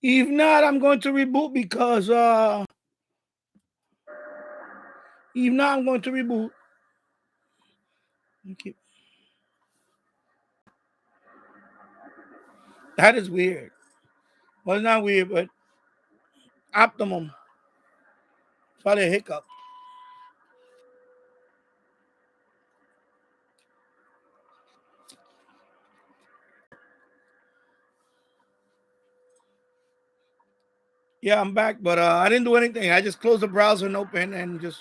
If not, I'm going to reboot because if not, I'm going to reboot. Okay. That is weird. Well, it's not weird, but optimum. Probably a hiccup. Yeah, I'm back, but I didn't do anything. I just closed the browser and open and just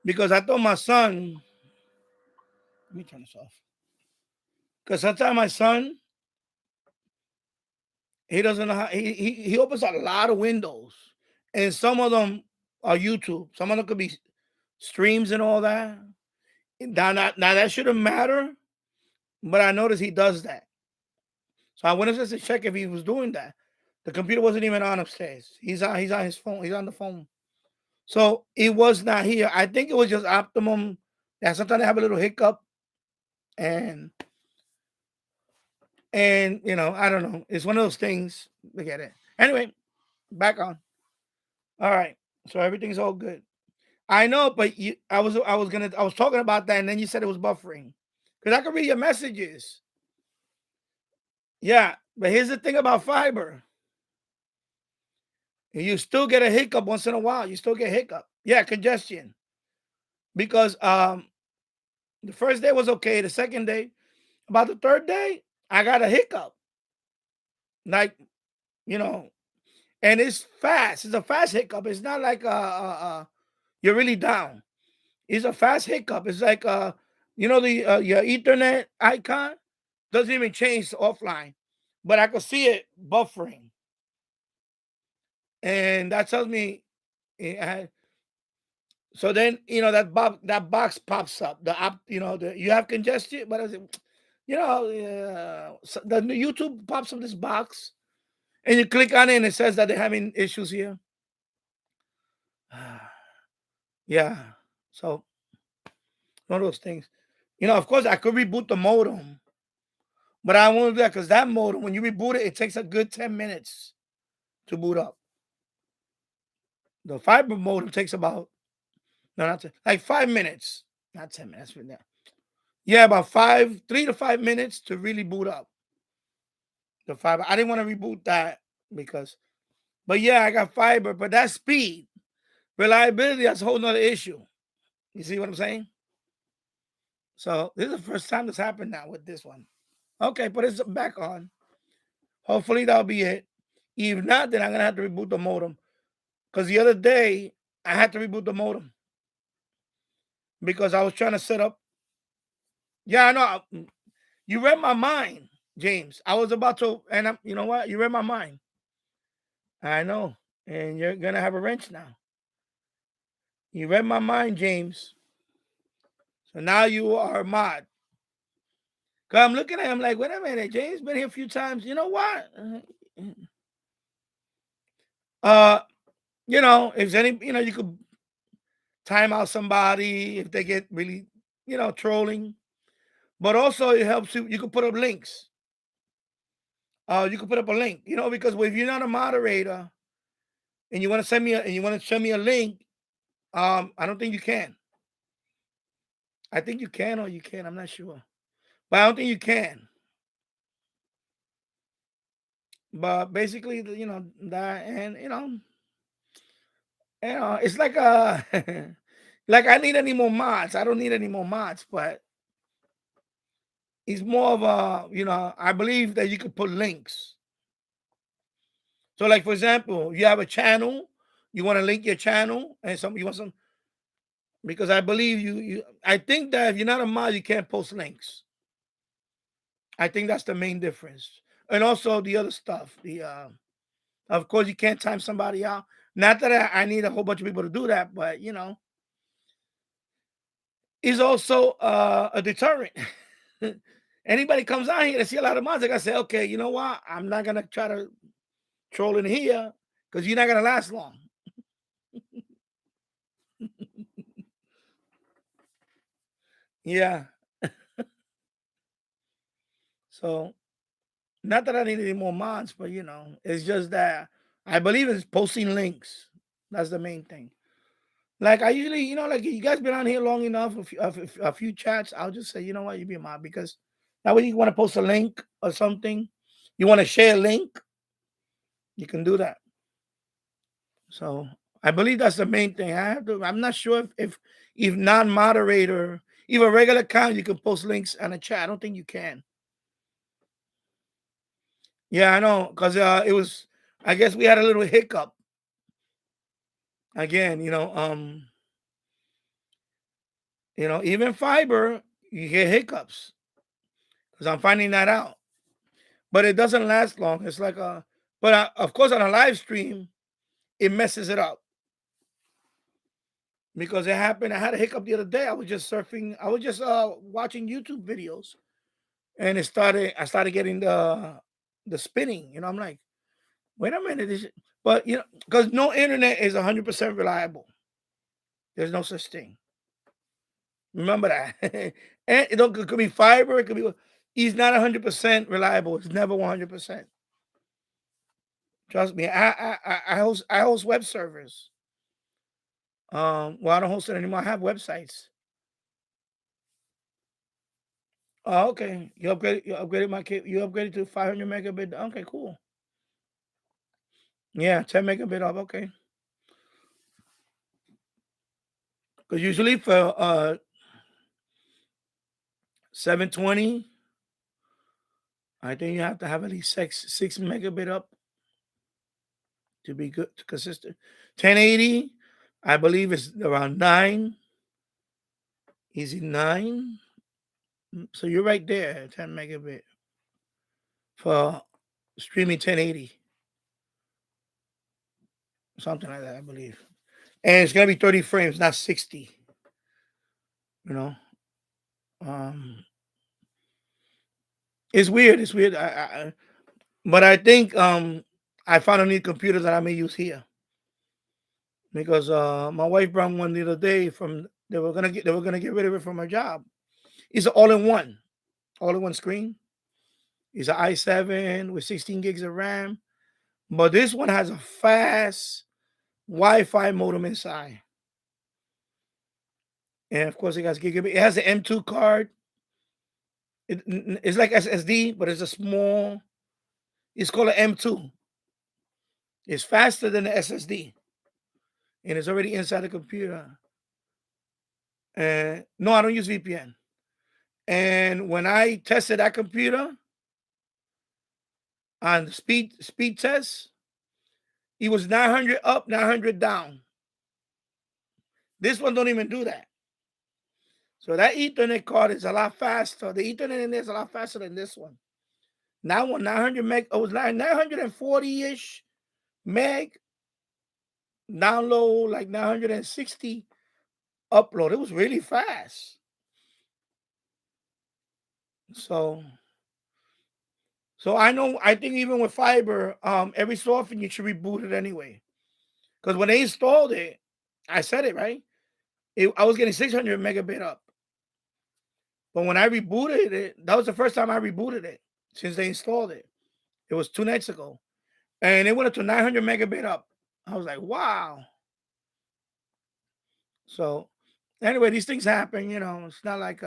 because I thought my son. Let me turn this off. Because sometimes my son, he doesn't know how he opens a lot of windows, and some of them are YouTube. Some of them could be streams and all that. Now that shouldn't matter, but I noticed he does that. So I went just to check if he was doing that. The computer wasn't even on upstairs. He's on his phone. He's on the phone. So it was not here. I think it was just optimum. That sometimes I have a little hiccup, and I don't know. It's one of those things. Look at it. Anyway, back on. All right. So everything's all good. I know, but I was talking about that, and then you said it was buffering. Because I can read your messages. Yeah, but here's the thing about fiber. You still get a hiccup once in a while. You still get hiccup. Yeah, congestion. Because the first day was okay. The second day, about the third day, I got a hiccup. Like, you know, and it's fast. It's a fast hiccup. It's not like you're really down. It's a fast hiccup. It's like the your Ethernet icon doesn't even change to offline, but I could see it buffering, and that tells me. So then that box pops up. You have congestion, but so the YouTube pops up this box, and you click on it, and it says that they're having issues here. Yeah, so one of those things. Of course, I could reboot the modem, but I won't do that because that modem, when you reboot it, it takes a good 10 minutes to boot up. The fiber modem takes about no, not 10, like 5 minutes, not 10 minutes. Yeah, about 3 to 5 minutes to really boot up the fiber. I didn't want to reboot that but yeah, I got fiber, but that speed, reliability, that's a whole nother issue. You see what I'm saying? So this is the first time this happened now with this one. Okay, put it back on. Hopefully that'll be it. If not, then I'm gonna have to reboot the modem. Because the other day I had to reboot the modem because I was trying to set up. Yeah, I know. You read my mind, James. I was about to, and you know what? You read my mind. I know, and you're gonna have a wrench now. You read my mind, James. So now you are a mod. Cause I'm looking at him like, wait a minute, James been here a few times. You know what? Uh, if any, you could time out somebody if they get really, trolling. But also it helps you. You can put up links. You can put up a link. Because if you're not a moderator and you want to send me a link, I don't think you can. I think you can or you can. I'm not sure, but I don't think you can. But basically, that, and it's like like I need any more mods. I don't need any more mods, but it's more of I believe that you could put links. So, like for example, you have a channel, you want to link your channel, and you want some because I believe I think that if you're not a mod, you can't post links. I think that's the main difference, and also the other stuff. Of course, you can't time somebody out. Not that I need a whole bunch of people to do that, but is also a deterrent. Anybody comes out here to see a lot of mods, I gotta say, okay, you know what? I'm not gonna try to troll in here because you're not gonna last long. Yeah. So Not that I need any more mods, but it's just that I believe it's posting links. That's the main thing. Like I usually, like you guys been on here long enough, a few chats, I'll just say, you know what, you be a mod because that way you want to post a link or something, you want to share a link, you can do that. So I believe that's the main thing. I'm not sure if non-moderator, even regular account, you can post links on a chat. I don't think you can. Yeah, I know, because it was. I guess we had a little hiccup again. Even fiber, you get hiccups because I'm finding that out. But it doesn't last long. It's like but of course on a live stream, it messes it up because it happened. I had a hiccup the other day. I was just surfing. I was just watching YouTube videos, and I started getting the spinning. I'm like, wait a minute, but because no internet is 100% reliable. There's no such thing. Remember that. And it could be fiber. It could be. He's not 100% reliable. It's never 100%. Trust me. I host web servers. Well, I don't host it anymore. I have websites. Oh, okay. You upgraded to 500 megabit. Okay, cool. Yeah, 10 megabit up. Okay. Because usually for 720, I think you have to have at least six megabit up to be good, consistent. 1080, I believe is around 9. Easy 9. So you're right there, 10 megabit for streaming 1080. Something like that, I believe. And it's gonna be 30 frames, not 60. You know. It's weird. It's weird. But I think I found a new computer that I may use here because my wife brought one the other day from they were gonna get rid of it from her job. It's an all-in-one screen. It's an i7 with 16 gigs of RAM, but this one has a fast Wi-Fi modem inside, and of course it has gigabit. It has an M2 card. It's like SSD, but it's a small. It's called an M2. It's faster than the SSD, and it's already inside the computer. No, I don't use VPN. And when I tested that computer on the speed test, it was 900 up, 900 down. This one don't even do that. So that Ethernet card is a lot faster. The Ethernet in there is a lot faster than this one. Now one 900 meg, it was like 940-ish meg download, like 960 upload. It was really fast. So I think even with fiber, every so often you should reboot it anyway. Because when they installed it, I said it right. I was getting 600 megabit up. But when I rebooted it, that was the first time I rebooted it since they installed it. It was 2 nights ago. And it went up to 900 megabit up. I was like, wow. So anyway, these things happen, It's not like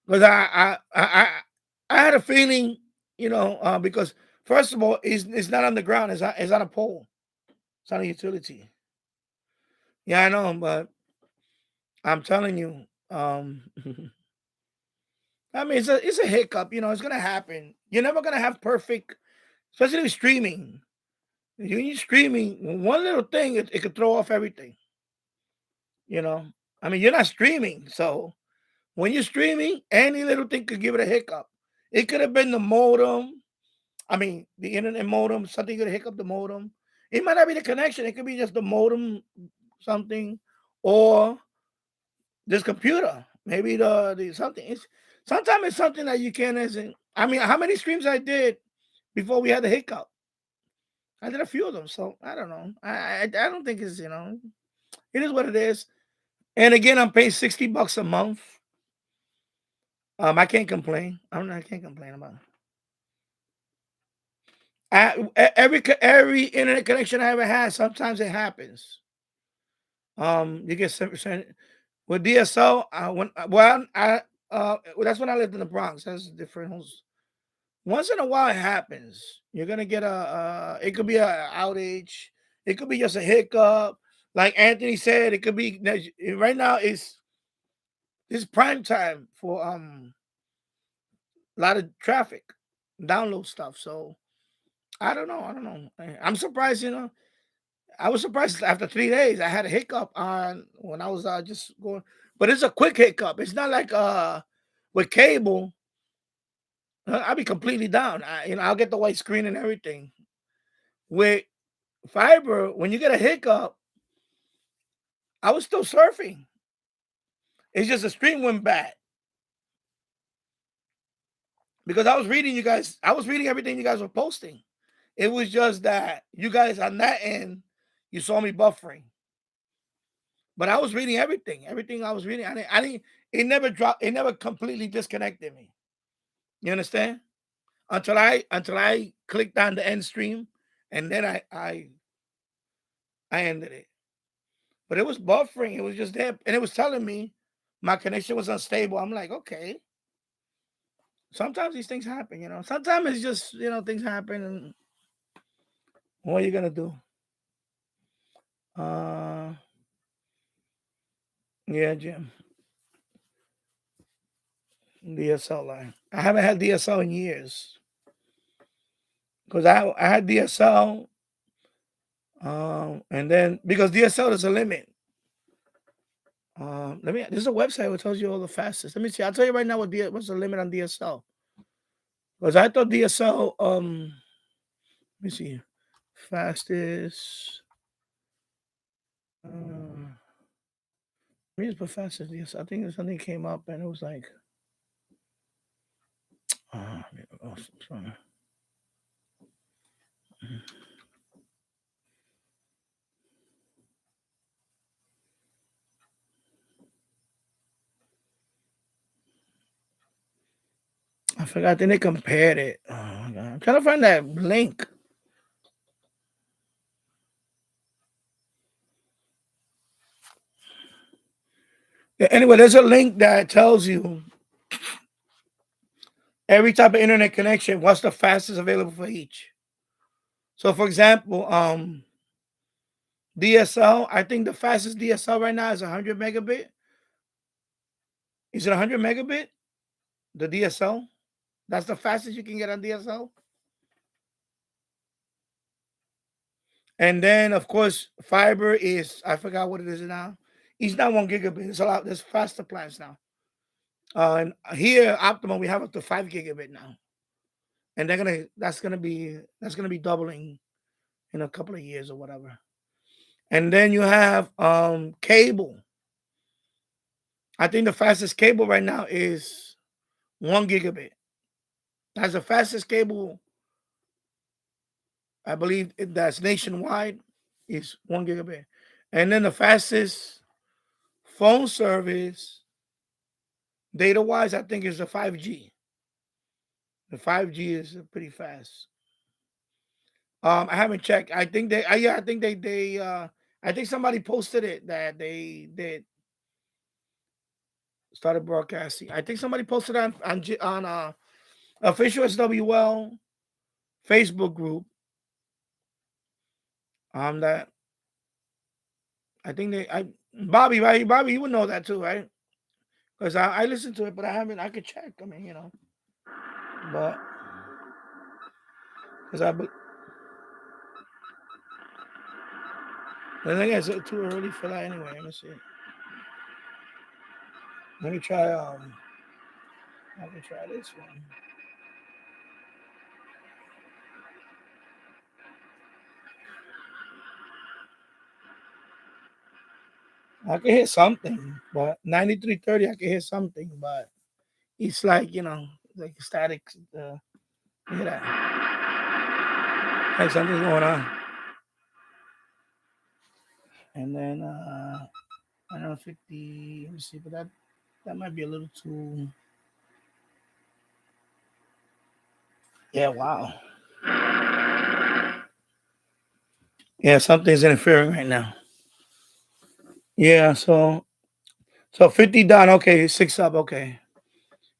because I had a feeling, because first of all, it's not on the ground, it's on a pole. It's on a utility. Yeah, I know, but I'm telling you, I mean, it's a hiccup. It's gonna happen. You're never gonna have perfect, especially with streaming. You're streaming one little thing, it could throw off everything. I mean, you're not streaming, so when you're streaming, any little thing could give it a hiccup. It could have been the modem. I mean, the internet modem. Something could hiccup the modem. It might not be the connection. It could be just the modem, something, or this computer. Maybe the something. Sometimes it's something that you can't. I mean, how many streams I did before we had the hiccup? I did a few of them, so I don't know. I don't think it's it is what it is. And again, I'm paying $60 a month. I can't complain. I can't complain about it. Every internet connection I ever had, sometimes it happens. You get 7% with DSL. Well, that's when I lived in the Bronx. That's different. Once in a while, it happens. You're gonna get it could be a outage. It could be just a hiccup. Like Anthony said, it could be right now. It's prime time for a lot of traffic, download stuff. So I don't know. I don't know. I'm surprised. I was surprised after 3 days. I had a hiccup on when I was just going, but it's a quick hiccup. It's not like with cable. I'll be completely down. I'll get the white screen and everything. With fiber, when you get a hiccup, I was still surfing. It's just the stream went bad because I was reading you guys. I was reading everything you guys were posting. It was just that you guys on that end, you saw me buffering. But I was reading everything. Everything I was reading, I didn't. It never dropped. It never completely disconnected me. You understand? Until I clicked on the end stream, and then I ended it. But it was buffering. It was just there, and it was telling me my connection was unstable. I'm like, okay. Sometimes these things happen. Sometimes it's just things happen, and what are you gonna do? Uh, yeah, Jim. DSL line. I haven't had DSL in years because I had DSL, and then because DSL is a limit. There's a website that tells you all the fastest. Let me see. I'll tell you right now what's the limit on DSL. Because I thought DSL, let me see, fastest. Let me just put fastest DSL. I think something came up and it was like, sorry. I forgot. Then they compared it. Oh my god! I'm trying to find that link. Anyway, there's a link that tells you every type of internet connection, what's the fastest available for each. So, for example, DSL, I think the fastest DSL right now is 100 megabit. Is it 100 megabit? The DSL? That's the fastest you can get on DSL. And then, of course, fiber is, I forgot what it is now. It's not 1 gigabit. It's a lot. There's faster plans now. And here, Optimum, we have up to 5 gigabit now. And that's gonna be doubling in a couple of years or whatever. And then you have cable. I think the fastest cable right now is 1 gigabit. That's the fastest cable. I believe that's nationwide is 1 gigabit. And then the fastest phone service, data wise, I think is the 5G. The 5G is pretty fast. I haven't checked. I think yeah, I think I think somebody posted it that they did started broadcasting. I think somebody posted on official SWL Facebook group. That I think Bobby, right? Bobby, you would know that too, right? Because I listened to it, but I haven't. I could check. I mean, but because I think it's too early for that anyway. Let me see. Let me try. I can try this one. I can hear something, but 9330, I can hear something, but it's like like static. Hear that? Like something's going on. And then I don't know 50. Let me see, but that might be a little too. Yeah, wow. Yeah, something's interfering right now. Yeah, so 50 down. Okay, 6 up. Okay.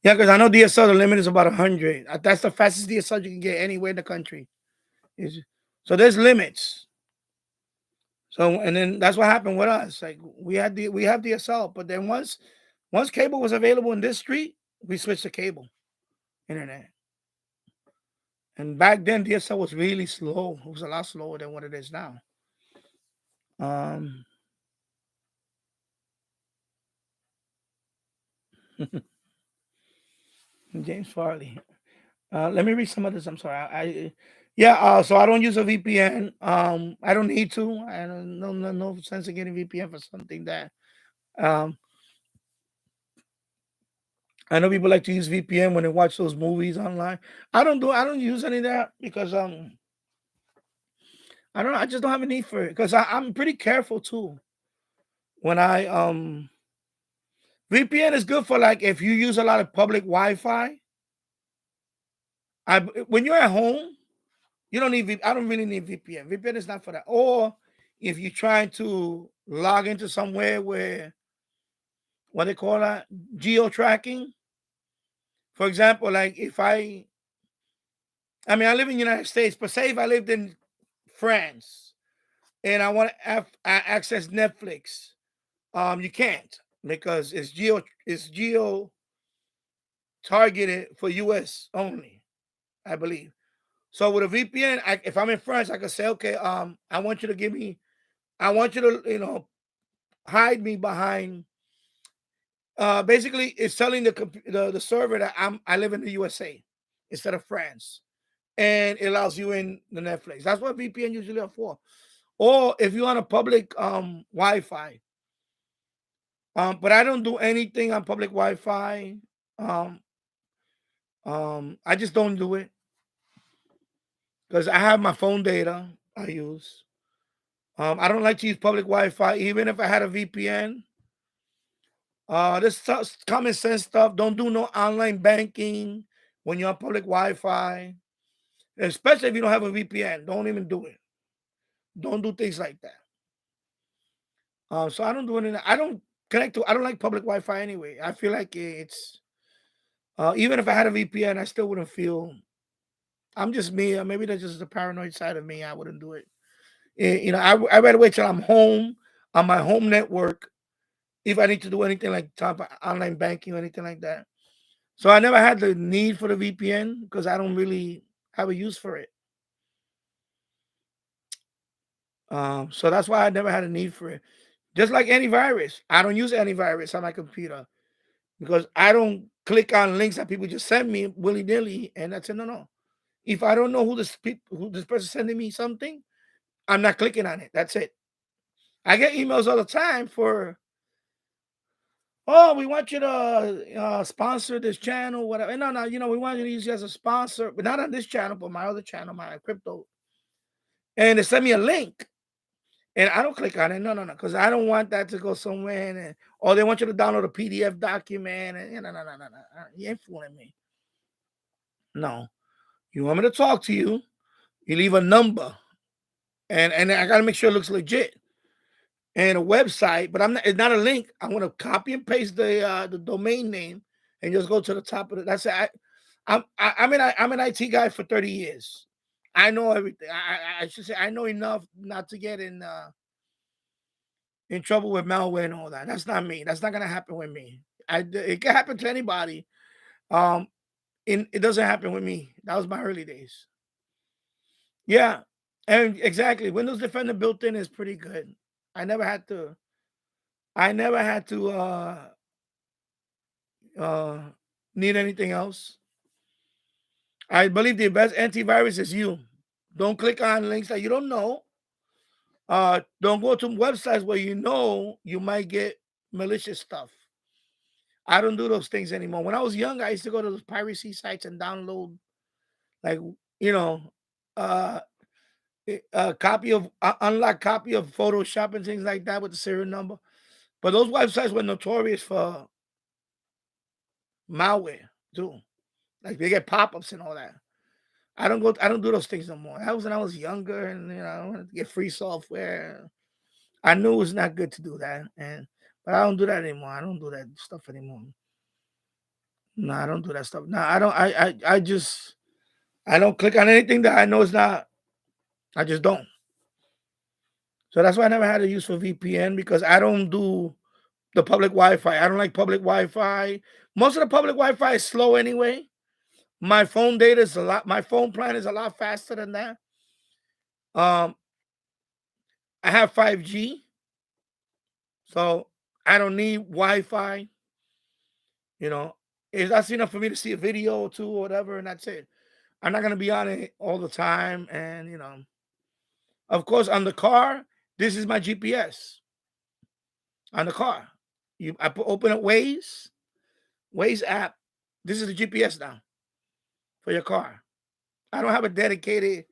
Yeah, because I know DSL the limit is about 100. That's the fastest DSL you can get anywhere in the country. So there's limits. So and then that's what happened with us. Like we have DSL, but then once cable was available in this street, we switched to cable internet. And back then DSL was really slow. It was a lot slower than what it is now. Um James Farley. Let me read some of this. I'm sorry. Yeah. So I don't use a VPN. I don't need to. I don't no sense of getting VPN for something that um I know people like to use VPN when they watch those movies online. I don't use any of that because I don't know. I just don't have a need for it because I'm pretty careful too. When I VPN is good for like if you use a lot of public Wi-Fi. When you're at home, you don't need I don't really need VPN. VPN is not for that. Or if you're trying to log into somewhere where what they call that geo tracking. For example, like if I mean I live in the United States, but say if I lived in France and I want to access Netflix, you can't because it's geo targeted for US only, I believe. So with a VPN, if I'm in France, I can say, okay, I want you to give me, I want you to, hide me behind. Basically, it's telling the server that I live in the USA instead of France, and it allows you in the Netflix. That's what VPN usually are for. Or if you're on a public Wi-Fi, but I don't do anything on public Wi-Fi. Um, I just don't do it because I have my phone data I use. I don't like to use public Wi-Fi, even if I had a VPN. This common sense stuff. Don't do no online banking when you're on public Wi-Fi, especially if you don't have a VPN. Don't even do it. Don't do things like that. So I don't do anything. I don't connect to. I don't like public Wi-Fi anyway. I feel like it's even if I had a VPN, I still wouldn't feel. I'm just me. Maybe that's just the paranoid side of me. I wouldn't do it. I rather wait till I'm home on my home network if I need to do anything like top online banking or anything like that. So I never had the need for the VPN because I don't really have a use for it. So that's why I never had a need for it. Just like antivirus, I don't use antivirus on my computer because I don't click on links that people just send me willy nilly, and that's it. No, no. If I don't know who this person sending me something, I'm not clicking on it. That's it. I get emails all the time for, oh, we want you to sponsor this channel, whatever. No, no, we want you to use you as a sponsor, but not on this channel, but my other channel, my crypto. And they send me a link, and I don't click on it. No, no, no, because I don't want that to go somewhere. Or they want you to download a PDF document. And no, no, no, no, no. You ain't fooling me. No, you want me to talk to you? You leave a number, and I gotta make sure it looks legit. And a website, but I'm not. It's not a link. I want to copy and paste the domain name and just go to the top of it. That's it. I'm an IT guy for 30 years. I know everything. I should say I know enough not to get in trouble with malware and all that. That's not me. That's not gonna happen with me. It can happen to anybody. Um, it doesn't happen with me. That was my early days. Yeah, and exactly. Windows Defender built in is pretty good. I never had to. I never had to uh need anything else. I believe the best antivirus is you. Don't click on links that you don't know. Don't go to websites where you know you might get malicious stuff. I don't do those things anymore. When I was young, I used to go to those piracy sites and download like you know uh a copy of unlocked copy of Photoshop and things like that with the serial number. But those websites were notorious for malware too. Like they get pop-ups and all that. I don't do those things no more. That was when I was younger, and I wanted to get free software. I knew it was not good to do that, but I don't do that anymore. I don't do that stuff anymore. No, I don't do that stuff. No, I don't. I don't click on anything that I know is not. I just don't. So that's why I never had a use for VPN, because I don't do the public Wi-Fi. I don't like public Wi-Fi. Most of the public Wi-Fi is slow anyway. My phone data is a lot. My phone plan is a lot faster than that. Um, I have 5G, so I don't need Wi-Fi. That's enough for me to see a video or two or whatever, and that's it. I'm not gonna be on it all the time, and of course, on the car, this is my GPS on the car. Open up Waze app. This is the GPS now for your car. I don't have a dedicated.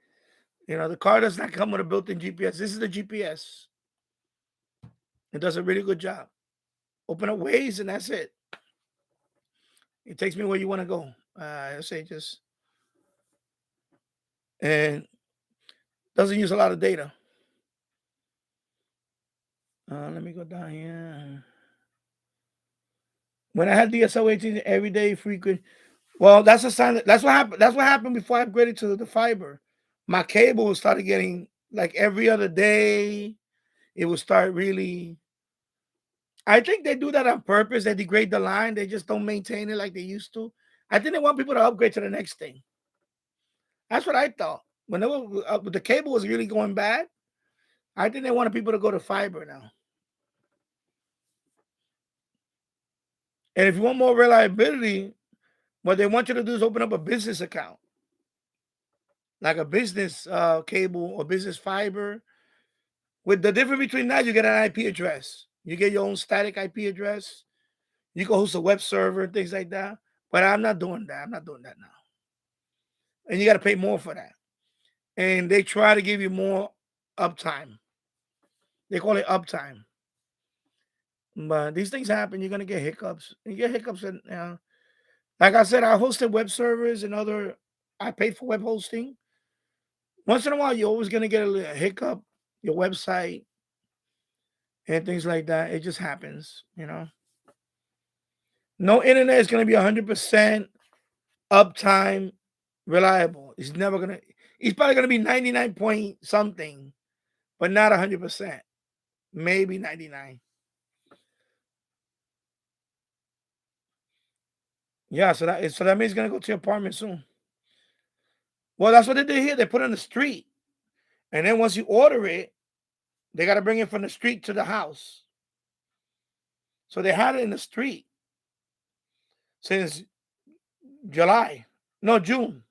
The car does not come with a built-in GPS. This is the GPS. It does a really good job. Open up Waze, and that's it. It takes me where you want to go. I say just and doesn't use a lot of data. Let me go down here. When I had DSL 18 everyday frequent, well, that's a sign. That's what happened. That's what happened before I upgraded to the fiber. My cable started getting like every other day. It would start really. I think they do that on purpose. They degrade the line. They just don't maintain it like they used to. I think they want people to upgrade to the next thing. That's what I thought. When the cable was really going bad, I think they wanted people to go to fiber now. And if you want more reliability, what they want you to do is open up a business account, like a business cable or business fiber. With the difference between that, you get an IP address. You get your own static IP address. You can host a web server and things like that. But I'm not doing that. I'm not doing that now. And you got to pay more for that. And they try to give you more uptime. They call it uptime. But these things happen. You're gonna get hiccups. You get hiccups, and like I said, I hosted web servers and other. I paid for web hosting. Once in a while, you're always gonna get a little hiccup. Your website and things like that. It just happens. No internet is gonna be 100% uptime reliable. It's never gonna. It's probably gonna be 99 point something, but not 100%. Maybe 99. Yeah, so that means it's gonna go to your apartment soon. Well, that's what they did here. They put it on the street, and then once you order it, they got to bring it from the street to the house. So they had it in the street since July, no June.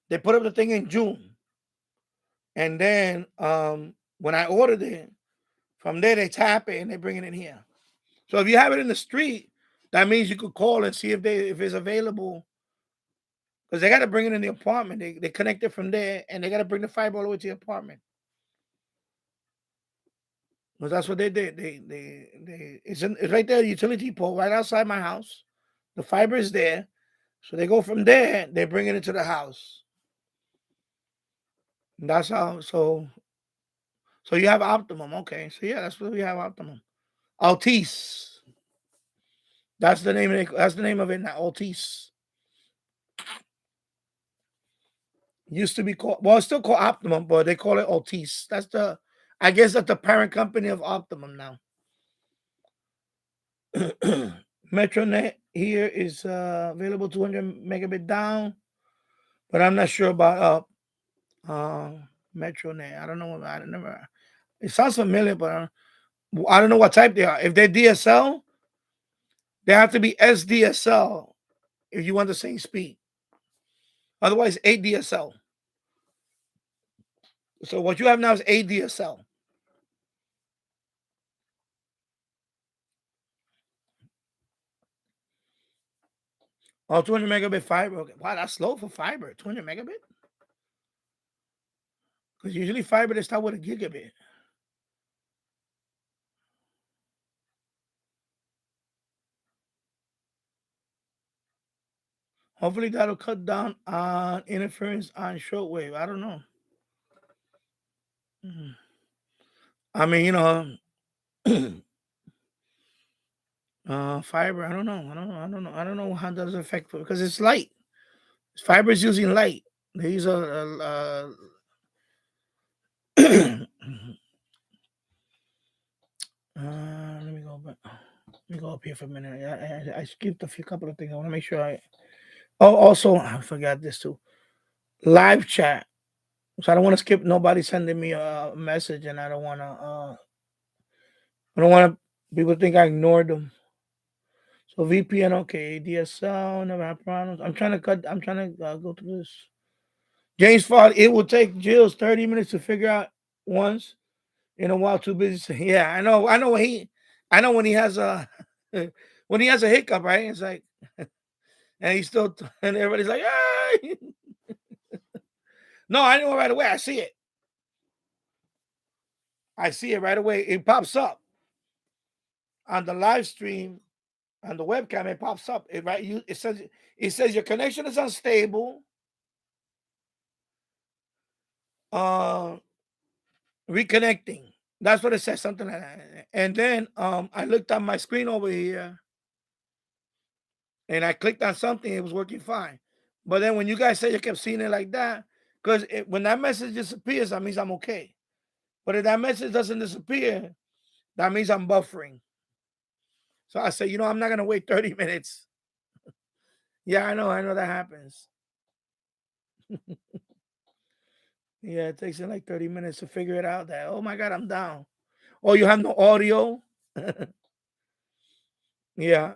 They put up the thing in June, and then when I ordered it, from there they tap it and they bring it in here. So if you have it in the street, that means you could call and see if it's available. Because they got to bring it in the apartment. They connect it from there, and they got to bring the fiber all the way to the apartment. Because that's what they did. It's right there, the utility pole right outside my house. The fiber is there. So they go from there, they bring it into the house. And that's how so you have Optimum. Okay. So yeah, that's what we have Optimum. Altice. That's the name of it now. Altice. Used to be called, well, it's still called Optimum, but they call it Altice. I guess that's the parent company of Optimum now. Metronet here is available 200 megabit down, but I'm not sure about up. Metronet. I don't know. I never. It sounds familiar, but I don't know what type they are. If they're DSL, they have to be SDSL if you want the same speed. Otherwise, ADSL. So what you have now is ADSL. Oh, 200 megabit fiber. Okay. Wow, that's slow for fiber. 200 megabit? Because usually fiber, they start with a gigabit. Hopefully that'll cut down on interference on shortwave. I don't know. I mean, fiber. I don't know. I don't know how does it affect because it's light. Fiber is using light. These are. Let me go back. Let me go up here for a minute. I skipped a couple of things. I want to make sure I. Oh, also I forgot this too. Live chat. So I don't want to skip nobody sending me a message, and I don't want to. I don't want people think I ignored them. So VPN, okay. DSL, never have problems. I'm trying to go through this. James Ford, it will take Jill's 30 minutes to figure out once in a while. Too busy. Yeah, I know. I know when he has a when he has a hiccup, right? It's like, and he's still, and everybody's like, hey. No, I know right away. I see it. I see it right away. It pops up on the live stream, on the webcam. It pops up. It says your connection is unstable. Reconnecting. That's what it says, something like that. And then I looked on my screen over here and I clicked on something, it was working fine. But then when you guys said you kept seeing it like that, because when that message disappears, that means I'm okay. But if that message doesn't disappear, that means I'm buffering. So I said, I'm not gonna wait 30 minutes. Yeah, I know that happens. Yeah, it takes like 30 minutes to figure it out that, oh my God, I'm down. Oh, you have no audio? Yeah.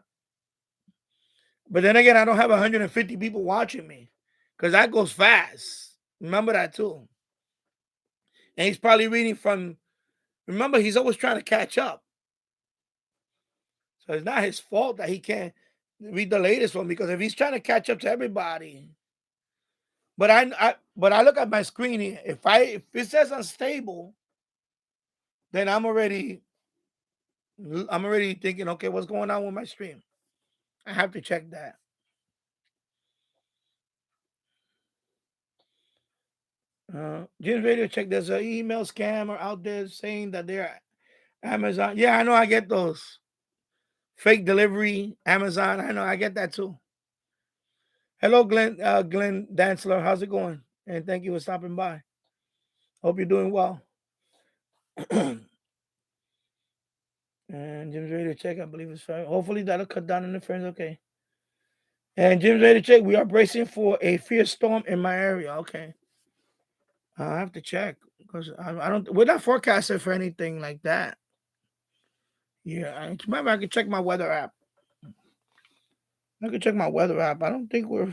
But then again, I don't have 150 people watching me because that goes fast. Remember that too. And he's probably reading from, remember, he's always trying to catch up. So it's not his fault that he can't read the latest one because if he's trying to catch up to everybody. But I look at my screen here. If it says unstable, then I'm already thinking, okay, what's going on with my stream? I have to check that. Jim's Radio check. There's an email scammer out there saying that they're Amazon. Yeah, I know. I get those fake delivery Amazon. I know. I get that too. Hello, Glenn Dantzler. How's it going? And thank you for stopping by. Hope you're doing well. And Jim's ready to check. I believe it's fine. Hopefully that'll cut down interference. Okay. And Jim's ready to check. We are bracing for a fierce storm in my area. Okay. I have to check because I don't. We're not forecasted for anything like that. Yeah, remember I can check my weather app. I can check my weather app. I don't think we're.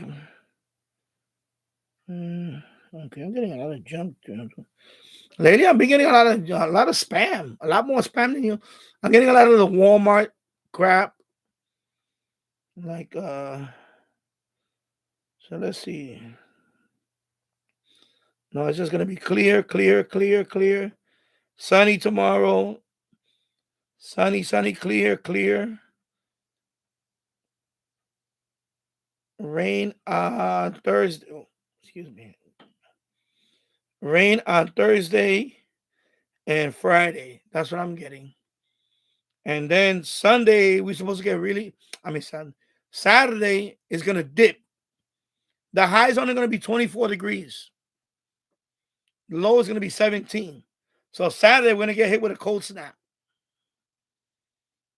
Okay, I'm getting a lot of junk. Lady, I'm getting a lot of spam. A lot more spam than you. I'm getting a lot of the Walmart crap. Like so let's see. No, it's just gonna be clear. Sunny tomorrow. Sunny, clear. Rain on Thursday. Oh, excuse me. Rain on Thursday and Friday. That's what I'm getting. And then Sunday, we're supposed to get Saturday is going to dip. The high is only going to be 24 degrees. The low is going to be 17. So Saturday, we're going to get hit with a cold snap.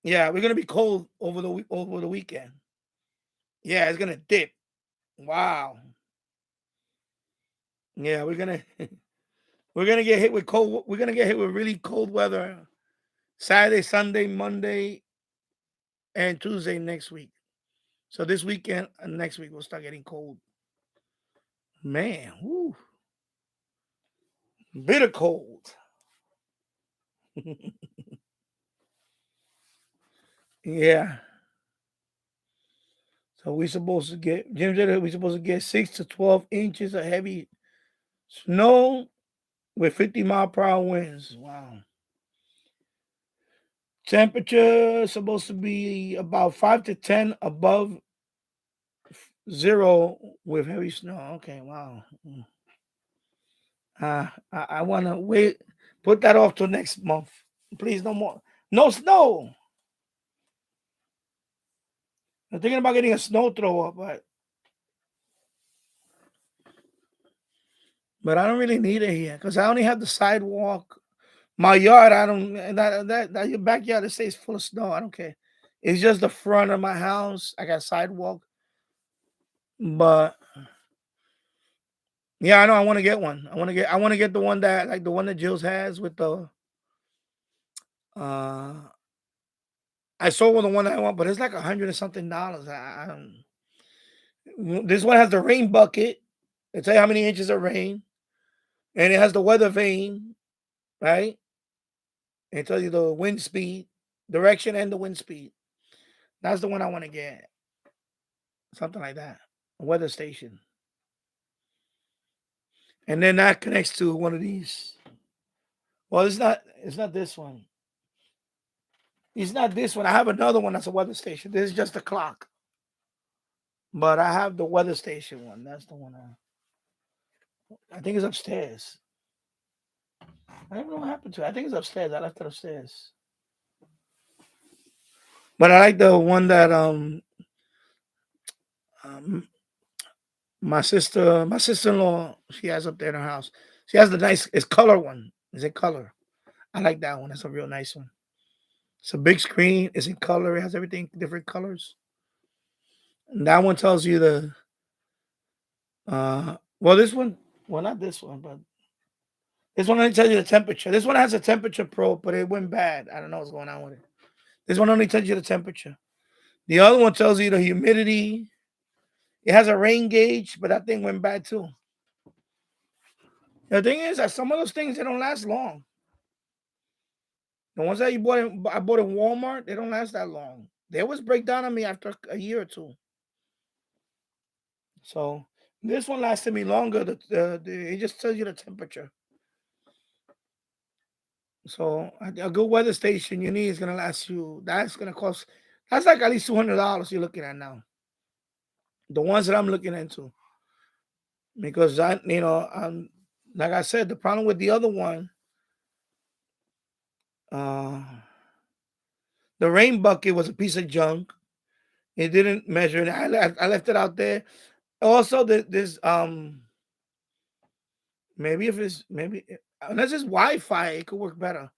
Yeah, we're going to be cold over the weekend. Yeah, it's going to dip. Wow. Yeah, we're going to get hit with cold. We're going to get hit with really cold weather Saturday, Sunday, Monday, and Tuesday next week. So this weekend and next week we'll start getting cold. Man, whoo. Bitter cold. Yeah. So we're supposed to get 6 to 12 inches of heavy snow with 50-mile-per-hour winds. Wow. Temperature supposed to be about 5 to 10 above 0 with heavy snow. Okay, wow. I want to wait. Put that off till next month. Please, no more. No snow. I'm thinking about getting a snow thrower, but I don't really need it here because I only have the sidewalk. My yard, I don't that your backyard it stays full of snow. I don't care. It's just the front of my house. I got sidewalk, but yeah, I know I want to get one. I want to get the one that like the one that Jill's has with the uh I saw the one that I want, but it's like $100 and something dollars. I don't. This one has the rain bucket. It tell you how many inches of rain, and it has the weather vane, right? It tells you the wind speed, direction, and the wind speed. That's the one I want to get. Something like that. A weather station. And then that connects to one of these. Well, it's not this one. It's not this one. I have another one that's a weather station. This is just a clock. But I have the weather station one. That's the one I think it's upstairs. I don't know what happened to it. I think it's upstairs. I left it upstairs. But I like the one that um my sister-in-law, she has up there in her house. She has the nice it's color one. Is it color? I like that one. That's a real nice one. It's a big screen. It's in color. It has everything different colors. And that one tells you the well this one well not this one, but this one only tells you the temperature. This one has a temperature probe, but it went bad. I don't know what's going on with it. This one only tells you the temperature. The other one tells you the humidity. It has a rain gauge, but that thing went bad too. The thing is that some of those things they don't last long. The ones that I bought in Walmart, they don't last that long. They always break down on me after a year or two. So this one lasted me longer. It just tells you the temperature. So a good weather station you need is gonna last you. That's gonna cost. That's like at least $200 you're looking at now. The ones that I'm looking into because like I said, the problem with the other one, uh, the rain bucket was a piece of junk. It didn't measure it. I left it out there. Also, this maybe if it's maybe unless it's Wi-Fi, it could work better.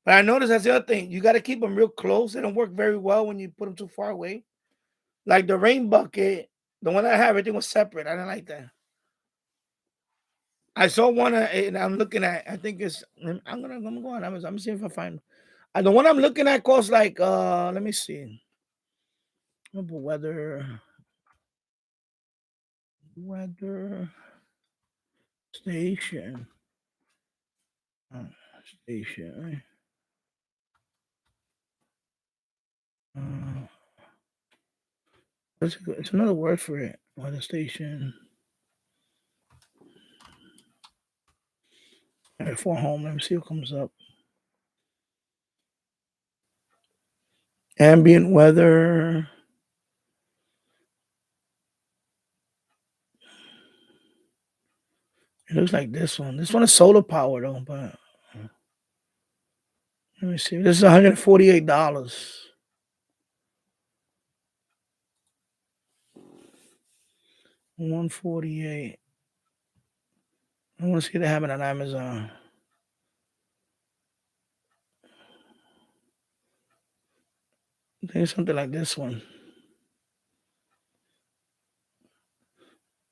But I noticed that's the other thing. You got to keep them real close. They don't work very well when you put them too far away. Like the rain bucket, the one I have, everything was separate. I didn't like that. I saw one and I'm looking at. I think it's. I'm gonna go on Amazon. Let me see if I find. The one I'm looking at costs like. Let me see. Weather weather station. Station. Uh, it's another word for it. Weather station. All right, for home. Let me see what comes up. Ambient weather. It looks like this one. This one is solar power though, but let me see. This is $148. 148. I want to see they have it on Amazon. I think it's something like this one.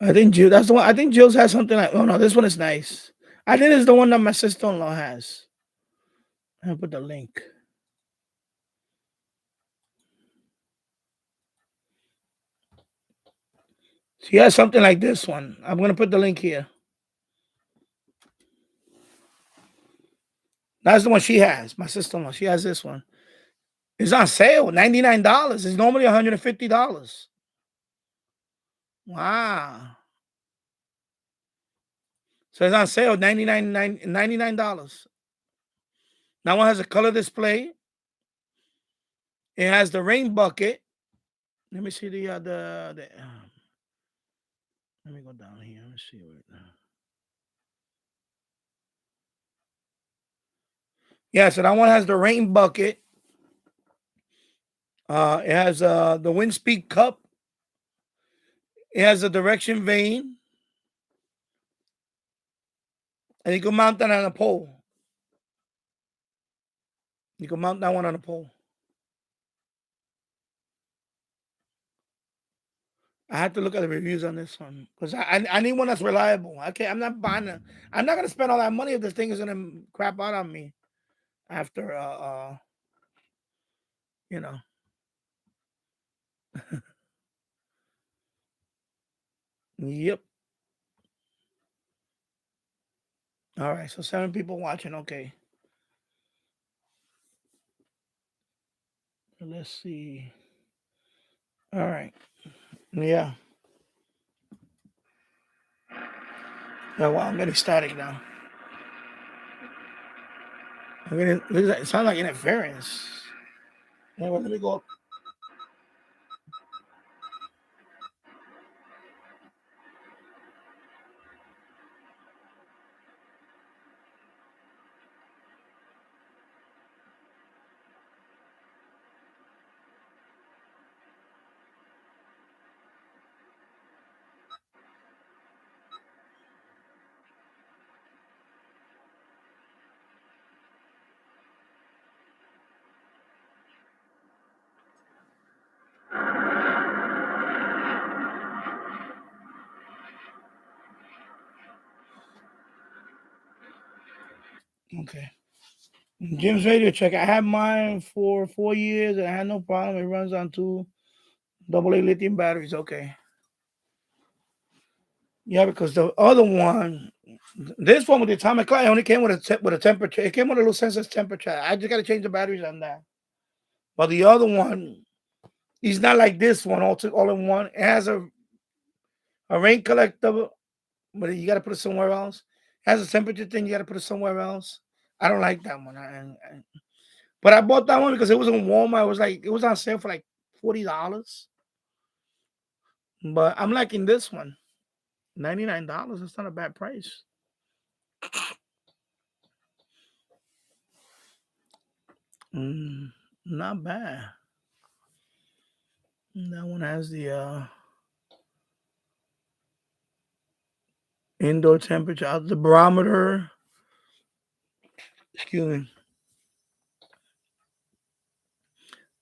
I think Jill. That's the one. I think Jill's has something like. Oh no, this one is nice. I think it's the one that my sister-in-law has. I'll put the link. She has something like this one. I'm gonna put the link here. That's the one she has. My sister-in-law. She has this one. It's on sale. $99. It's normally $150. Wow. So it's on sale, $99. That one has a color display. It has the rain bucket. Let me see the Let me go down here. Let me see right now. Yeah, so that one has the rain bucket. It has the wind speed cup. It has a direction vane. And you can mount that on a pole. You can mount that one on a pole. I have to look at the reviews on this one because I need one that's reliable. Okay, I'm not buying it. I'm not gonna spend all that money if this thing is gonna crap out on me after you know. Yep. All right, so 7 people watching. Okay. Let's see. All right. Yeah. Yeah, well, I'm getting static now. It sounds like interference. Yeah, well, let me go up. Okay. Jim's radio check. I had mine for 4 years and I had no problem. It runs on 2 AA lithium batteries. Okay. Yeah, because the other one, this one with the atomic clock only came with a temperature. It came with a little sensor temperature. I just got to change the batteries on that. But the other one, he's not like this one, all in one. It has a rain collector, but you got to put it somewhere else. It has a temperature thing. You got to put it somewhere else. I don't like that one. But I bought that one because it was in Walmart. It was on sale for like $40. But I'm liking this one. $99. It's not a bad price. Not bad. That one has the indoor temperature, the barometer. Excuse me.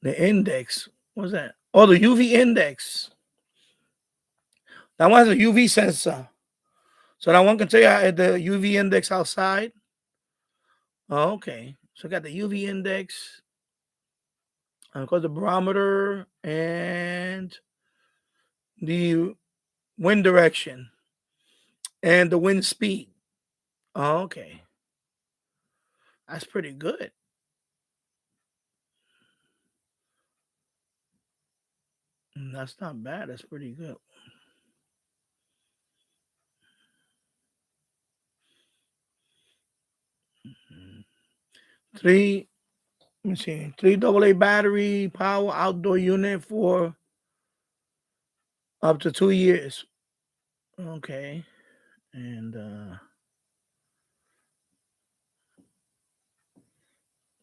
The index. What's that? Oh, the UV index. That one has a UV sensor. So that one can tell you the UV index outside. Oh, okay. So I got the UV index. I've got the barometer and the wind direction and the wind speed. Oh, okay. That's pretty good. That's not bad. That's pretty good. Three, let me see, 3 AA battery power outdoor unit for up to 2 years. Okay. And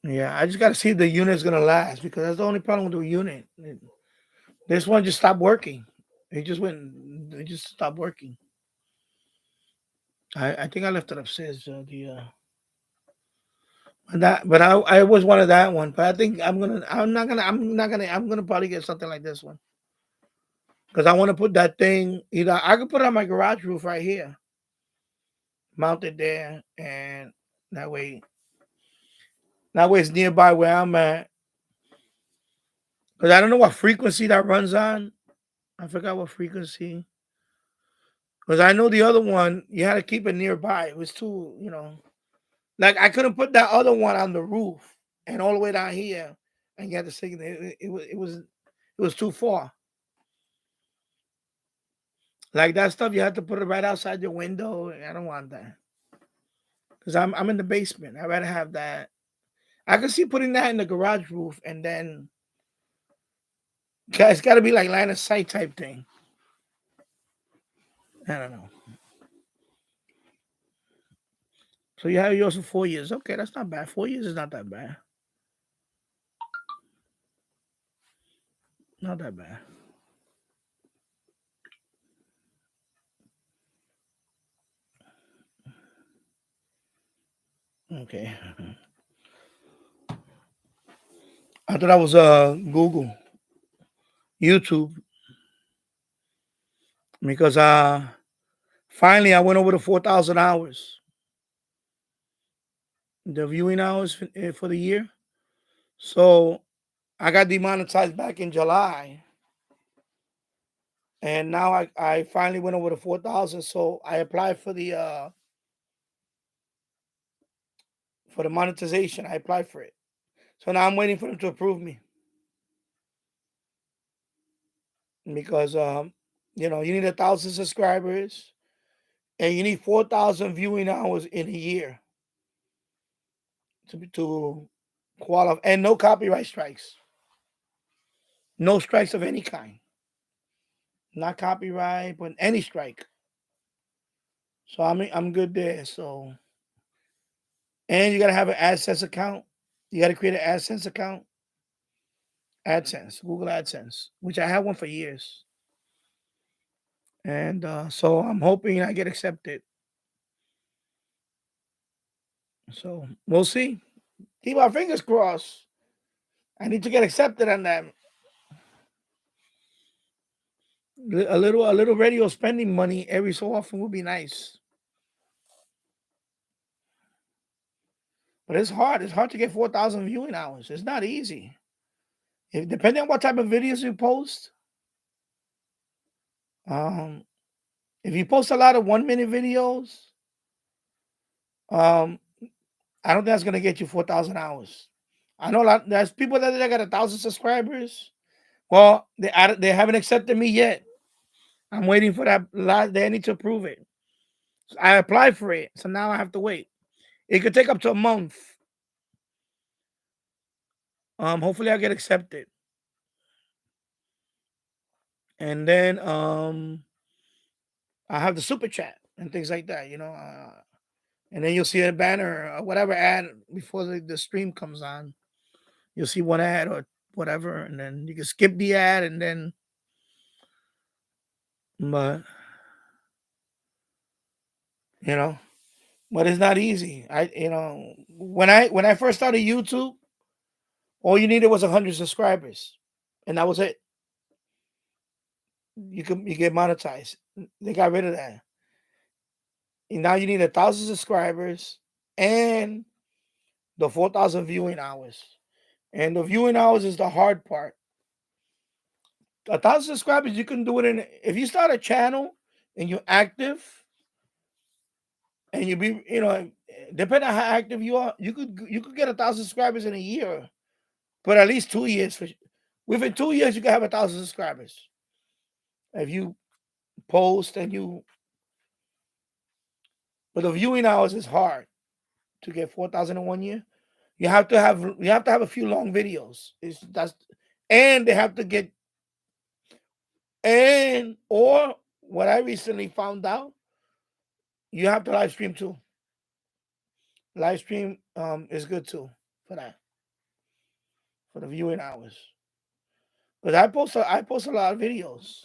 yeah, I just got to see if the unit's going to last because that's the only problem with the unit. This one just stopped working. It just stopped working. I think I left it upstairs. But I was one of that one. But I think I'm gonna probably get something like this one because I want to put that thing. Either I could put it on my garage roof right here, mount it there, and that way, it's nearby where I'm at. Because I don't know what frequency that runs on. I forgot what frequency. Because I know the other one, you had to keep it nearby. It was too, like I couldn't put that other one on the roof and all the way down here and get the signal. It was too far. Like that stuff, you have to put it right outside your window. I don't want that because I'm in the basement. I'd rather have that. I could see putting that in the garage roof and then it's got to be like line of sight type thing. I don't know. So you have yours for 4 years. Okay, that's not bad. 4 years is not that bad. Not that bad. Okay. I thought that was Google, YouTube, because finally I went over the 4,000 hours, the viewing hours for the year. So I got demonetized back in July, and now I finally went over the 4,000. So I applied for the monetization. I applied for it. So now I'm waiting for them to approve me because you need 1,000 subscribers and you need 4,000 viewing hours in a year to qualify, and no copyright strikes, no strikes of any kind, not copyright, but any strike. So I'm good there. So, and you gotta have an AdSense account. You gotta create an AdSense account. AdSense, Google AdSense, which I had one for years. And so I'm hoping I get accepted. So we'll see. Keep our fingers crossed. I need to get accepted on that. A little radio spending money every so often would be nice. But it's hard. It's hard to get 4,000 viewing hours. It's not easy. Depending on what type of videos you post, um, if you post a lot of 1 minute videos, um, I don't think that's gonna get you 4,000 hours. I know there's people that got 1,000 subscribers. Well, they haven't accepted me yet. I'm waiting for that. They need to approve it. So I applied for it, so now I have to wait. It could take up to a month. Hopefully I get accepted, and then I have the super chat and things like that. And then you'll see a banner or whatever ad before the stream comes on. You'll see one ad or whatever, and then you can skip the ad, and then but you know, but it's not easy. When I first started YouTube, all you needed was 100 subscribers, and that was it. You get monetized. They got rid of that. And now you need 1,000 subscribers and the 4,000 viewing hours. And the viewing hours is the hard part. 1,000 subscribers, you can do it if you start a channel and you're active and depending on how active you are, you could get 1,000 subscribers in a year, but at least 2 years. Within 2 years, you can have 1,000 subscribers if you post but the viewing hours is hard to get 4,000 in 1 year. You have to have a few long videos. And they have to get or what I recently found out, you have to live stream too. Live stream is good too for that, for the viewing hours. But I post a lot of videos.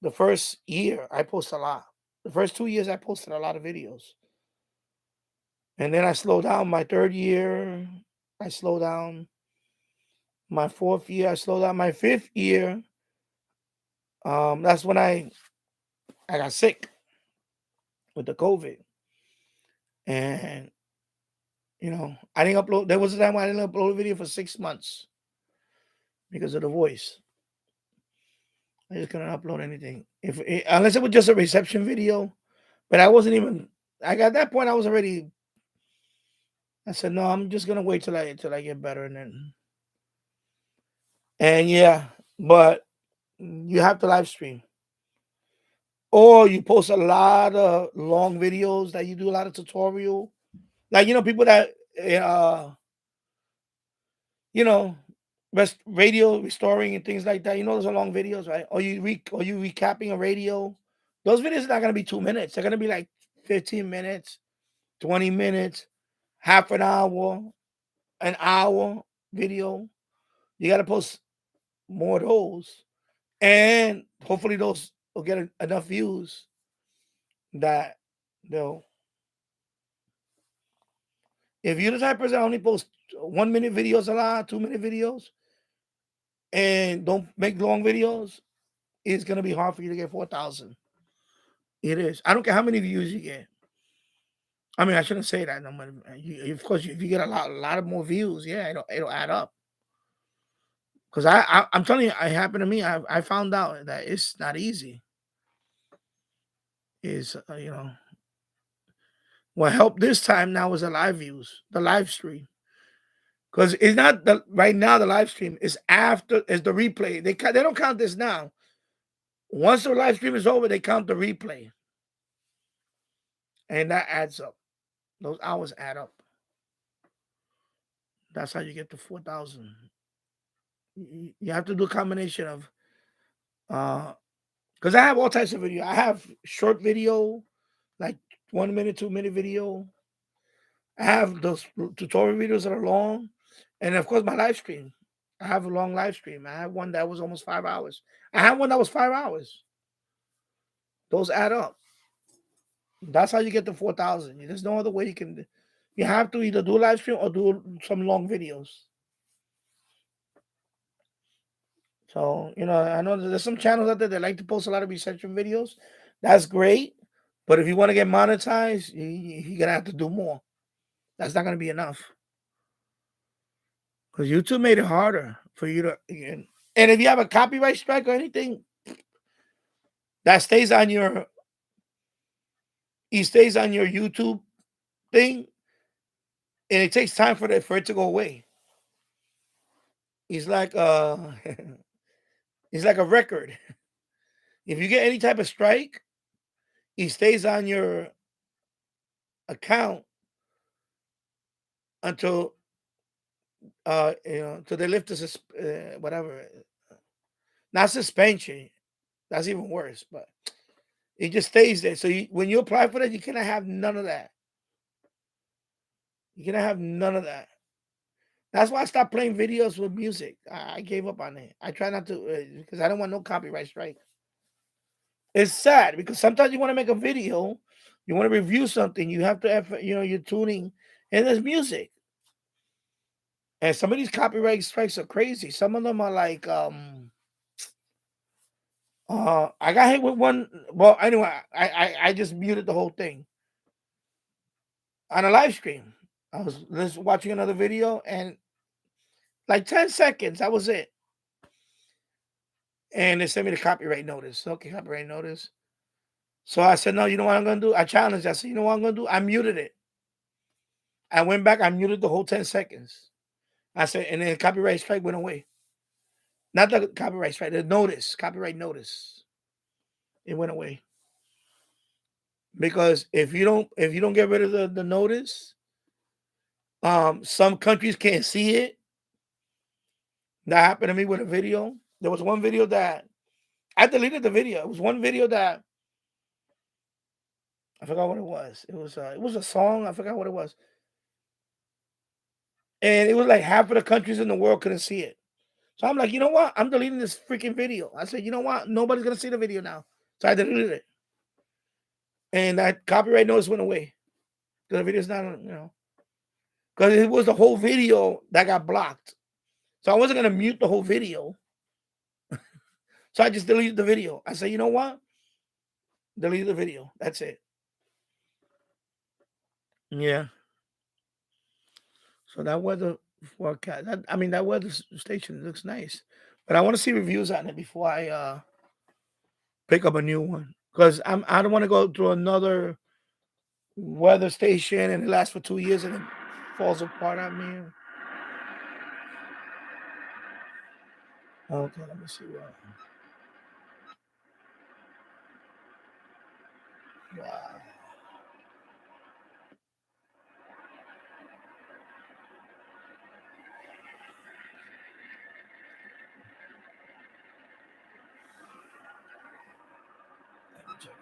The first year I post a lot. The first 2 years I posted a lot of videos. And then I slowed down. My third year, I slowed down. My fourth year, I slowed down. My fifth year, that's when I got sick with the COVID. And I didn't upload. There was a time when I didn't upload a video for 6 months because of the voice. I just couldn't upload anything unless it was just a reception video. But I wasn't even. I got that point. I was already. I said no. I'm just gonna wait till I get better, and yeah. But you have to live stream, or you post a lot of long videos that you do a lot of tutorial, like people that you know radio restoring and things like that. Those are long videos, right? Or you recapping a radio Those videos are not gonna be 2 minutes. They're gonna be like 15 minutes, 20 minutes, half an hour video. You gotta post more of those, and hopefully those will get enough views that they'll. If you're the type of person that only post 1 minute videos a lot, 2 minute videos, and don't make long videos, it's gonna be hard for you to get 4,000. It is. I don't care how many views you get. I mean, I shouldn't say that. No, of course, if you get a lot of more views, yeah, it'll add up. Because I'm telling you, it happened to me. I found out that it's not easy. Is what helped this time now was the live views, the live stream. Because it's not the right now the live stream is after is the replay. They don't count this now. Once the live stream is over, they count the replay, and that adds up. Those hours add up. That's how you get to 4,000. You have to do a combination of because I have all types of video. I have short video, like 1 minute, 2 minute video. I have those tutorial videos that are long, and of course my live stream. I have a long live stream. I have one that was almost 5 hours. I have one that was 5 hours. Those add up. That's how you get to 4,000. There's no other way you can. You have to either do a live stream or do some long videos. So I know there's some channels out there that like to post a lot of reception videos. That's great, but if you want to get monetized, you're gonna have to do more. That's not gonna be enough because YouTube made it harder for you to. And if you have a copyright strike or anything, that stays on your. It stays on your YouTube thing, and it takes time for it to go away. It's like it's like a record. If you get any type of strike, it stays on your account until until they lift the whatever, not suspension. That's even worse, but it just stays there. So when you apply for that, you cannot have none of that. You cannot have none of that. That's why I stopped playing videos with music. I gave up on it. I try not to because I don't want no copyright strike. It's sad because sometimes you want to make a video, you want to review something, you have to, you're tuning, and there's music. And some of these copyright strikes are crazy. Some of them are like, I got hit with one. Well, anyway, I just muted the whole thing on a live stream. I was just watching another video, and like 10 seconds, that was it. And they sent me the copyright notice. Okay, copyright notice. So I said, no, you know what I'm gonna do? I challenged. I said, you know what I'm gonna do? I muted it. I went back. I muted the whole 10 seconds. I said, and then the copyright strike went away. Not the copyright strike, the notice, copyright notice. It went away. Because if you don't get rid of the notice, some countries can't see it. That happened to me with a video. There was one video that I deleted the video. It was one video that I forgot what it was. It was a song. I forgot what it was. And it was like half of the countries in the world couldn't see it. So I'm like, you know what? I'm deleting this freaking video. I said, you know what? Nobody's gonna see the video now. So I deleted it. And that copyright notice went away. The video's not, because it was the whole video that got blocked. So I wasn't gonna mute the whole video. So I just deleted the video. I said, you know what? Delete the video. That's it. Yeah. So that weather forecast. That weather station looks nice, but I want to see reviews on it before I pick up a new one because I don't want to go through another weather station and it lasts for 2 years and it falls apart on me. Okay, let me see what. Wow. Let me check.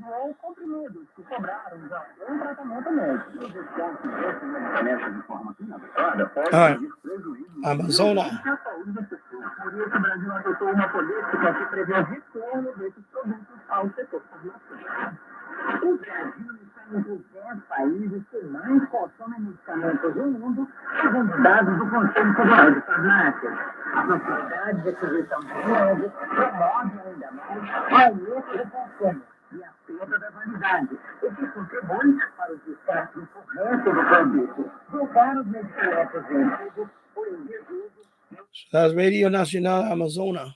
ou comprimidos que sobraram já um tratamento médico. Os descontos desses medicamentos de forma inadequada podem trazer prejuízo Amazona. à saúde da pessoa. Por isso, o Brasil adotou uma política que prevê o retorno desses produtos ao setor farmacêutico. O Brasil está entre os 10 países que mais consomem medicamentos no mundo, segundo dados do Conselho Federal de Farmácia. As autoridades de aquisição de remédios promovem ainda mais o aumento do consumo e a perda da validade, o que contribui para o descarte incorreto do produto. Voltar os medicamentos vendidos por indivíduos. So that's Radio Nacional Amazona.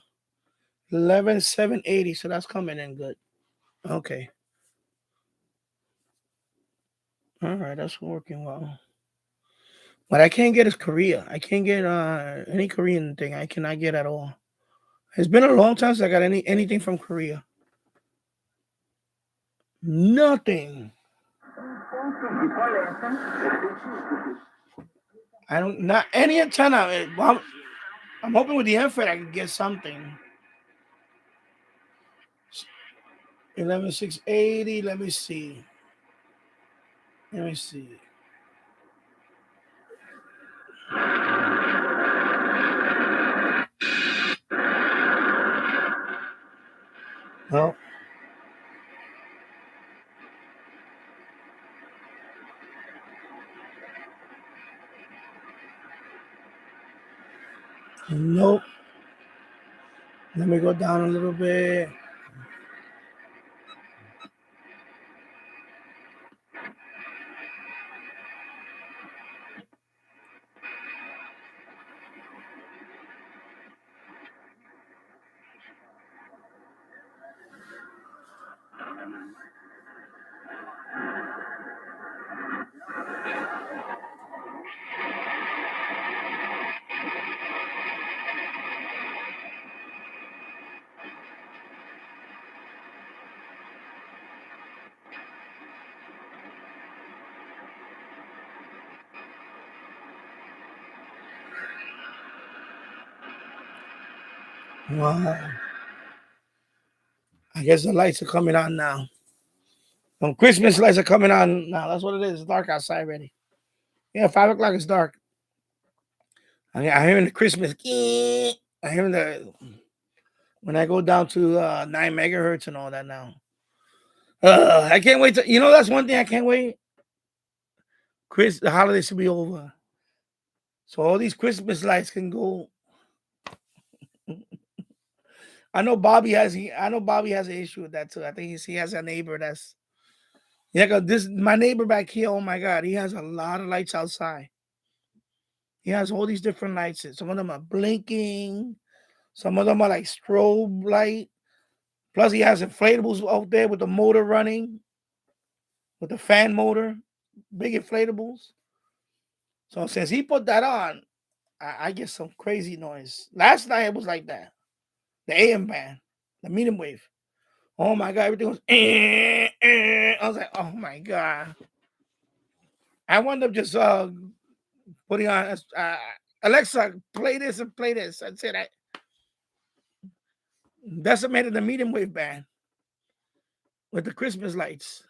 11,780. So that's coming in good. Okay. All right, that's working well. What I can't get is Korea. I can't get any Korean thing. I cannot get at all. It's been a long time since I got anything from Korea. Nothing. I don't not any antenna. Well, I'm hoping with the infrared I can get something. 11,680. Let me see. Let me see. Well, nope. Let me go down a little bit. Wow. I guess the lights are coming on now. Some Christmas lights are coming on now. That's what it is. It's dark outside already. Yeah, 5 o'clock is dark. I hear the Christmas. I hear the when I go down to 9 megahertz and all that now. I can't wait to. That's one thing I can't wait. The holidays should be over, so all these Christmas lights can go. I know Bobby has. I know Bobby has an issue with that too. I think he has a neighbor that's. Yeah, 'cause this my neighbor back here. Oh my God, he has a lot of lights outside. He has all these different lights. Some of them are blinking. Some of them are like strobe light. Plus, he has inflatables out there with the motor running, with the fan motor, big inflatables. So since he put that on, I get some crazy noise. Last night it was like that. The AM band, the medium wave. Oh my God, everything was. I was like, oh my God. I wound up just putting on Alexa, play this and play this. I said I decimated the medium wave band with the Christmas lights.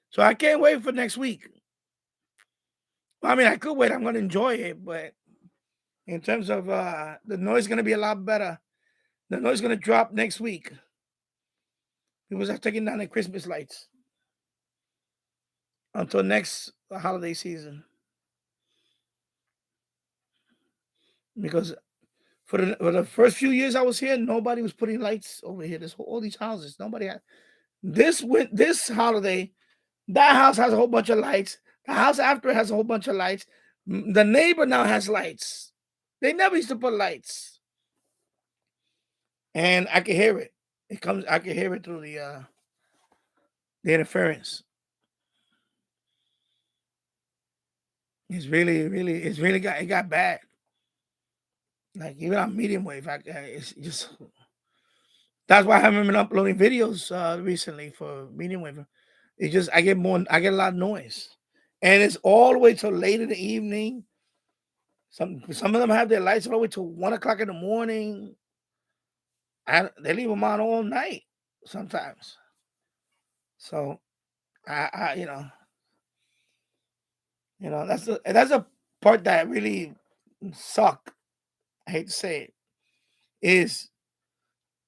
So I can't wait for next week. Well, I mean, I could wait. I'm going to enjoy it, but in terms of the noise, is going to be a lot better. The noise is going to drop next week. People are taking down the Christmas lights until next holiday season. Because for the first few years I was here, nobody was putting lights over here. All these houses, nobody had. This holiday, that house has a whole bunch of lights. The house after it has a whole bunch of lights. The neighbor now has lights. They never used to put lights, and I can hear it. It comes. I can hear it through the interference. It got bad. Like even on medium wave, it's just that's why I haven't been uploading videos recently for medium wave. It's just I get a lot of noise, and it's all the way till late in the evening. Some of them have their lights all the way till 1 o'clock in the morning. They leave them on all night sometimes. So I that's a part that really suck. I hate to say it, is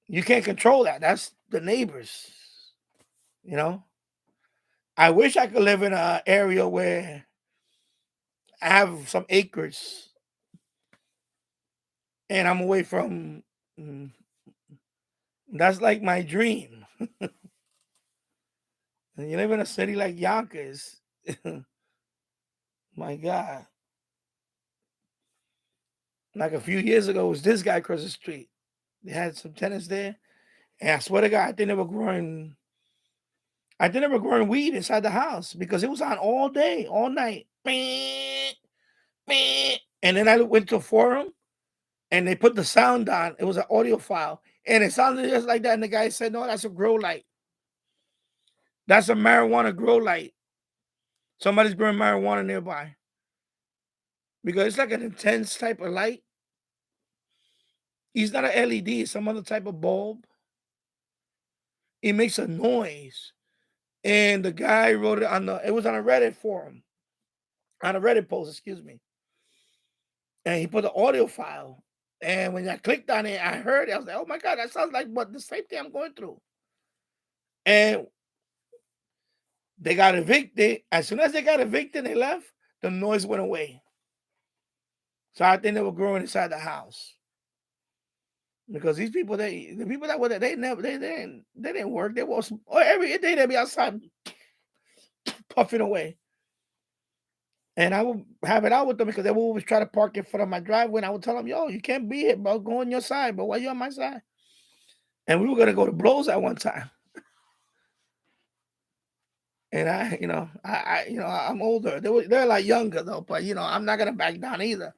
you can't control that. That's the neighbors. You know, I wish I could live in an area where I have some acres and I'm away from. mm, That's like my dream. And you live in a city like Yonkers. My God. Like a few years ago, it was this guy across the street. They had some tenants there. And I swear to God, I think they were growing weed inside the house because it was on all day, all night. And then I went to a forum and they put the sound on. It was an audio file. And it sounded just like that. And the guy said, no, that's a grow light. That's a marijuana grow light. Somebody's growing marijuana nearby. Because it's like an intense type of light. It's not an LED, it's some other type of bulb. It makes a noise. And the guy wrote it it was on a Reddit forum, on a Reddit post, excuse me. And he put the audio file. And when I clicked on it, I heard it. I was like, oh my God, that sounds like what the same thing I'm going through. And they got evicted. As soon as they got evicted, they left, the noise went away. So I think they were growing inside the house. Because these people, the people that were there, they didn't work. They was every day they'd be outside puffing away. And I would have it out with them because they would always try to park in front of my driveway. And I would tell them, yo, you can't be here, bro. Go on your side, but why you on my side? And we were gonna go to blows at one time. And I'm older. They're a lot younger though, but I'm not gonna back down either.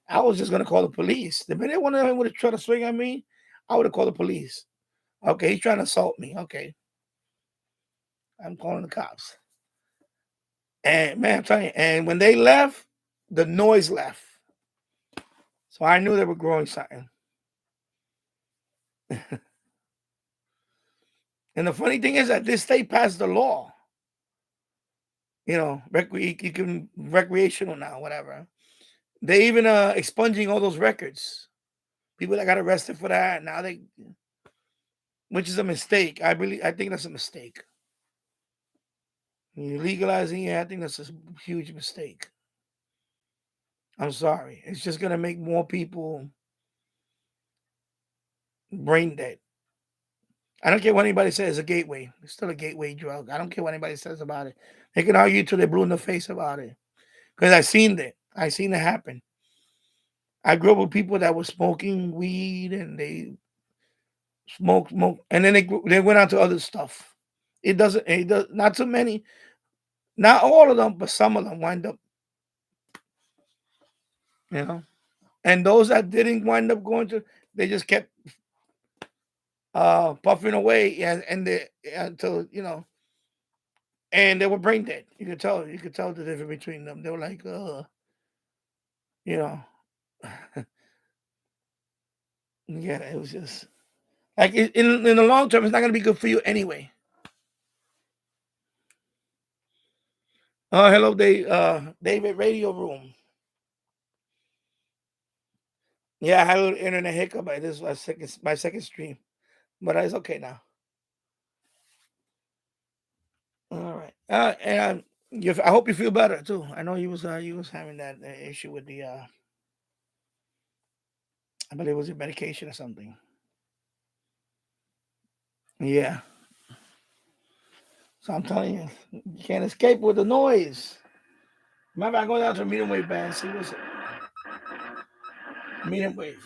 I was just gonna call the police. The minute one of them would have tried to swing at me, I would have called the police. Okay, he's trying to assault me. Okay, I'm calling the cops. And man, I'm telling you, and when they left, the noise left. So I knew they were growing something. And the funny thing is that this state passed the law. You can recreational now, whatever. They even expunging all those records. People that got arrested for that now which is a mistake. I think that's a mistake. When you're legalizing it, I think that's a huge mistake. I'm sorry. It's just gonna make more people brain dead. I don't care what anybody says. It's a gateway. It's still a gateway drug. I don't care what anybody says about it. They can argue till they're blue in the face about it. Because I seen it. I seen it happen. I grew up with people that were smoking weed and they smoke, and then they went on to other stuff. It does not too many, not all of them, but some of them wind up, you know. And those that didn't wind up going to, they just kept puffing away and they until and they were brain dead. You could tell the difference between them. They were like, you know, yeah, it was just like in the long term, it's not gonna be good for you anyway. Hello, David Radio Room. Yeah, I had a little internet hiccup. This is my second stream, but it's okay now. All right. And I hope you feel better too. I know you was having that issue with the I believe it was your medication or something. Yeah. So I'm telling you, you can't escape with the noise. Remember, I go down to a medium wave band. See what's medium wave.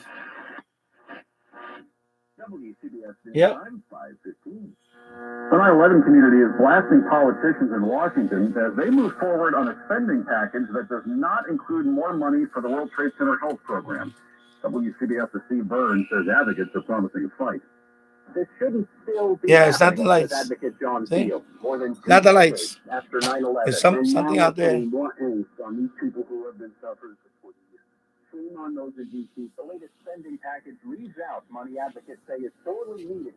WCBS News Yep. Time, 5:15. The 9/11 community is blasting politicians in Washington as they move forward on a spending package that does not include more money for the World Trade Center health program. WCBS's Steve Byrne says advocates are promising a fight. This shouldn't still be Yeah, it's not the happening, lights. says advocate John See? Field. More than Not the 2 lights. decades after 9/11. There's something out there. More angst on these people who have been suffering for 40 years. Shame on those in D.C. The latest spending package leaves out money advocates say is sorely needed.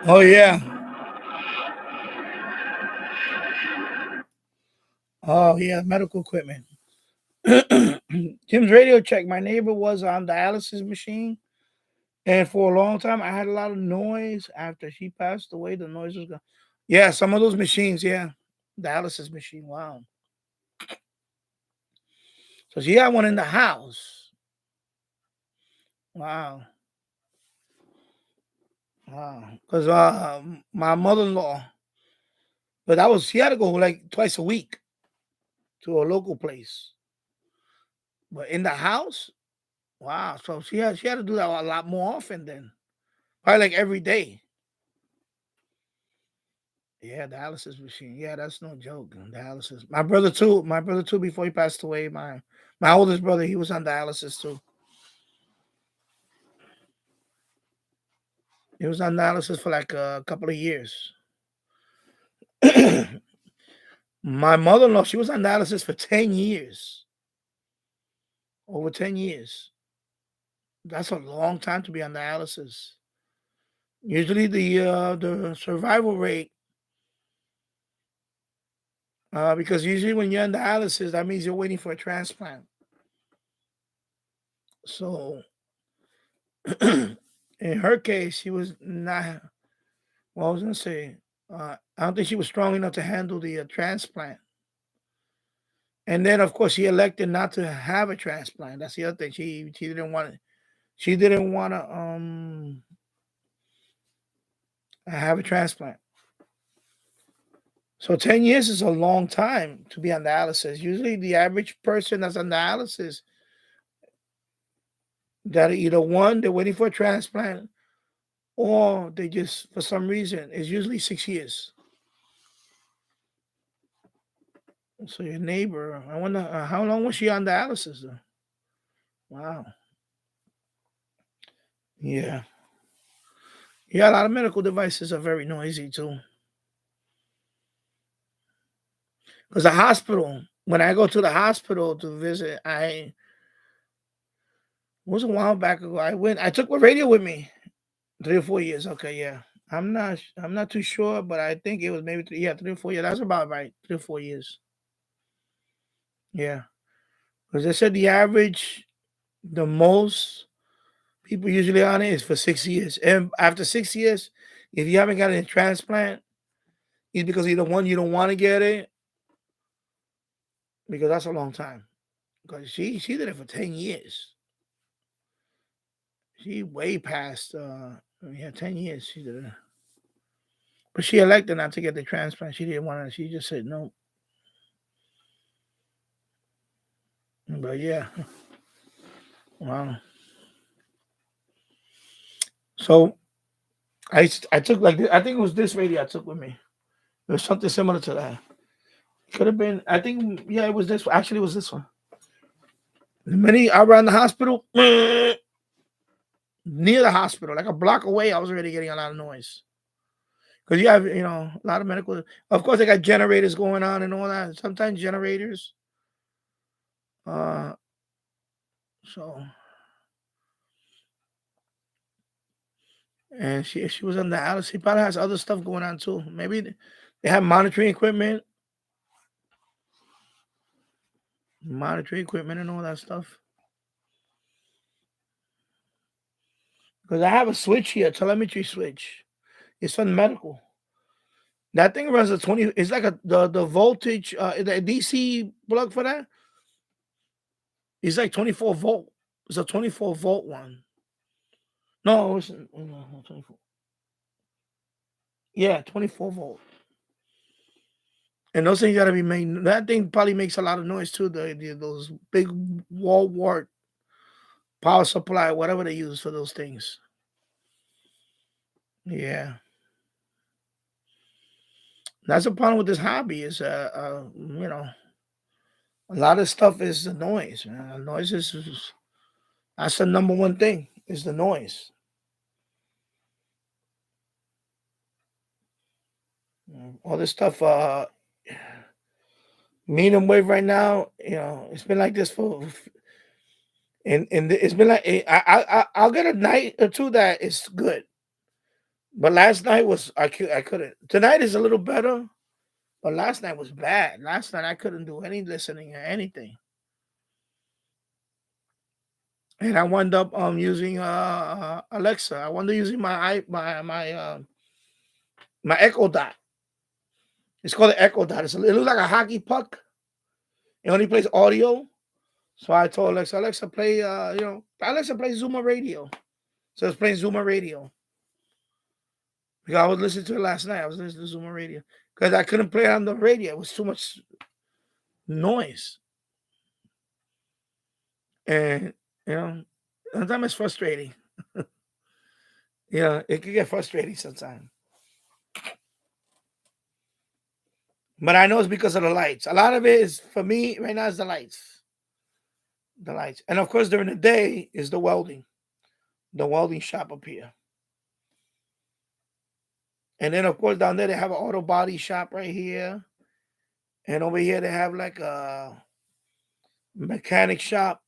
Oh yeah. Oh yeah, medical equipment. Jim's radio check. My neighbor was on dialysis machine, and for a long time, I had a lot of noise. After she passed away, the noise was gone. Yeah, some of those machines. Yeah, dialysis machine. Wow. So she had one in the house. Wow. Wow. Because my mother-in-law, but that was she had to go like twice a week to a local place. But in the house, wow. So she had to do that a lot more often then. Probably like every day. Yeah, dialysis machine. Yeah, that's no joke. Dialysis. My brother too. My brother too. Before he passed away, my oldest brother, he was on dialysis too. He was on dialysis for like a couple of years. My mother-in-law, she was on dialysis for 10 years. Over 10 years. That's a long time to be on dialysis. Usually, the survival rate, because usually when you're on dialysis, that means you're waiting for a transplant. So, in her case, she was not. Well, I was gonna say, I don't think she was strong enough to handle the transplant. And then, of course, she elected not to have a transplant. That's the other thing. She didn't want it. She didn't want to have a transplant. So 10 years is a long time to be on dialysis. Usually, the average person that's on dialysis, that either one they're waiting for a transplant, or they just for some reason it's usually 6 years. So your neighbor, I wonder how long was she on dialysis though? Wow. Yeah. Yeah, a lot of medical devices are very noisy too. Because the hospital, when I go to the hospital to visit, I it was a while back ago. I took my radio with me 3 or 4 years. Okay, yeah. I'm not too sure, but I think it was maybe 3 or 4 years. That's about right. 3 or 4 years. Yeah. Because they said the average, the most people usually on it is for 6 years. And after 6 years, if you haven't gotten a transplant, it's because either one, you don't want to get it, because that's a long time. Because she did it for 10 years. She way past yeah, 10 years she did it. But she elected not to get the transplant. She didn't want to, she just said no. But yeah. Wow. So I took like I think it was this radio I took with me. It was something similar to that. Could have been. I think yeah, it was this one. Actually, it was this one. The minute around the hospital, near the hospital, like a block away, I was already getting a lot of noise. Because you have, a lot of medical. Of course, they got generators going on and all that. Sometimes generators. Uh, so and she was on the Alice. She probably has other stuff going on too. Maybe they have monitoring equipment, and all that stuff. Because I have a switch here, telemetry switch. It's from medical. That thing runs a 20. It's like the voltage, the DC plug for that. It's like 24 volt. It's a 24-volt one. No, it's no, 24. Yeah, 24-volt. And those things gotta be made. That thing probably makes a lot of noise too. Those big wall wart power supply, whatever they use for those things. Yeah, that's the problem with this hobby. Is a lot of stuff is the noise. Man. The noise is that's the number one thing. Is the noise. All this stuff. Medium wave right now. It's been like this for. And it's been like I'll get a night or two that is good. But last night was I couldn't. Tonight is a little better, but last night was bad. Last night I couldn't do any listening or anything, and I wound up using Alexa. I wound up using my Echo Dot. It's called an Echo Dot. It looks like a hockey puck. It only plays audio. So I told Alexa play Alexa play Zuma Radio. So it's playing Zuma Radio. Because I was listening to it last night. I was listening to Zuma Radio because I couldn't play it on the radio. It was too much noise, and sometimes it's frustrating. It can get frustrating sometimes. But I know it's because of the lights. A lot of it is for me right now is the lights. The lights. And of course during the day is the welding shop up here. And then of course down there they have an auto body shop right here. And over here they have like a mechanic shop.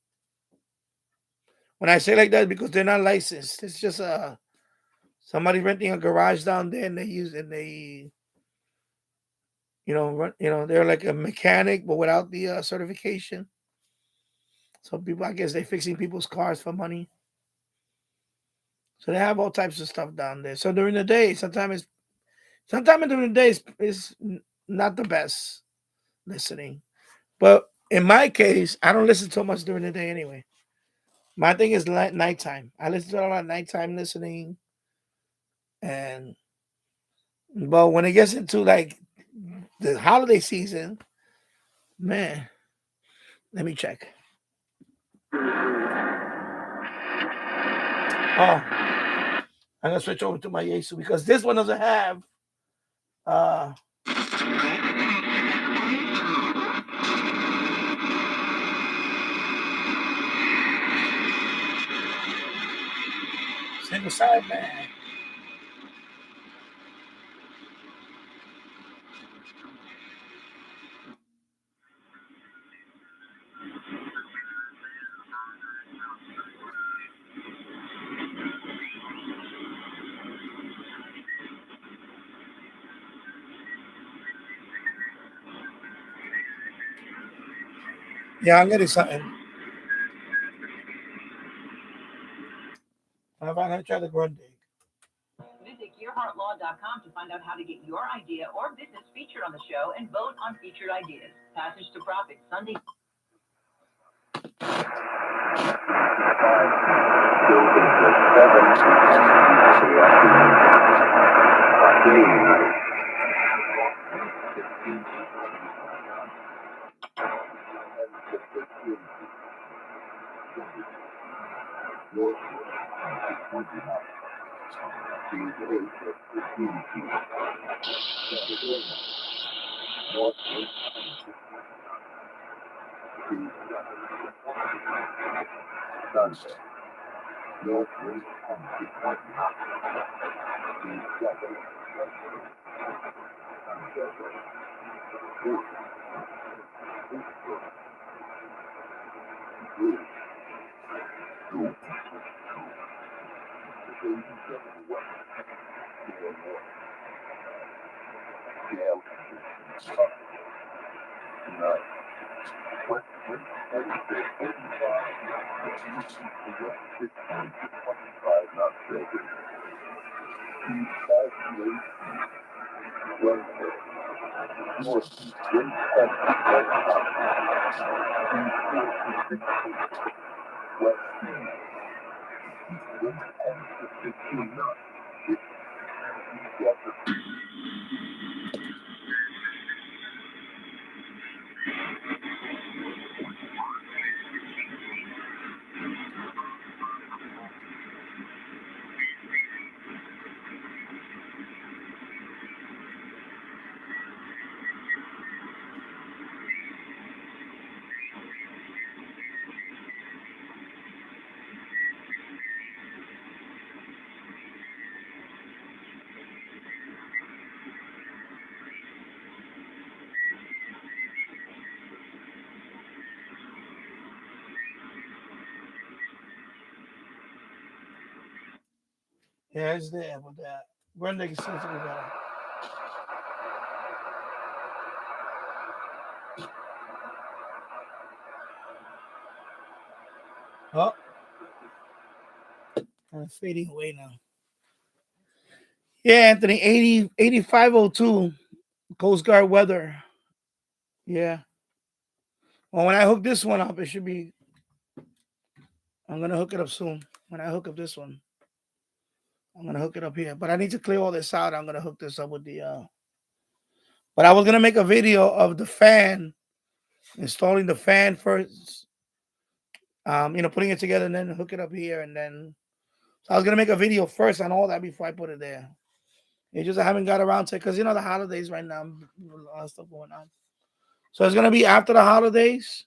When I say like that, because they're not licensed. It's just somebody renting a garage down there, and they're like a mechanic, but without the certification. So people, I guess, they're fixing people's cars for money. So they have all types of stuff down there. So during the day, sometimes during the day is not the best listening. But in my case, I don't listen so much during the day anyway. My thing is nighttime. I listen to a lot of nighttime listening. But when it gets into like the holiday season, man, let me check. Oh, I'm gonna switch over to my Yasu because this one doesn't have uh single side man. Yeah, I'm getting something. I'm gonna try the Grundig. Visit GearHeartLaw.com to find out how to get your idea or business featured on the show and vote on featured ideas. Passage to Profit, Sunday. Yeah, it's there, but Brenda seems to be better. Oh, I'm fading away now. Yeah, Anthony, 8502 Coast Guard weather. Yeah. Well, when I hook this one up, it should be. I'm gonna hook it up soon. When I hook up this one, I'm gonna hook it up here. But I need to clear all this out. I'm gonna hook this up with the. But I was gonna make a video of the fan, installing the fan first. Putting it together and then hook it up here, and then. So I was gonna make a video first on all that before I put it there. It's just I haven't got around to it because the holidays right now, a lot of stuff going on. So it's gonna be after the holidays.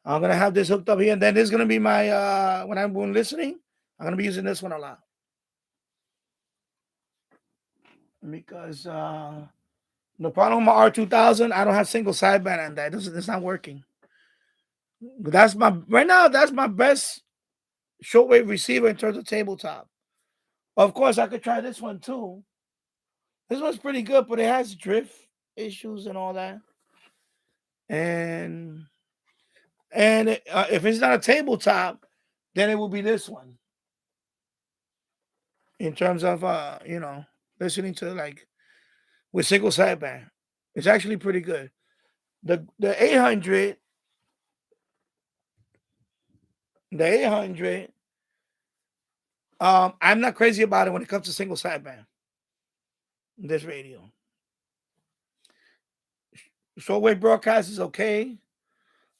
I'm gonna have this hooked up here, and then this is gonna be my when I'm listening. I'm gonna be using this one a lot because the problem with my R2000, I don't have single sideband on that. It's not working. But that's my right now. That's my best shortwave receiver in terms of tabletop. Of course, I could try this one too. This one's pretty good, but it has drift issues and all that. And if it's not a tabletop, then it will be this one. In terms of listening to like with single sideband, it's actually pretty good. The 800, the 800. I'm not crazy about it when it comes to single sideband. This radio, shortwave broadcast is okay.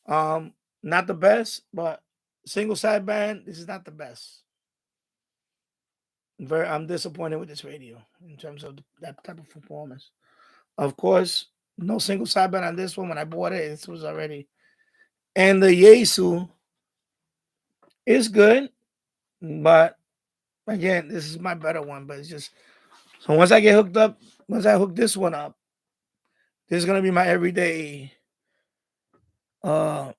Not the best, but single sideband, this is not the best. I'm disappointed with this radio in terms of that type of performance. Of course, no single sideband on this one. When I bought it, this was already. And the Yaesu is good, but again, this is my better one. But it's just so once I get hooked up, once I hook this one up, this is gonna be my everyday uh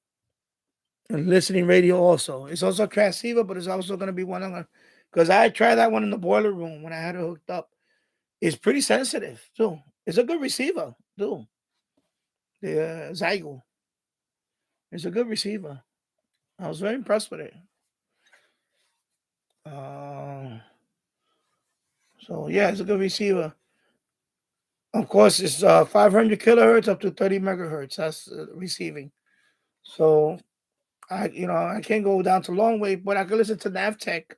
listening radio. Also, it's also a transceiver, but it's also gonna be one on because I tried that one in the boiler room when I had it hooked up. It's pretty sensitive too. It's a good receiver too. The Zygo. It's a good receiver. I was very impressed with it. So yeah, it's a good receiver. Of course, it's 500 kilohertz up to 30 megahertz. That's receiving. So I can't go down to long wave, but I can listen to Navtech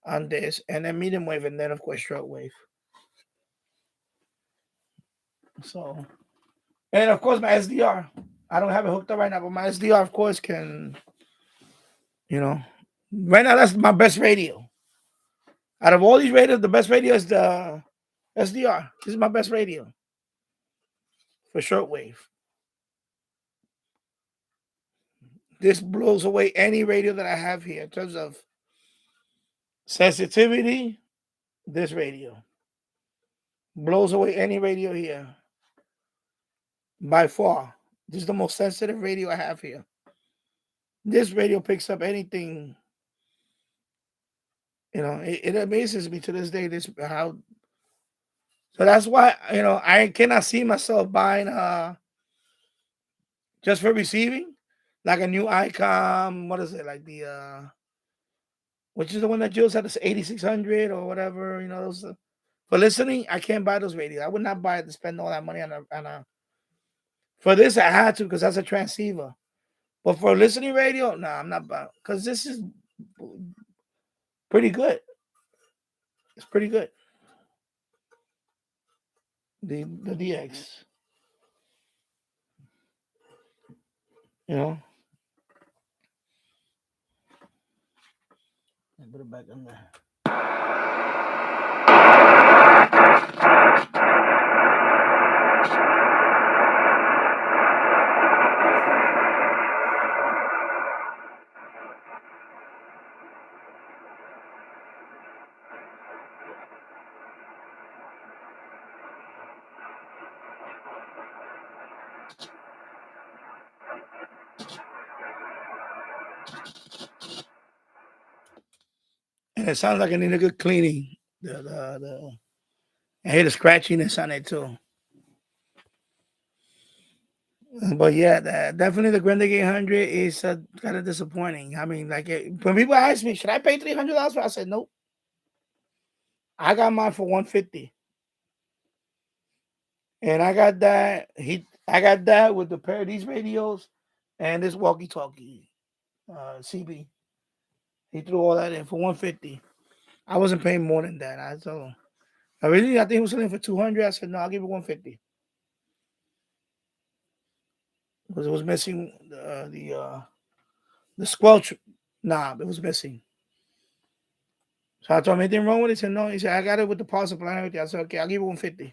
on this, and then medium wave, and then of course shortwave. So, and of course my SDR. I don't have it hooked up right now, but my SDR, of course, can. Right now that's my best radio. Out of all these radios, the best radio is the SDR. This is my best radio for shortwave. This blows away any radio that I have here in terms of sensitivity. This radio blows away any radio here by far. This is the most sensitive radio I have here. This radio picks up anything. It amazes me to this day. So that's why I cannot see myself buying just for receiving like a new ICOM. What is it like the which is the one that Jill said, it's 8600 or whatever. You know, those for listening. I can't buy those radios. I would not buy it to spend all that money on a. For this, I had to because that's a transceiver. But for listening radio, no, I'm not buying because this is pretty good. It's pretty good. The DX, you know. I put it back in there. And it sounds like it need a good cleaning. I hear the scratchiness on it too. But yeah, definitely the Grande 800 is kind of disappointing. I mean, like when people ask me, should I pay $300 for it? I said, nope. I got mine for $150. And I got that. I got that with the pair of these radios and this walkie-talkie, CB. He threw all that in for $150. I wasn't paying more than that. I told him. I think he was selling for $200. I said, no, I'll give you $150. Because it was missing the squelch knob. It was missing. So I told him, anything wrong with it? He said, no. He said, I got it with the power supply and everything. I said, okay, I'll give you $150.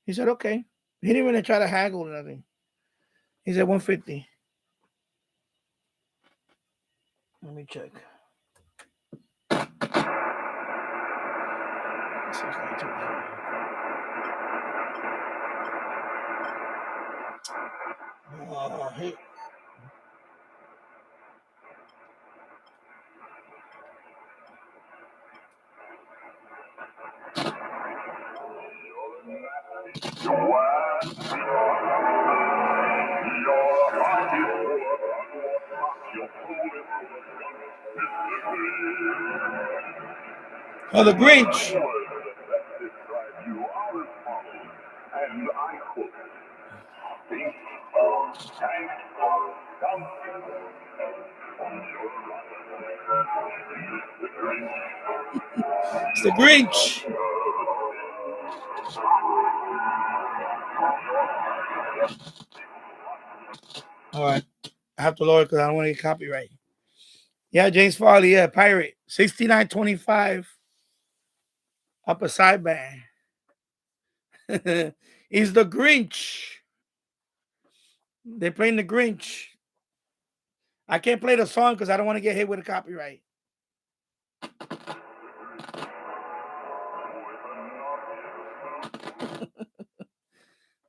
He said, okay. He didn't even try to haggle or nothing. He said, $150. Let me check. Hey. Oh, the Grinch. And I quote, think It's the Grinch. All right. I have to lower it because I don't want to get copyright. Yeah, James Farley. Yeah, Pirate. 6925. Upper sideband. He's the Grinch. They're playing the Grinch. I can't play the song because I don't want to get hit with a copyright.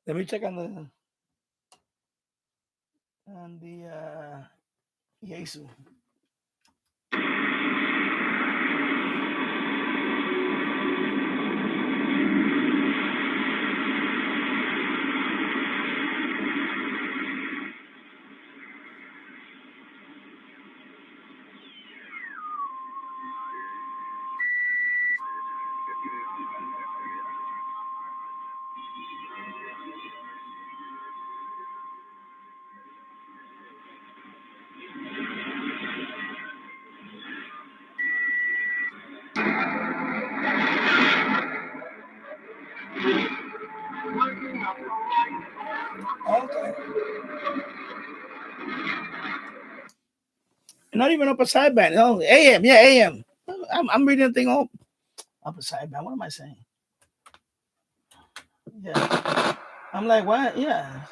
Let me check on the Yesu. Okay. Not even upper sideband. No, AM. Yeah, AM. I'm reading the thing up. Upper sideband. What am I saying? Yeah. I'm like, what? Yeah.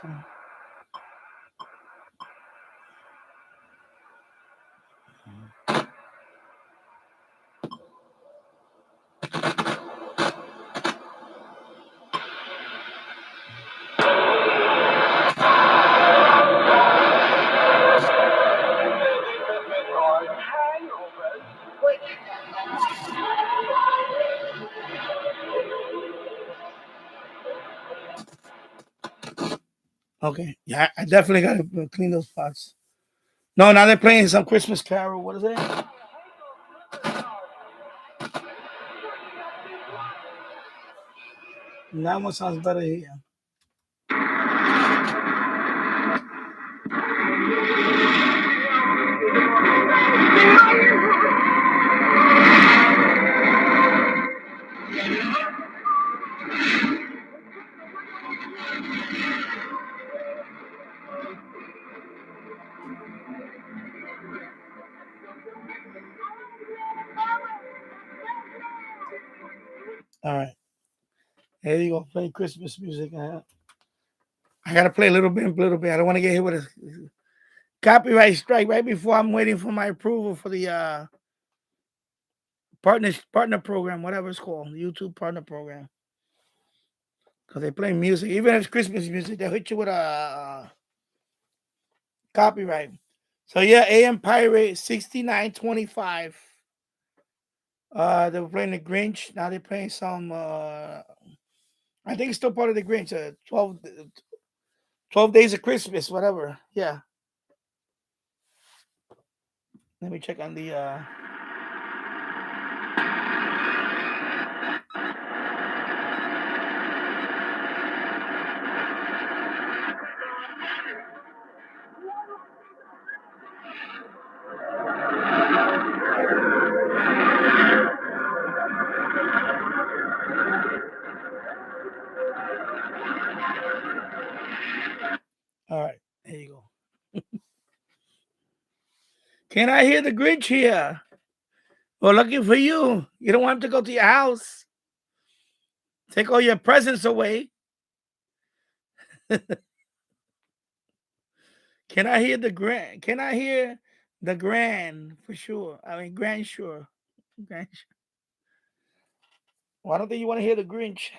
Okay. Yeah, I definitely got to clean those pots. No, now they're playing some Christmas Carol. What is it? That one sounds better here. All right. There you go. Play Christmas music. I gotta play a little bit. I don't want to get hit with a copyright strike right before I'm waiting for my approval for the partner program, whatever it's called, YouTube partner program. Because they play music, even if it's Christmas music, they'll hit you with a copyright. So yeah, AM Pirate 6925. They were playing the Grinch. Now they're playing some. I think it's still part of the Grinch. 12 Days of Christmas, whatever. Yeah. Let me check on the. All right, here you go. Can I hear the Grinch here? Well, lucky for you. You don't want him to go to your house. Take all your presents away. Can I hear the grand? Can I hear the grand for sure? I mean, grand sure. Grand sure. Well, I don't think you want to hear the Grinch.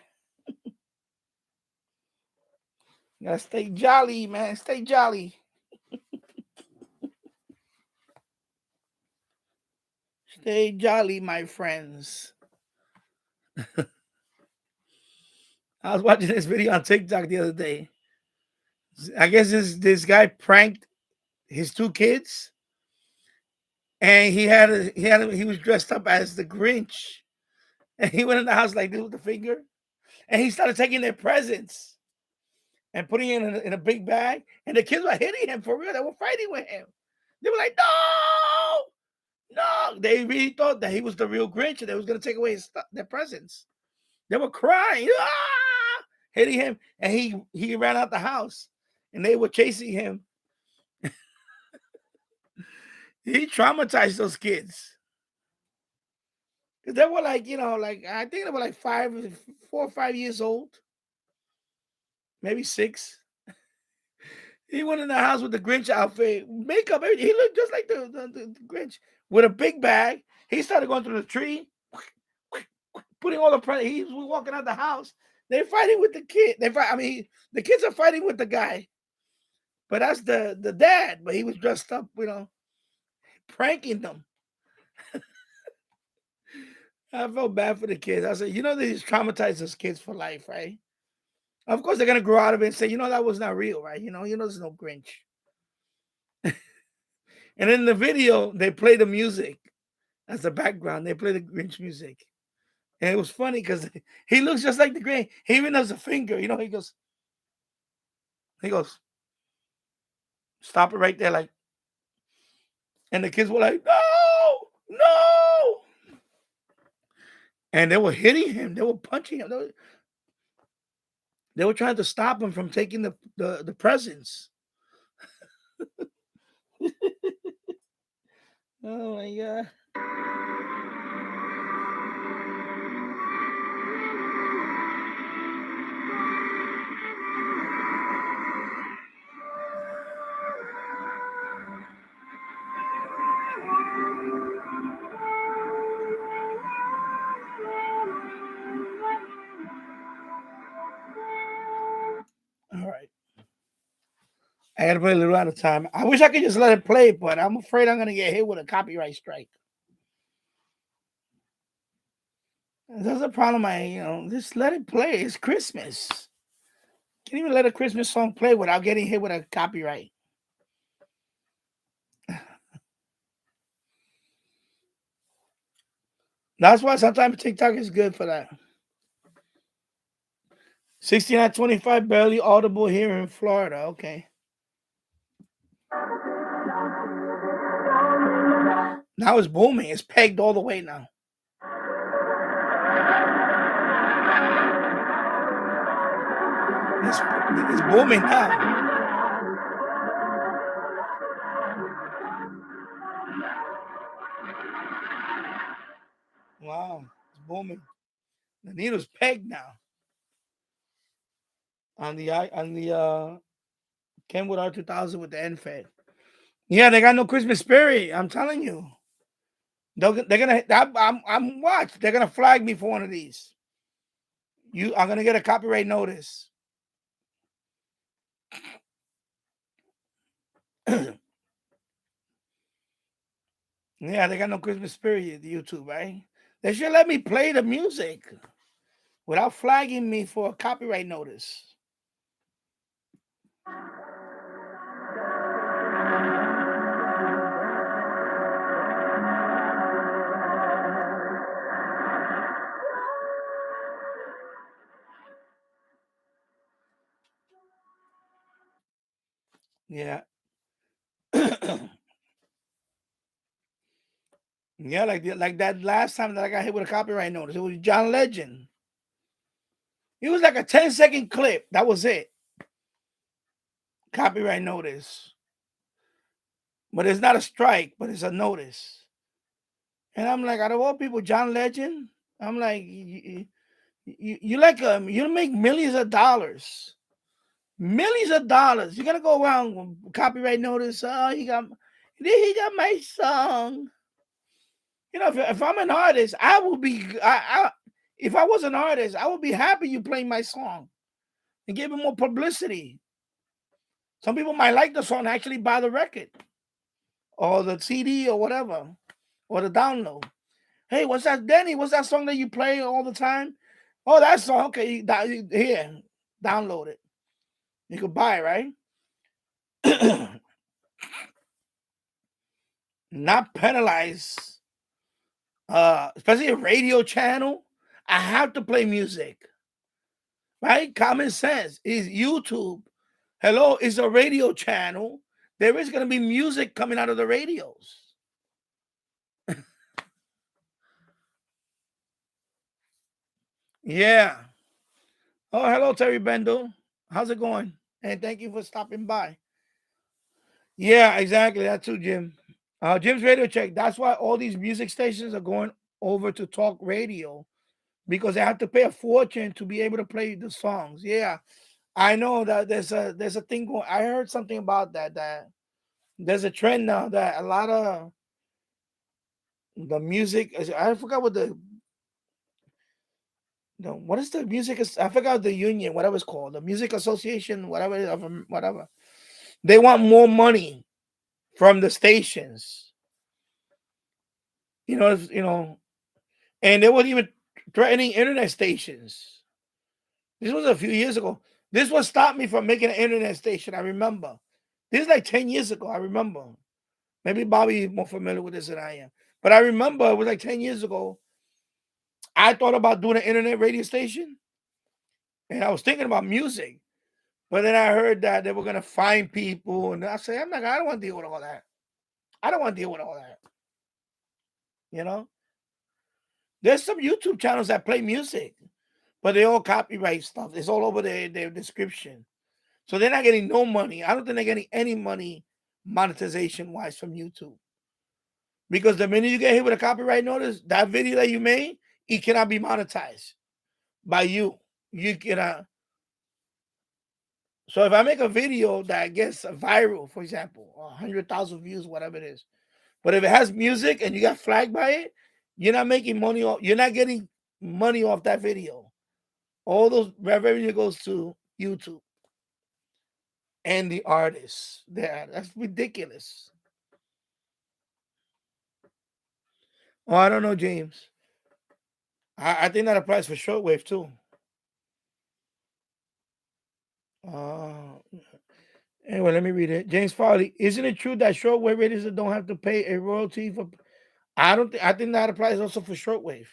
You gotta stay jolly, man. Stay jolly. Stay jolly, my friends. I was watching this video on TikTok the other day. I guess this guy pranked his two kids, and he was dressed up as the Grinch, and he went in the house like this with the finger, and he started taking their presents and putting it in a big bag, and the kids were hitting him for real. They were fighting with him. They were like, "No, no!" They really thought that he was the real Grinch, and they was gonna take away their presents. They were crying, hitting him, and he ran out the house, and they were chasing him. He traumatized those kids. They were like, like I think they were like 4 or 5 years old, maybe 6. He went in the house with the Grinch outfit, makeup, everything. He looked just like the Grinch with a big bag. He started going through the tree, putting all the presents. He was walking out the house. They're fighting with the kid. The kids are fighting with the guy, but that's the dad. But he was dressed up, pranking them. I felt bad for the kids. I said, they just traumatize those kids for life, right? Of course, they're gonna grow out of it and say, that was not real, right? There's no Grinch. And in the video, they play the music as the background. They play the Grinch music, and it was funny because he looks just like the Grinch. He even has a finger. He goes, stop it right there, like, and the kids were like, no, no, and they were hitting him. They were punching him. They were trying to stop him from taking the presents. Oh my god. All right. I gotta play a little out of time. I wish I could just let it play, but I'm afraid I'm gonna get hit with a copyright strike. That's a problem. Just let it play. It's Christmas. Can't even let a Christmas song play without getting hit with a copyright. That's why sometimes TikTok is good for that. 6925 barely audible here in Florida. Okay. Now it's booming. It's pegged all the way now. It's booming now. Wow, it's booming. The needle's pegged now on the Kenwood R2000 with the end fed. Yeah, they got no Christmas spirit. I'm telling you, they're gonna. I'm watch. They're gonna flag me for one of these. I'm gonna get a copyright notice. Yeah, they got no Christmas spirit. YouTube, right? They should let me play the music without flagging me for a copyright notice. Yeah. Yeah, like that last time that I got hit with a copyright notice. It was John Legend. It was like a 10-second clip. That was it. Copyright notice. But it's not a strike, but it's a notice. And I'm like, out of all people, John Legend. I'm like, you like you make millions of dollars. Millions of dollars. You're gonna go around with copyright notice. Oh, he got my song. You know, if I'm an artist, I will be. If I was an artist, I would be happy you playing my song and give it more publicity. Some people might like the song and actually buy the record or the CD or whatever or the download. Hey, what's that, Denny? What's that song that you play all the time? Oh, that song. Okay, here, download it. You could buy it, right? Not penalize, especially a radio channel. I have to play music, right? Common sense is YouTube. Hello, it's a radio channel. There is going to be music coming out of the radios. Yeah. Oh, hello, Terry Bendel. How's it going? And thank you for stopping by. Yeah, exactly. That too, Jim. Jim's Radio Check. That's why all these music stations are going over to talk radio because they have to pay a fortune to be able to play the songs. Yeah, I know that there's a thing going. I heard something about that there's a trend now that a lot of the music. I forgot what what is the music? I forgot the union, whatever it's called, the music association, whatever. They want more money from the stations. And they weren't even threatening internet stations. This was a few years ago. This what stopped me from making an internet station. I remember. This is like 10 years ago. I remember. Maybe Bobby is more familiar with this than I am. But I remember it was like 10 years ago. I thought about doing an internet radio station. And I was thinking about music. But then I heard that they were going to find people. And I said, I don't want to deal with all that. I don't want to deal with all that. You know? There's some YouTube channels that play music, but they all copyright stuff. It's all over their description. So they're not getting no money. I don't think they're getting any money monetization wise from YouTube. Because the minute you get hit with a copyright notice, that video that you made, it cannot be monetized by you. You cannot. So if I make a video that gets viral, for example, 100,000 views, whatever it is, but if it has music and you got flagged by it, you're not making money off. You're not getting money off that video. All those revenue goes to YouTube and the artists. That's ridiculous. Oh, I don't know, James. I think that applies for shortwave too. Uh, anyway, let me read it. James Farley, isn't it true that shortwave radios don't have to pay a royalty for? I don't think. I think that applies also for shortwave.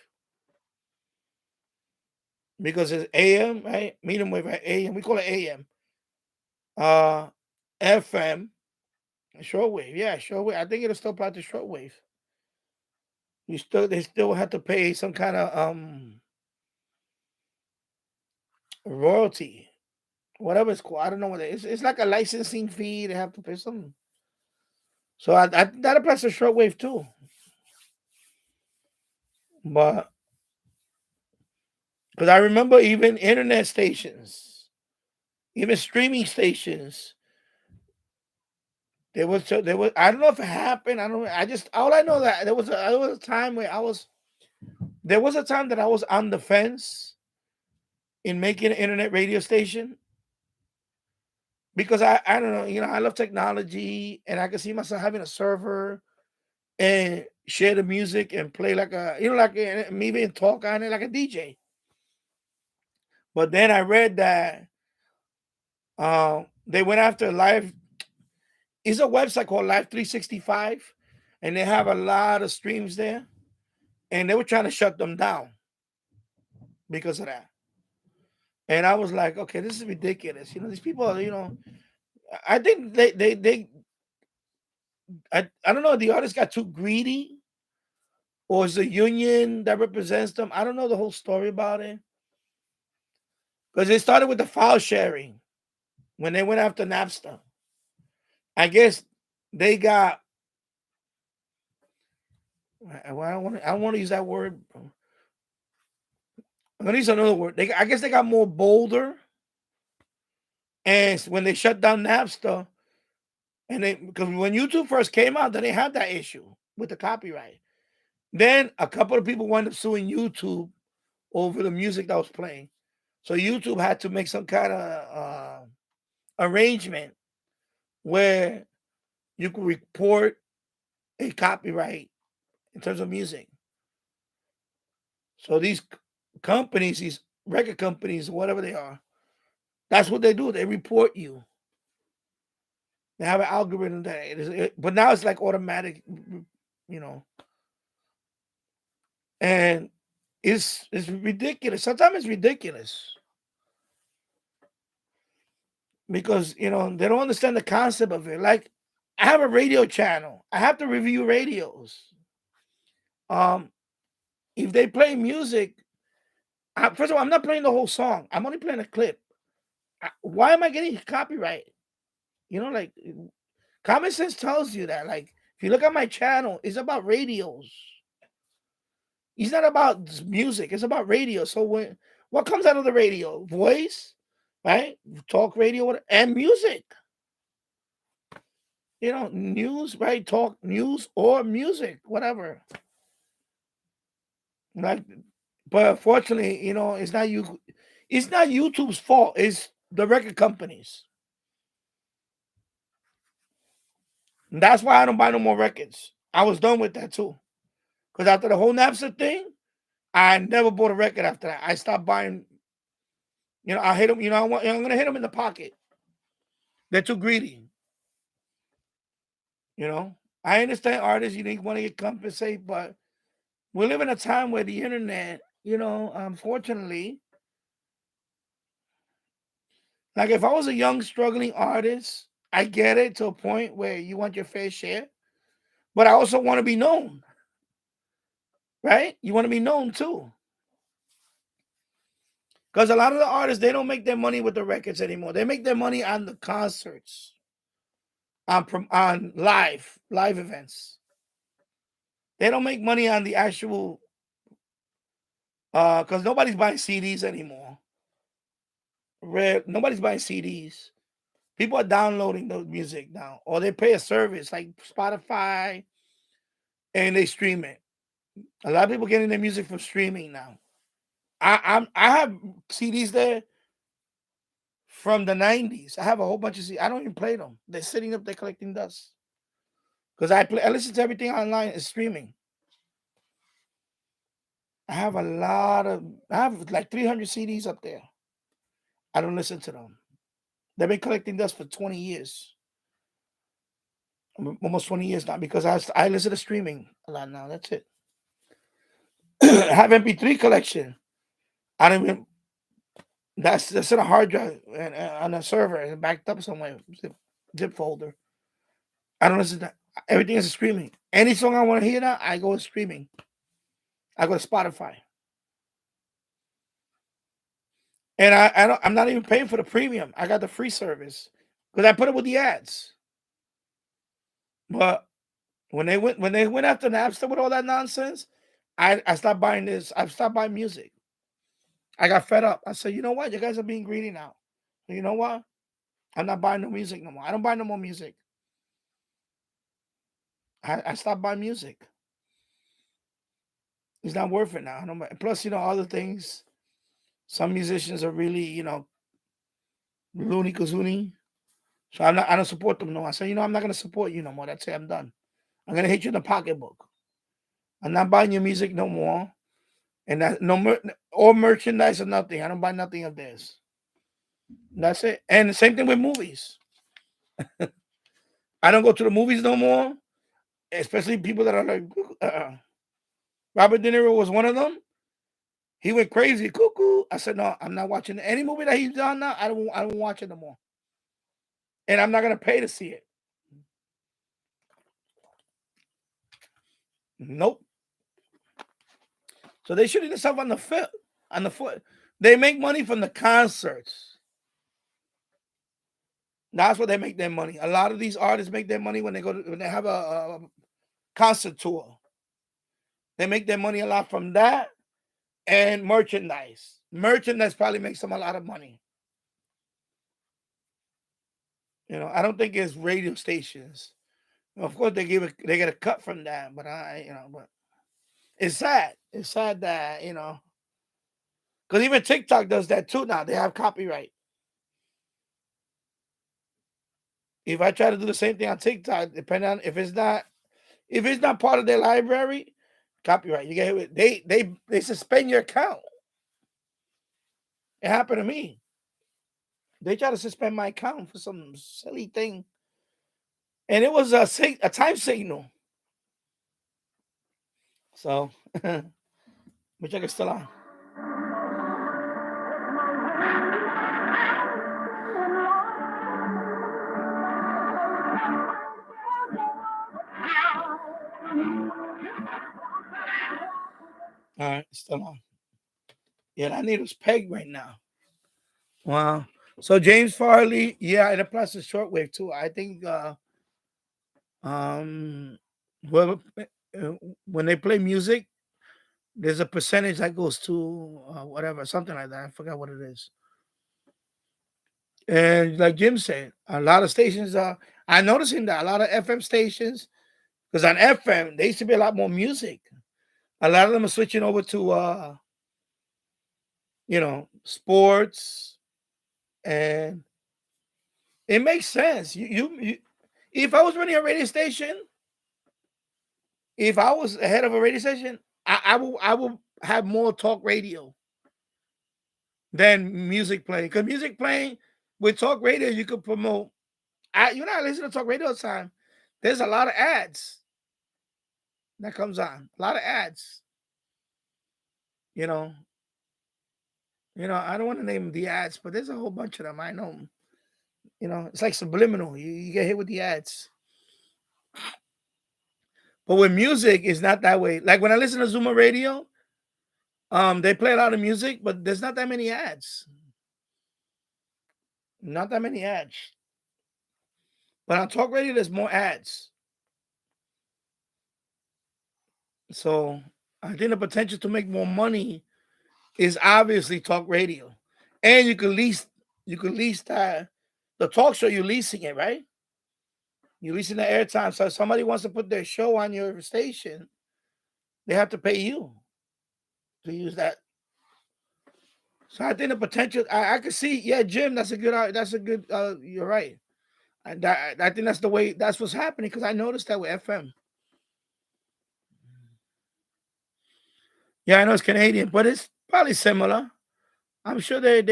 because it's AM, right? Medium wave, right? AM. We call it AM. Uh, FM, shortwave. Yeah, shortwave. I think it'll still apply to shortwave. They still have to pay some kind of royalty, whatever it's called. I don't know what it is. It's like a licensing fee. They have to pay something. So that applies to shortwave too. But because I remember even internet stations, even streaming stations, there was I don't know if it happened. I don't. I just all I know that there was a time where there was a time that I was on the fence in making an internet radio station because I don't know, I love technology and I can see myself having a server and share the music and play like maybe and talk on it like a DJ. But then I read that they went after live. It's a website called Live 365, and they have a lot of streams there, and they were trying to shut them down because of that. And I was like, okay, this is ridiculous. These people are, I think I don't know, the artists got too greedy, or is the union that represents them? I don't know the whole story about it. Because it started with the file sharing when they went after Napster. I guess they got, I don't want to use that word. I'm going to use another word. I guess they got more bolder. And when they shut down Napster, because when YouTube first came out, they didn't have that issue with the copyright. Then a couple of people wound up suing YouTube over the music that was playing. So YouTube had to make some kind of arrangement where you could report a copyright in terms of music. So these companies, these record companies, whatever they are, that's what they do. They report you. They have an algorithm but now it's like automatic, you know, and it's ridiculous. Sometimes it's ridiculous because they don't understand the concept of it. Like, I have a radio channel. I have to review radios. If they play music, first of all, I'm not playing the whole song. I'm only playing a clip. Why am I getting copyright? Like, common sense tells you that. Like, if you look at my channel, it's about radios. It's not about music. It's about radio. So what comes out of the radio? Voice, right? Talk radio and music. News, right? Talk, news, or music, whatever. Like, but unfortunately, it's not you. It's not YouTube's fault. It's the record companies. And that's why I don't buy no more records. I was done with that too. Because after the whole Napster thing, I never bought a record after that. I stopped buying. I hit them. I'm going to hit them in the pocket. They're too greedy. I understand artists, you want to get compensated, but we live in a time where the internet, unfortunately, like if I was a young struggling artist, I get it to a point where you want your fair share, but I also want to be known, right? You want to be known too. Because a lot of the artists, they don't make their money with the records anymore. They make their money on the concerts, on live events. They don't make money on the actual, because nobody's buying CDs anymore. Nobody's buying CDs. People are downloading the music now, or they pay a service like Spotify, and they stream it. A lot of people getting their music from streaming now. I have CDs there from the 90s. I have a whole bunch of CDs. I don't even play them. They're sitting up there collecting dust. Because I listen to everything online. It's streaming. I have like 300 CDs up there. I don't listen to them. They've been collecting dust for 20 years. Almost 20 years now, because I listen to streaming a lot now. That's it. I have MP3 collection. I don't even That's in a hard drive and on a server and backed up somewhere, zip folder. I don't listen to everything is streaming. Any song I want to hear now, I go streaming. I go to Spotify, and I'm not even paying for the premium. I got the free service because I put it with the ads. But when they went after Napster with all that nonsense, I stopped buying this. I stopped buying music. I got fed up. I said, you know what? You guys are being greedy now. You know what? I'm not buying no music no more. I don't buy no more music. I stopped buying music. It's not worth it now. I don't buy, plus, other things. Some musicians are really, loony kazoonie. So I don't support them no more. I say, I'm not gonna support you no more. That's it. I'm done. I'm gonna hit you in the pocketbook. I'm not buying your music no more. And that or merchandise or nothing. I don't buy nothing of theirs. That's it. And the same thing with movies. I don't go to the movies no more. Especially people that are like Robert De Niro was one of them. He went crazy, cuckoo. I said, no, I'm not watching any movie that he's done now. I don't watch it no more. And I'm not gonna pay to see it. Nope. So they shooting themselves on the foot. They make money from the concerts. That's what they make their money. A lot of these artists make their money when they have a concert tour. They make their money a lot from that and merchandise. Merchandise probably makes them a lot of money. I don't think it's radio stations. Of course, they get a cut from that, but but it's sad. It's sad that because even TikTok does that too now. They have copyright. If I try to do the same thing on TikTok, depending on if it's not part of their library, copyright. You get hit with they suspend your account. It happened to me. They tried to suspend my account for some silly thing, and it was a time signal. So, which I can still on. All right, still on. Yeah, that needle's pegged right now. Wow. So James Farley, yeah, and plus the shortwave too. I think um whoever uh, when they play music, there's a percentage that goes to whatever, something like that. I forgot what it is. And like Jim said, a lot of stations are. I'm noticing that a lot of FM stations, because on FM there used to be a lot more music. A lot of them are switching over to sports, and it makes sense. If I was running a radio station, if I was head of a radio station, I will have more talk radio than music playing. Because music playing with talk radio, you could promote. I listen to talk radio all the time. There's a lot of ads that comes on. A lot of ads. You know. I don't want to name the ads, but there's a whole bunch of them. I know 'em. It's like subliminal. You get hit with the ads. But with music, it's not that way. Like when I listen to Zuma Radio, they play a lot of music, but there's not that many ads. Not that many ads. But on talk radio, there's more ads. So I think the potential to make more money is obviously talk radio. And you can lease that the talk show, you're leasing it, right? You're leasing the airtime. So if somebody wants to put their show on your station, they have to pay you to use that. So I think the potential I could see, yeah, Jim, that's a good you're right. I think that's the way that's what's happening because I noticed that with FM. Yeah, I know it's Canadian, but it's probably similar. I'm sure they're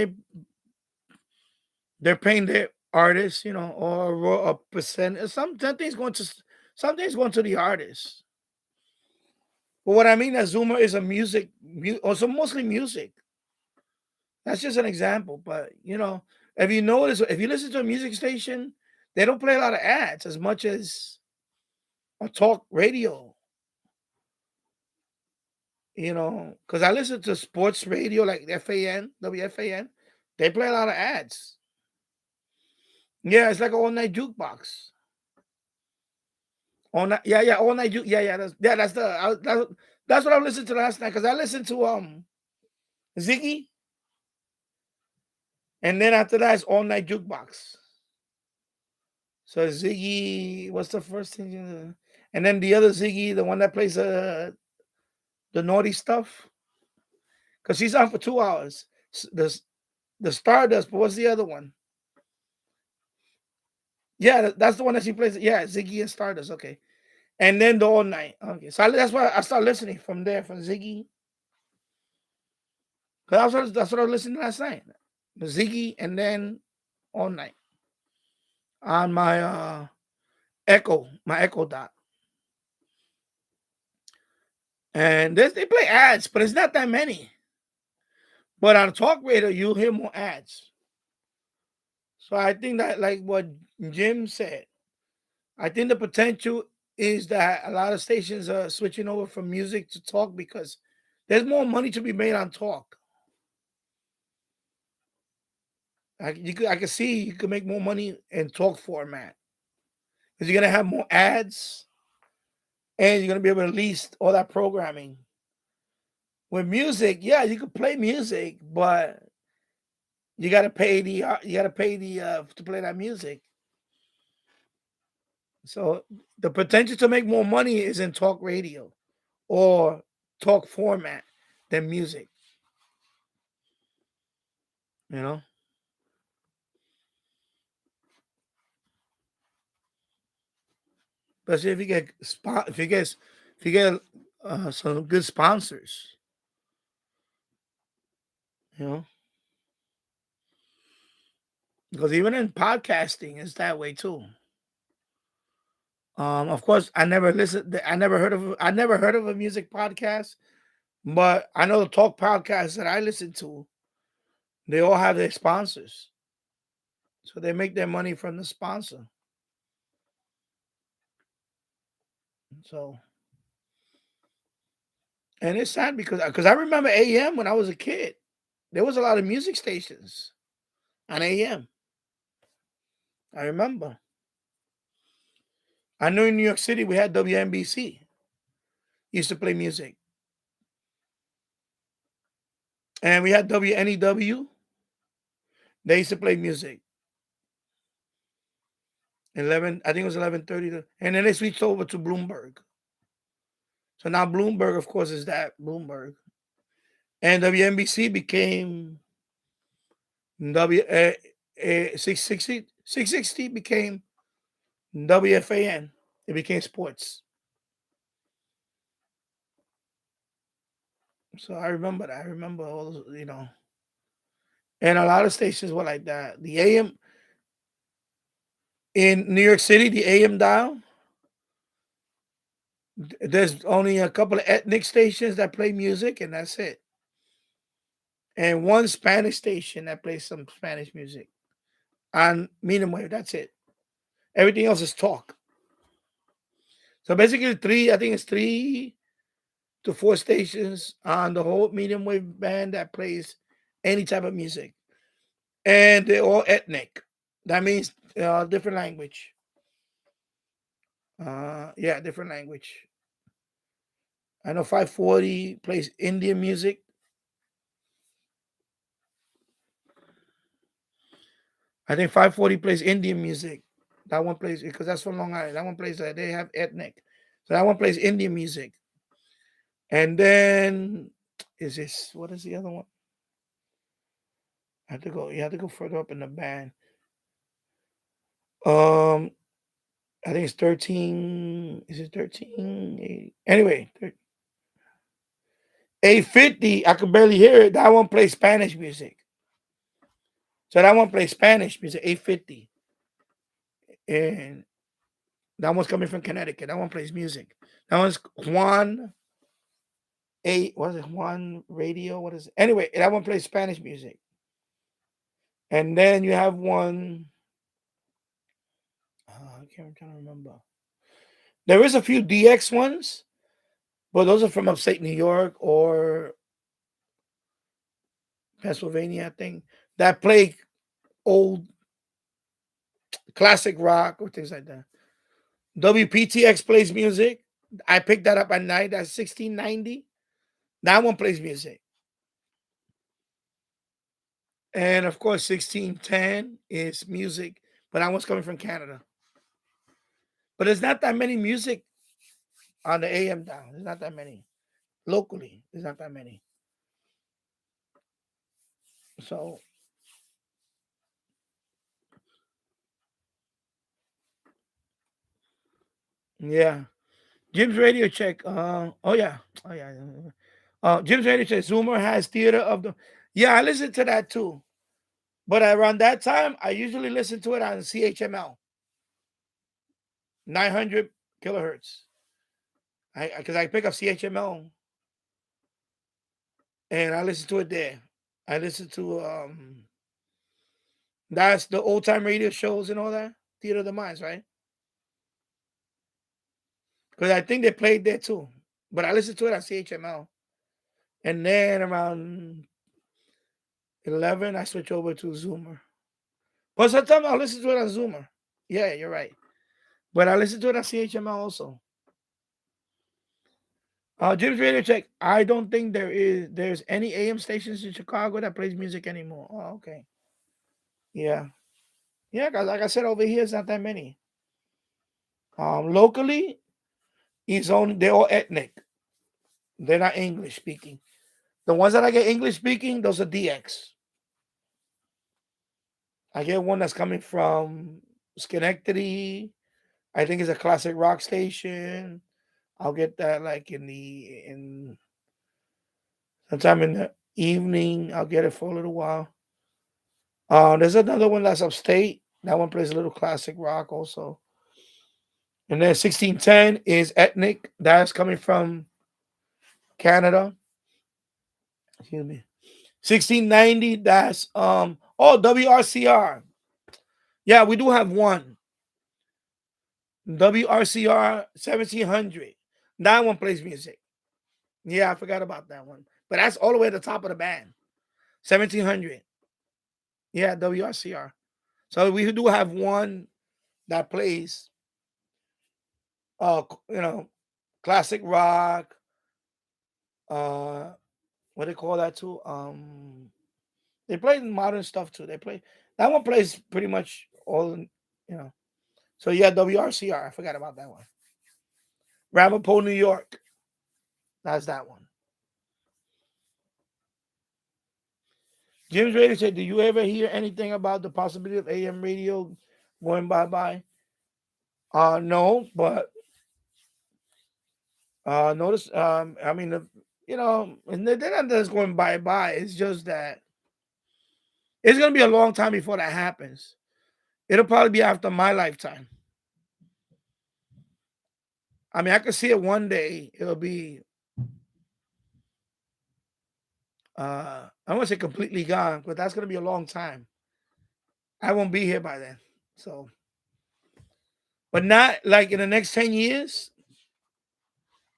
paying their artists, or a percent. Some things going to the artist. But what I mean that Zoomer is a music, also mostly music. That's just an example. But if you notice, if you listen to a music station, they don't play a lot of ads as much as a talk radio. Because I listen to sports radio like FAN, WFAN. They play a lot of ads. Yeah, it's like an all night jukebox. All night, yeah, all night juke. Yeah, that's what I listened to last night. Because I listened to Ziggy, and then after that, it's all night jukebox. So Ziggy, what's the first thing? And then the other Ziggy, the one that plays the naughty stuff, because she's on for 2 hours. The Stardust, but what's the other one? Yeah, that's the one that she plays. Yeah, Ziggy and Stardust. Okay, and then the all night. Okay, so that's why I started listening from there from Ziggy. Cause that's what I was listening to last night. The Ziggy and then all night on my Echo Dot. And they play ads, but it's not that many. But on talk radio, you'll hear more ads. So I think that, like what Jim said, I think the potential is that a lot of stations are switching over from music to talk because there's more money to be made on talk. I can see you can make more money in talk format because you're gonna have more ads and you're gonna be able to release all that programming. With music, yeah, you can play music, but you gotta pay the to play that music. So the potential to make more money is in talk radio or talk format than music. You know, especially if you get some good sponsors. You know, because even in podcasting, it's that way too. Of course, I never heard of a music podcast, but I know the talk podcasts that I listen to, they all have their sponsors. So they make their money from the sponsor. So, and it's sad because I remember AM when I was a kid. There was a lot of music stations on AM. I remember. I know in New York City we had WNBC used to play music, and we had WNEW. They used to play music. I think it was 11:30, and then they switched over to Bloomberg. So now Bloomberg, of course, is that Bloomberg, and WNBC became W 660 became WFAN. It became sports. So I remember that. I remember all those. And a lot of stations were like that. The AM in New York City, the AM dial, there's only a couple of ethnic stations that play music, and that's it. And one Spanish station that plays some Spanish music on medium wave. That's it. Everything else is talk. So basically, I think it's 3 to 4 stations on the whole medium wave band that plays any type of music, and they're all ethnic. That means different language. Yeah, different language. I know 540 plays Indian music. I think 540 plays Indian music. That one plays because that's from Long Island. That one plays they have ethnic. So that one plays Indian music. And then is this what is the other one? You have to go further up in the band. Um I think it's 13. Is it 13? Anyway, 850. I could barely hear it. That one plays Spanish music. So that one plays Spanish music, 850. And that one's coming from Connecticut. That one plays music. That one's Juan Radio. What is it? Anyway, that one plays Spanish music. And then you have one. I can't. I'm trying to remember. There is a few DX ones, but those are from upstate New York or Pennsylvania, I think, that play old classic rock or things like that. WPTX plays music. I picked that up at night. That's 1690. That one plays music. And of course, 1610 is music, but that one's coming from Canada. But there's not that many music on the AM down. There's not that many. Locally, there's not that many. So yeah. Jim's radio check. Oh yeah. Oh yeah. Jim's radio check. Zoomer has theater of the. Yeah, I listened to that too. But around that time, I usually listen to it on CHML, 900 kilohertz. I because I pick up CHML and I listen to it there. I listen to that's the old time radio shows and all that. Theater of the Minds, right? Because I think they played there too. But I listened to it on CHML. And then around 11, I switch over to Zoomer. But sometimes I listen to it on Zoomer. Yeah, you're right. But I listen to it on CHML also. Jim's Radio Check. I don't think there's any AM stations in Chicago that plays music anymore. Oh, okay. Yeah. Yeah, cause like I said, over here it's not that many. Locally, they're all ethnic. They're not English speaking. The ones that I get English speaking, those are DX. I get one that's coming from Schenectady. I think it's a classic rock station. I'll get that like in sometime in the evening. I'll get it for a little while. There's another one that's upstate. That one plays a little classic rock also. And then 1610 is ethnic. That's coming from Canada. Excuse me. 1690, that's WRCR. Yeah, we do have one. WRCR 1700. That one plays music. Yeah, I forgot about that one. But that's all the way at the top of the band. 1700. Yeah, WRCR. So we do have one that plays you know, classic rock, what they call that too? They play modern stuff too. They play that one plays pretty much all, So yeah, WRCR. I forgot about that one. Ramapo, New York. That's that one. James Radio said, "Do you ever hear anything about the possibility of AM radio going bye bye?" No, but notice. I mean, and they're not just going bye bye. It's just that it's gonna be a long time before that happens. It'll probably be after my lifetime. I mean, I could see it one day. It'll be I won't say completely gone, but that's gonna be a long time. I won't be here by then. So, but not like in the next 10 years.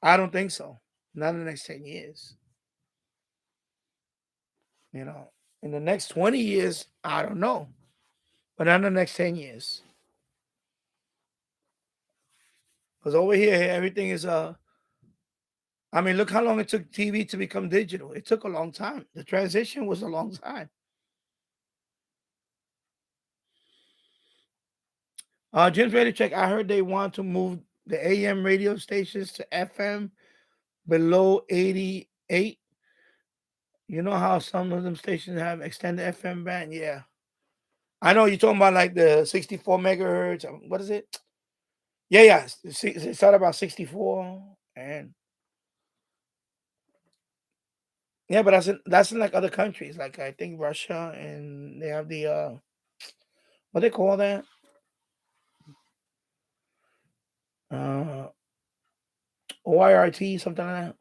I don't think so. Not in the next 10 years. In the next 20 years, I don't know. But not in the next 10 years. Because over here, everything is I mean, look how long it took TV to become digital. It took a long time. The transition was a long time. Jim's ready to check. I heard they want to move the AM radio stations to FM below 88. You know how some of them stations have extended FM band? Yeah. I know you're talking about like the 64 megahertz. What is it? Yeah, yeah. It started about 64. And yeah, but that's in like other countries. Like I think Russia, and they have the what they call that? Uh OIRT, something like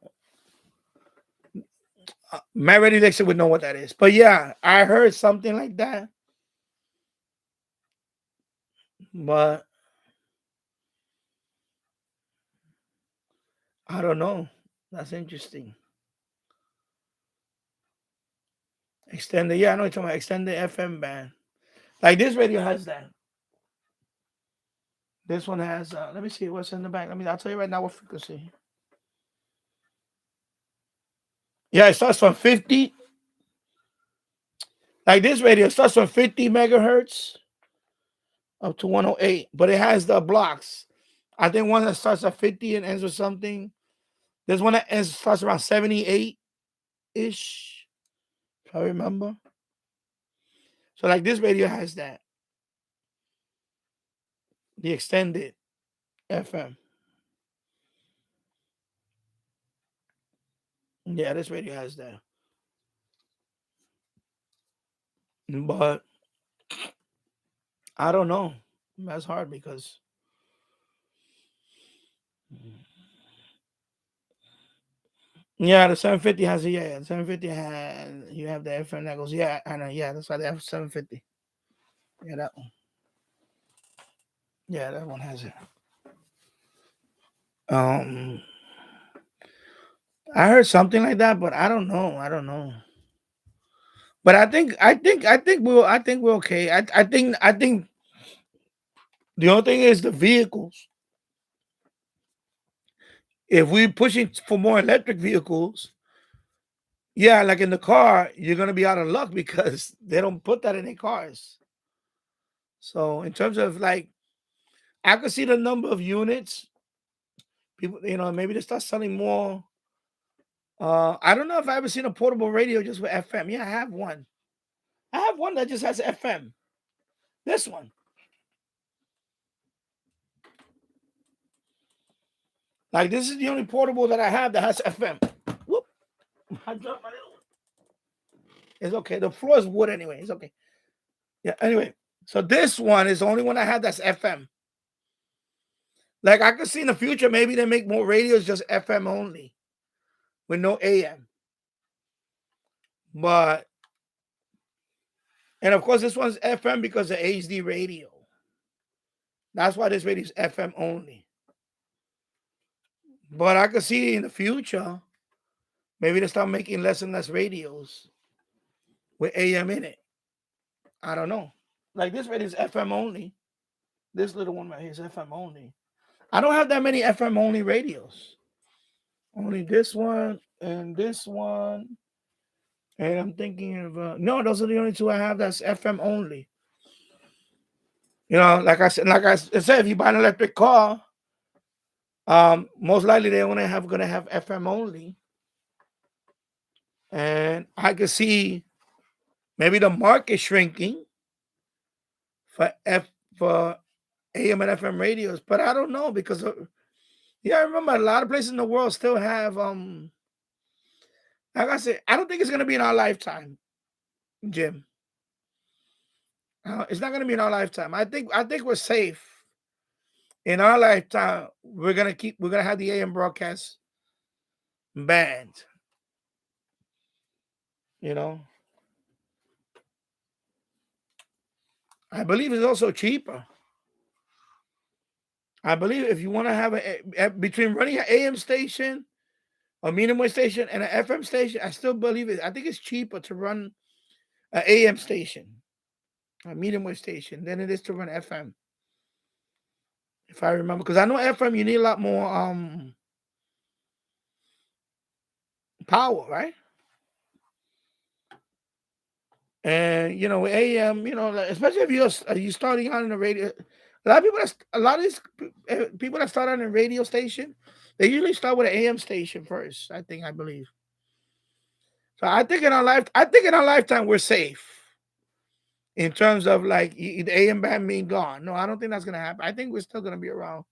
that. Matt Reddy Dixon would know what that is. But yeah, I heard something like that. But I don't know. That's interesting. Extended, yeah, I know you're talking about extended FM band. Like this radio has that. This one has. Let me see what's in the back. I'll tell you right now what frequency. Yeah, it starts from 50. Like this radio starts from 50 megahertz up to 108, but it has the blocks. I think one that starts at 50 and ends with something. There's one that starts around 78 ish, if I remember. So like this radio has that, the extended FM. Yeah, this radio has that. But I don't know. That's hard because yeah, the 750 has a yeah. The 750 has you have the FM that goes yeah. I know yeah. That's why they have 750. Yeah, that one. Yeah, that one has it. Um, I heard something like that, but I don't know. I don't know. But I think we're okay. I think the only thing is the vehicles. If we're pushing for more electric vehicles, yeah, like in the car, you're gonna be out of luck because they don't put that in their cars. So in terms of like, I could see the number of units. People, maybe they start selling more. I don't know if I ever seen a portable radio just with FM. Yeah, I have one. I have one that just has FM. This one. Like this is the only portable that I have that has FM. Whoop! I dropped my little one. It's okay. The floor is wood anyway. It's okay. Yeah. Anyway, so this one is the only one I have that's FM. Like I could see in the future, maybe they make more radios just FM only, with no AM. But and of course this one's FM because of HD radio. That's why this radio is FM only. But I could see in the future, maybe they start making less and less radios with AM in it. I don't know. Like this radio is FM only. This little one right here is FM only. I don't have that many FM only radios. Only this one and this one. And I'm thinking of no, those are the only two I have that's FM only. Like I said, if you buy an electric car, most likely they only gonna have FM only. And I could see maybe the market shrinking for AM and FM radios, but I don't know because yeah, I remember a lot of places in the world still have like I said, I don't think it's gonna be in our lifetime, Jim. It's not gonna be in our lifetime. I think we're safe. In our lifetime, we're gonna have the AM broadcast banned. You know, I believe it's also cheaper. I believe if you want to have between running an AM station, a medium wave station, and an FM station, I still believe it. I think it's cheaper to run an AM station, a medium wave station, than it is to run FM. If I remember, because I know FM you need a lot more power, right? And with AM, like, especially if you starting out in the radio, a lot of these people that start on a radio station, they usually start with an AM station first. I believe. So I think in our lifetime we're safe in terms of like the AM band being gone. No, I don't think that's gonna happen. I think we're still gonna be around.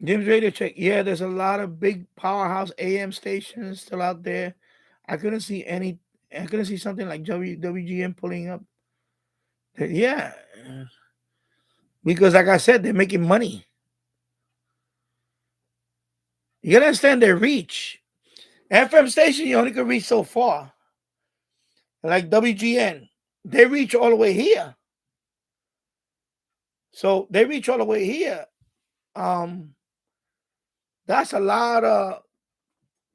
Jim's radio check. Yeah, there's a lot of big powerhouse AM stations still out there. I couldn't see any. I couldn't see something like WGM pulling up. Yeah, because like I said, they're making money. You gotta understand their reach. FM station, you only can reach so far. Like WGN, they reach all the way here. So they reach all the way here. Um, that's a lot of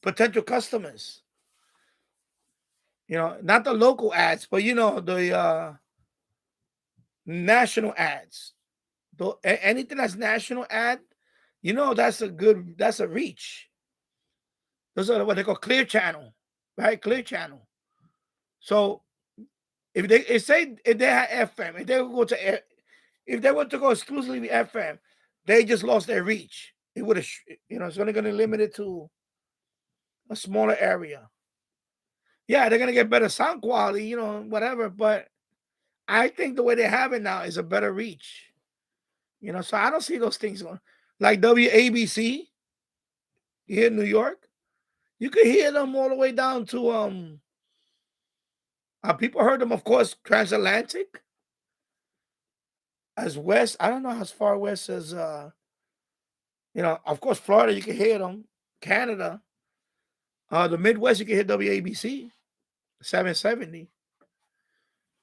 potential customers. Not the local ads, but the national ads. Anything that's national ad, that's a reach. Those are what they call clear channel, right? Clear channel. So if they had FM, if they were to go exclusively FM, they just lost their reach. It would have, it's only going to limit it to a smaller area. Yeah, they're going to get better sound quality, whatever. But I think the way they have it now is a better reach. So I don't see those things going. Like WABC here in New York, you could hear them all the way down to people heard them, of course, transatlantic as west. I don't know as far west as of course, Florida, you can hear them. Canada, the Midwest, you can hear WABC 770.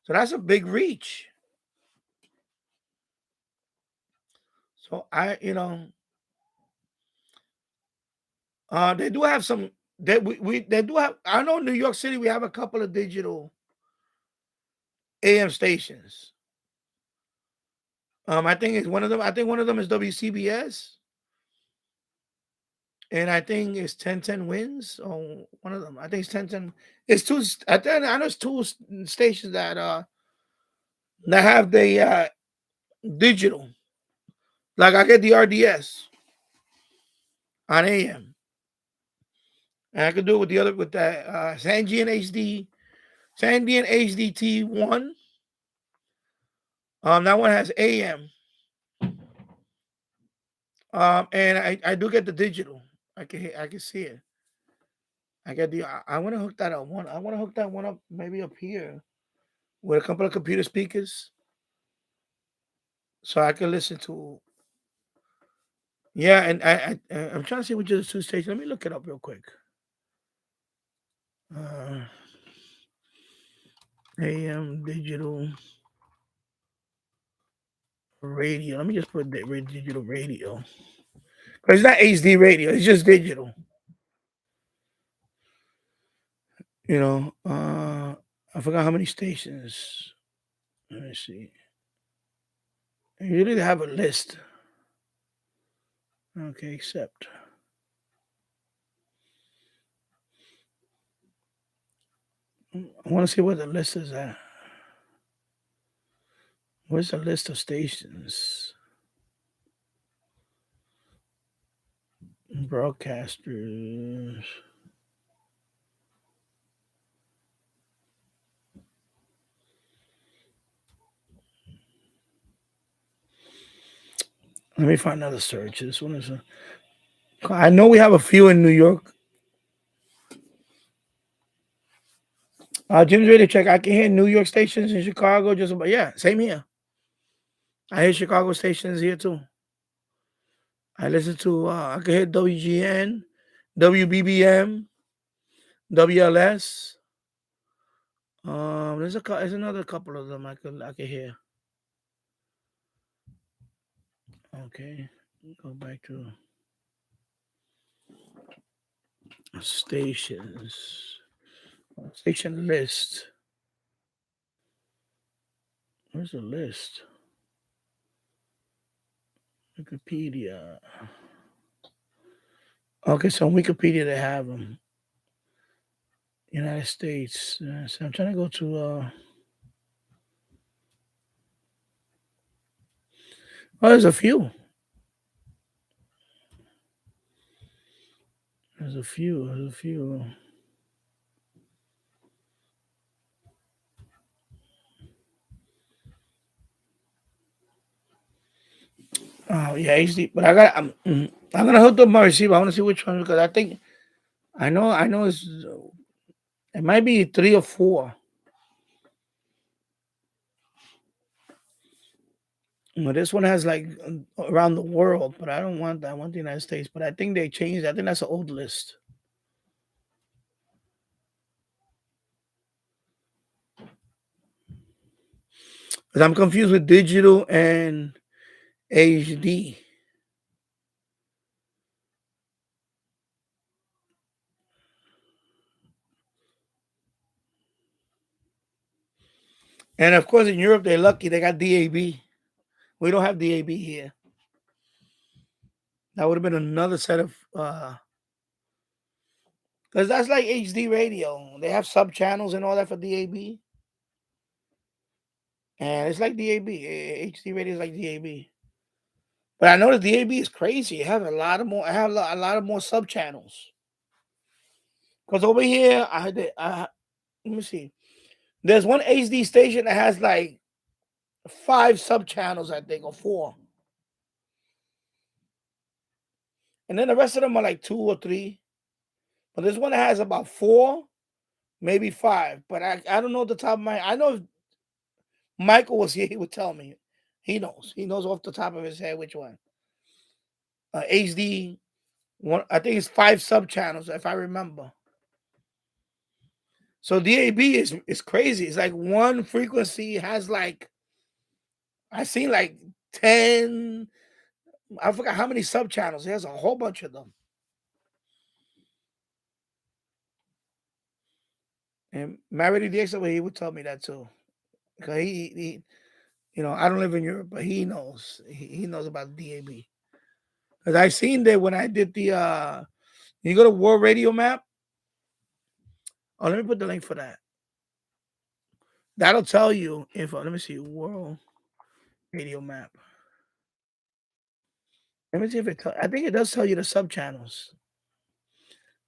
So that's a big reach. So they do have some. They do have. I know in New York City we have a couple of digital AM stations. I think it's one of them. I think one of them is WCBS, and I think it's 1010 Wins. Or one of them. I think it's 1010. It's two. I know it's two stations that have the digital. Like I get the RDS on AM, and I could do it with that Sandian HDT1. That one has AM. And I do get the digital. I can see it. I get the. I want to hook that up. I want to hook that one up maybe up here with a couple of computer speakers, so I can listen to. Yeah, and I'm trying to see which of the two stations. Let me look it up real quick. AM digital radio. Let me just put digital radio. But it's not HD radio. It's just digital. I forgot how many stations. Let me see. Usually they have a list. Okay, except. I want to see where the list is at. Where's the list of stations? Broadcasters. Let me find another search. This one is. I know we have a few in New York. Jim's ready to check. I can hear New York stations in Chicago. Just about, yeah, same here. I hear Chicago stations here too. I listen to. I can hear WGN, WBBM, WLS. There's another couple of them I could hear. Okay, go back to stations. Station list. Where's the list? Wikipedia. Okay, so on Wikipedia they have them. United States. So I'm trying to go to. Oh, there's a few. There's a few. Oh yeah, HD. But I'm gonna hook up my receiver. I want to see which one because I know it might be 3 or 4. Well, this one has like around the world, but I don't want that. I want the United States. But I think they changed. I think that's an old list. Because I'm confused with digital and HD. And of course, in Europe, they're lucky. They got DAB. We don't have DAB here. That would have been another set of, because that's like HD radio. They have sub channels and all that for DAB. And it's like DAB. HD radio is like DAB. But I know the DAB is crazy. It has a lot of more. I have a lot of more sub channels. Because over here, let me see. There's one HD station that has like 5 sub channels, I think, or 4. And then the rest of them are like 2 or 3. But there's one that has about 4, maybe 5. But I don't know the top of my. I know if Michael was here, he would tell me. He knows. He knows off the top of his head which one. HD one. I think it's 5 sub channels if I remember. So DAB is crazy. It's like one frequency has like I seen like 10. I forgot how many sub channels. There's a whole bunch of them. And Married DX over here, he would tell me that too. Because he I don't live in Europe, but he knows. He knows about DAB. Because I seen that when I did the you go to World Radio Map. Oh, let me put the link for that. That'll tell you if let me see World Radio Map. Let me see if I think it does tell you the sub channels.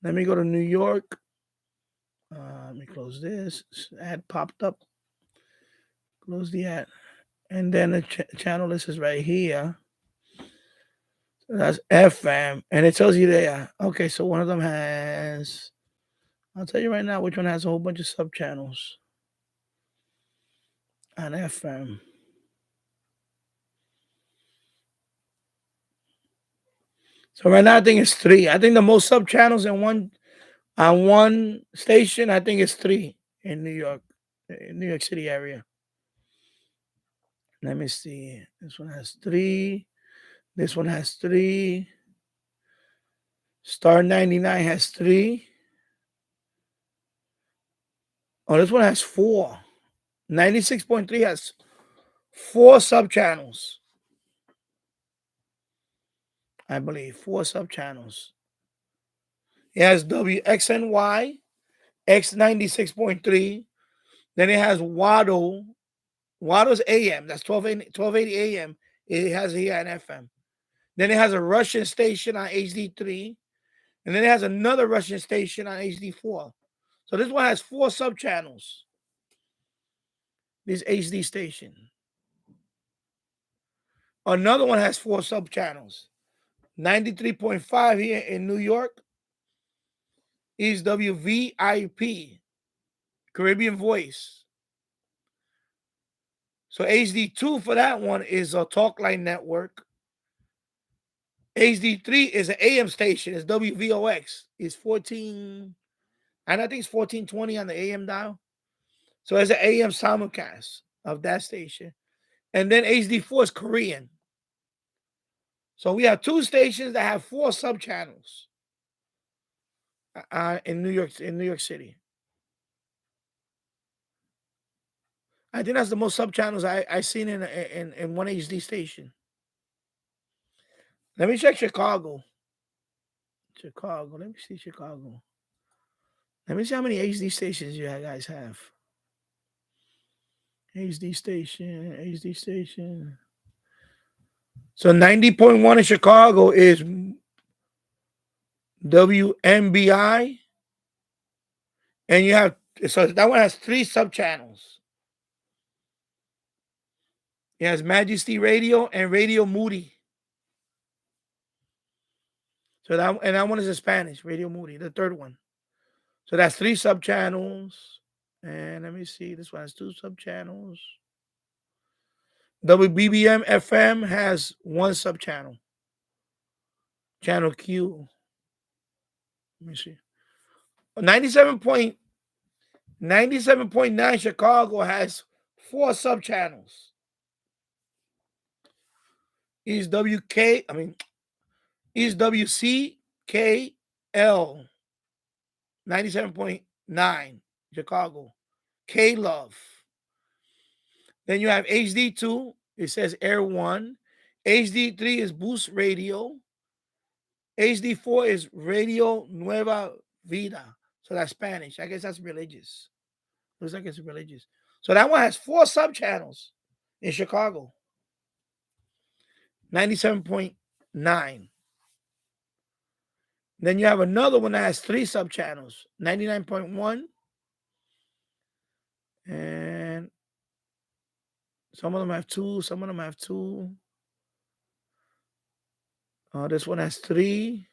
Let me go to New York. Let me close this. Ad popped up. Close the ad. And then the channel list is right here. So that's FM. And it tells you there. Okay, so one of them has, I'll tell you right now which one has a whole bunch of sub channels on FM. So right now I think it's 3. I think the most sub channels in one station, I think it's 3 in New York City area. Let me see. This one has 3. This one has 3. Star 99 has 3. Oh, this one has 4. 96.3 has 4 sub channels. I believe 4 sub channels. It has WXNY, X96.3. Then it has Waddle. Waddle's AM. That's 1280 AM. It has here on FM. Then it has a Russian station on HD3. And then it has another Russian station on HD4. So this one has 4 sub channels. This HD station. Another one has 4 sub channels. 93.5 here in New York is WVIP, Caribbean Voice. So HD2 for that one is a Talkline network. HD3 is an AM station. It's WVOX. It's 14, and I think it's 1420 on the AM dial. So it's an AM simulcast of that station. And then HD4 is Korean. So we have 2 stations that have 4 sub channels in New York City. I think that's the most sub channels I seen in one HD station. Let me check Chicago. Let me see Chicago. Let me see how many HD stations you guys have. HD station. So 90.1 in Chicago is WMBI. And you have, so that one has 3 sub channels. It has Majesty Radio and Radio Moody. So that one is in Spanish, Radio Moody, the third one. So that's 3 sub channels. And let me see, this one has 2 sub channels. WBBM FM has 1 sub channel. Channel Q. Let me see. 97.9 Chicago has 4 sub channels. East WK, I mean, East WCKL 97.9, Chicago. K Love. Then you have HD2. It says Air 1. HD3 is Boost Radio. HD4 is Radio Nueva Vida. So that's Spanish. I guess that's religious. Looks like it's religious. So that one has 4 sub-channels in Chicago. 97.9. Then you have another one that has 3 sub-channels. 99.1. And some of them have 2. Some of them have 2. This one has 3.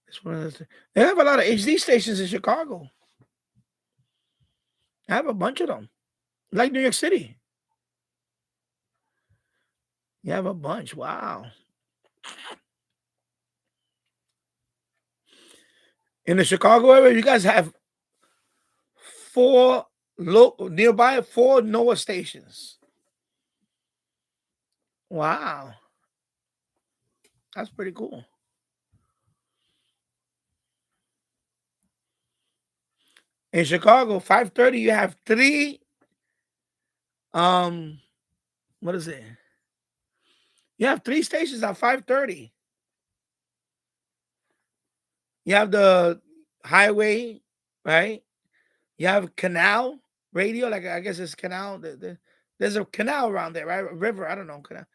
This one has 3. They have a lot of HD stations in Chicago. I have a bunch of them. Like New York City. You have a bunch. Wow. In the Chicago area, you guys have 4 nearby 4 NOAA stations. Wow. That's pretty cool. In Chicago, 530, you have 3. What is it? You have 3 stations at 530. You have the highway, right? You have canal radio, like I guess it's canal. There's a canal around there, right? A river, I don't know. Canal.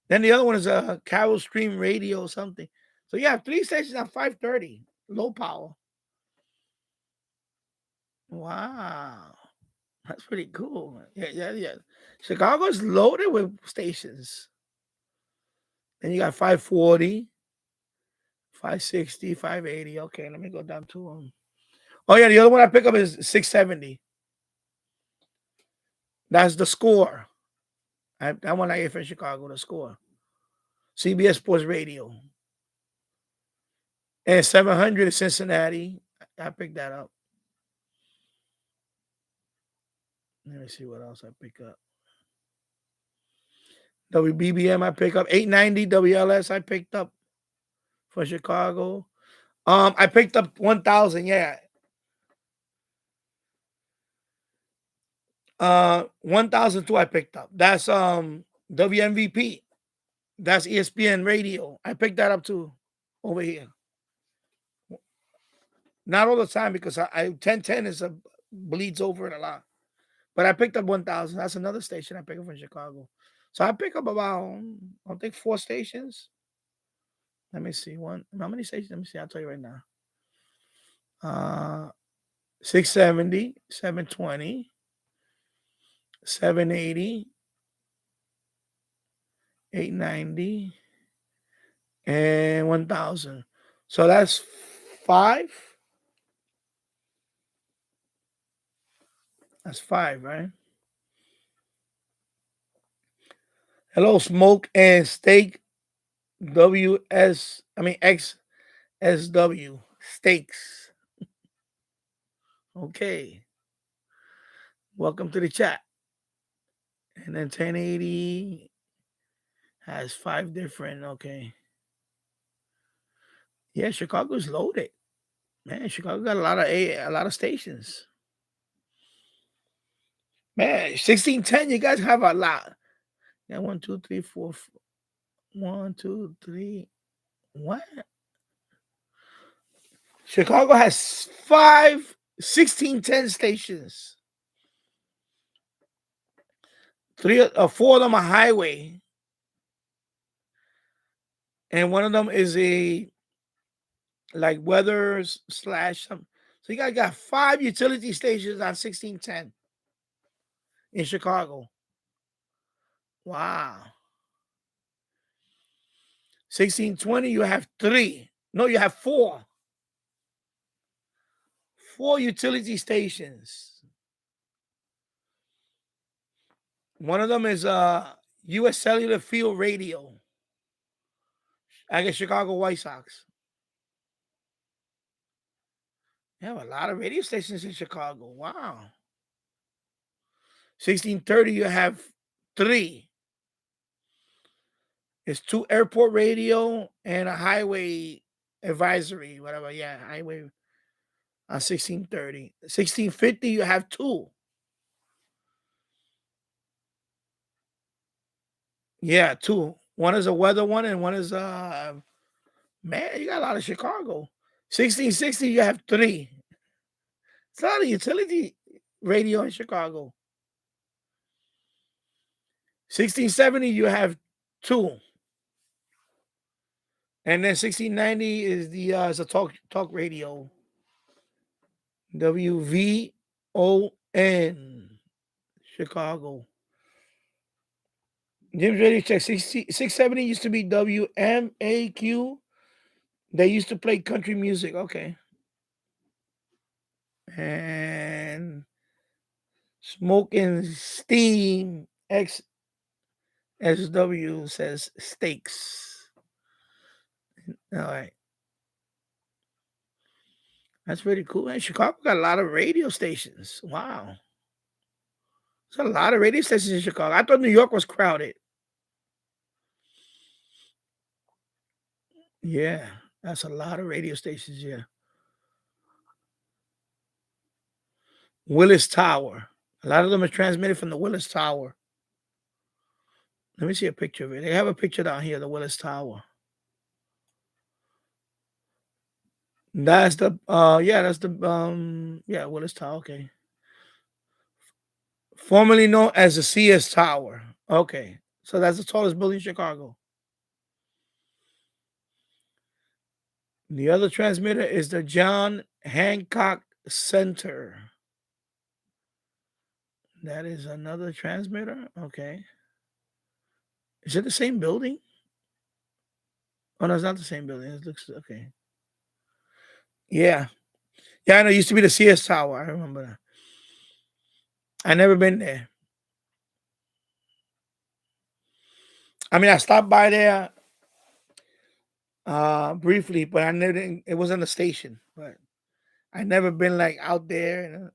Then the other one is a Carol Stream Radio or something. So you have 3 stations at 530, low power. Wow. That's pretty cool. Yeah. Chicago's loaded with stations. Then you got 540, 560, 580. Okay, let me go down to them. Oh, yeah, the other one I pick up is 670. That's the Score. That one I get from Chicago, the Score. CBS Sports Radio. And 700 is Cincinnati. I picked that up. Let me see what else I pick up. WBBM I pick up. 890 WLS I picked up for Chicago. I picked up 1,000, yeah. 1,002 I picked up. That's WMVP. That's ESPN Radio. I picked that up too over here. Not all the time because I 1010 is bleeds over it a lot. But I picked up 1,000. That's another station I picked up from Chicago. So I pick up about, I think 4 stations. Let me see. How many stations? Let me see. I'll tell you right now. 670, 720, 780, 890, and 1,000. So that's 5. That's 5, right? Hello, Smoke and Steak XSW Steaks. Okay. Welcome to the chat. And then 1080 has 5 different. Okay. Yeah, Chicago's loaded. Man, Chicago got a lot of stations. Man, 1610, you guys have a lot. Yeah, 1, 2, 3, 4. 1, 2, 3. What? Chicago has 5 1610 stations. 4 of them are highway. And one of them is a like weather / something. So you guys got 5 utility stations on 1610 in Chicago. Wow. 1620, you have 3. No, you have 4. 4 utility stations. One of them is U.S. Cellular Field Radio. I guess Chicago White Sox. You have a lot of radio stations in Chicago. Wow. 1630, you have 3. It's 2 airport radio and a highway advisory, whatever. Yeah, highway on 1630. 1650, you have 2. Yeah, 2. One is a weather one and one is man, you got a lot of Chicago. 1660, you have 3. It's a lot of utility radio in Chicago. 1670, you have 2. And then 1690 is the talk radio. WVON Chicago. Jim's Radio Check. 670 used to be WMAQ. They used to play country music. Okay. And Smoke and Steam XSW says steaks. All right. That's pretty cool. Man, Chicago got a lot of radio stations. Wow. There's a lot of radio stations in Chicago. I thought New York was crowded. Yeah, that's a lot of radio stations. Yeah. Willis Tower. A lot of them are transmitted from the Willis Tower. Let me see a picture of it. They have a picture down here, the Willis Tower. That's the Willis Tower. Okay. Formerly known as the CS Tower. Okay. So that's the tallest building in Chicago. The other transmitter is the John Hancock Center. That is another transmitter. Okay. Is it the same building? Oh, no, it's not the same building. It looks okay. Yeah. Yeah, I know. It used to be the CS Tower. I remember that. I never been there. I mean, I stopped by there briefly, but I never it wasn't a station. But I never been like out there. And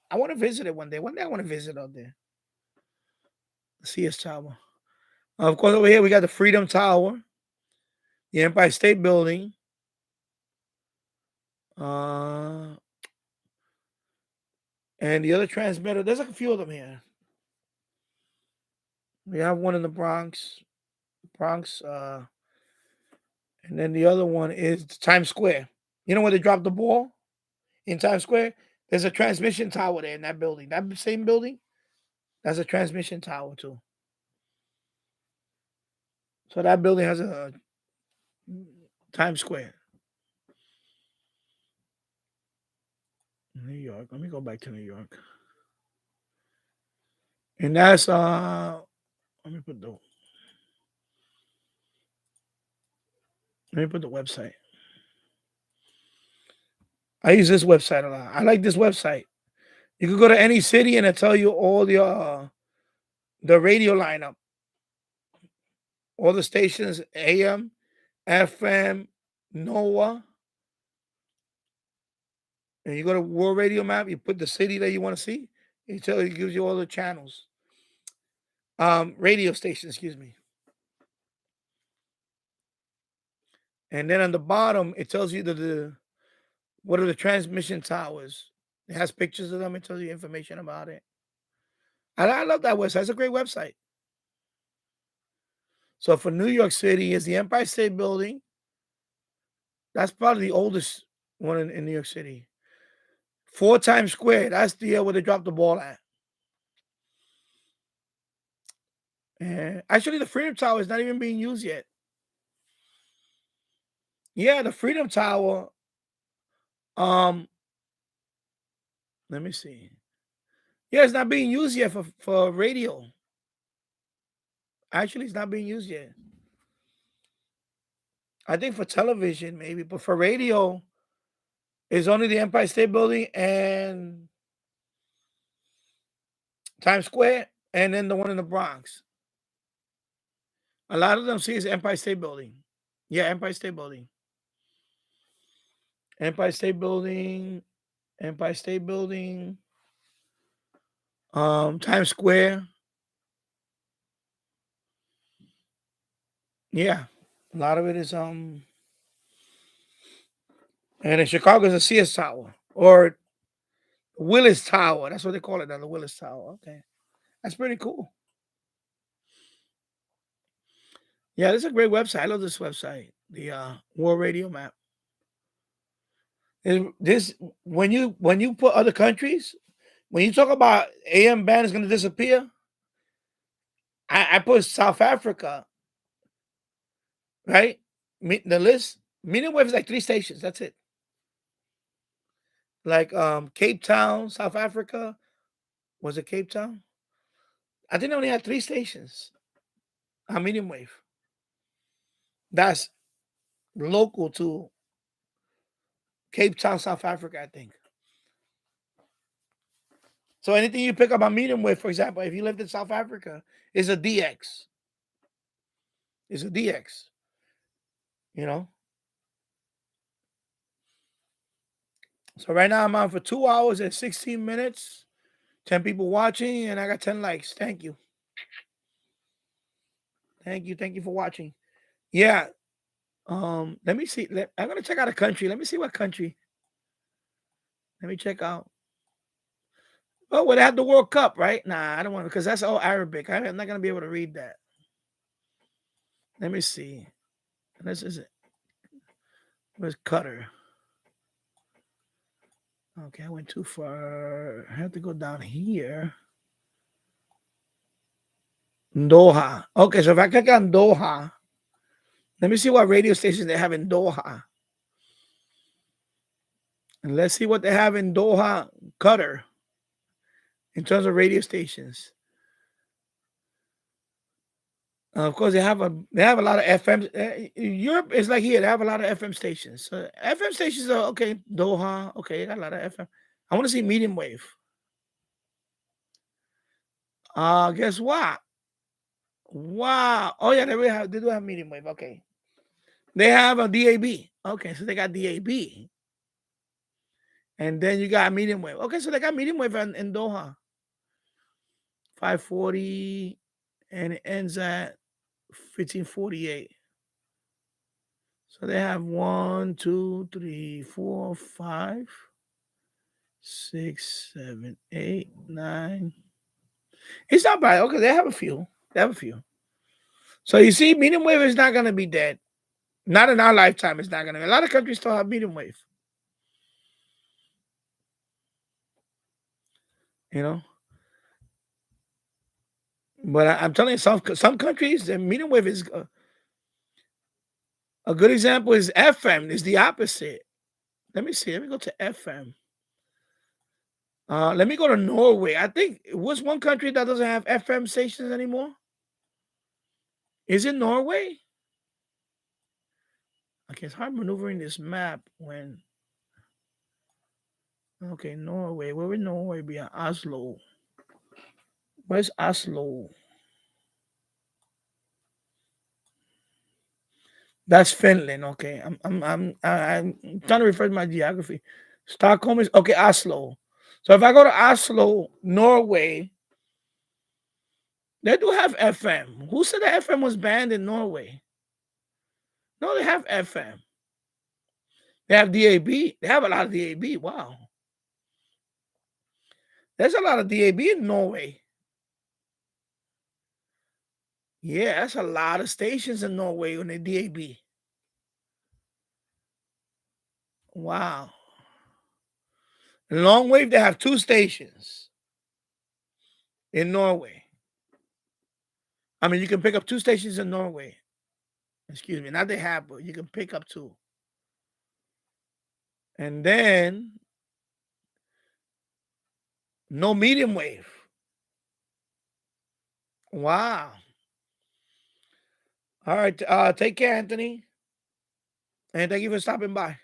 I want to visit it one day. One day I want to visit out there. The CS Tower. Of course, over here we got the Freedom Tower, the Empire State Building. And the other transmitter, there's like a few of them here. We have one in the Bronx, and then the other one is Times Square. You know where they dropped the ball in Times Square? There's a transmission tower there in that building. That same building, that's a transmission tower too. So that building has a Times Square. New York. Let me go back to New York. And that's let me put the website. I use this website a lot. I like this website. You could go to any city and it'll tell you all the radio lineup. All the stations, AM, FM, NOAA. And you go to World Radio Map, you put the city that you want to see. It gives you all the channels. Radio stations, excuse me. And then on the bottom, it tells you what are the transmission towers. It has pictures of them. It tells you information about it. I love that website. It's a great website. So for New York City, is the Empire State Building. That's probably the oldest one in New York City. 4 Times Square. That's the where they dropped the ball at. And actually, the Freedom Tower is not even being used yet. Yeah, the Freedom Tower. Let me see. Yeah, it's not being used yet for radio. Actually, it's not being used yet. I think for television, maybe, but for radio, it's only the Empire State Building and Times Square, and then the one in the Bronx. A lot of them see is Empire State Building. Yeah, Empire State Building. Empire State Building. Empire State Building. Times Square. Yeah, a lot of it is and in Chicago is a CS Tower or Willis Tower. That's what they call it now, the Willis Tower. Okay, that's pretty cool. Yeah, this is a great website. I love this website. The World Radio Map. This when you put other countries, when you talk about AM band is going to disappear, I put South Africa, right? The list, medium wave is like 3 stations. That's it. Like Cape Town, South Africa. Was it Cape Town? I think they only had 3 stations on medium wave. That's local to Cape Town, South Africa, I think. So anything you pick up on medium wave, for example, if you lived in South Africa, is a DX. It's a DX. You know. So right now I'm on for 2 hours and 16 minutes. 10 people watching, and I got 10 likes. Thank you. Thank you. Thank you for watching. Yeah. Let me see. I'm gonna check out a country. Let me see what country. Let me check out. Oh, well, they had the World Cup, right? Nah, I don't want to because that's all Arabic. I'm not gonna be able to read that. Let me see. This is it. Where's Qatar? Okay, I went too far. I have to go down here. Doha. Okay, so if I click on Doha, let me see what radio stations they have in Doha. And let's see what they have in Doha, Qatar, in terms of radio stations. Of course, they have a lot of FM. Europe is like here; they have a lot of FM stations. So FM stations are okay. Doha, okay, they got a lot of FM. I want to see medium wave. Guess what? Wow. Oh yeah, they do have medium wave. Okay, they have a DAB. Okay, so they got DAB, and then you got medium wave. Okay, so they got medium wave in Doha. 540, and it ends at 1548. So they have 1, 2, 3, 4, 5, 6, 7, 8, 9. It's not bad. Okay, they have a few. They have a few. So you see, medium wave is not gonna be dead. Not in our lifetime. It's not gonna be. A lot of countries still have medium wave. You know, but I'm telling you, some countries, the medium wave is a good example. Is FM? Is the opposite. Let me see. Let me go to FM. Let me go to Norway. I think what's one country that doesn't have FM stations anymore? Is it Norway? Okay, it's hard maneuvering this map when. Okay, Norway. Where would Norway be? Oslo. Where's Oslo? That's Finland. Okay, I'm trying to refer to my geography. Stockholm is okay. Oslo. So if I go to Oslo, Norway, they do have FM. Who said that FM was banned in Norway? No, they have FM. They have DAB. They have a lot of DAB. Wow. There's a lot of DAB in Norway. Yeah, that's a lot of stations in Norway on the DAB. Wow. Longwave, they have 2 stations in Norway. I mean, you can pick up 2 stations in Norway. Excuse me, not they have, but you can pick up 2. And then no medium wave. Wow. All right. Take care, Anthony. And thank you for stopping by.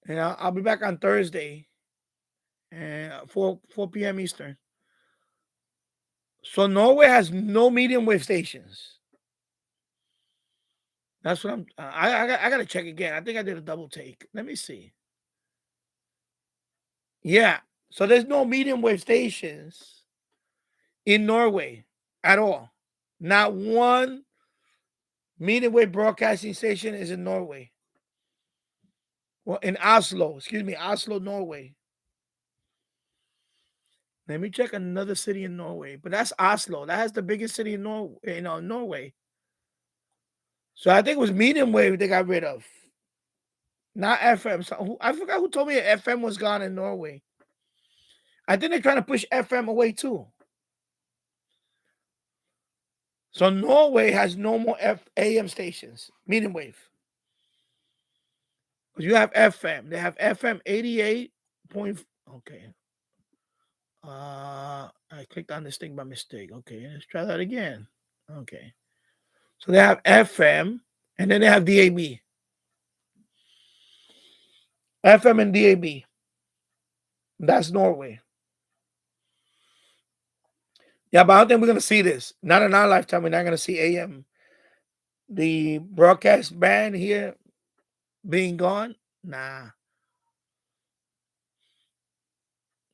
And I'll be back on Thursday and 4 p.m. Eastern. So Norway has no medium wave stations. That's what I gotta check again. I think I did a double take. Let me see. Yeah. So there's no medium wave stations in Norway at all. Not one medium wave broadcasting station is in Norway. Well, in Oslo, Oslo, Norway. Let me check another city in Norway, but that's Oslo. That has the biggest city in Norway. So I think it was medium wave they got rid of, not FM. So I forgot who told me FM was gone in Norway. I think they're trying to push FM away too. So Norway has no more AM stations, medium wave. Because you have FM. They have FM 88 point. Okay. I clicked on this thing by mistake. Okay, let's try that again. Okay. So they have FM and then they have DAB. FM and DAB. That's Norway. Yeah, but I don't think we're going to see this. Not in our lifetime. We're not going to see AM. The broadcast band here being gone? Nah.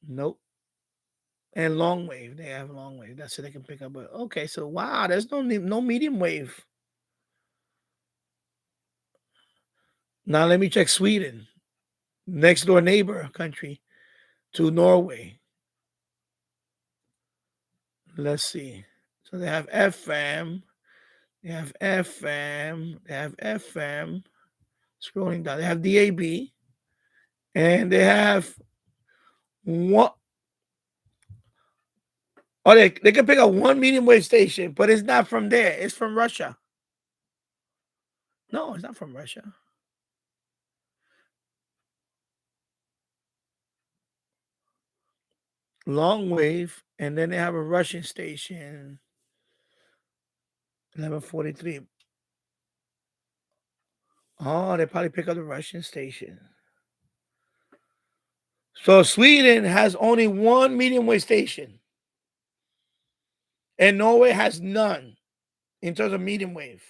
Nope. And long wave. They have long wave. That's what they can pick up. But okay, so wow, there's no medium wave. Now let me check Sweden. Next door neighbor country to Norway. Let's see. So they have FM. They have FM. They have FM. Scrolling down. They have DAB. And they have what? Oh, they can pick up one medium wave station, but it's not from there. It's from Russia. No, it's not from Russia. Long wave, and then they have a Russian station. 1143. Oh, they probably pick up the Russian station. So Sweden has only one medium wave station. And Norway has none in terms of medium wave.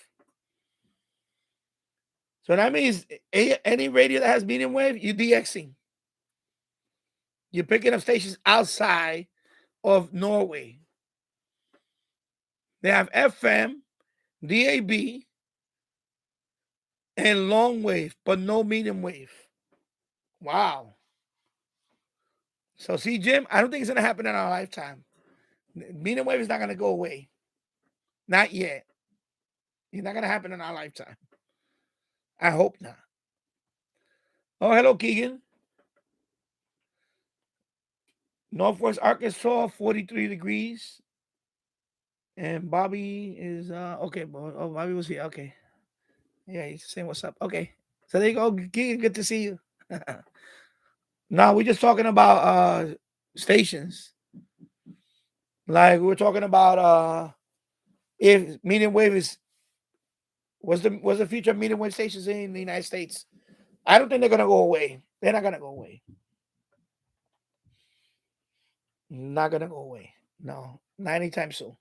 So that means any radio that has medium wave, you're DXing. You're picking up stations outside of Norway. They have FM, DAB, and long wave, but no medium wave. Wow. So see, Jim, I don't think it's going to happen in our lifetime. Medium wave is not going to go away. Not yet. It's not going to happen in our lifetime. I hope not. Oh, hello, Keegan. Northwest Arkansas, 43 degrees. And Bobby is okay. Oh, Bobby was here. Okay. Yeah, he's saying what's up. Okay. So there you go. Keegan, good to see you. Now we're just talking about stations. Like we're talking about if medium wave is what's the future of medium wave stations in the United States? I don't think they're gonna go away. They're not gonna go away. Not gonna go away. No, not anytime soon.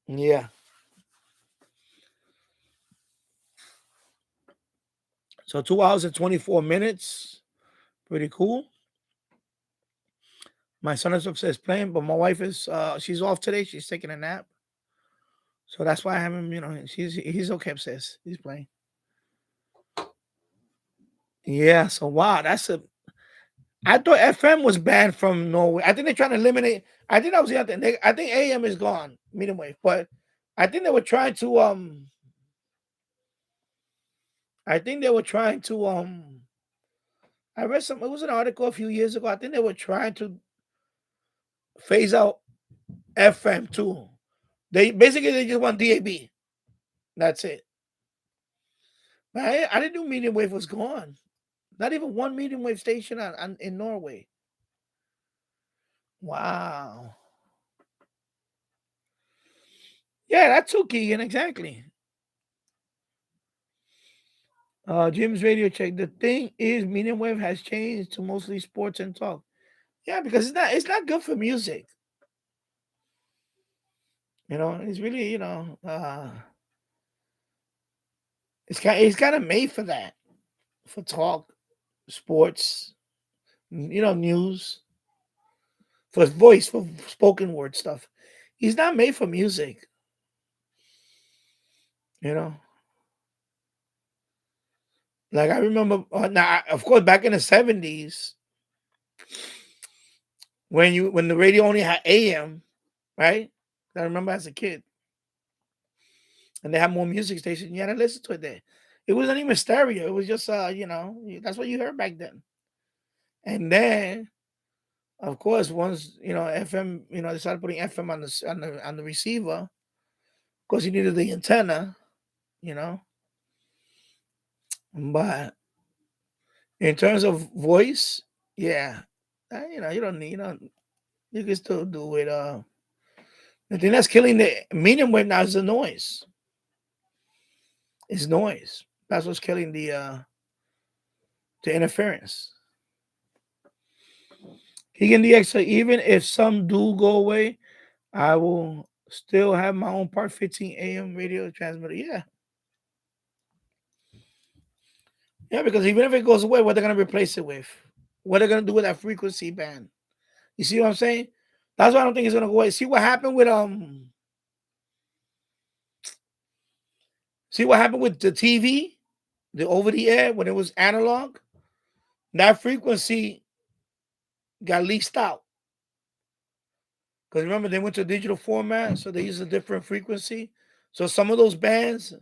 Yeah. So 2 hours and 24 minutes. Pretty cool. My son is upstairs playing, but my wife is she's off today. She's taking a nap. So that's why I have him, he's okay upstairs. He's playing. Yeah, so wow, I thought FM was banned from Norway. I think they're trying to eliminate. I think that was the other thing. I think AM is gone, medium wave, but I think they were trying to I think they were trying to I read it was an article a few years ago. I think they were trying to phase out FM too. They just want DAB. That's it. But I didn't know medium wave was gone. Not even one medium wave station in Norway. Wow. Yeah, that's too Keegan, exactly. Jim's radio check. The thing is, medium wave has changed to mostly sports and talk. Yeah, because it's not good for music. It's really it's kind of made for that, for talk, sports, news, for voice, for spoken word stuff. He's not made for music. You know, like I remember. Now, of course, back in the 70s, when the radio only had AM, right? I remember as a kid, and they had more music stations. You had to listen to it there. It wasn't even stereo. It was just that's what you heard back then. And then, of course, once FM, they started putting FM on the receiver. Of course, you needed the antenna, you know. But in terms of voice, yeah, you don't need, you can still do it. The thing that's killing the medium wave now is the noise. It's noise. That's what's killing the interference. He can DX. So even if some do go away, I will still have my own Part 15 AM radio transmitter. Yeah, yeah, because even if it goes away, what they're gonna replace it with? What they're gonna do with that frequency band? You see what I'm saying? That's why I don't think it's gonna go away. See what happened with the TV, the over the air when it was analog. That frequency got leased out. Because remember, they went to digital format, so they use a different frequency. So some of those bands,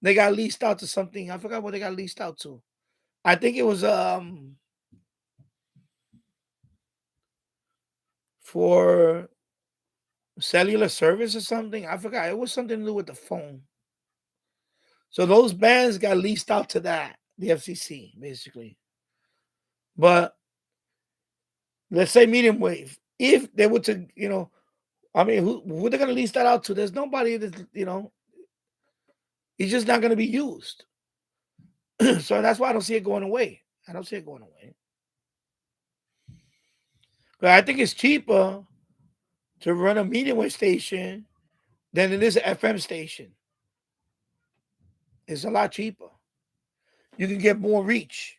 they got leased out to something. I forgot what they got leased out to. I think it was for cellular service or something. I forgot. It was something to do with the phone. So those bands got leased out to the FCC, basically. But let's say medium wave. If they were to, I mean, who are they going to lease that out to? There's nobody that, it's just not going to be used. So that's why I don't see it going away. I don't see it going away. But I think it's cheaper to run a medium wave station than it is an FM station. It's a lot cheaper. You can get more reach.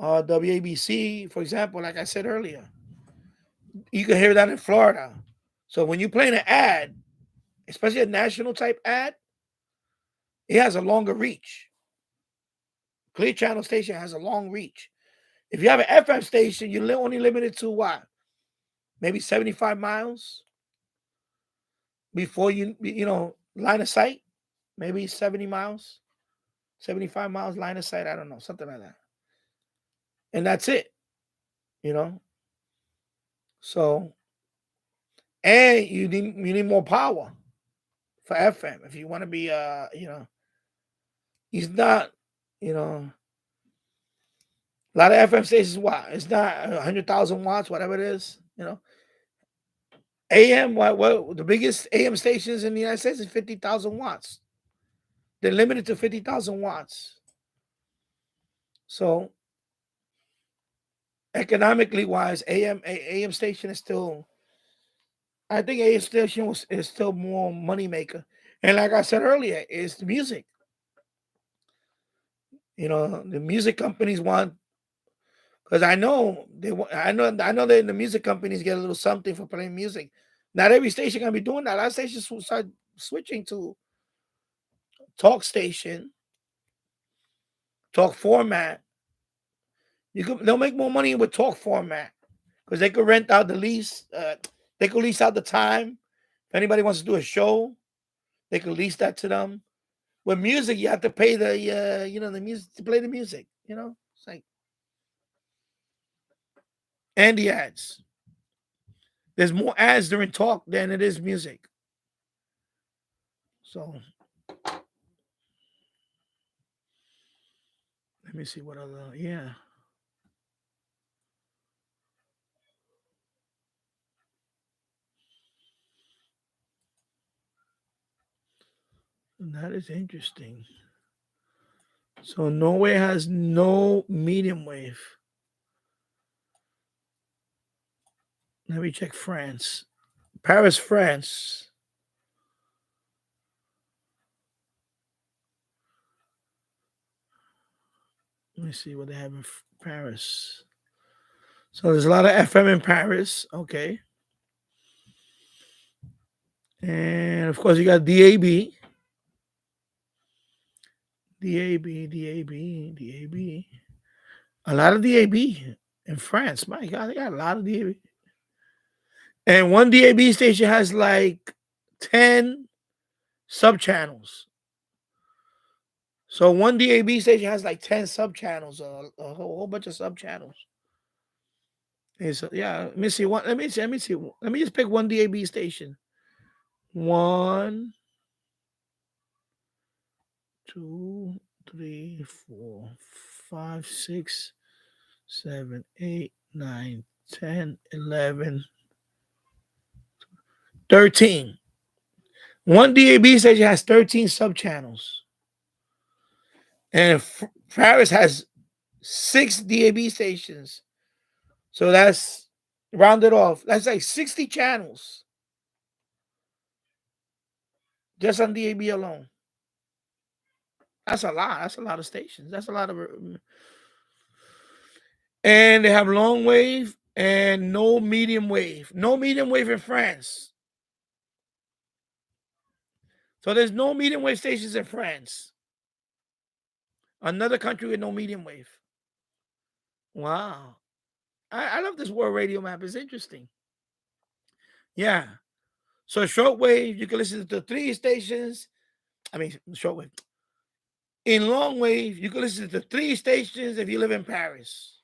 WABC, for example, like I said earlier, you can hear that in Florida. So when you play an ad, especially a national type ad, it has a longer reach. Clear channel station has a long reach. If you have an FM station, you're only limited to what? Maybe 75 miles before line of sight. Maybe 70 miles, 75 miles line of sight. I don't know, something like that. And that's it, you know. So, and you need more power for FM if you want to be he's not, a lot of FM stations, what? It's not 100,000 watts, whatever it is. AM, what the biggest AM stations in the United States is 50,000 watts. They're limited to 50,000 watts. So economically wise, AM station is still, I think AM station is still more money maker. And like I said earlier, it's the music. The music companies want, because I know that the music companies get a little something for playing music. Not every station gonna be doing that. A lot of stations will start switching to talk station, talk format. They'll make more money with talk format because they could rent out the lease. They could lease out the time. If anybody wants to do a show, they could lease that to them. With music, you have to pay the music to play the music. It's like, and the ads. There's more ads during talk than it is music. So let me see what other. Yeah, that is interesting. So Norway has no medium wave. Let me check France. Paris, France. Let me see what they have in Paris. So there's a lot of FM in Paris. Okay. And of course, you got DAB. DAB, DAB, DAB. A lot of DAB in France. My God, they got a lot of DAB. And one DAB station has like 10 sub channels. So one DAB station has like 10 sub channels, a whole bunch of sub channels. So, yeah, let me see. Let me see. Let me see. Let me just pick one DAB station. 1, 2, 3, 4, 5, 6, 7, 8, 9, 10, 11, 13. One DAB station has 13 sub channels. And Paris has 6 DAB stations. So that's rounded off. That's like 60 channels just on DAB alone. That's a lot. That's a lot of stations. That's a lot of. And they have long wave and no medium wave. No medium wave in France. So there's no medium wave stations in France. Another country with no medium wave. Wow. I love this world radio map. It's interesting. Yeah. So shortwave, you can listen to 3 stations. I mean, shortwave. In long wave, you can listen to 3 stations if you live in Paris.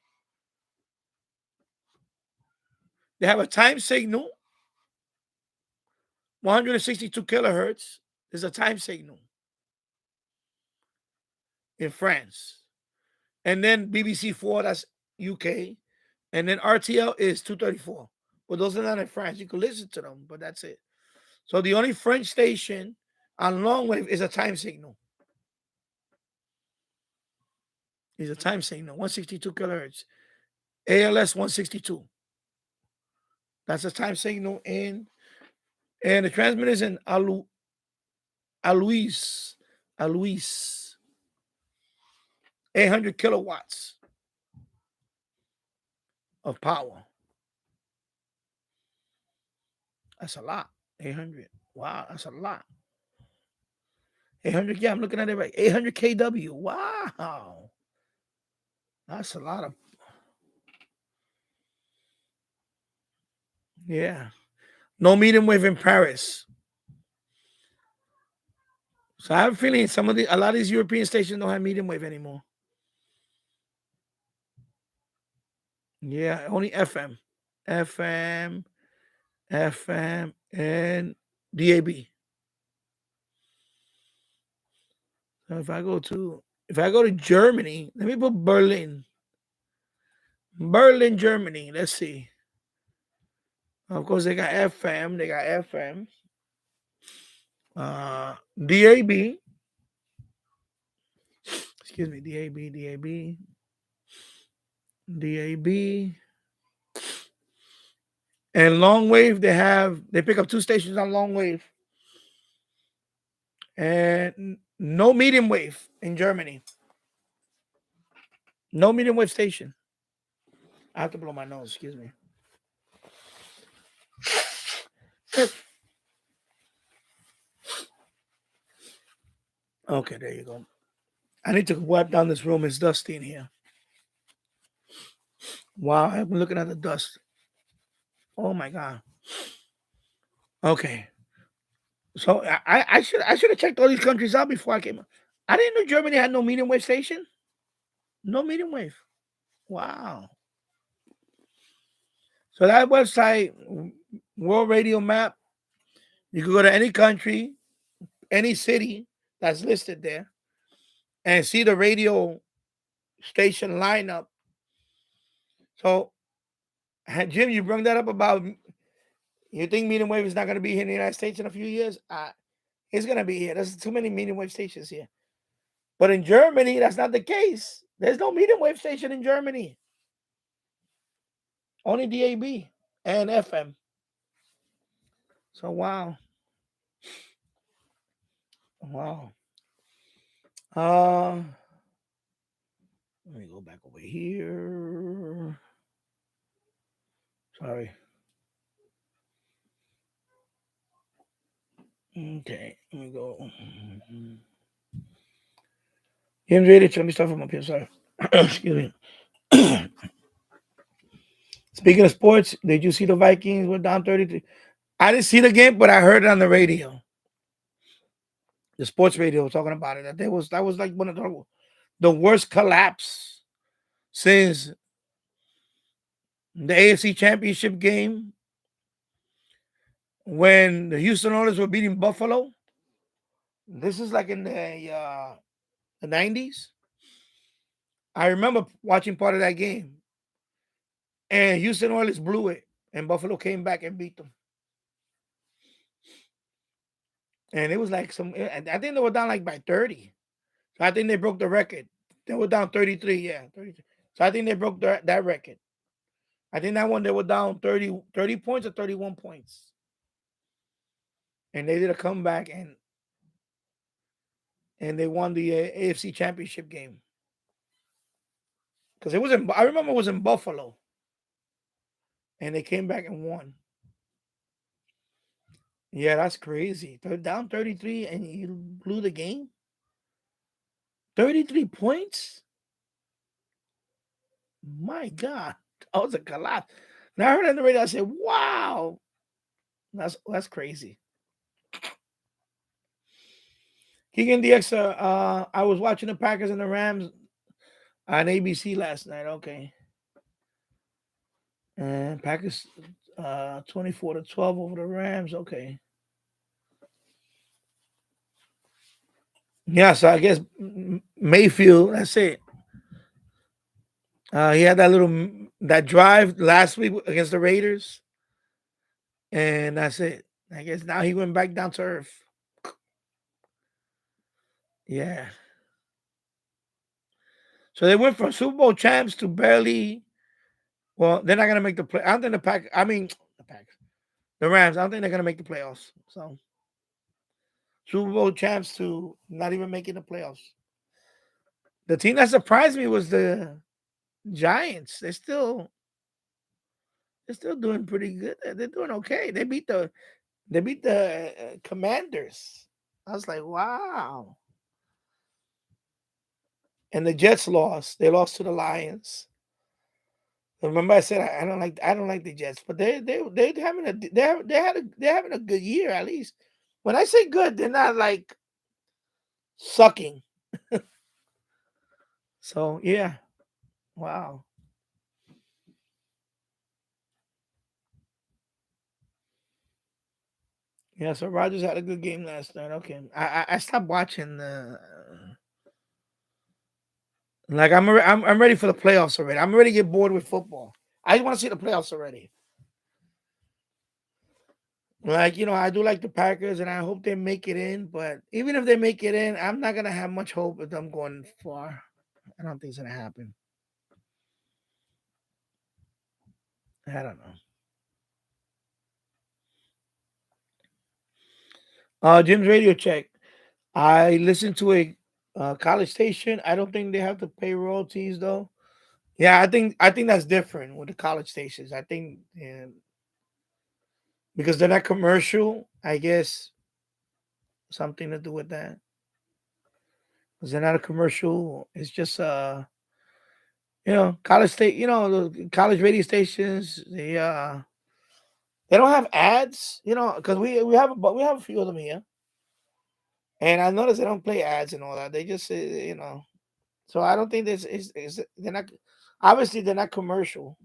They have a time signal, 162 kilohertz. There's a time signal in France. And then BBC4, that's UK. And then RTL is 234. But those are not in France. You can listen to them, but that's it. So the only French station on long wave is a time signal. Is a time signal, 162 kilohertz. ALS 162. That's a time signal in, and the transmitter is in Alois, 800 kilowatts of power. That's a lot. 800. Wow, that's a lot. 800. Yeah, I'm looking at it right. 800 kW. Wow, that's a lot of. Yeah. No medium wave in Paris. So I have a feeling a lot of these European stations don't have medium wave anymore. Yeah, only FM, FM, FM, and DAB. So if I go to Germany, let me put Berlin. Berlin, Germany. Let's see. Of course, they got FM. They got FM. DAB. Excuse me. DAB. DAB. DAB. And long wave. They pick up 2 stations on long wave. And no medium wave in Germany. No medium wave station. I have to blow my nose. Excuse me. Okay, there you go. I need to wipe down this room. It's dusty in here. Wow, I've been looking at the dust. Oh my god. Okay. So I should have checked all these countries out before I came. I didn't know Germany had no medium wave station. No medium wave. Wow. So that website, World Radio Map, you can go to any country, any city that's listed there, and see the radio station lineup. So, Jim, you bring that up about you think medium wave is not going to be here in the United States in a few years? It's going to be here. There's too many medium wave stations here. But in Germany, that's not the case. There's no medium wave station in Germany. Only DAB and FM. So wow. Wow. Let me go back over here. Sorry. Okay, let me go. James Radio, let me start from up here. Sorry. Excuse me. Speaking of sports, did you see the Vikings were down 33? I didn't see the game, but I heard it on the radio. The sports radio was talking about it. That was like one of the worst collapse since the AFC Championship game when the Houston Oilers were beating Buffalo. This is like in the 90s. I remember watching part of that game, and Houston Oilers blew it, and Buffalo came back and beat them. And it was like I think they were down like by 30. So I think they broke the record. They were down 33, yeah, 33. So I think they broke that record. I think that one they were down 30 points or 31 points. And they did a comeback and they won the AFC Championship game. Because I remember it was in Buffalo. And they came back and won. Yeah, that's crazy. They're down 33 and you blew the game? 33 points? My God. That was a collapse. Now I heard on the radio, I said, wow. That's crazy. Keegan DX, I was watching the Packers and the Rams on ABC last night. Okay. And Packers 24-12 over the Rams. Okay. Yeah, so I guess Mayfield, that's it. He had that drive last week against the Raiders. And that's it. I guess now he went back down to earth. Yeah. So they went from Super Bowl champs to barely. Well, they're not gonna make the play. I don't think the Rams. I don't think they're gonna make the playoffs. So Super Bowl champs to not even making the playoffs. The team that surprised me was the Giants. They're still doing pretty good. They're doing okay. They beat the Commanders. I was like, wow. And the Jets lost. They lost to the Lions. Remember, I said I don't like the Jets, but they're having a good year at least. When I say good, they're not like sucking. So yeah, wow. Yeah, so Rogers had a good game last night. Okay, I stopped watching the. Like I'm ready for the playoffs already. I'm ready to get bored with football. I just want to see the playoffs already. Like, I do like the Packers and I hope they make it in, but even if they make it in, I'm not gonna have much hope of them going far. I don't think it's gonna happen. I don't know. Jim's radio check. I listened to a college station. I don't think they have to pay royalties though. Yeah, I think that's different with the college stations. I think because they're not commercial. I guess something to do with that. Because they're not a commercial. It's just college state. The college radio stations. They don't have ads. Because we have a few of them here, and I noticed they don't play ads and all that. They just So I don't think this is they're not obviously they're not commercial.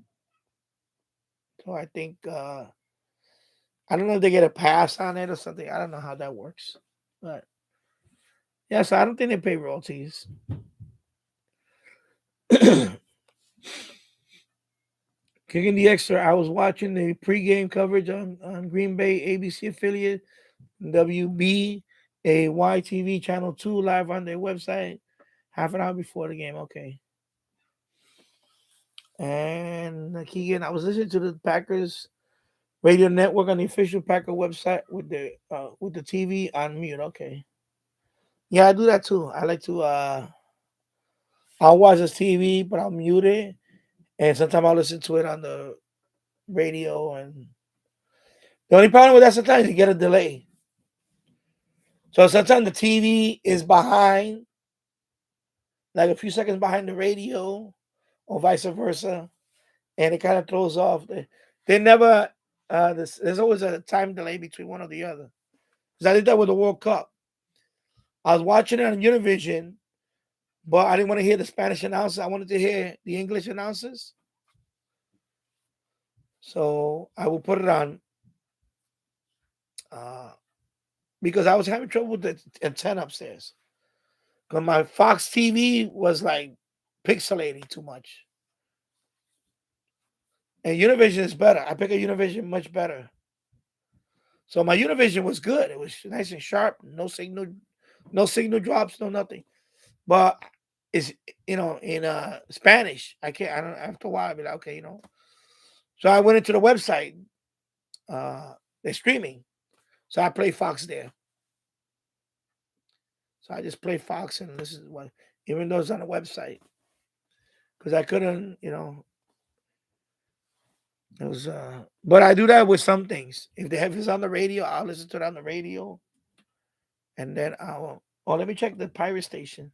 So I think I don't know if they get a pass on it or something. I don't know how that works. But yeah, so I don't think they pay royalties. Kicking the extra, I was watching the pregame coverage on Green Bay ABC affiliate WBAY TV channel 2 live on their website half an hour before the game. Okay. And Keegan, I was listening to the Packers radio network on the official Packer website with the TV on mute. Okay. Yeah, I do that too. I like to I'll watch this TV, but I'll mute it. And sometimes I'll listen to it on the radio, and the only problem with that sometimes you get a delay. So sometimes the TV is behind, like a few seconds behind the radio, or vice versa, and it kind of throws off. They never. There's always a time delay between one or the other. Because I did that with the World Cup. I was watching it on Univision, but I didn't want to hear the Spanish announcers. I wanted to hear the English announcers. So I will put it on uh, because I was having trouble with the antenna upstairs. Because my Fox TV was like pixelating too much. And Univision is better. I pick a Univision much better. So my Univision was good. It was nice and sharp. No signal drops, no nothing. But it's in Spanish. I can't. I don't. After a while, I'll be like, okay. So I went into the website. They're streaming, so I play Fox there. So I just play Fox, and this is what, even though it's on the website, because I couldn't. It was. But I do that with some things. If they have this on the radio, I'll listen to it on the radio, and then I'll. Oh, let me check the pirate station.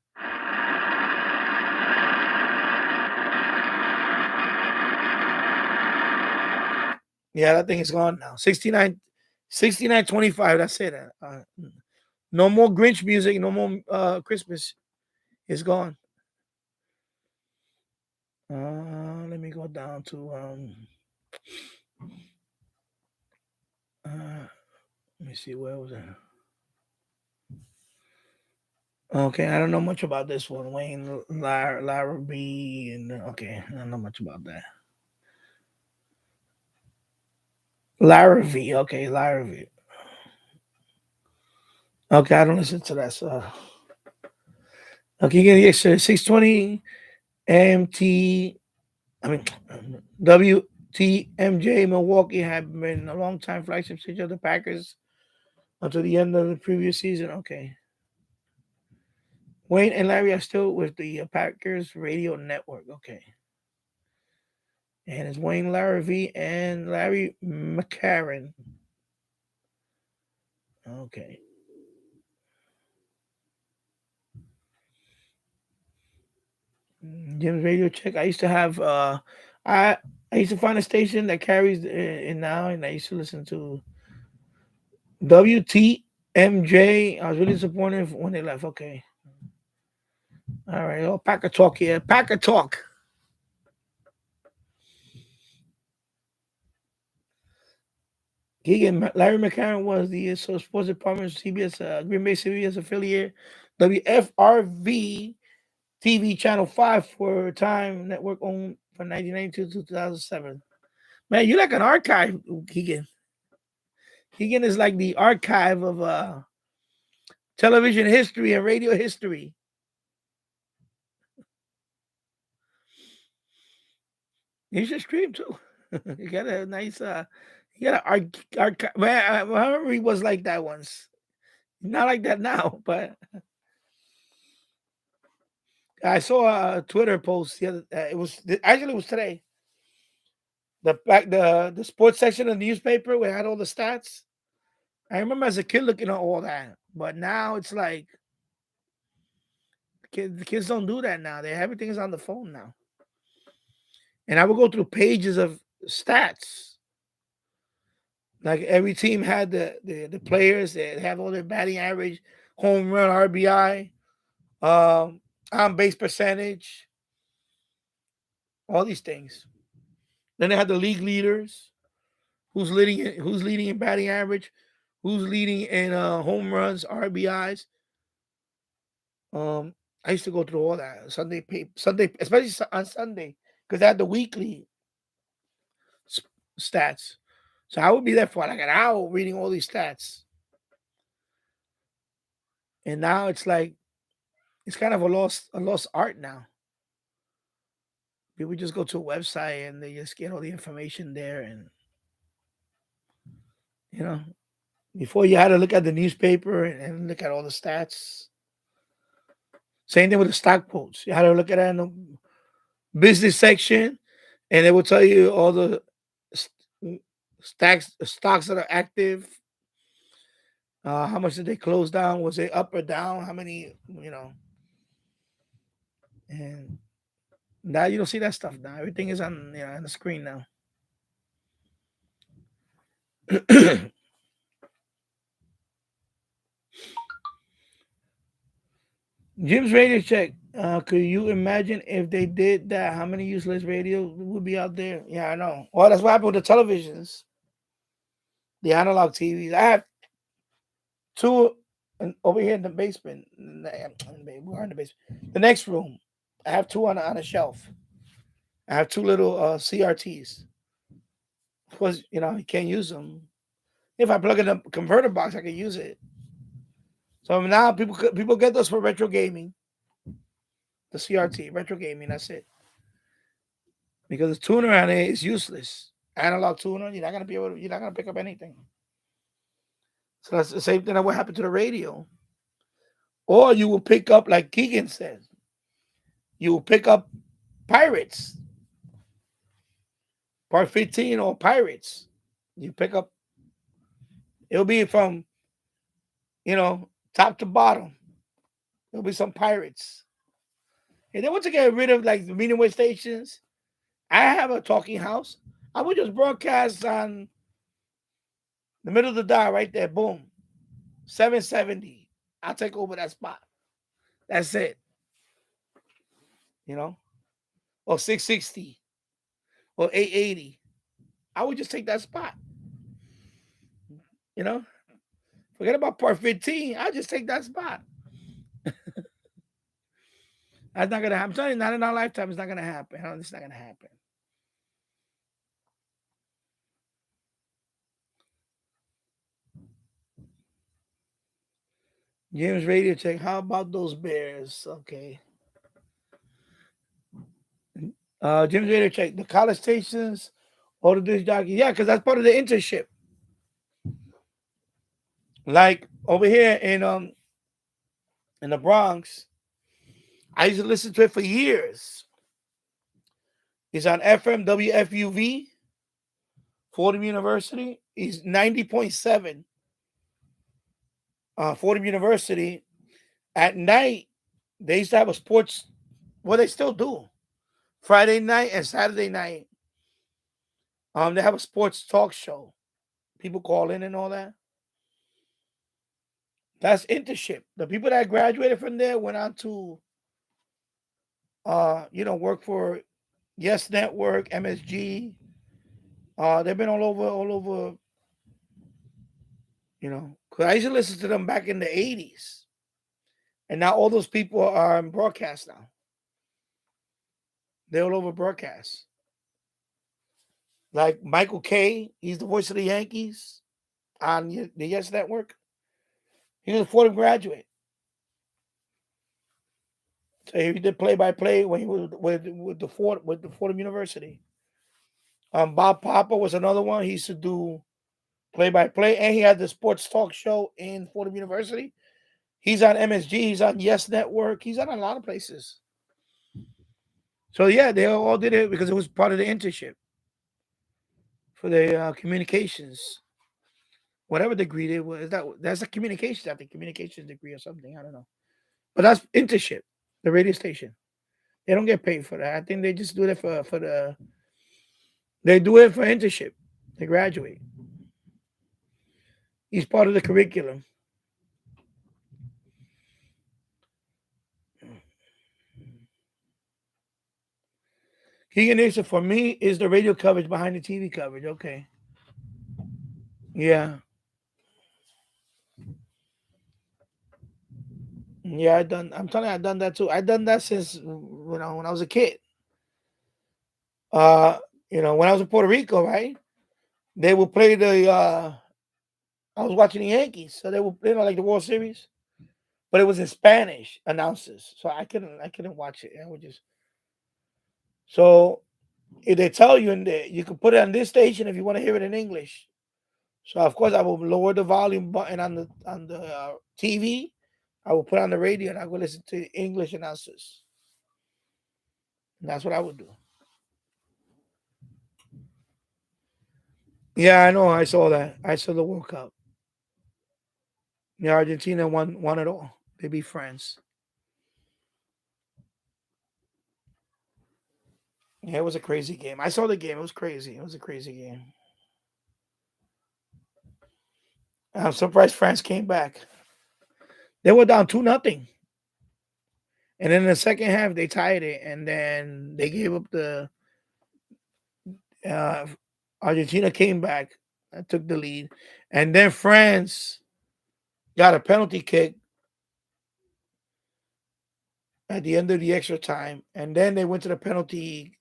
Yeah, that thing is gone now. 6925. That's it. No more Grinch music. No more Christmas. It's gone. Let me go down to let me see, where was it? Okay, I don't know much about this one. Wayne Lara B, and okay, I don't know much about that. Lara V. Okay, Lara V. Okay, I don't listen to that. So okay, you get the extra 620 MT. I mean WTMJ Milwaukee have been a long time flagship city of the Packers until the end of the previous season. Okay. Wayne and Larry are still with the Packers radio network. Okay. And it's Wayne Larry V and Larry McCarron. Okay. Jim's radio check. I used to have I used to find a station that carries it now, and I used to listen to WTMJ. I was really disappointed when they left. Okay. All right. Oh, Packer Talk here. Packer Talk. Larry McCarron was the sports department of CBS, Green Bay CBS affiliate, WFRV TV Channel 5 for time network owned from 1992 to 2007. Man, you're like an archive, Keegan. Keegan is like the archive of television history and radio history. You should stream too. You got a nice, you got an archive. Man, I remember he was like that once. Not like that now, but I saw a Twitter post the other. Actually it was today. The sports section of the newspaper where it had all the stats. I remember as a kid looking at all that, but now it's like the kids don't do that now. Everything is on the phone now. And I would go through pages of stats. Like every team had the players that have all their batting average, home run, RBI, on base percentage, all these things. Then they had the league leaders, who's leading in batting average, who's leading in home runs, RBIs. I used to go through all that Sunday, especially on Sunday, because I had the weekly stats. So I would be there for like an hour reading all these stats. And now it's like it's kind of a lost art now. People just go to a website and they just get all the information there, and you know, before you had to look at the newspaper and look at all the stats. Same thing with the stock quotes. You had to look at it in the business section, and it will tell you all the stocks that are active. How much did they close down? Was it up or down? How many? And now you don't see that stuff now. Everything is on the screen now. Jim's radio check. Could you imagine if they did that? How many useless radios would be out there? Yeah, I know. Well, that's what happened with the televisions, the analog TVs. I have two over here in the basement. We're in the basement. The next room, I have two on a shelf. I have two little CRTs. Of course, you can't use them. If I plug in a converter box, I can use it. So now people get those for retro gaming. The CRT, retro gaming, that's it. Because the tuner on it is useless. Analog tuner, you're not gonna pick up anything. So that's the same thing that what happened to the radio. Or you will pick up, like Keegan says, you will pick up Pirates, Part 15 or Pirates. You pick up, it'll be from, top to bottom. There'll be some Pirates. And then once you get rid of like the medium wave stations, I have a talking house. I would just broadcast on the middle of the dial right there. Boom. 770. I'll take over that spot. That's it. Or 660 or 880. I would just take that spot. Forget about part 15. I'll just take that spot. That's not gonna happen. I'm telling you, not in our lifetime. It's not gonna happen. It's not gonna happen. James Radio check. How about those Bears? Okay. James Radio check. The college stations or the disc jockey. Yeah, because that's part of the internship. Like over here in the Bronx, I used to listen to it for years. It's on FM WFUV, Fordham University. He's 90.7. Fordham University. At night, they used to have a sports. Well, they still do. Friday night and Saturday night. They have a sports talk show. People call in and all that. That's internship. The people that graduated from there went on to, work for Yes Network, MSG. They've been all over. Because I used to listen to them back in the 80s. And now all those people are in broadcast now. They're all over broadcast. Like Michael Kay, he's the voice of the Yankees on the Yes Network. He was a Fordham graduate. So he did play-by-play when he was with the Fordham University. Bob Papa was another one. He used to do play-by-play, and he had the sports talk show in Fordham University. He's on MSG. He's on Yes Network. He's on a lot of places. So yeah, they all did it because it was part of the internship for the communications, whatever degree it was. That's a communications, I think, communications degree or something. I don't know, but that's internship. The radio station, they don't get paid for that. I think they just do it for the. They do it for internship. They graduate. He's part of the curriculum. Keegan Nixon, for me, is the radio coverage behind the TV coverage. Okay. Yeah. Yeah, I'm telling you, I've done that too. I've done that since when I was a kid. When I was in Puerto Rico, right? They would play I was watching the Yankees, so they would, like the World Series, but it was in Spanish announcers, so I couldn't watch it. I would just. So if they tell you in there, you can put it on this station if you want to hear it in English. So of course I will lower the volume button on the TV. I will put on the radio and I will listen to English announcers. And that's what I would do. Yeah, I know. I saw that. I saw the World Cup. Yeah, Argentina won it all. They beat France. Yeah, it was a crazy game. I saw the game. It was crazy. It was a crazy game. I'm surprised France came back. They were down 2-0. And then in the second half they tied it and then they gave up the uh Argentina came back and took the lead. And then France got a penalty kick at the end of the extra time. And then they went to the penalty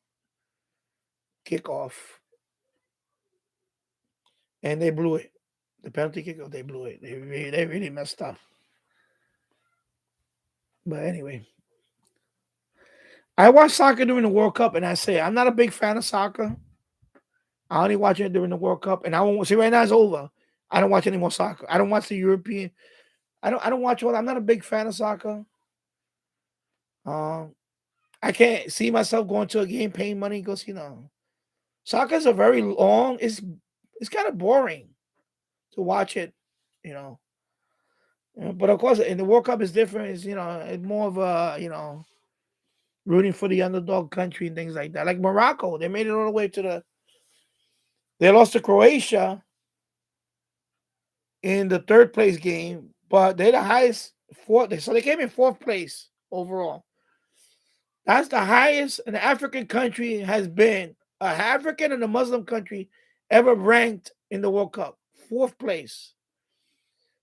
kickoff and they blew it. The penalty kickoff, they blew it. They really messed up. But anyway, I watch soccer during the World Cup, and I say I'm not a big fan of soccer. I only watch it during the World Cup, and I won't see right now it's over. I don't watch any more soccer. I don't watch the European. I don't watch all. I'm not a big fan of soccer. Um, I can't see myself going to a game, paying money, because soccer is a very long. It's kind of boring to watch it. You know, but of course, in the World Cup is different. It's more of a rooting for the underdog country and things like that. Like Morocco, they made it all the way to they lost to Croatia in the third place game, but they're the highest fourth. So they came in fourth place overall. That's the highest an African country has been. A African and a Muslim country ever ranked in the World Cup. Fourth place.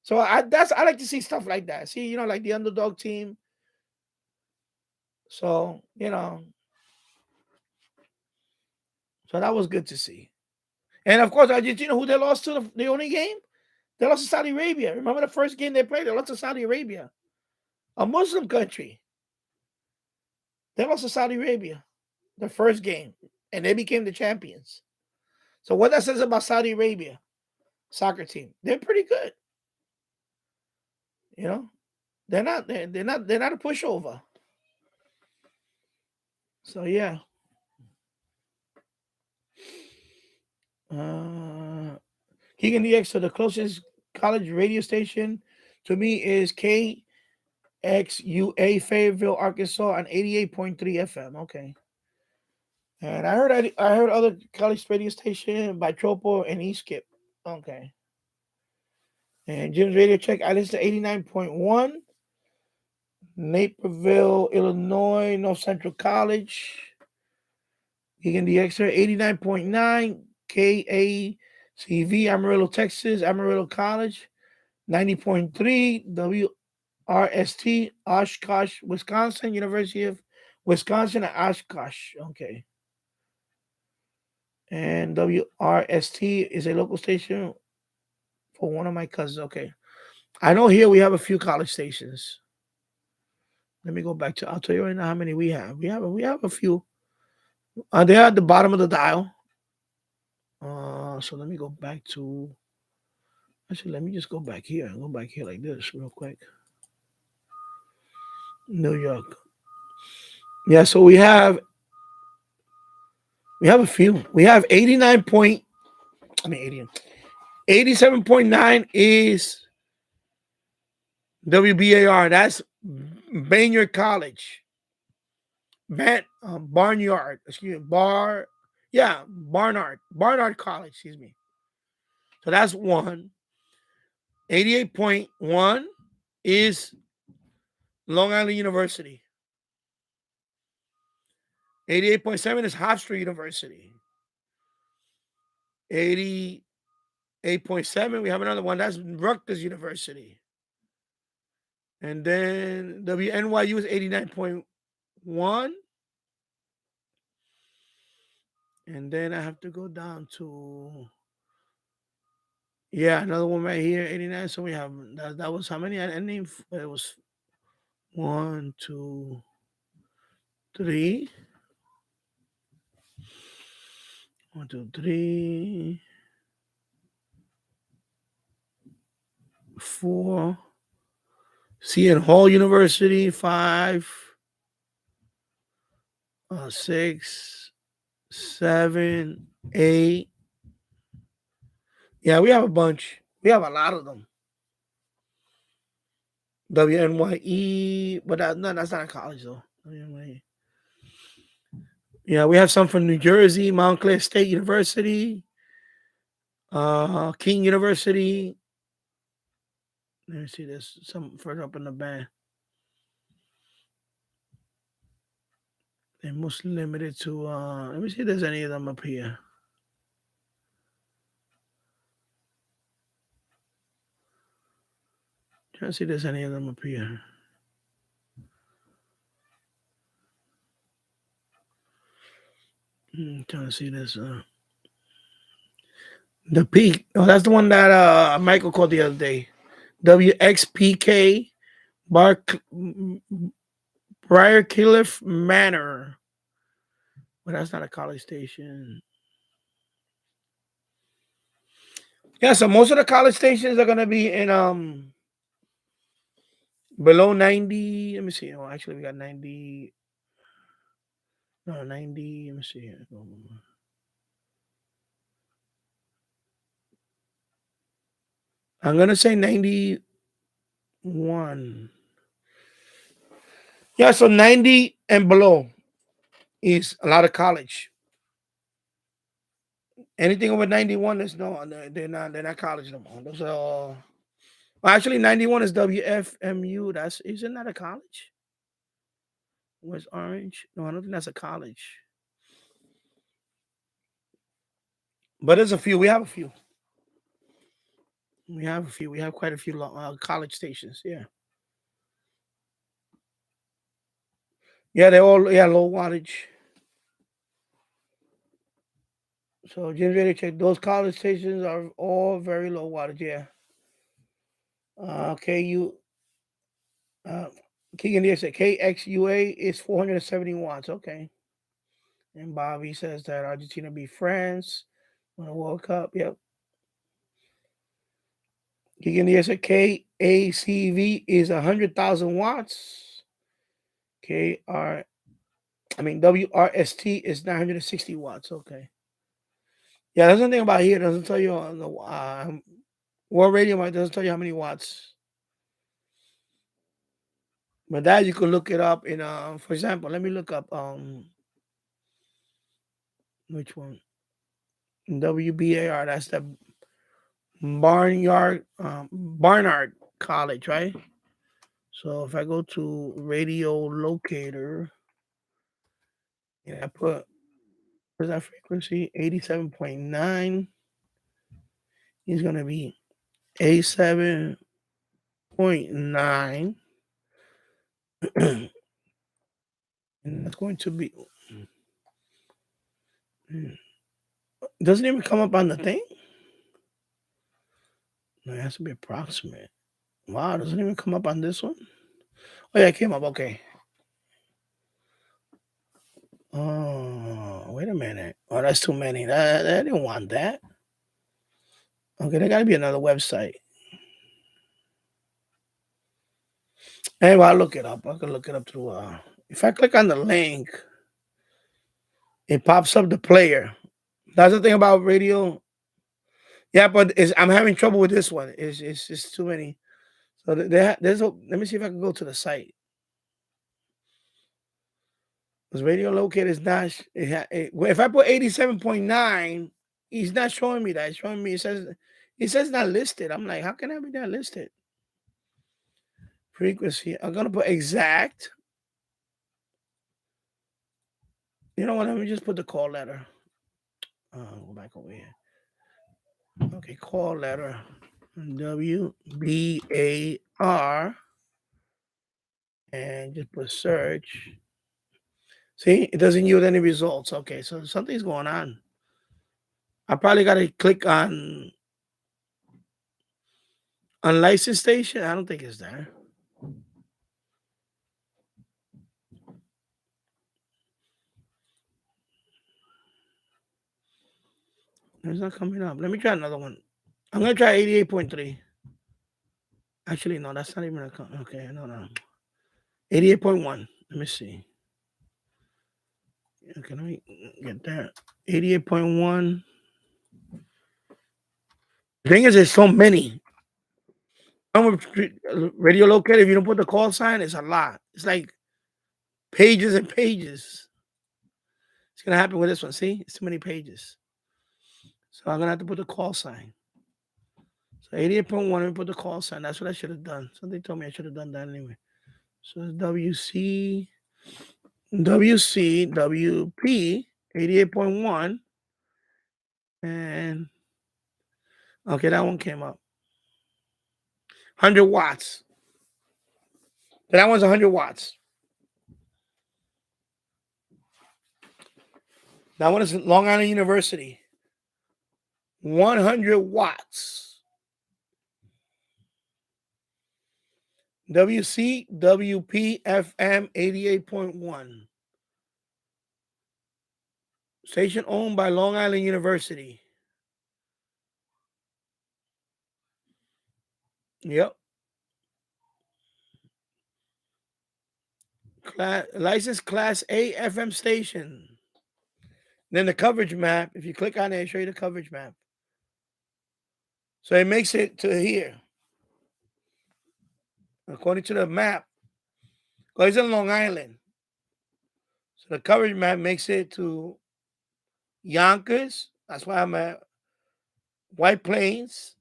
So I like to see stuff like that. See, like the underdog team. So, so that was good to see. And of course, Argentina, who they lost to the only game? They lost to Saudi Arabia. Remember the first game they played? They lost to Saudi Arabia, a Muslim country. They lost to Saudi Arabia the first game, and they became the champions. So what that says about Saudi Arabia soccer team, they're pretty good. You know, they're not a pushover. So yeah. Uh, Keegan DX. So the closest college radio station to me is KXUA Fayetteville, Arkansas, on 88.3 FM. Okay. And I heard other college radio station by Tropo and Eastskip. Okay. And Jim's Radio Check, I listen to 89.1, Naperville, Illinois, North Central College. You can DXR 89.9, KACV, Amarillo, Texas, Amarillo College, 90.3, WRST, Oshkosh, Wisconsin, University of Wisconsin at Oshkosh. Okay. And WRST is a local station for one of my cousins. Okay. I know here we have a few college stations. Let me go back to. I'll tell you right now how many we have. We have a few. They're at the bottom of the dial. So let me go back to. Actually, let me just go back here. Go back here like this real quick. New York. Yeah. So we have a few. We have 89 point. I mean 80. 87.9 is WBAR. That's Baynard College. Barnyard. Excuse me. Yeah, Barnard College. Excuse me. So that's one. 88.1 is Long Island University. 88.7 is Hofstra University. 88.7, we have another one. That's Rutgers University. And then WNYU is 89.1. And then I have to go down to, yeah, another one right here, 89. So we have, that was how many? I named, it was one, two, three. 1, 2, 3, 4. Seton Hall University, 5, 6, 7, 8, Yeah, we have a bunch. We have a lot of them. WNYE, but no, that's not a college though. WNYE. Yeah, we have some from New Jersey, Montclair State University, King University. Let me see this. Some further up in the band. They're mostly limited to let me see if there's any of them up here. Trying to see if there's any of them up here. Trying to see this. The peak. Oh, that's the one that Michael called the other day. WXPK Bar Briarcliff Manor. Well, that's not a college station. Yeah, so most of the college stations are gonna be in below 90. Let me see. Oh, actually we got 90. No, 90. Let me see. I'm gonna say 91. Yeah, so 90 and below is a lot of college. Anything over 91 is no, they're not college no more. Those are all, well, actually 91 is WFMU. Isn't that a college? West Orange? No, I don't think that's a college. But there's a few. We have a few. We have a few. We have quite a few college stations. Yeah. Yeah, they're all low wattage. So just ready to check. Those college stations are all very low wattage. Yeah. KU Keegan Diaz said KXUA is 470 watts. Okay. And Bobby says that Argentina beat France on the World Cup. Yep. Keegan Diaz said KACV is 100,000 watts. WRST is 960 watts. Okay. Yeah, there's nothing about here. It doesn't tell you on the World Radio Mic doesn't tell you how many watts. But that you can look it up in for example, let me look up which one? WBAR, that's the Barnard College, right? So if I go to radio locator and I put where's that frequency? 87.9 is gonna be 87.9. And that's going to be doesn't even come up on the thing. No, it has to be approximate. Wow, doesn't even come up on this one. Oh yeah, it came up. Okay. Oh, wait a minute. Oh, that's too many. I didn't want that. Okay, there got to be another website. Anyway, I'll look it up. I can look it up through. If I click on the link, it pops up the player. That's the thing about radio. Yeah, but I'm having trouble with this one. It's just too many. So let me see if I can go to the site. Because radio locator is not. If I put 87.9, he's not showing me that. It's showing me. It says not listed. I'm like, how can I be not listed? Frequency. I'm gonna put exact. You know what? Let me just put the call letter. Go back over here. Okay, call letter. WBAR. And just put search. See, it doesn't yield any results. Okay, so something's going on. I probably got to click on unlicensed station. I don't think it's there. It's not coming up. Let me try another one. I'm gonna try 88.3. Actually, no, that's not even a okay. No. 88.1. Let me see. Okay, let me get that. 88.1. The thing is, there's so many. Radio locator, if you don't put the call sign, it's a lot. It's like pages and pages. It's gonna happen with this one. See, it's too many pages. So I'm gonna have to put the call sign. So 88.1, and put the call sign. That's what I should have done. Somebody told me I should have done that anyway. So it's WP 88.1. And okay, that one came up. 100 watts. That one's 100 watts. That one is Long Island University. 100 watts. WCWP-FM 88.1. Station owned by Long Island University. Yep. License Class A FM station. Then the coverage map, if you click on it, it'll show you the coverage map. So it makes it to here. According to the map, because it's in Long Island. So the coverage map makes it to Yonkers. That's why I'm at White Plains.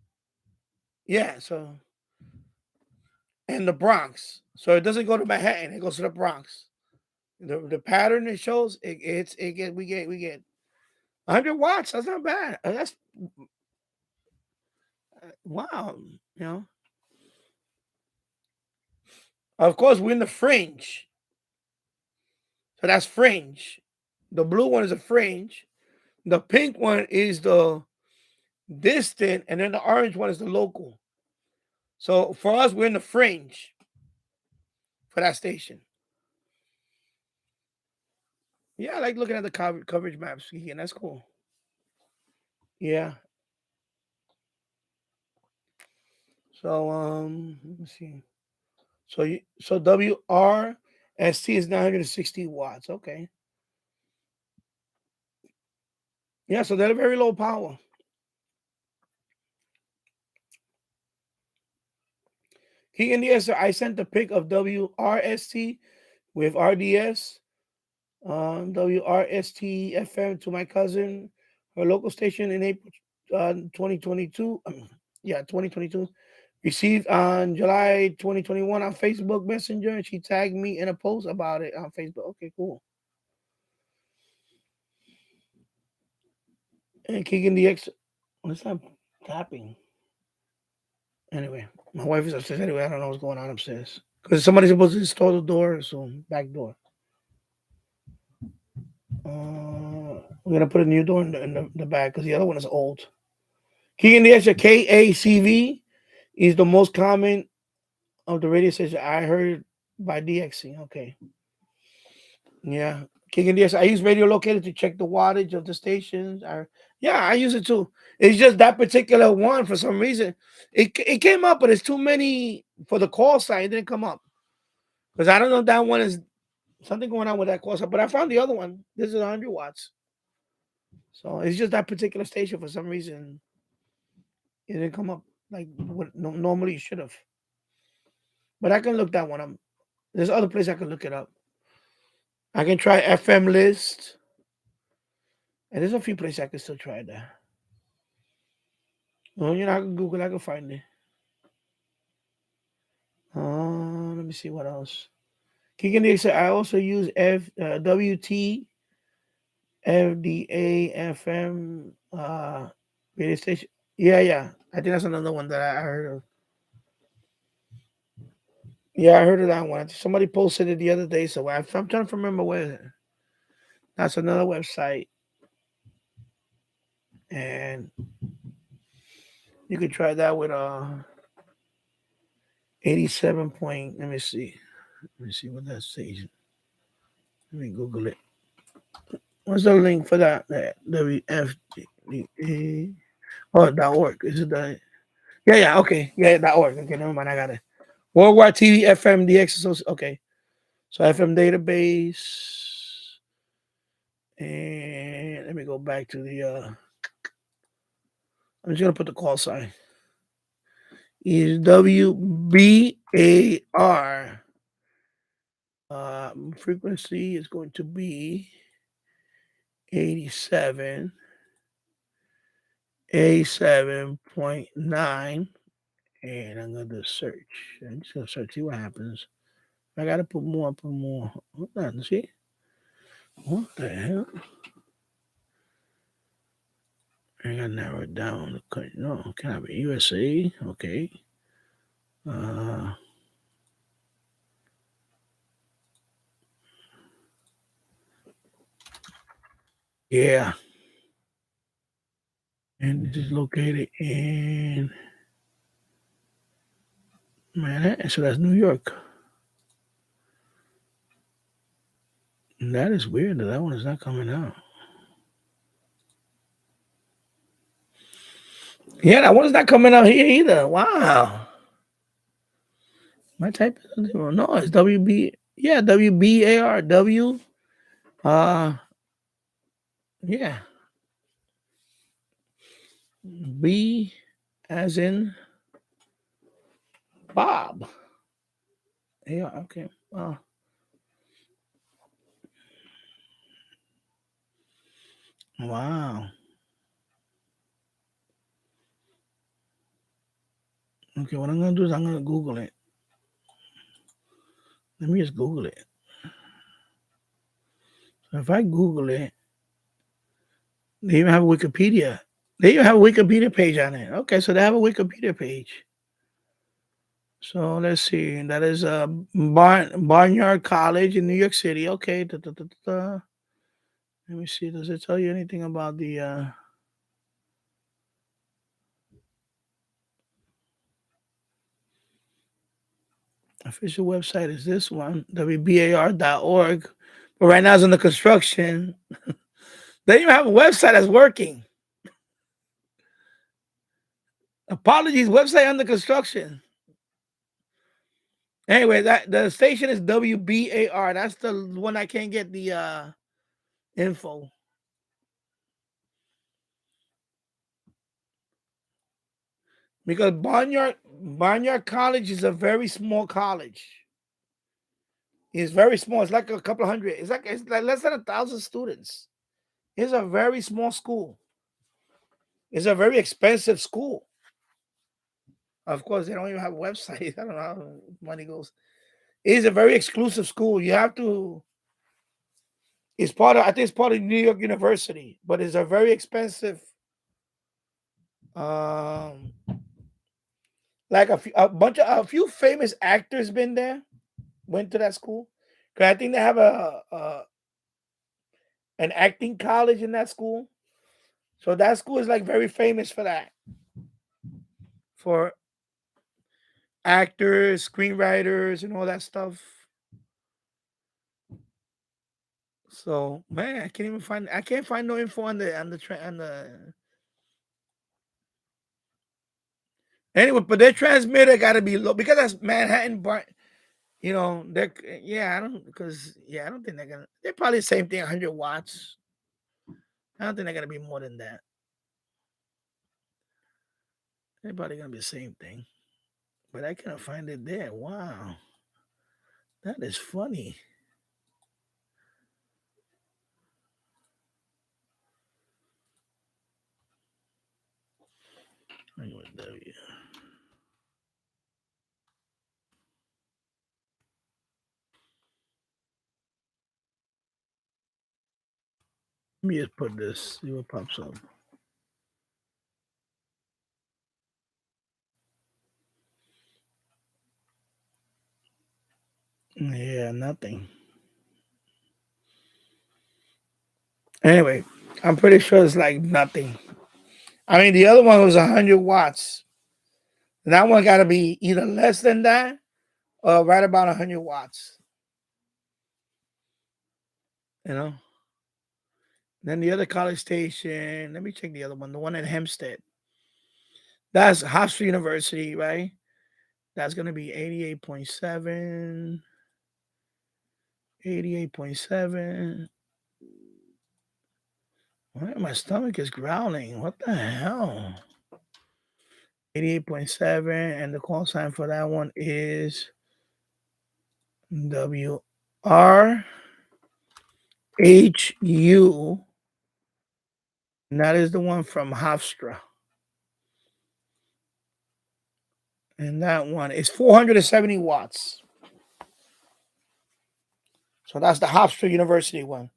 Yeah, so and the Bronx. So it doesn't go to Manhattan, it goes to the Bronx. The pattern it shows, we get 100 watts. That's not bad. That's wow, you know. Of course, we're in the fringe. So that's fringe. The blue one is a fringe. The pink one is the distant, and then the orange one is the local. So for us, we're in the fringe for that station. Yeah, I like looking at the coverage maps, and that's cool. Yeah. So let me see. So WRST is 960 watts. Okay. Yeah, so they're very low power. King in the answer, I sent the pic of WRST with RDS, WRST FM to my cousin, her local station in April 2022. 2022. Received on July 2021 on Facebook Messenger, and she tagged me in a post about it on Facebook. Okay, cool. And kicking the X. What's that tapping? Anyway, my wife is upstairs. Anyway, I don't know what's going on upstairs because somebody's supposed to install the door, so back door. We're gonna put a new door in the back because the other one is old. Kicking the extra KACV is the most common of the radio station I heard by DXC. Okay. Yeah. Kicking the I use radio locator to check the wattage of the stations. I use it too. It's just that particular one for some reason. It came up, but it's too many for the call sign. It didn't come up. Because I don't know if that one is something going on with that call sign. But I found the other one. This is 100 watts. So it's just that particular station for some reason. It didn't come up like what normally it should have. But I can look that one up. There's other place I can look it up. I can try FM list. And there's a few places I can still try that. Well, I can Google, I can find it. Let me see what else. Kicking said I also use WT FDA FM radio station. Yeah. I think that's another one that I heard of. Yeah, I heard of that one. Somebody posted it the other day, so I'm trying to remember where. That's another website. And you could try that with 87 point. Let me see what that says. Let me Google it. What's the link for that? WFD. Oh, .org. Is it that? Yeah. Okay. Yeah, .org. Okay, never mind. I got it. Worldwide TV FMDX. Okay. So FM database. And let me go back to the I'm just gonna put the call sign. Is WBAR. Frequency is going to be 87, 87.9. And I'm gonna do search. I'm just gonna search, see what happens. I gotta put more, put more. Hold on, see? What the hell? I gotta narrow it down. No, can I be USA? Okay. Uh, yeah. And it is located in Manhattan. So that's New York. And that is weird that one is not coming out. Yeah, that one is not coming out here either. Wow. My type is no, it's WB. Yeah, WBAR. W. Yeah. B as in Bob. Yeah, okay. Wow. Okay, what I'm gonna do is I'm gonna Google it. Let me just Google it. So if I Google it, they even have a Wikipedia. They even have a Wikipedia page on it. Okay, so they have a Wikipedia page. So let's see. That is Barnyard College in New York City. Okay. Let me see. Does it tell you anything about the official website? Is this one, WBAR.org. But right now it's under construction. They even have a website that's working. Apologies, website under construction. Anyway, that the station is WBAR. That's the one I can't get the info. Because Barnyard College is a very small college. It's very small. It's like a couple of hundred. It's like less than 1,000 students. It's a very small school. It's a very expensive school. Of course, they don't even have a website. I don't know how money goes. It's a very exclusive school. You have to. It's part of. I think it's part of New York University, but it's a very expensive. Um, like a few famous actors been there, went to that school. Cause I think they have an acting college in that school. So that school is like very famous for that, for actors, screenwriters, and all that stuff. So man, I can't find no info on the anyway, but their transmitter got to be low because that's Manhattan. But they're yeah, I don't think they're probably the same thing, 100 watts. I don't think they're gonna be more than that. They're probably gonna be the same thing. But I couldn't find it there. Wow, that is funny. Anyway, W. Let me just put this. See what pops up. Yeah, nothing. Anyway, I'm pretty sure it's like nothing. I mean, the other one was 100 watts. That one got to be either less than that or right about 100 watts. You know? Then the other college station, let me check the other one, the one in Hempstead. That's Hofstra University, right? That's going to be 88.7. 88.7. My stomach is growling. What the hell? 88.7, and the call sign for that one is WRHU. And that is the one from Hofstra. And that one is 470 watts. So that's the Hofstra University one.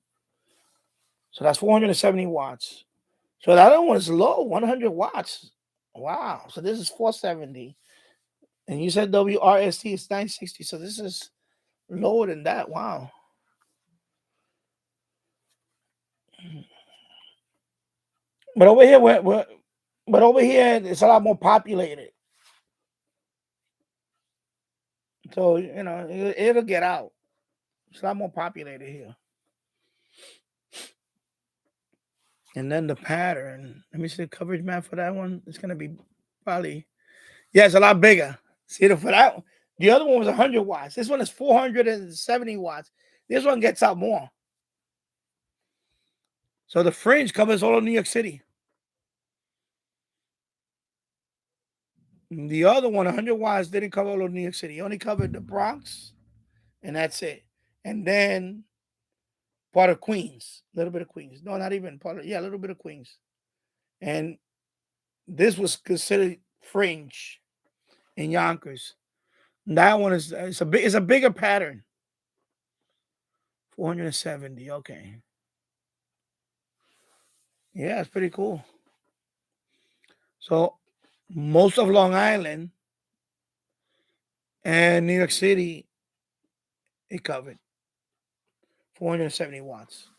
So that's 470 watts. So that other one is low, 100 watts. Wow. So this is 470. And you said WRST is 960. So this is lower than that. Wow. But over here, but over here, it's a lot more populated. So, it'll get out. It's a lot more populated here. And then the pattern. Let me see the coverage map for that one. It's going to be probably, yeah, it's a lot bigger. See, for that one, the other one was 100 watts. This one is 470 watts. This one gets out more. So the fringe covers all of New York City. The other one, 100 watts, didn't cover all of New York City. It only covered the Bronx, and that's it. And then part of Queens, a little bit of Queens. No, not even part of, a little bit of Queens. And this was considered fringe in Yonkers. That one is it's a bigger pattern. 470. Okay. Yeah, it's pretty cool. So most of Long Island and New York City, it covered 470 watts.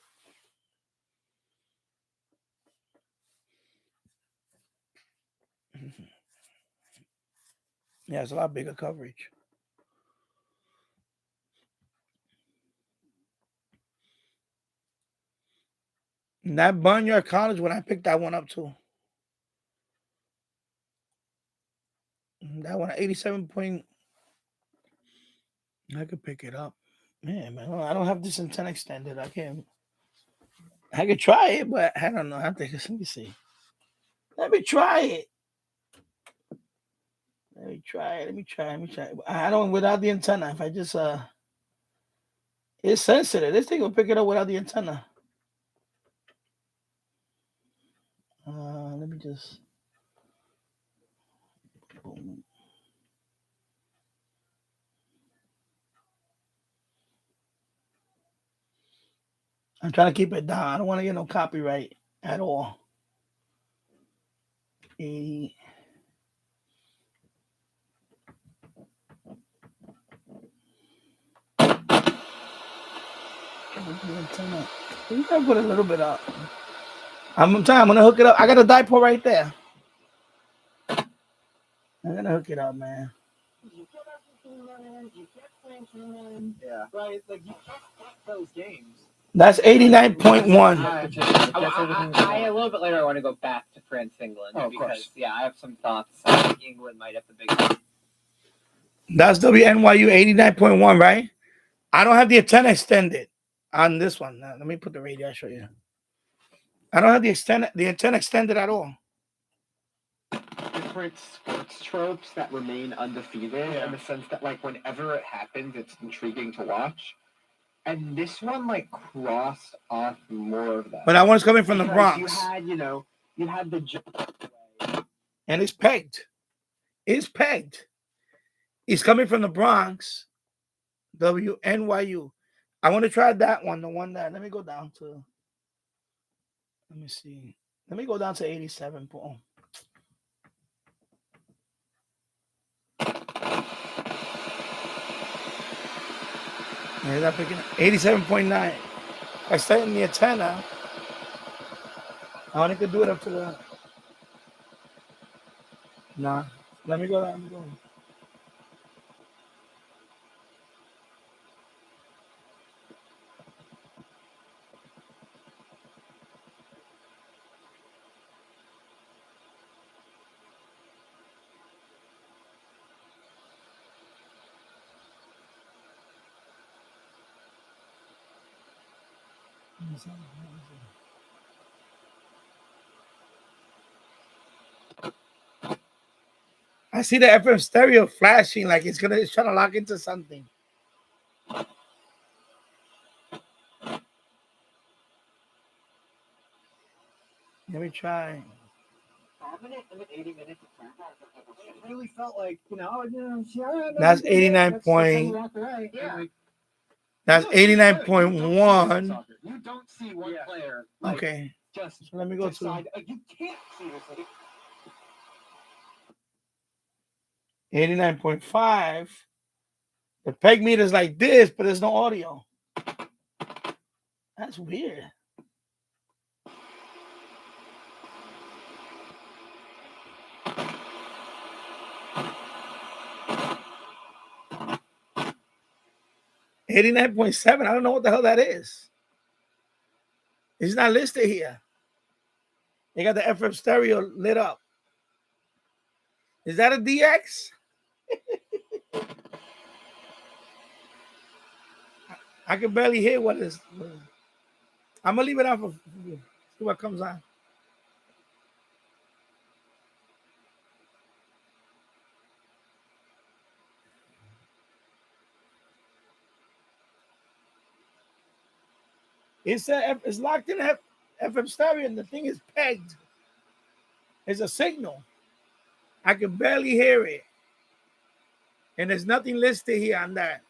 Yeah, it's a lot bigger coverage. And that Barnyard College, when I picked that one up too. That one, 87 point. I could pick it up. Man, I don't have this antenna extended. I could try it, but I don't know. Let me see. Let me try it. Let me try. I don't without the antenna. If I just it's sensitive. This thing will pick it up without the antenna. Let me just boom. I'm trying to keep it down. I don't want to get no copyright at all. 80. You gotta put a little bit up. I'm gonna hook it up. I got a dipole right there. I'm gonna hook it up, man. Yeah. Right, like you can't those games. That's 89.1. A little bit later I want to go back to France, England. Because I have some thoughts. I think England might have the big one. That's WNYU 89.1, right? I don't have the antenna extended on this one. Now, let me put the radio. I'll show you. I don't have the antenna extended at all. Different sports tropes that remain undefeated in the sense that, like, whenever it happens, it's intriguing to watch. And this one, like, crossed off more of that. But that one's coming from the Bronx. You had the... And it's pegged. It's pegged. It's coming from the Bronx. WNYU. I want to try that one. The one that, let me go down to, let me see. Let me go down to 87. Boom. Is that picking up? 87.9. I set in the antenna. I only could do it up to the. Nah. Let me go down. Let me go. I see the FM stereo flashing like it's trying to lock into something. Let me try. With 80 minutes of time, it really felt like, yeah, That's 89. That's 89.1. You don't see one player. Okay. Just So let me go decide, to you can't see this. 89.5. The peg meter's like this, but there's no audio. That's weird. $89.7. I don't know what the hell that is. It's not listed here. They got the FM stereo lit up. Is that a DX? I can barely hear what is. I'm gonna leave it out for see what comes on. It's locked in FM stereo, and the thing is pegged. It's a signal. I can barely hear it, and there's nothing listed here on that.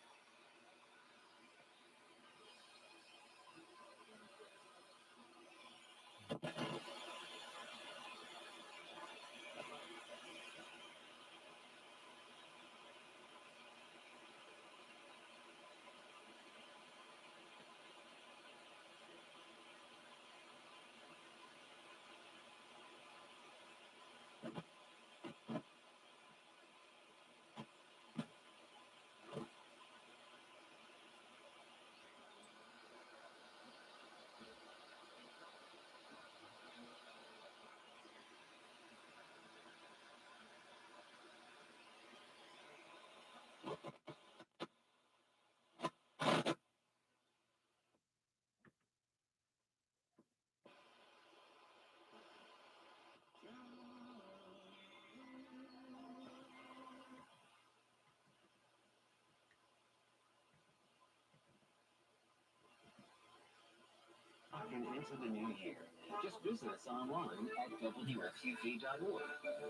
Into the new year. Just visit us online at wfuv.org.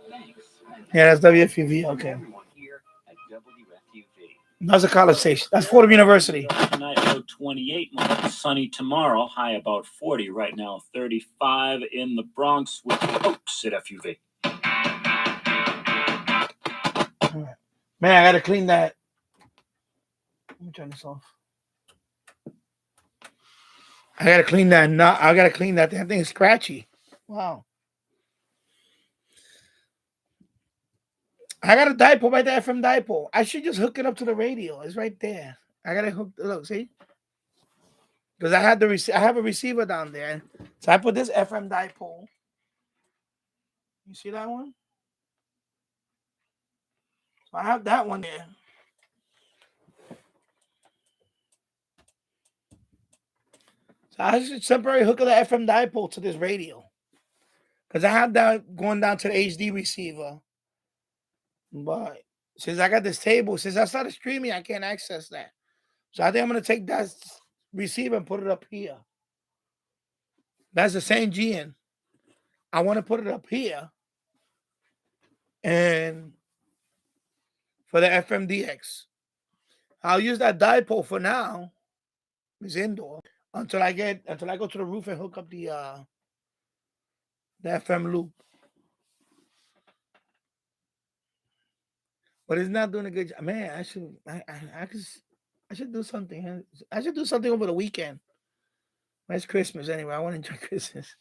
Thanks. Yeah, that's WFUV. Okay. Everyone here at WFUV. That's a college station. That's Fordham University. Tonight, low 28, sunny tomorrow, high about 40. Right now, 35 in the Bronx with Oaks at FUV. Man, I gotta clean that. Let me turn this off. I gotta clean that. I gotta clean that. That thing is scratchy. Wow. I got a dipole right there from dipole. I should just hook it up to the radio. It's right there. I gotta hook. Look, see, because I have a receiver down there. So I put this FM dipole. You see that one? So I have that one there. So I should temporarily hook up the FM dipole to this radio. Because I have that going down to the HD receiver. But since I got this table, since I started streaming, I can't access that. So I think I'm going to take that receiver and put it up here. That's the same GN. I want to put it up here. And for the FMDX. I'll use that dipole for now. It's indoor. Until I go to the roof and hook up the FM loop. But it's not doing a good job. Man, I should do something. I should do something over the weekend. It's Christmas anyway. I want to enjoy Christmas.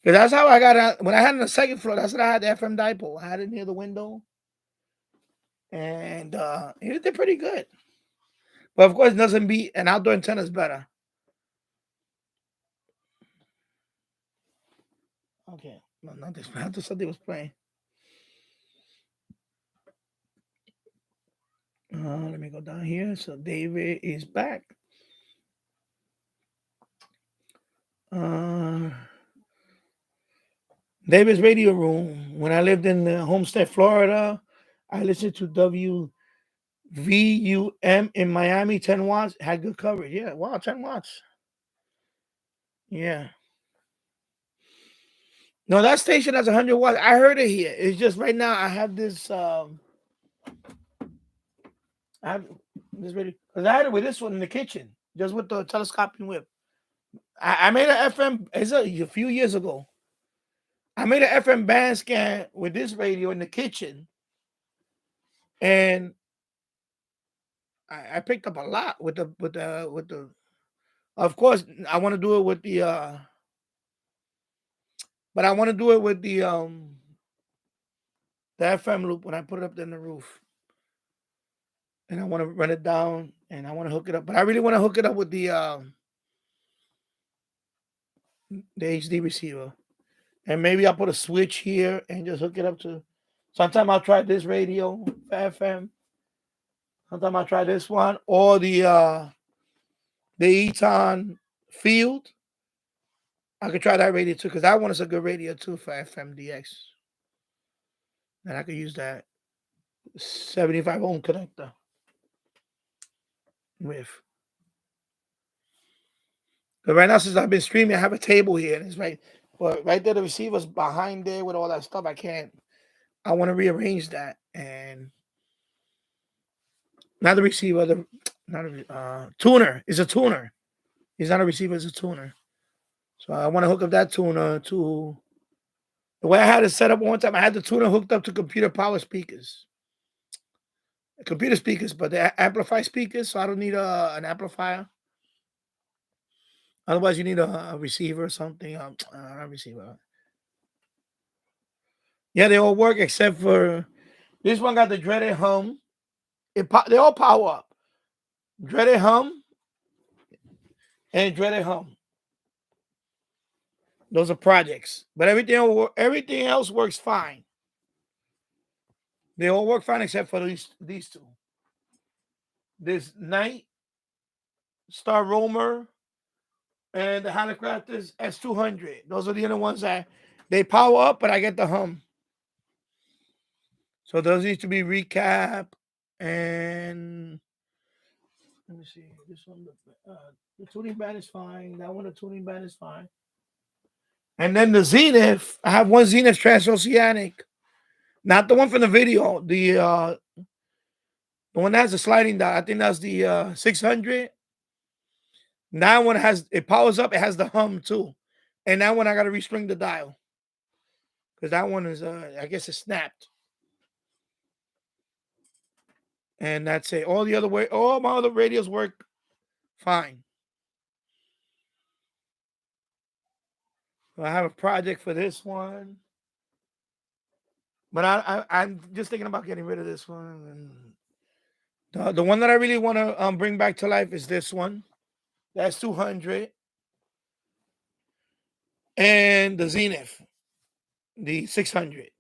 Because that's how I got out. When I had on the second floor, that's what I had the FM dipole. I had it near the window. And it did pretty good. But of course, it doesn't beat an outdoor antenna is better. Okay. No, not this. I thought something was playing. Let me go down here. So David is back. Davis Radio Room. When I lived in Homestead, Florida, I listened to WVUM in Miami, 10 watts. Had good coverage. Yeah, wow, 10 watts. Yeah. No, that station has 100 watts. I heard it here. It's just right now I have this. I have this radio because I had it with this one in the kitchen, just with the telescoping whip. I made an FM. It's a few years ago. I made an FM band scan with this radio in the kitchen, and I picked up a lot with the. Of course, I want to do it with the. But I want to do it with the FM loop when I put it up in the roof, and I want to run it down, and I want to hook it up. But I really want to hook it up with the HD receiver, and maybe I'll put a switch here and just hook it up to. Sometime I'll try this radio for FM. Sometime I'll try this one or the Eton Field. I could try that radio too because that one is a good radio too for FMDX, and I could use that 75 ohm connector with. But right now, since I've been streaming, I have a table here, and it's right there. The receiver's behind there with all that stuff. I want to rearrange that and not the receiver, tuner. It's a tuner. It's not a receiver. It's a tuner. So I want to hook up that tuner to the way I had it set up one time. I had the tuner hooked up to computer power speakers, computer speakers, but they amplify speakers. So I don't need an amplifier. Otherwise, you need a receiver or something. A receiver. Yeah, they all work except for this one. Got the dreaded hum. They all power up. Dreaded hum and dreaded hum. Those are projects, but everything else works fine. They all work fine except for these two. This Night Star Roamer and the Handicrafters S200. Those are the other ones that they power up, but I get the hum. So those need to be recap. And let me see. This one, the tuning band is fine. That one, the tuning band is fine. And then the Zenith, I have one Zenith Transoceanic, not the one from the video. The one that has a sliding dial. I think that's the 600. That one it powers up. It has the hum too, and that one I got to restring the dial because that one is I guess it's snapped. And that's it. All my other radios work fine. So I have a project for this one, but I'm just thinking about getting rid of this one. And the one that I really want to bring back to life is this one. That's 200, and the Zenith, the 600.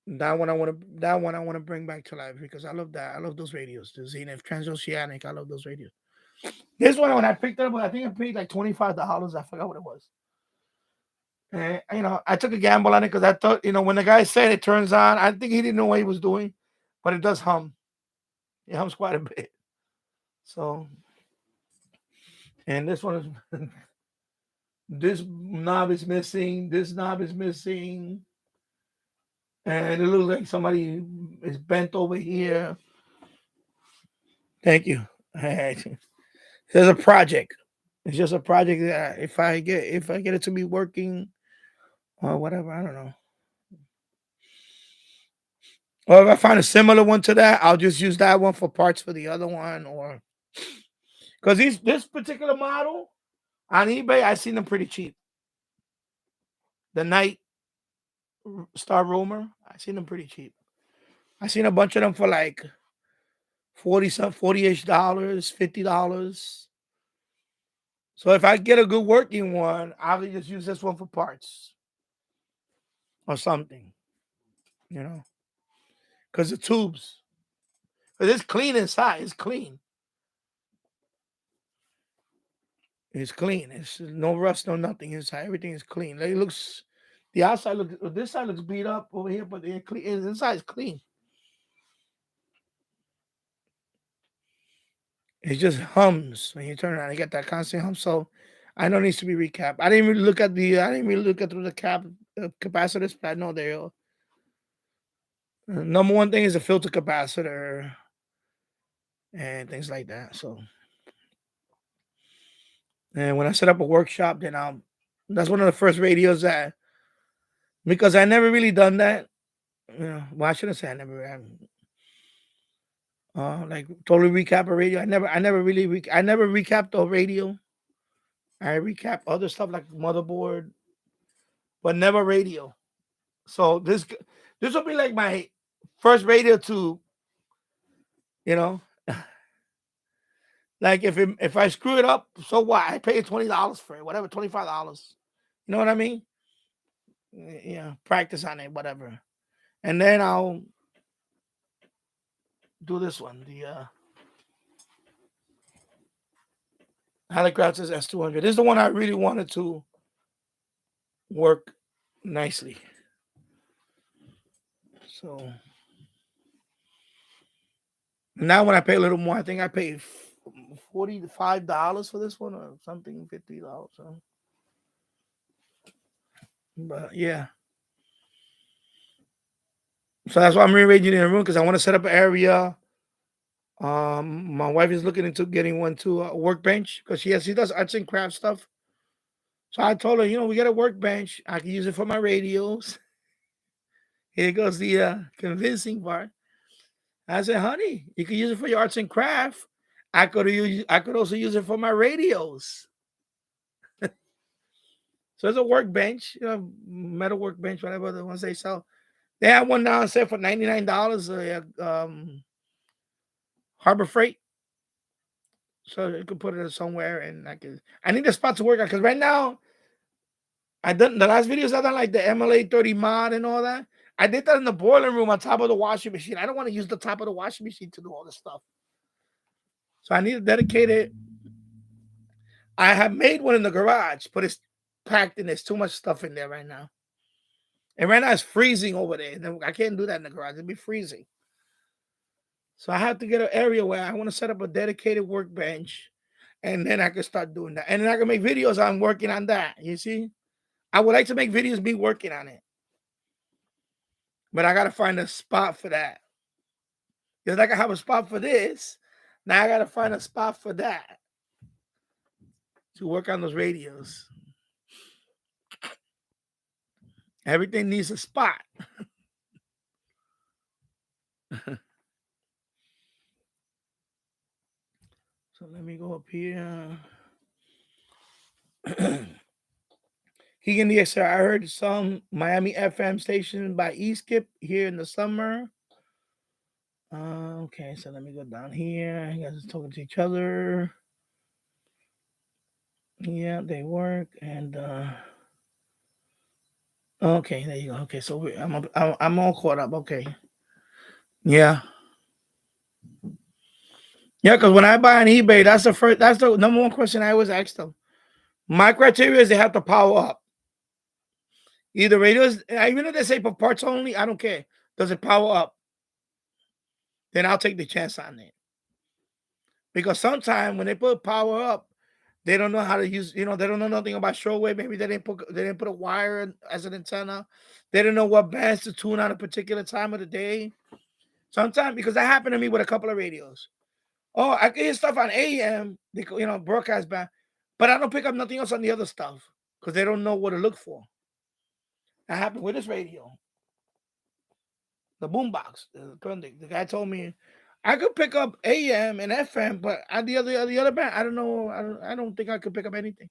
That one I want to bring back to life because I love that. I love those radios. The Zenith Transoceanic. I love those radios. This one when I picked it up, I think I paid like $25. I forgot what it was. And I took a gamble on it because I thought, when the guy said it turns on, I think he didn't know what he was doing, but it does hum. It hums quite a bit. So, and this one is this knob is missing. This knob is missing. And it looks like somebody is bent over here. Thank you. There's a project. It's just a project that if I get it to be working or whatever, I don't know. Or if I find a similar one to that, I'll just use that one for parts for the other one, or because this particular model on eBay, I seen them pretty cheap. The Night Star Roamer, I seen them pretty cheap. I seen a bunch of them for like $40-ish, $50. So if I get a good working one, I'll just use this one for parts or something, because the tubes, because it's clean inside. It's clean. It's clean. It's no rust, no nothing inside. Everything is clean. Like, it looks, the outside looks, this side looks beat up over here, but the inside is clean. It just hums when you turn it on. You get that constant hum. So I know it needs to be recapped. I didn't really look at through the capacitors, but I know they're number one thing is a filter capacitor and things like that. So, and when I set up a workshop, then that's one of the first radios that, because I never really done that. Well, I shouldn't say I never. Like totally recap a radio. I never recapped a radio. I recap other stuff like motherboard, but never radio. So this will be like my first radio to, you know, like if I screw it up, so what? I pay $20 for it, whatever, $25. You know what I mean? Yeah, practice on it, whatever, and then I'll do this one, the Hallicraft's S200. This is the one I really wanted to work nicely. So now when I pay a little more, I think I paid $45 for this one or something, $50. So. But yeah. So that's why I'm rearranging in the room, because I want to set up an area. My wife is looking into getting one to a workbench, because she does arts and crafts stuff. So I told her, we got a workbench. I can use it for my radios. Here goes the convincing part. I said, honey, you can use it for your arts and craft. I could also use it for my radios. So it's a workbench, metal workbench, whatever the ones they sell. They have one now set for $99. Harbor Freight. So you can put it somewhere, and I need a spot to work on, because right now I done the last videos I done, like the MLA 30 mod and all that. I did that in the boiler room on top of the washing machine. I don't want to use the top of the washing machine to do all this stuff. So I need a dedicated. I have made one in the garage, but it's packed and there's too much stuff in there right now. And right now it's freezing over there. And I can't do that in the garage. It'd be freezing. So I have to get an area where I want to set up a dedicated workbench, and then I can start doing that. And then I can make videos on working on that. You see? I would like to make videos me working on it. But I got to find a spot for that. Just like I have a spot for this, now I got to find a spot for that to work on those radios. Everything needs a spot. So let me go up here. Keegan the XR, I heard some Miami FM station by E-Skip here in the summer. Okay, so let me go down here. You guys are talking to each other. Yeah, they work. And okay, there you go. Okay, so I'm all caught up. Okay. Yeah. Yeah, because when I buy on eBay, that's the number one question I always ask them. My criteria is they have to power up. Either radios, even if they say for parts only, I don't care. Does it power up? Then I'll take the chance on it. Because sometimes when they put power up, they don't know how to use, they don't know nothing about shortwave. Maybe they didn't put a wire as an antenna. They don't know what bands to tune on a particular time of the day. Sometimes, because that happened to me with a couple of radios. Oh, I can hear stuff on AM, broadcast band, but I don't pick up nothing else on the other stuff because they don't know what to look for. That happened with this radio, the boombox. The guy told me I could pick up AM and FM, but at the other band, I don't know. I don't think I could pick up anything.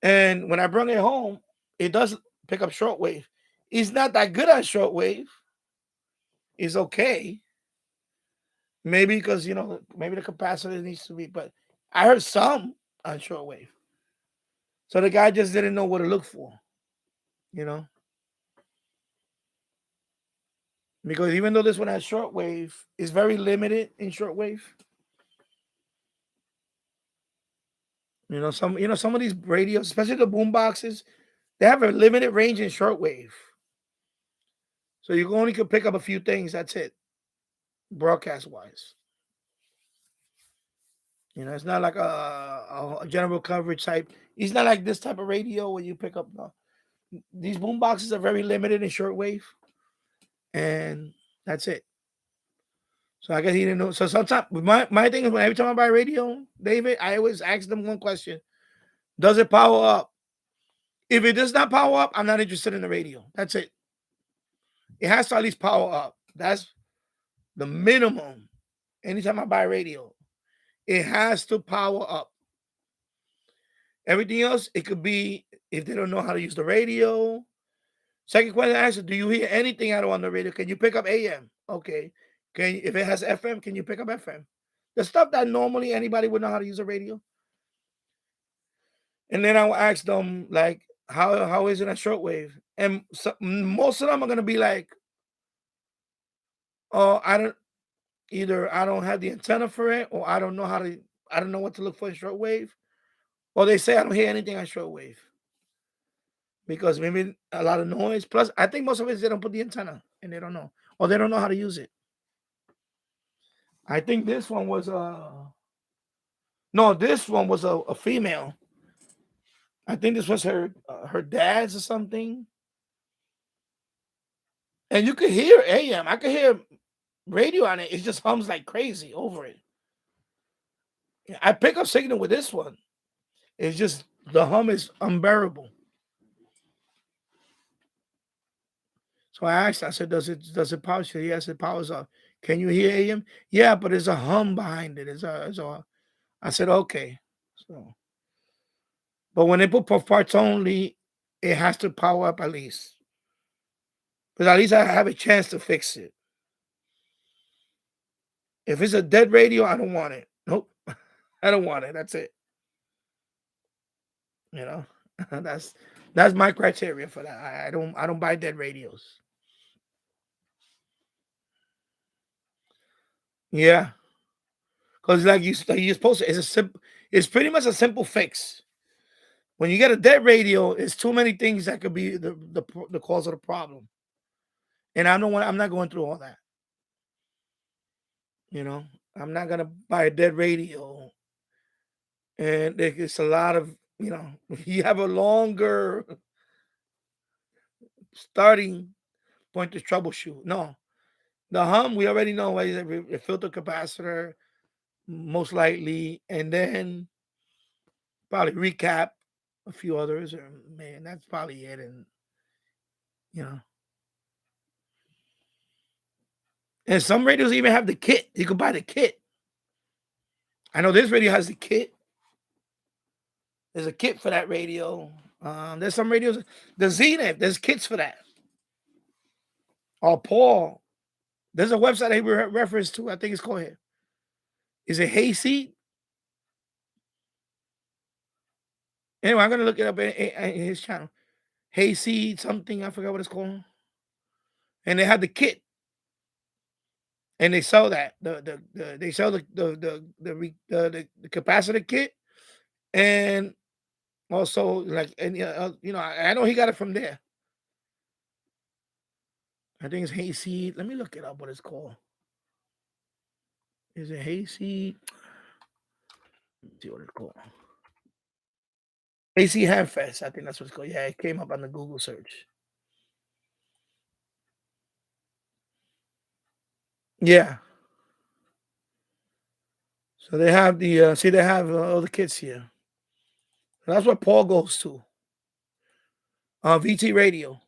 And when I brought it home, it does pick up shortwave. It's not that good on shortwave. It's okay. Maybe because, maybe the capacitor needs to be, but I heard some on shortwave. So the guy just didn't know what to look for, Because even though this one has shortwave, it's very limited in shortwave. Some of these radios, especially the boom boxes, they have a limited range in shortwave. So you only can pick up a few things. That's it, broadcast wise. It's not like a general coverage type. It's not like this type of radio where you pick up. No. These boom boxes are very limited in shortwave, and that's it. So I guess he didn't know. So sometimes my thing is, every time I buy a radio, David, I always ask them one question: does it power up? If it does not power up, I'm not interested in the radio. That's it. It has to at least power up. That's the minimum. Anytime I buy a radio, it has to power up. Everything else, it could be if they don't know how to use the radio. Second question I asked, do you hear anything out on the radio? Can you pick up AM? Okay. If it has FM, can you pick up FM? The stuff that normally anybody would know how to use a radio. And then I will ask them, like, how is it a shortwave? And most of them are going to be like, oh, I don't have the antenna for it, or I don't know what to look for in shortwave. Or they say I don't hear anything on shortwave because maybe a lot of noise. Plus, I think most of it is they don't put the antenna and they don't know, or they don't know how to use it. I think this one was a female. I think this was her dad's or something. And you could hear AM. I could hear radio on it. It just hums like crazy over it. I pick up signal with this one. It's just the hum is unbearable. So I asked, I said, does it power? She said, yes, it powers up. Can you hear AM? Yeah, but there's a hum behind it. I said, okay. So, but when they put parts only, it has to power up at least. Because at least I have a chance to fix it. If it's a dead radio, I don't want it. Nope. I don't want it. That's it. That's my criteria for that. I don't buy dead radios. Yeah. Because like you're supposed to, it's pretty much a simple fix. When you get a dead radio, it's too many things that could be the cause of the problem. And I'm not going through all that. I'm not gonna buy a dead radio. And it's a lot of, you have a longer starting point to troubleshoot. No. The hum, we already know why a filter capacitor, most likely, and then probably recap a few others, or man, that's probably it. And and some radios even have the kit. You can buy the kit. I know this radio has the kit. There's a kit for that radio. There's some radios, the Zenith, there's kits for that. Paul, there's a website I reference to. I think it's called here. Is it Hayseed? Anyway, I'm gonna look it up in his channel. Hayseed something, I forgot what it's called. And they have the kit, and they sell that. They sell the capacitor kit, and also like, and I know he got it from there. I think it's Hayseed. Let me look it up. What it's called? Is it Hayseed? Let's see what it's called. Hayseed Handfest. I think that's what it's called. Yeah, it came up on the Google search. Yeah. So they have they have all the kits here. That's what Paul goes to. VT Radio.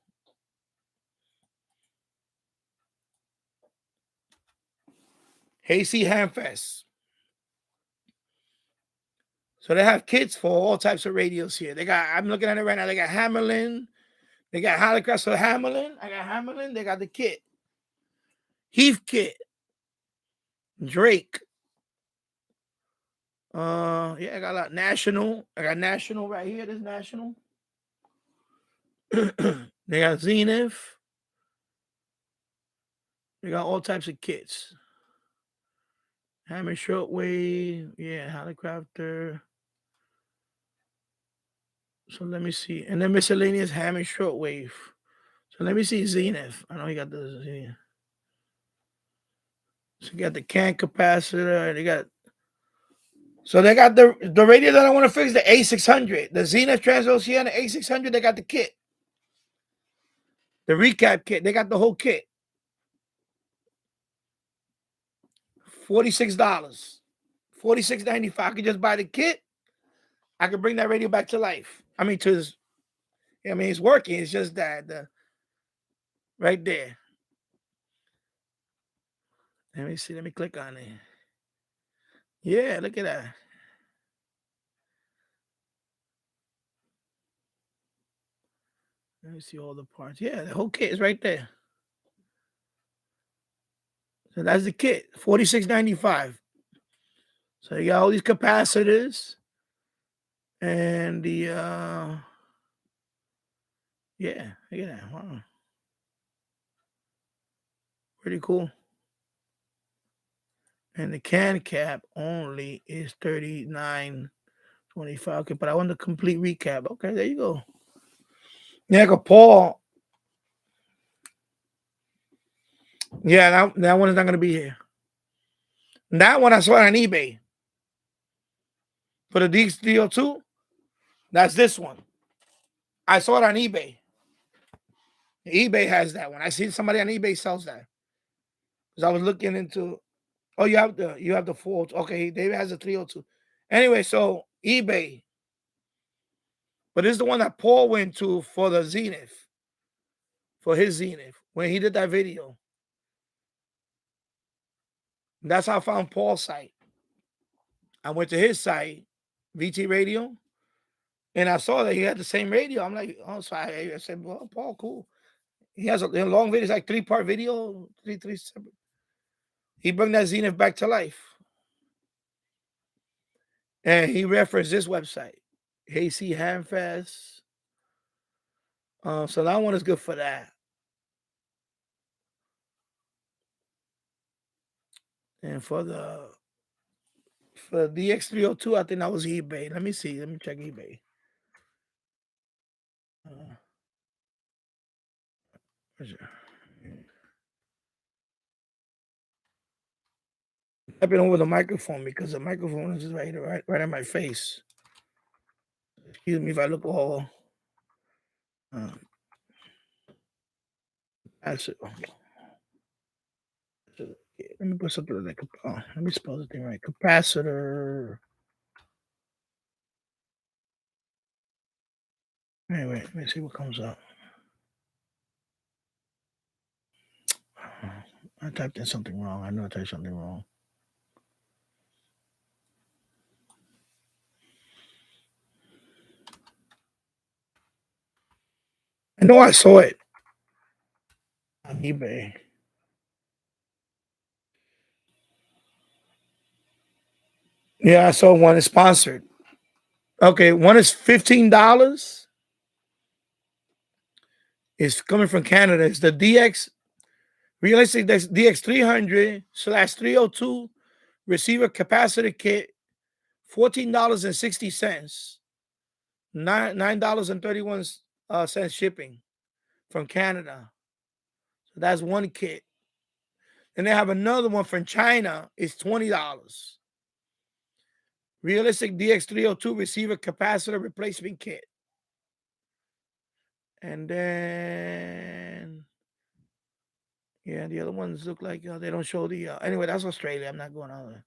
Hayseed Handfest. So they have kits for all types of radios here. I'm looking at it right now. They got Hammerlin. They got Holocraft. So Hammerlin, I got Hammerlin. They got the kit. Heath kit. Drake. Yeah, I got a lot. National. I got National right here. There's National. They got Zenith. They got all types of kits. Hammer Shortwave. Yeah, Helicopter. So let me see. And then miscellaneous ham and shortwave. So let me see Zenith. I know you got the Zenith. So you got the can capacitor. They got the radio that I want to fix, the A600. The Zenith Transocean, the A600, they got the kit. The recap kit. They got the whole kit. $46. $46.95. I could just buy the kit. I could bring that radio back to life. I mean, it's working. It's just that right there. Let me see. Let me click on it. Yeah, look at that. Let me see all the parts. Yeah, the whole kit is right there. So that's the kit. $46.95. So you got all these capacitors and the yeah, look at that. Wow. Pretty cool. And the can cap only is $39.25. Okay, but I want the complete recap. Okay, there you go. Yeah, Paul. Yeah, that one is not gonna be here. That one I saw on eBay. For the DX302, that's this one. I saw it on eBay. eBay has that one. I see somebody on eBay sells that. Because I was looking into. Oh, you have the 402. Okay, David has a 302. Anyway, so eBay. But this is the one that Paul went to for the Zenith. For his Zenith. When he did that video. And that's how I found Paul's site. I went to his site, VT Radio, and I saw that he had the same radio. I'm like, oh, so I said, well, Paul, cool. He has a long video. It's like 3-part video, three separate. He brought that Zenith back to life. And he referenced this website, AC Handfast. So that one is good for that. And for the DX302, I think that was eBay. Let me see. Let me check eBay. I've been over the microphone because the microphone is right in my face. Excuse me if I look all. That's it. Let me put something like let me spell the thing right. Capacitor. Anyway, let me see what comes up. I typed in something wrong. I know I typed something wrong. I know I saw it on eBay. Yeah, I saw one is sponsored. Okay, one is $15. It's coming from Canada. It's the DX Realistic DX 300/302 receiver capacitor kit, $14.60, $9.31 shipping from Canada. So that's one kit. And they have another one from China. It's $20. Realistic DX 302 receiver capacitor replacement kit. And then, yeah, the other ones look like they don't show the. Anyway, that's Australia. I'm not going out there.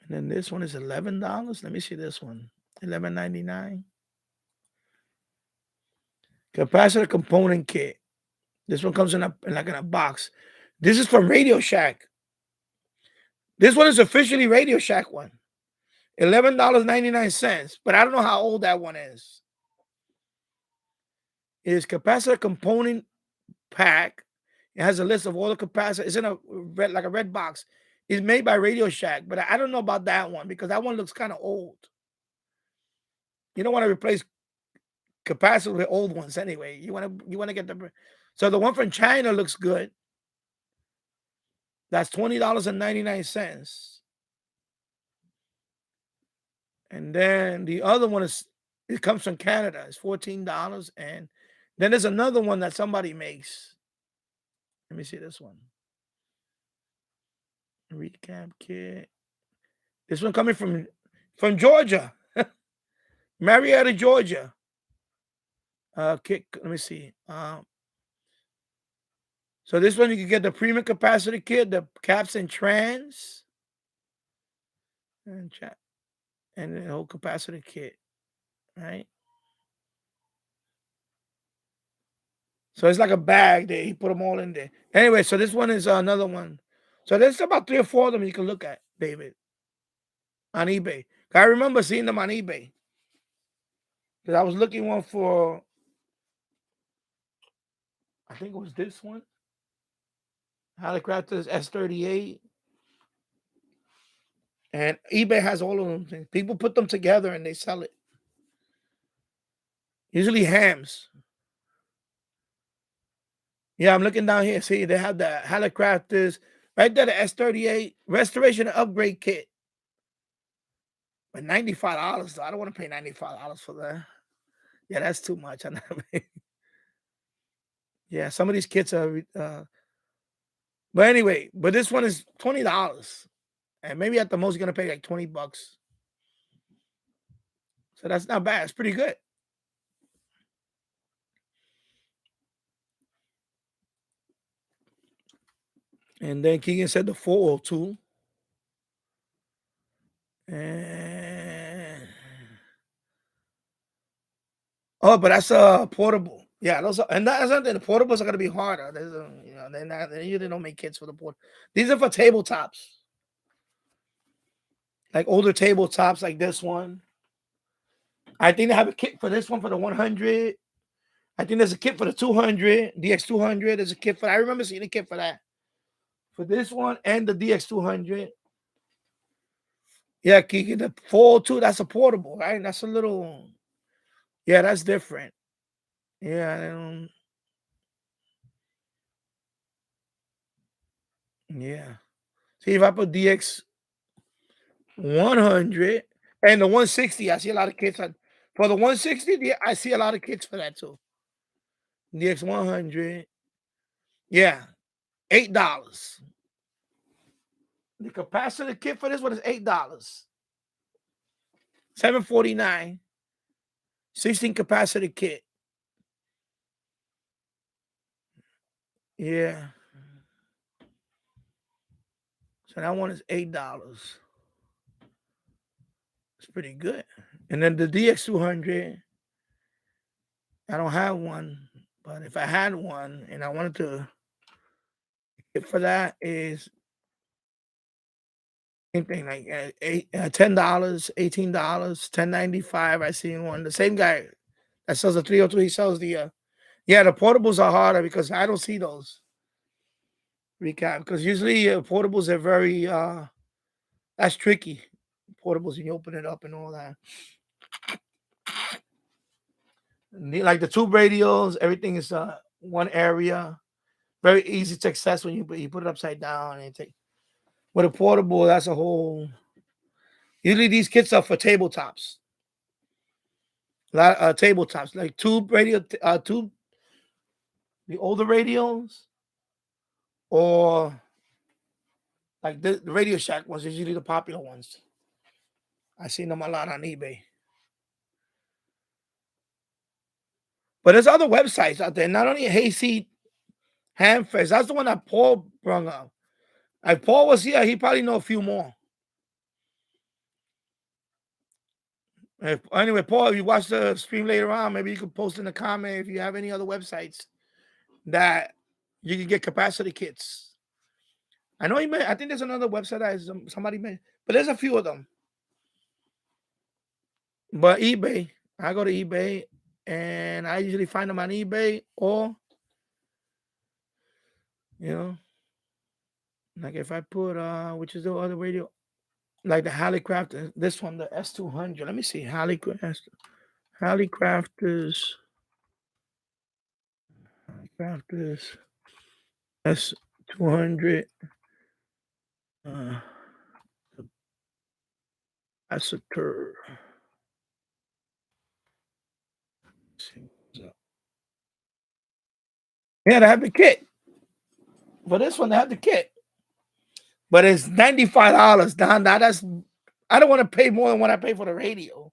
And then this one is $11. Let me see this one. $11.99. Capacitor component kit. This one comes in a box. This is from Radio Shack. This one is officially Radio Shack one. $11.99. But I don't know how old that one is. It is capacitor component pack. It has a list of all the capacitors. It's in a red box. It's made by Radio Shack, but I don't know about that one because that one looks kind of old. You don't want to replace capacitor with old ones anyway. You want to get the. So the one from China looks good. That's $20.99. And then the other one it comes from Canada. It's $14. And then there's another one that somebody makes. Let me see this one. Recap kit. This one coming from Georgia. Marietta, Georgia. Kit, let me see. So this one you can get the premium capacity kit, the caps and trans, and the whole capacity kit, right? So it's like a bag there. He put them all in there. Anyway, so this one is another one. So there's about 3 or 4 of them you can look at, David, on eBay. I remember seeing them on eBay because I was looking one for, I think it was this one, Halicrafters S38. And eBay has all of them things. People put them together and they sell it. Usually hams. Yeah, I'm looking down here. See, they have the Halicrafters right there, the S38 restoration and upgrade kit. But $95, though. I don't want to pay $95 for that. Yeah, that's too much. Yeah, some of these kits are. But anyway, but this one is $20, and maybe at the most you're gonna pay like $20. So that's not bad. It's pretty good. And then Keegan said the 402. And oh, but that's portable. Yeah, those are, and that's something. The portables are gonna be harder. There's they usually don't make kits for the port. These are for tabletops, like older tabletops, like this one. I think they have a kit for this one for the 100. I think there's a kit for the 200, DX200. There's a kit for. I remember seeing a kit for that, for this one and the DX200. Yeah, Kiki, the 402. That's a portable, right? That's a little. Yeah, that's different. Yeah. Yeah. See, if I put DX 100 and the 160, I see a lot of kits for the 160. I see a lot of kits for that too. DX 100, yeah, $8. The capacitor kit for this one is $8, $749. 16 capacitor kit. Yeah. So that one is $8. It's pretty good. And then the DX200, I don't have one, but if I had one and I wanted to, for that is same thing, like $10, $18, $10.95. I seen one. The same guy that sells the 302, he sells the yeah, the portables are harder because I don't see those recap because usually portables are very that's tricky. Portables, and you open it up and all that. Like the tube radios, everything is one area. Very easy to access when you put it upside down and take. With a portable, that's a whole. Usually these kits are for tabletops. A lot of tabletops, like tube radio, tube, the older radios, or like the Radio Shack ones, is usually the popular ones. I seen them a lot on eBay. But there's other websites out there, not only Hayseed Hamfest. That's the one that Paul brought up. If Paul was here, he probably know a few more. Anyway, Paul, if you watch the stream later on, maybe you could post in the comment if you have any other websites that you can get capacity kits. I know I think there's another website that somebody made, but there's a few of them. But eBay, I go to eBay and I usually find them on eBay or, like if I put, which is the other radio, like the Halicraft, this one, the S200. Let me see, Halicrafters S200. capacitor. Yeah, they have the kit. For this one, they have the kit. But it's $95. Now that's I don't want to pay more than what I pay for the radio.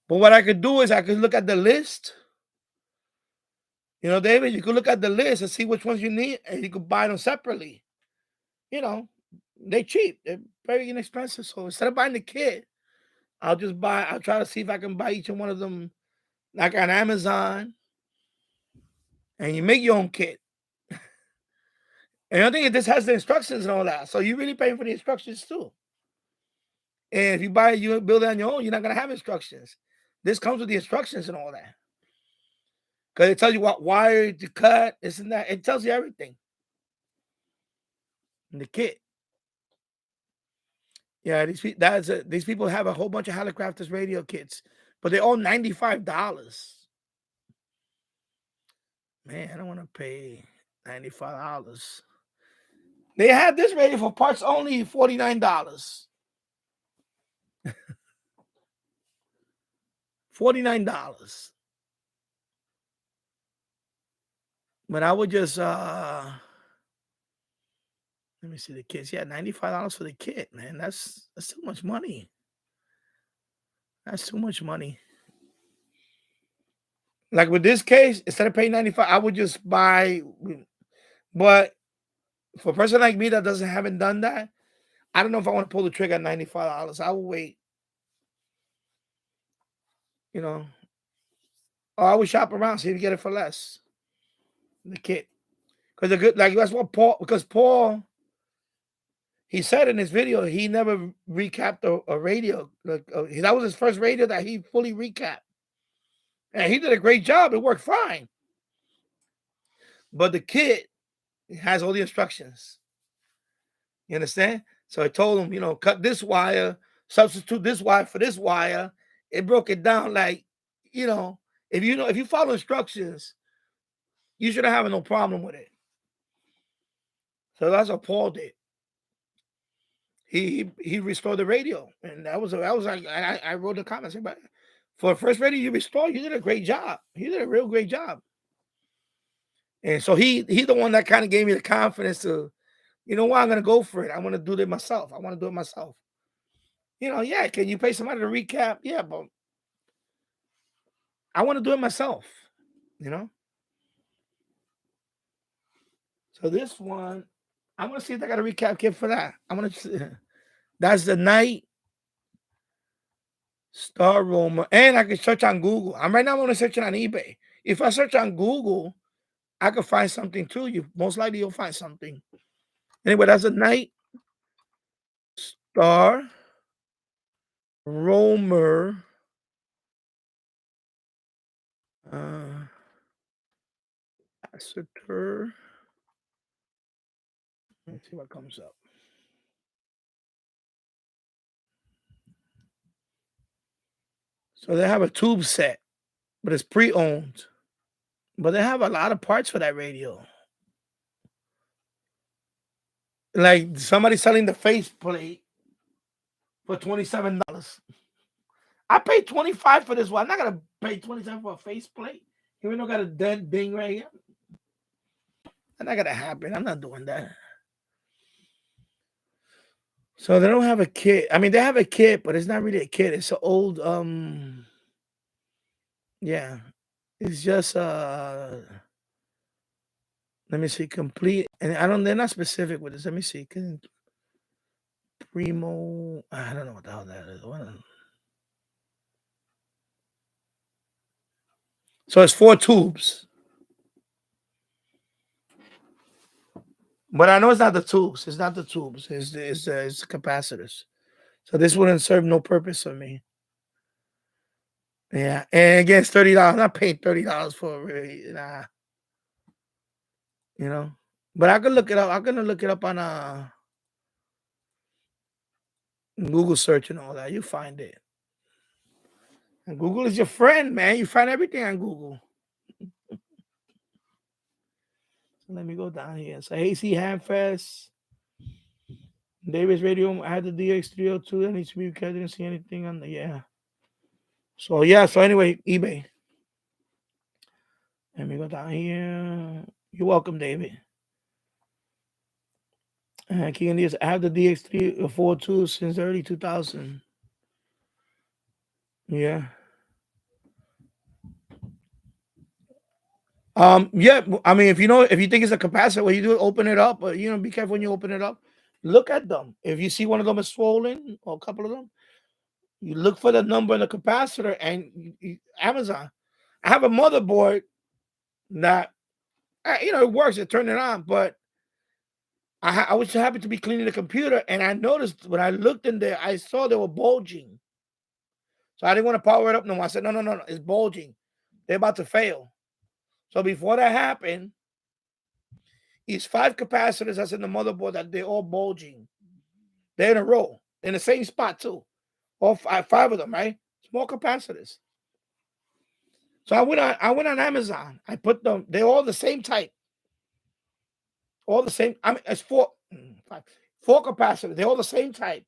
But what I could do is I could look at the list. You know, David, you could look at the list and see which ones you need, and you could buy them separately. You know, they're cheap. They're very inexpensive. So instead of buying the kit, I'll try to see if I can buy each one of them like on Amazon. And you make your own kit. And the other thing is this has the instructions and all that. So you're really paying for the instructions too. And if you build it on your own, you're not gonna have instructions. This comes with the instructions and all that. Because it tells you what wire to cut, this and that. It tells you everything. In the kit. Yeah, these people have a whole bunch of Hallicrafters radio kits, but they're all $95. Man, I don't want to pay $95. They have this radio for parts only, $49. $49. But I would just let me see the kits. Yeah, $95 for the kit, man. That's too much money. That's too much money. Like with this case, instead of paying $95, I would just buy. But for a person like me that haven't done that, I don't know if I want to pull the trigger at $95. I will wait. You know, or I would shop around, see if you get it for less. The kit, because that's what Paul. He said in his video he never recapped a radio. That was his first radio that he fully recapped, and he did a great job. It worked fine. But the kit has all the instructions. You understand? So I told him, cut this wire, substitute this wire for this wire. It broke it down like, if you follow instructions, you shouldn't have no problem with it. So that's what Paul did. He restored the radio, and that was like I wrote the comments about it. For the first radio you restored, you did a great job. You did a real great job. And so he the one that kind of gave me the confidence to, I'm gonna go for it. I want to do it myself. I want to do it myself. Yeah, can you pay somebody to recap? Yeah, but I want to do it myself, So this one, I'm gonna see if I got a recap kit for that. That's the Night Star Roamer, and I can search on Google. Right now I'm only searching on eBay. If I search on Google, I could find something too. Most likely you'll find something. Anyway, that's a Night Star Roamer. Capacitor. Let's see what comes up. So they have a tube set, but it's pre-owned. But they have a lot of parts for that radio. Like somebody selling the faceplate for $27. I paid $25 for this one. I'm not gonna pay $27 for a faceplate. Even though I got a dead ding right here. That's not gonna happen. I'm not doing that. So they don't have a kit. I mean, they have a kit, but it's not really a kit. It's an old yeah. It's just let me see, complete. And they're not specific with this. Let me see. Primo. I don't know what the hell that is. So it's 4 tubes. But I know it's not the tubes. It's not the tubes. It's the capacitors. So this wouldn't serve no purpose for me. Yeah. And again, it's $30. I'm not paying $30 for it. Nah. But I could look it up. I'm gonna look it up on Google search and all that. You find it. And Google is your friend, man. You find everything on Google. So let me go down here. So AC Hamfest. Davis Radio. I had the DX302. That needs to be because I didn't see anything on the So So anyway, eBay. Let me go down here. You're welcome, David. King Indians. I have the DX342 since early 2000. Yeah. Yeah. I mean, if you think it's a capacitor, what you do, open it up. But be careful when you open it up. Look at them. If you see one of them is swollen, or a couple of them, you look for the number in the capacitor, and Amazon. I have a motherboard that it works. It turned it on, but I was happy to be cleaning the computer, and I noticed when I looked in there, I saw they were bulging. So I didn't want to power it up no more. I said, no, it's bulging. They're about to fail. So before that happened, these 5 capacitors that's in the motherboard that they're all bulging. They're in a row, in the same spot too. All 5 of them, right? Small capacitors. So I went on Amazon. I put them. They're all the same type. All the same. I mean, it's 4 capacitors. They're all the same type.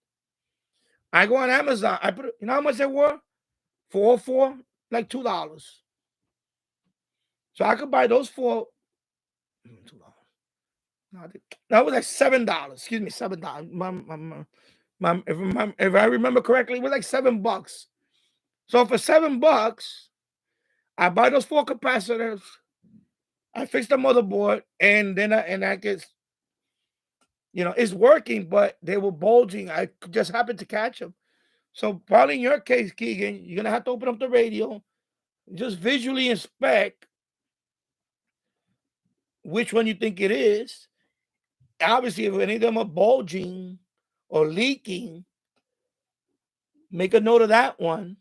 I go on Amazon. I put. You know how much they were? 4, like $2. So I could buy those 4. $2. No, that was like $7. Excuse me, $7. If I remember correctly, it was like $7. So for $7, I buy those 4 capacitors. I fix the motherboard, and then I guess it's working, but they were bulging. I just happened to catch them. So probably in your case, Keegan, you're gonna have to open up the radio, just visually inspect which one you think it is. Obviously, if any of them are bulging or leaking, make a note of that one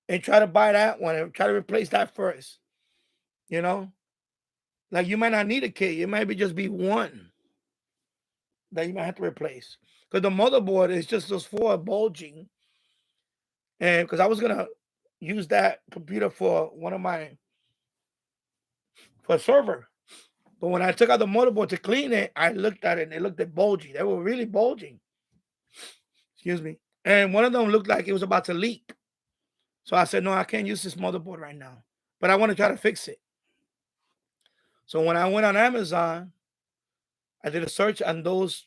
and try to buy that one and try to replace that first. Like you might not need a kit. It might just be one that you might have to replace. Because the motherboard is just those 4 bulging. And because I was going to use that computer for for a server. But when I took out the motherboard to clean it, I looked at it and it looked at bulgy. They were really bulging. Excuse me. And one of them looked like it was about to leak. So I said, no, I can't use this motherboard right now. But I want to try to fix it. So when I went on Amazon, I did a search on those,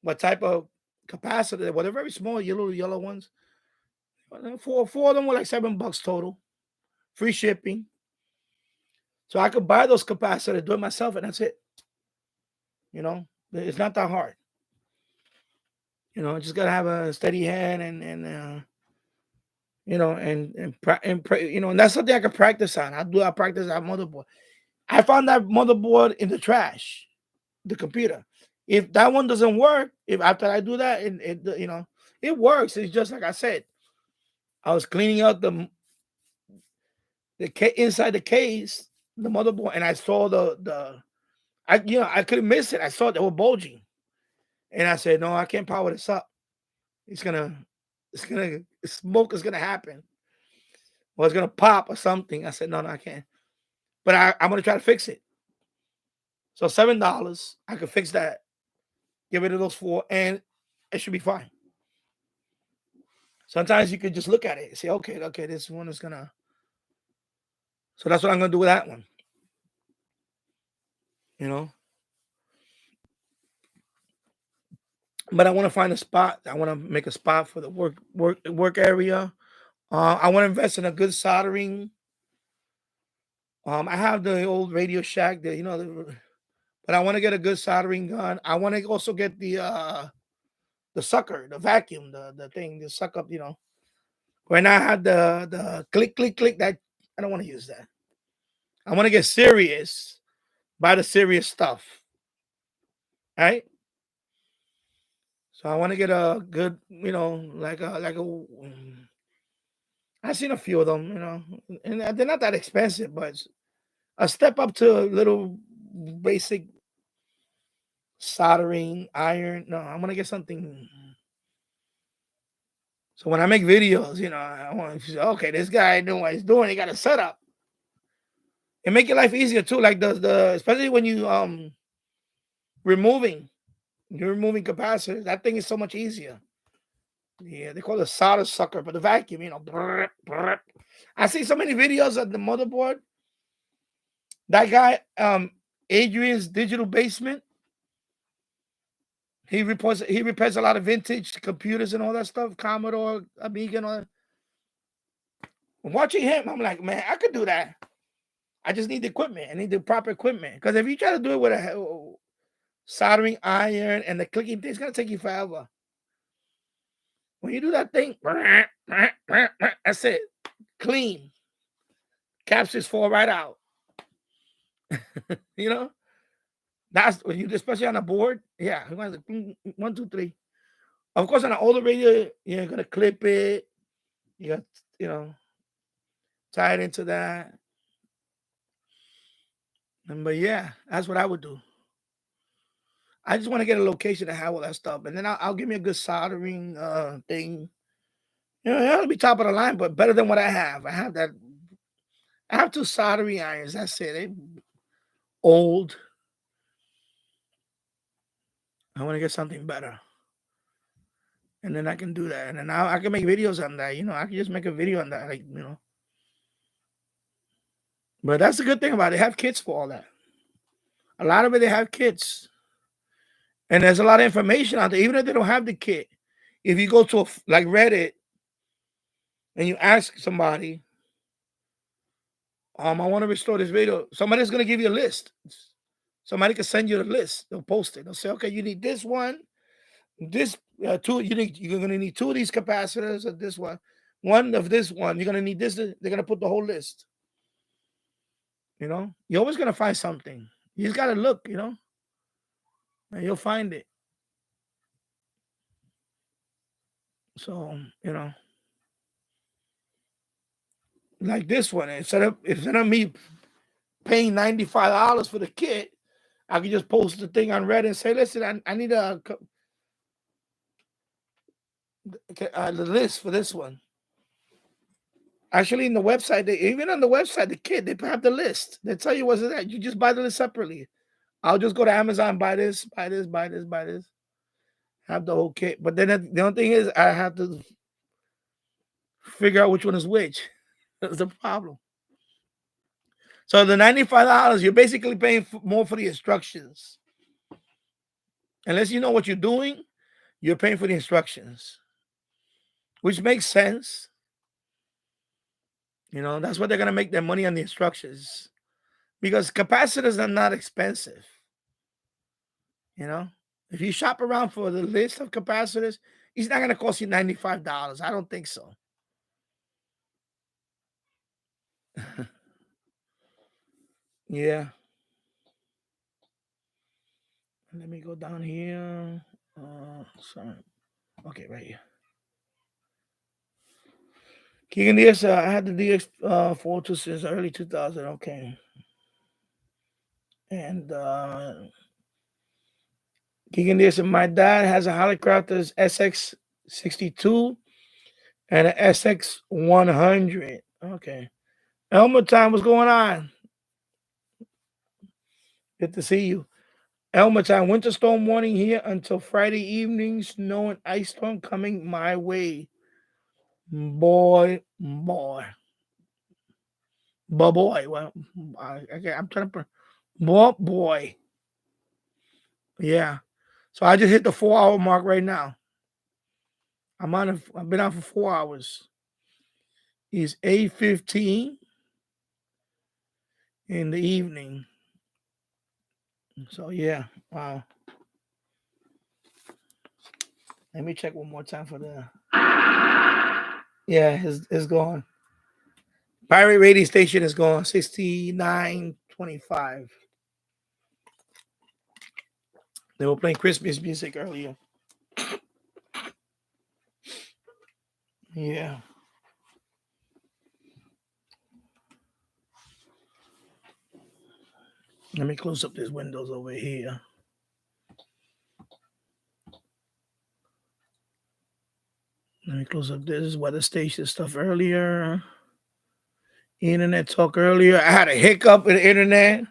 what type of capacitor. Well, they're very small, yellow ones. 4 of them were like $7 total. Free shipping. So I could buy those capacitors, do it myself, and that's it. It's not that hard. Just gotta have a steady hand and pray, and that's something I can practice on. I practice that motherboard. I found that motherboard in the trash, the computer. If that one doesn't work, if after I do that, it works. It's just like I said. I was cleaning out the inside the case, the motherboard, and I saw I couldn't miss it. I saw they were bulging, and I said, no, I can't power this up. Smoke is gonna happen, or it's gonna pop or something. I said, no, I can't. But I'm gonna try to fix it. So $7, I could fix that. Get rid of those 4, and it should be fine. Sometimes you could just look at it and say, okay, this one is gonna. So that's what I'm gonna do with that one. But I want to find a spot. I want to make a spot for the work area. I want to invest in a good soldering. I have the old Radio Shack, but I want to get a good soldering gun. I want to also get the sucker, the vacuum, the thing to suck up. Right now I have the click. That I don't want to use that. I want to get serious, buy the serious stuff. Right? So I want to get a good, I've seen a few of them, and they're not that expensive, but a step up to a little basic soldering iron. No, I'm gonna get something. So when I make videos, I want to say, okay, this guy knows what he's doing. He got a setup. And make your life easier too. Like the especially when you removing You're removing capacitors. That thing is so much easier. Yeah, they call it solder sucker, but the vacuum, brrr, brrr. I see so many videos of the motherboard. That guy, Adrian's Digital Basement, he repairs a lot of vintage computers and all that stuff, Commodore, Amiga, and all that. Watching him, I'm like, man, I could do that. I just need the equipment. I need the proper equipment. Because if you try to do it with a soldering iron and the clicking thing, it's gonna take you forever. When you do that thing, that's it. Clean. Captures fall right out. That's when you, especially on a board. Yeah, 1, 2, 3. Of course, on an older radio, you're gonna clip it. You got, tie it into that. But yeah, that's what I would do. I just want to get a location to have all that stuff, and then I'll give me a good soldering thing. It'll be top of the line, but better than what I have. I have 2 soldering irons. That's it. They old. I want to get something better, and then I can do that, and then I can make videos on that. I can just make a video on that, But that's the good thing about it. They have kits for all that. A lot of it, they have kits. And there's a lot of information out there, even if they don't have the kit. If you go to like Reddit and you ask somebody, I want to restore this video, somebody's going to give you a list. Somebody can send you the list. They'll post it. They'll say, okay, you need this one, this 2. You're going to need 2 of these capacitors of this one of this one. You're going to need this. They're going to put the whole list. You're always going to find something. You just got to look, and you'll find it. So, like this one, instead of me paying $95 for the kit, I can just post the thing on Reddit and say, listen, I need the list for this one. Actually, in the website, even on the website, the kit, they have the list. They tell you what's that. You just buy the list separately. I'll just go to Amazon, buy this, buy this, buy this, buy this. Have the whole kit. But then the only thing is, I have to figure out which one is which. That's the problem. So the $95, you're basically paying more for the instructions. Unless you know what you're doing, you're paying for the instructions, which makes sense. That's what they're going to make their money on the instructions, because capacitors are not expensive. If you shop around for the list of capacitors, it's not going to cost you $95. I don't think so. Yeah. Let me go down here. Sorry. Okay, right here. Keegan DS, I had the DX4 since early 2000. Okay. And Keegan DS, my dad has a Hollycrafters SX62 and an SX100. Okay. Elmer time, what's going on? Good to see you. Elmer time, winter storm warning here until Friday evening. Snow and ice storm coming my way. Boy. Well, I'm trying to. Boy. Yeah. So I just hit the 4-hour mark right now. I've been out for 4 hours. It's 8:15 in the evening. So yeah. Wow. Let me check one more time for the. Yeah, it's gone. Pirate radio station is gone. 6925. They were playing Christmas music earlier. Yeah. Let me close up these windows over here. Let me close up this weather station stuff earlier. Internet talk earlier. I had a hiccup with the internet.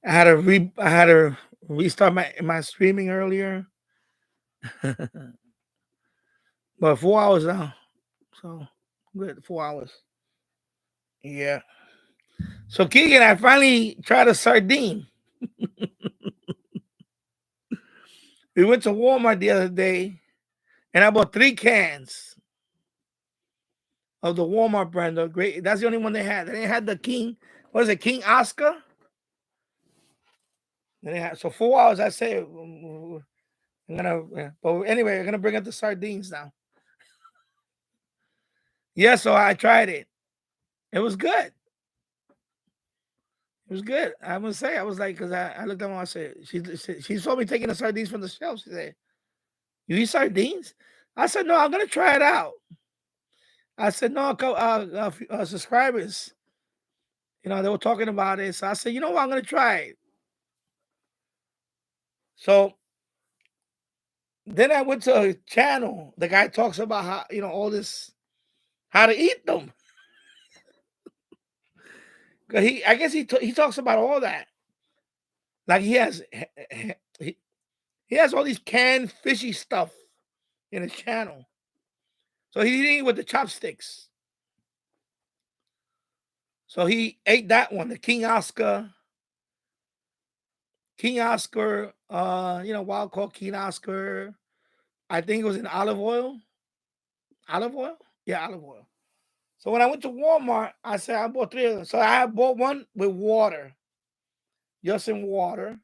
I had to restart my streaming earlier. But 4 hours now. So good, 4 hours. Yeah. So Keegan, I finally tried a sardine. We went to Walmart the other day and I bought 3 cans of the Walmart brand. The great, that's the only one they had. They had the King, what is it, King Oscar? They had, so 4 hours, I say, I'm gonna, but anyway, we're gonna bring up the sardines now. Yeah, so I tried it. It was good. It was good. I must say, I was like, because I looked at her, I said, she saw me taking the sardines from the shelf. She said, "You eat sardines?" I said, "No, I'm gonna try it out." I said, "No, subscribers, they were talking about it." So I said, "You know what? I'm gonna try it." So then I went to a channel. The guy talks about how all this, how to eat them. Cause I guess he talks about all that. Like he has all these canned fishy stuff in his channel. So he's eating it with the chopsticks. So he ate that one, the King Oscar, wild caught King Oscar. I think it was in olive oil. Olive oil? Yeah, olive oil. So when I went to Walmart, I said I bought 3 of them. So I bought one with water, just in water.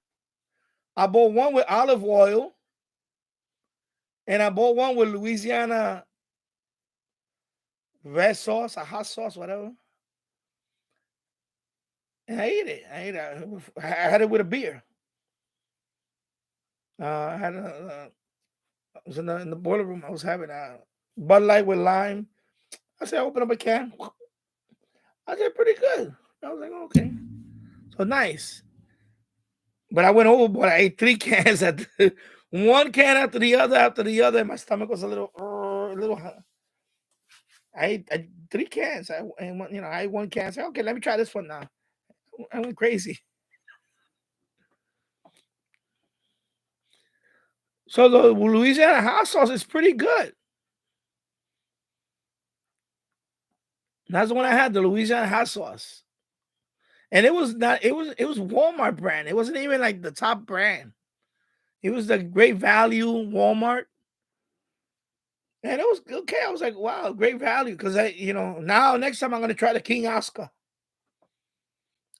I bought one with olive oil, and I bought one with Louisiana red sauce, a hot sauce, whatever. And I ate it. I had it with a beer. I had I was in the boiler room. I was having a Bud Light with lime. I said, I open up a can. I said, pretty good. I was like, okay. So nice. But I went overboard. I ate 3 cans one can after the other. And my stomach was a little. I ate 3 cans. I ate 1 can. I said, okay, let me try this one now. I went crazy. So the Louisiana hot sauce is pretty good. That's the one I had, the Louisiana hot sauce. And it was Walmart brand. It wasn't even like the top brand. It was the Great Value Walmart. And it was okay. I was like, wow, great value. Because now next time I'm gonna try the King Oscar.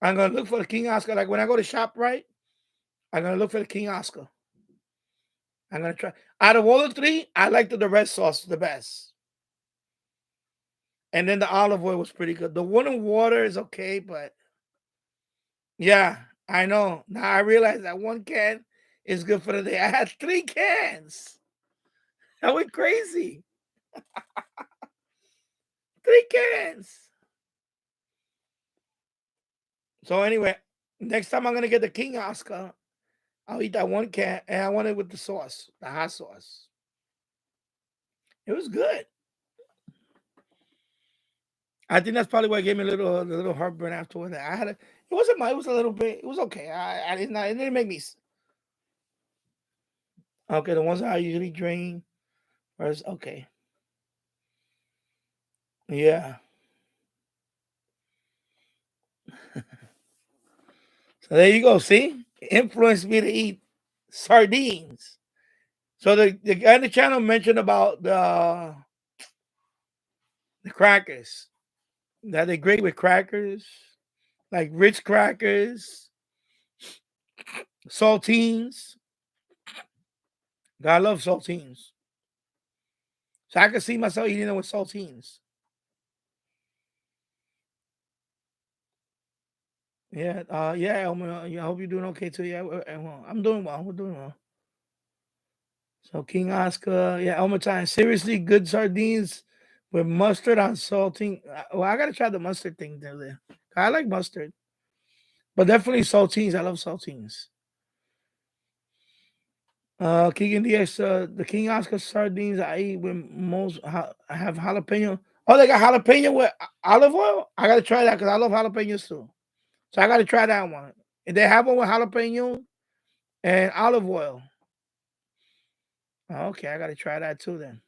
I'm gonna look for the King Oscar. Like when I go to ShopRite, I'm gonna look for the King Oscar. I'm gonna try. Out of all the 3, I liked the red sauce the best. And then the olive oil was pretty good. The one in water is okay, but yeah, I know. Now I realize that 1 can is good for the day. I had 3 cans. I went crazy. 3 cans. So anyway, next time I'm gonna get the King Oscar, I'll eat that 1 can, and I want it with the sauce, the hot sauce. It was good. I think that's probably why it gave me a little heartburn afterward. I had it wasn't much. It was a little bit. It was okay. I didn't. It didn't make me. Okay, the ones that I usually drink was okay. Yeah. So there you go. See, it influenced me to eat sardines. So the guy on the channel mentioned about the crackers. That they're great with crackers, like Ritz crackers, saltines. I love saltines. So I can see myself eating it with saltines. Yeah, yeah, Elmer. I hope you're doing okay too. Yeah, I'm doing well. We're doing well. So King Oscar, yeah, Elmer time. Seriously, good sardines with mustard on saltine. Well, I gotta try the mustard thing there. I like mustard, but definitely saltines. I love saltines. Keegan DX, the King Oscar sardines I eat with most. I have jalapeno. Oh, they got jalapeno with olive oil. I gotta try that because I love jalapenos too. So I gotta try that one. If they have one with jalapeno, and olive oil. Okay, I gotta try that too then.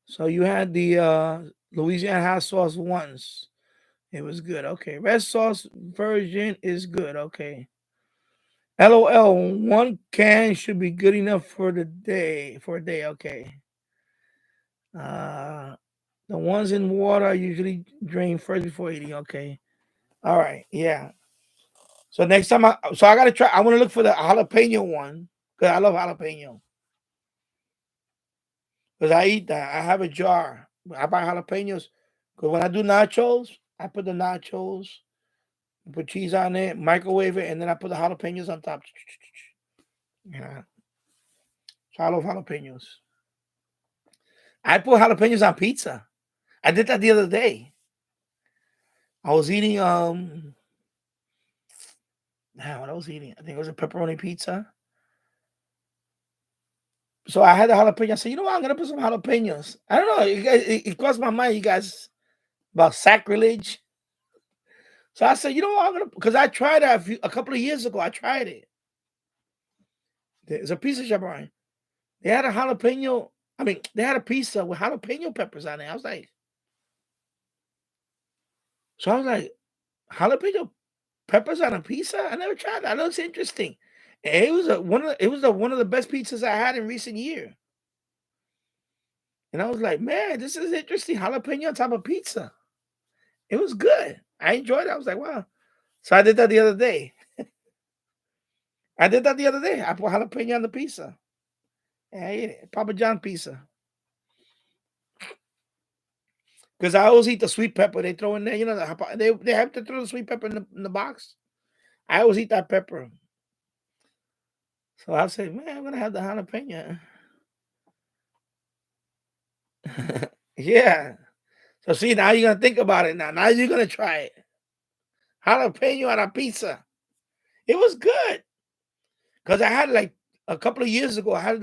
So you had the Louisiana hot sauce once. It was good. Okay. Red sauce version is good. Okay. LOL, 1 can should be good enough for the day. For a day. Okay. The ones in water are usually drained first before eating. Okay. All right. Yeah. So next time I gotta try. I want to look for the jalapeno one because I love jalapeno. Because I eat that. I have a jar. I buy jalapenos. Because when I do nachos, I put the nachos, put cheese on it, microwave it, and then I put the jalapenos on top. Yeah. So I love jalapenos. I put jalapenos on pizza. I did that the other day. I was eating what I was eating. I think it was a pepperoni pizza. So I had the jalapeno. I said, you know what? I'm gonna put some jalapenos. I don't know. It crossed my mind, you guys, about sacrilege. So I said, you know what? I'm gonna because I tried that a couple of years ago. I tried it. There's a pizza shop around. They had a jalapeno. I mean, they had a pizza with jalapeno peppers on it. I was like, jalapeno peppers on a pizza? I never tried that. That looks interesting. And it was one of the best pizzas I had in recent year. And I was like, man, this is interesting. Jalapeno on top of pizza. It was good. I enjoyed it. I was like, wow. So I did that the other day. I put jalapeno on the pizza. And I ate it. Papa John pizza. Because I always eat the sweet pepper they throw in there. You know, they have to throw the sweet pepper in the box. I always eat that pepper. So I said, man, I'm going to have the jalapeno. Yeah. So see, now you're going to think about it now. Now you're going to try it. Jalapeno on a pizza. It was good. Because I had like a couple of years ago, I had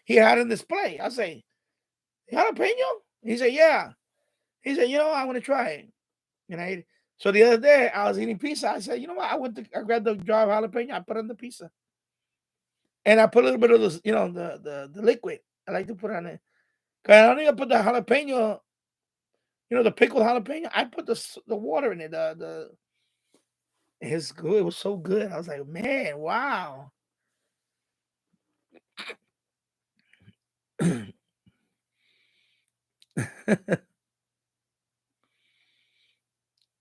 he had a display. I say, jalapeno? He said, yeah. He said, you know, I want to try it. And I ate it. So the other day, I was eating pizza. I said, you know what? I grabbed the jar of jalapeno. I put it on the pizza. And I put a little bit of this, you know, the liquid. I like to put on it. Because I don't even put the jalapeno, you know, the pickled jalapeno. I put the water in it. It's good. It was so good. I was like, man, wow.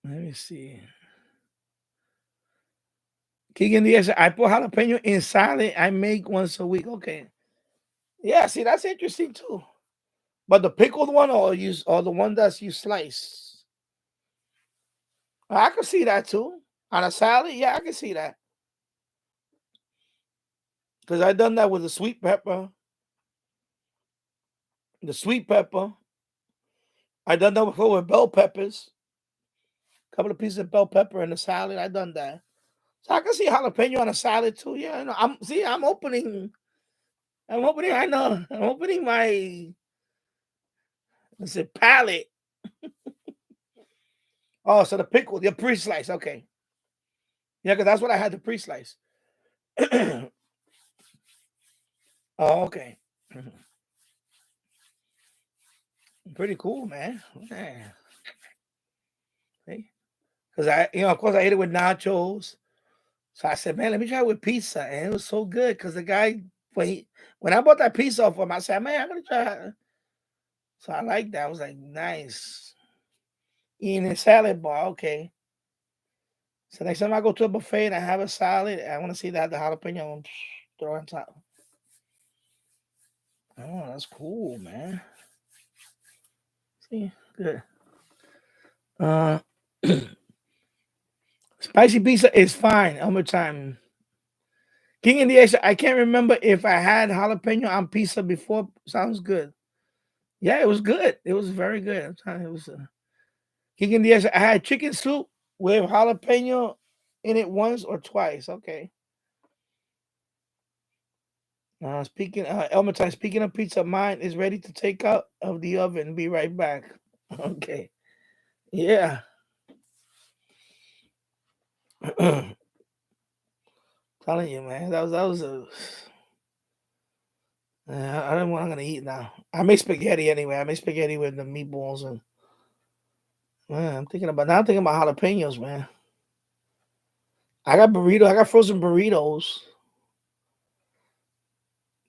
Let me see. Keegan Diaz, I put jalapeno in salad. I make once a week. Okay. Yeah, see, that's interesting too. But the pickled one or the one that's you slice. I can see that too. On a salad, yeah, I can see that. Because I done that with the sweet pepper. The sweet pepper. I done that before with bell peppers. A couple of pieces of bell pepper in the salad. I done that. So I can see jalapeno on a salad too. Yeah, you know, I'm opening. I know. I'm opening my palate. Oh, so the pickle, the pre-slice. Okay. Yeah, because that's what I had, the pre-slice. Oh, okay. Pretty cool, man. Yeah. Because of course, I ate it with nachos. So I said, man, let me try it with pizza. And it was so good because the guy, when I bought that pizza off him, I said, man, I'm going to try it. So I like that. I was like, nice. Eating a salad bar. Okay. So next time I go to a buffet and I have a salad, I want to see that the jalapeno and throw it on top. Oh, that's cool, man. See, good. Spicy pizza is fine. How much time? King in the Asia. I can't remember if I had jalapeno on pizza before. Sounds good. Yeah, it was good. It was very good. I'm telling you, it was. King in the Asia. I had chicken soup with jalapeno in it once or twice. Okay. Elmer time. Speaking of pizza, mine is ready to take out of the oven. Be right back. Okay. Yeah. Telling you, man, that was a. I don't know what I'm gonna eat now. I make spaghetti anyway. I make spaghetti with the meatballs and. Man, I'm thinking about jalapenos, man. I got burrito. I got frozen burritos.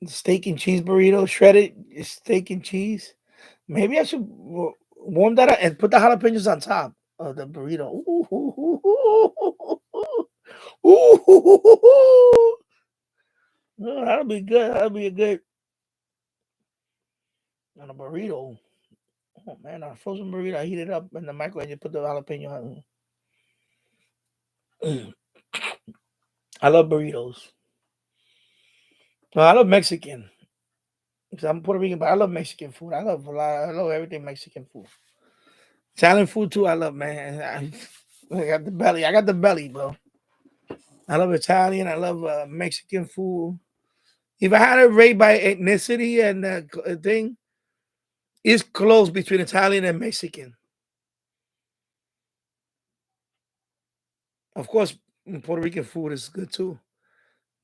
Steak and cheese burrito, shredded steak and cheese. Maybe I should warm that up and put the jalapenos on top of the burrito. Ooh, ooh, ooh, ooh, ooh. Oh, that'll be good. That'll be a good on a burrito. Oh man, on a frozen burrito, I heat it up in the microwave and put the jalapeno on. I love burritos. No, I love Mexican. Because I'm Puerto Rican, but I love Mexican food. I love a lot. I love everything Mexican food. Italian food too. I love, man. I got the belly. I got the belly, bro. I love Italian. I love Mexican food. If I had to rate by ethnicity and thing, it's close between Italian and Mexican. Of course, Puerto Rican food is good too.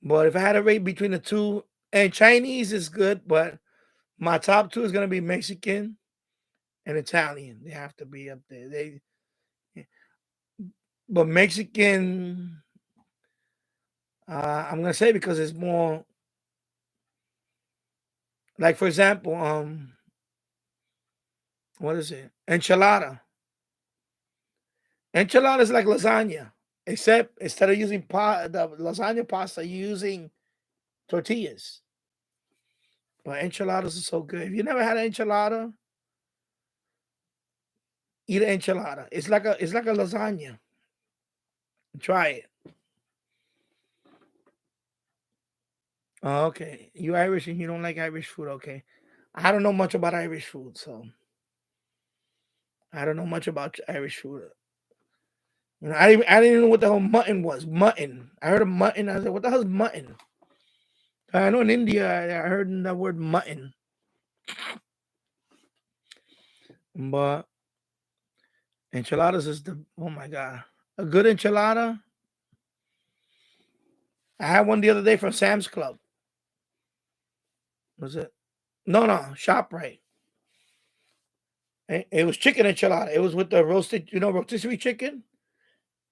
But if I had to rate between the two, and Chinese is good, but my top two is gonna be Mexican and Italian. They have to be up there. But Mexican, I'm gonna say because it's more like, for example, what is it? Enchilada. Enchilada is like lasagna, except instead of using the lasagna pasta, you're using tortillas. But enchiladas are so good. If you never had an enchilada, eat an enchilada. It's like a lasagna. Try it. Oh, okay. You Irish and you don't like Irish food, okay. I don't know much about Irish food, so I don't know much about Irish food. I didn't even know what the hell mutton was. Mutton. I heard of mutton. I was like, what the hell is mutton? I know in India, I heard that word mutton. But enchiladas is oh my God. A good enchilada. I had one the other day from Sam's Club. Was it? No, ShopRite. It was chicken enchilada. It was with the roasted, rotisserie chicken.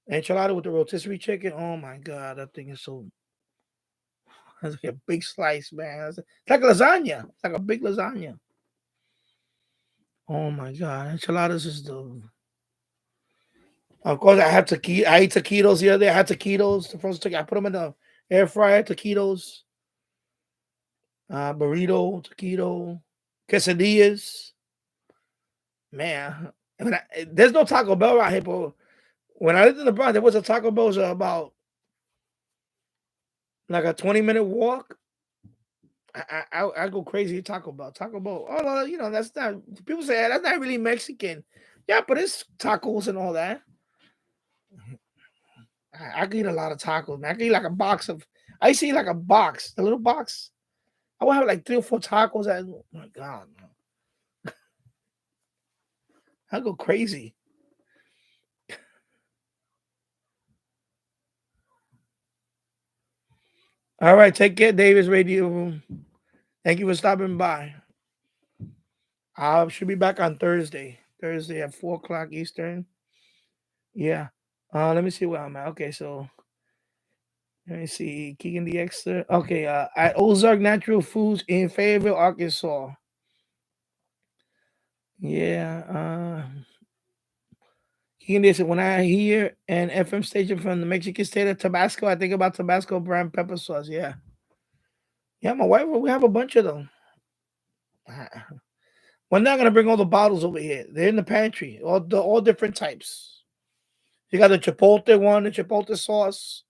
Enchilada with the rotisserie chicken. Oh my God, that thing is so. It's like a big slice, man. It's like lasagna. It's like a big lasagna. Oh my God, enchiladas is the. Of course, I ate taquitos the other day. I had taquitos. The first I put them in the air fryer. Taquitos, burrito, taquito, quesadillas. Man, there's no Taco Bell right here, but when I lived in the Bronx, there was a Taco Bell about like a 20-minute walk. I go crazy at Taco Bell. Taco Bell. Oh no, that's not. People say that's not really Mexican. Yeah, but it's tacos and all that. I can eat a lot of tacos, man. I can eat like a box of. I used to eat like a box, the little box. I would have like 3 or 4 tacos. Oh my God, man. I go crazy. All right, take care, Davis Radio Room. Thank you for stopping by. I should be back on Thursday. Thursday at 4:00 Eastern. Yeah. Let me see where I'm at. Okay, so let me see. Keegan the Extra. Okay, at Ozark Natural Foods in Fayetteville, Arkansas. Yeah. Keegan the Extra. When I hear an FM station from the Mexican state of Tabasco, I think about Tabasco brand pepper sauce. Yeah. Yeah, my wife, we have a bunch of them. We're not gonna bring all the bottles over here. They're in the pantry. All different types. You got the chipotle one, the chipotle sauce.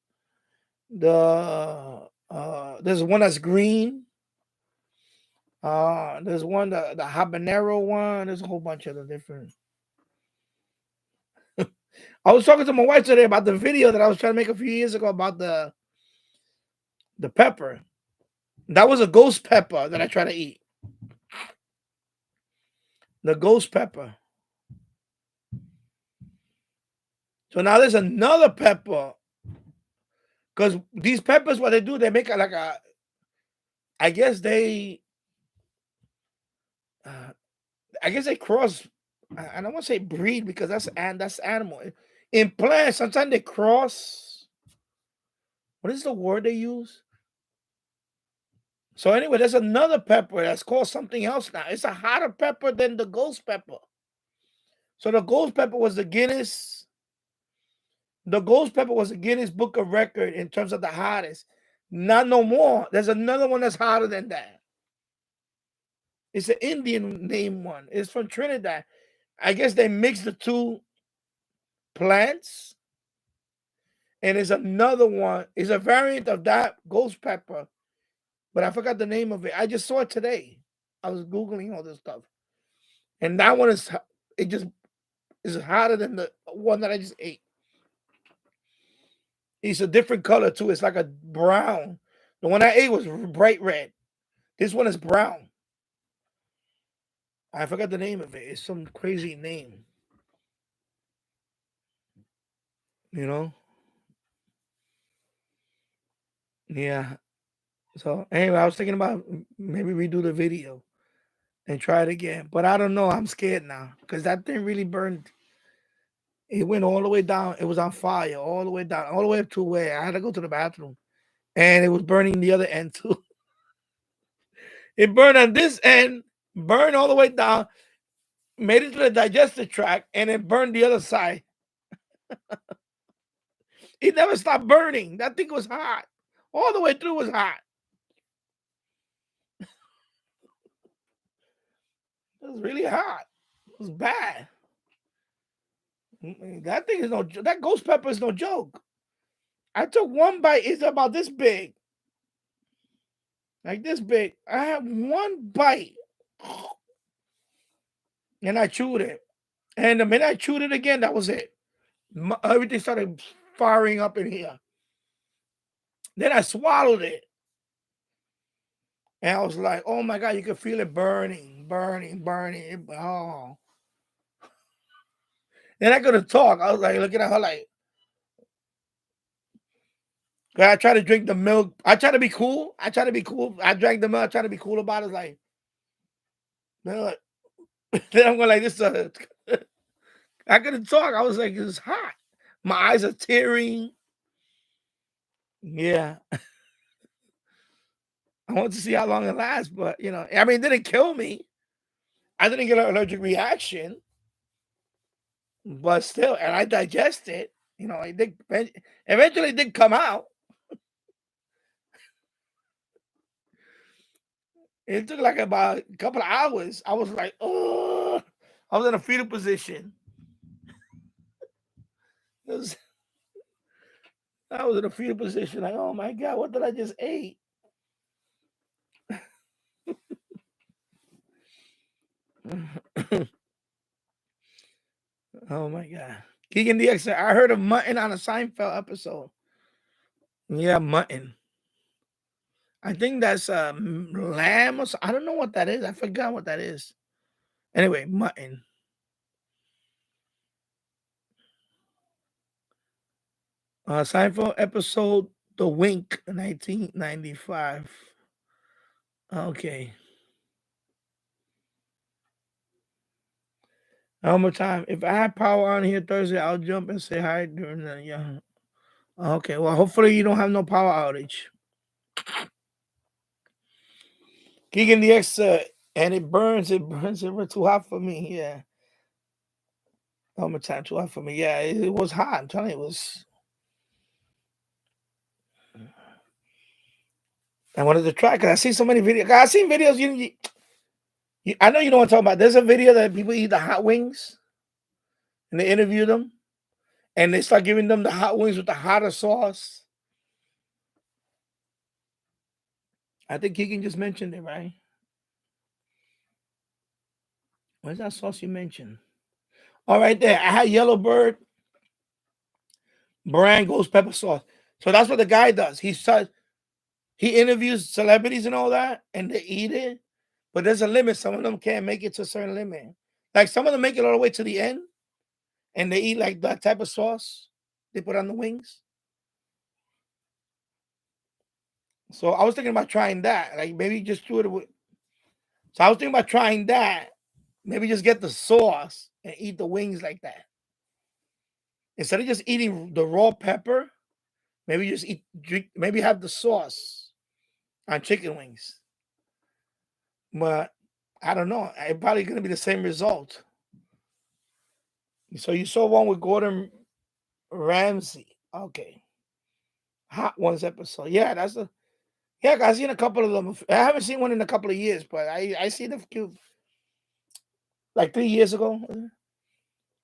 There's one that's green. There's one the habanero one. There's a whole bunch of the different. I was talking to my wife today about the video that I was trying to make a few years ago about the pepper. That was a ghost pepper that I try to eat. The ghost pepper. So now there's another pepper Because these peppers, what they do, they make like a, I guess they cross. I don't want to say breed because that's animal. In plants, sometimes they cross. What is the word they use? So anyway, there's another pepper that's called something else now. It's a hotter pepper than the ghost pepper. So the ghost pepper was the Guinness. The ghost pepper was a Guinness Book of Record in terms of the hottest. Not no more. There's another one that's hotter than that. It's an Indian name one. It's from Trinidad. I guess they mix the two plants. And there's another one. It's a variant of that ghost pepper. But I forgot the name of it. I just saw it today. I was Googling all this stuff. And that one is hotter than the one that I just ate. It's a different color too. It's like a brown. The one I ate was bright red. This one is brown. I forgot the name of it. It's some crazy name. You know? Yeah. So anyway, I was thinking about maybe redo the video and try it again. But I don't know. I'm scared now because that thing really burned. It went all the way down. It was on fire all the way down, all the way up to where I had to go to the bathroom. And it was burning the other end too. It burned on this end, burned all the way down, made it to the digestive tract, and it burned the other side. It never stopped burning. That thing was hot. All the way through was hot. It was really hot. It was bad. That thing is that ghost pepper is no joke. I took one bite. It's about this big. Like this big. I had one bite. And I chewed it. And the minute I chewed it again, that was it. Everything started firing up in here. Then I swallowed it. And I was like, oh my God, you could feel it burning. Oh. Then I couldn't talk. I was like looking at her like, I tried to drink the milk. I tried to be cool. I drank the milk. I tried to be cool about it. Like, then I'm going like this. I couldn't talk. I was like, it's hot. My eyes are tearing. Yeah. I want to see how long it lasts, but I mean, it didn't kill me. I didn't get an allergic reaction, but still, and I digest it. It did, eventually it did come out. It took like about a couple of hours. I was like, oh, I was in a fetal position. I was in a fetal position. Like, oh my God, what did I just eat? Oh my God. Keegan DX said, I heard of mutton on a Seinfeld episode. Yeah, mutton. I think that's lamb or something. I don't know what that is. I forgot what that is. Anyway, mutton. Seinfeld episode The Wink, 1995. Okay. One more time. If I have power on here Thursday, I'll jump and say hi during the Okay. Well, hopefully you don't have no power outage. Keegan DX and it burns. It was too hot for me. Yeah. One more time, too hot for me. Yeah, it was hot. I'm telling you, it was. I wanted to try because I see so many videos. I seen videos. I know you know what I'm talking about. There's a video that people eat the hot wings, and they interview them, and they start giving them the hot wings with the hotter sauce. I think Keegan just mentioned it, right? Where's that sauce you mentioned? All right, there. I had Yellowbird brand ghost pepper sauce. So that's what the guy does. He interviews celebrities and all that, and they eat it. But there's a limit. Some of them can't make it to a certain limit. Like some of them make it all the way to the end, and they eat like that type of sauce they put on the wings. So I was thinking about trying that. Like maybe just do it with. So I was thinking about trying that. Maybe just get the sauce and eat the wings like that. Instead of just eating the raw pepper, maybe just drink, maybe have the sauce on chicken wings. But I don't know. It's probably gonna be the same result. So you saw one with Gordon Ramsay. Okay. Hot Ones episode. Yeah, that's a yeah, I've seen a couple of them. I haven't seen one in a couple of years, but I seen a few like 3 years ago.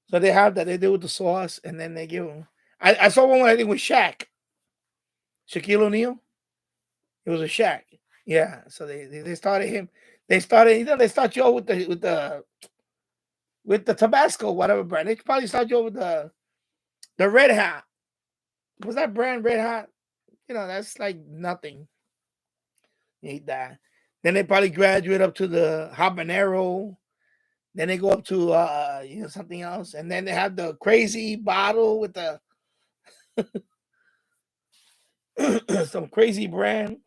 So they have that. They do with the sauce, and then they give them. I saw one I think with Shaquille O'Neal. It was a Shaq. Yeah. So they started him. They started. They start you off with the Tabasco, whatever brand. They probably start you off with the Red Hot. Was that brand Red Hot? That's like nothing. You eat that. Then they probably graduate up to the habanero. Then they go up to something else, and then they have the crazy bottle with the some crazy brand.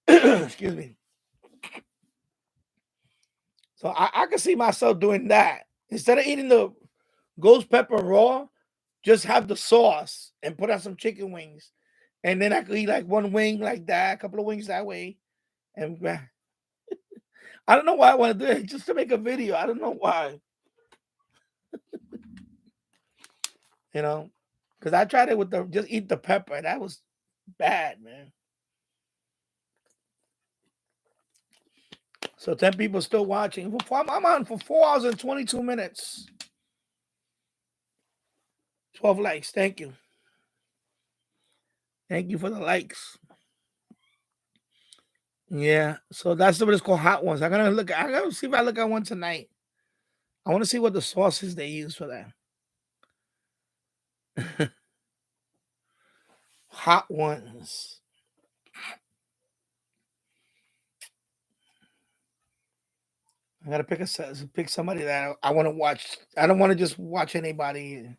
Excuse me. So I can see myself doing that instead of eating the ghost pepper raw. Just have the sauce and put on some chicken wings, and then I could eat like one wing like that, a couple of wings that way, and I don't know why I want to do it, just to make a video. I don't know why. Because I tried it with just eat the pepper. That was bad, man. So 10 people still watching. I'm on for 4 hours and 22 minutes. 12 likes. Thank you. Thank you for the likes. Yeah. So that's what it's called, Hot Ones. I'm gonna see if I look at one tonight. I want to see what the sauces they use for that. Hot Ones. I gotta pick somebody that I want to watch. I don't want to just watch anybody.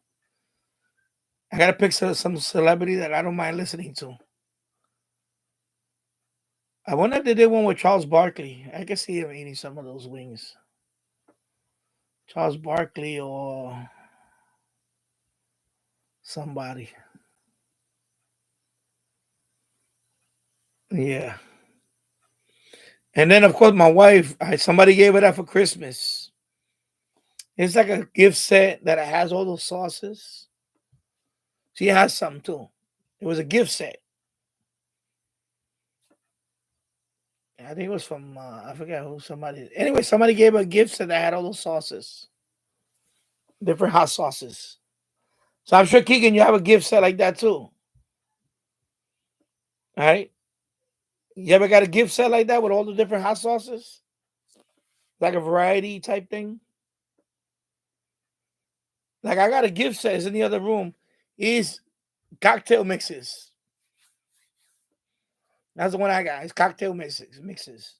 I gotta pick some celebrity that I don't mind listening to. I wonder if they did one with Charles Barkley. I can see him eating some of those wings. Charles Barkley or somebody. Yeah. And then of course my wife, somebody gave her that for Christmas. It's like a gift set that has all those sauces. She has some too. It was a gift set. I think it was from I forget who somebody. Anyway, somebody gave her a gift set that had all those sauces, different hot sauces. So I'm sure Keegan, you have a gift set like that too. All right. You ever got a gift set like that with all the different hot sauces? Like a variety type thing? Like I got a gift set, it's in the other room. Is cocktail mixes. That's the one I got. It's cocktail mixes.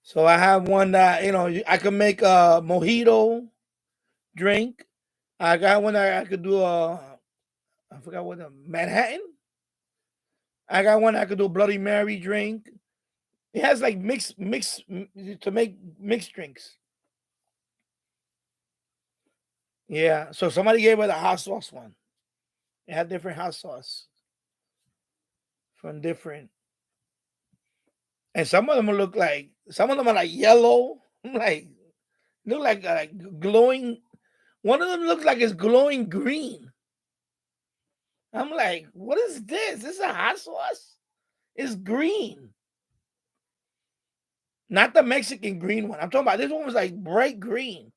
So I have one that I can make a mojito drink. I got one that I could do I forgot what the Manhattan. I got one I could do a Bloody Mary drink. It has like mix to make mixed drinks. Yeah. So somebody gave her the hot sauce one. It had different hot sauce from different, and some of them are like yellow, like look like glowing. One of them looks like it's glowing green. I'm like, what is this? This is a hot sauce? It's green. Not the Mexican green one. I'm talking about this one was like bright green.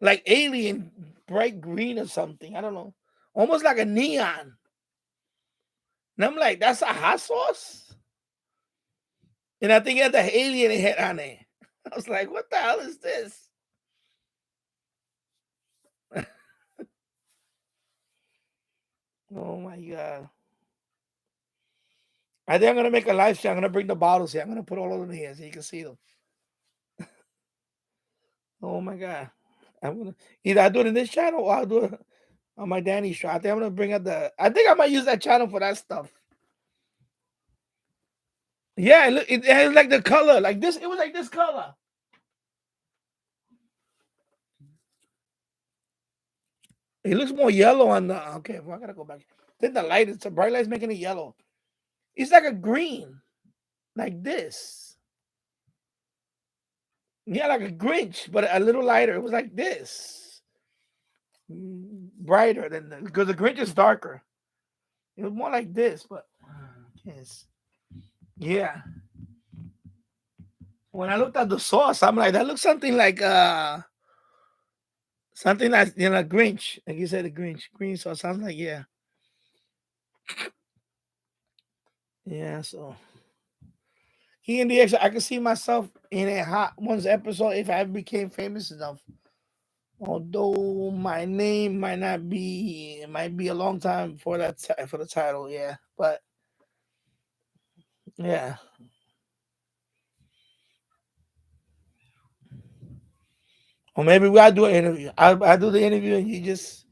Like alien bright green or something. I don't know. Almost like a neon. And I'm like, that's a hot sauce? And I think it had the alien head on it. I was like, what the hell is this? Oh my God. I think I'm going to make a live stream. I'm going to bring the bottles here. I'm going to put all of them here so you can see them. Oh my God. I'm going to either I do it in this channel or I'll do it on my Danny show. I think I'm gonna bring up I think I might use that channel for that stuff. Yeah, it has like the color, like this. It was like this color. It looks more yellow on the. Okay, well, I gotta go back. Then the light, it's a bright light's making it yellow. It's like a green, like this. Yeah, like a Grinch, but a little lighter. It was like this, brighter than because the Grinch is darker. It was more like this, but yes, yeah. When I looked at the sauce, I'm like, that looks something like something like Grinch, like you said, the Grinch, green sauce. Sounds like yeah. So he and the X, I could see myself in a Hot Ones episode if I became famous enough. Although my name might be a long time for for the title, yeah. But yeah. Or maybe we gotta do an interview. I do the interview and you just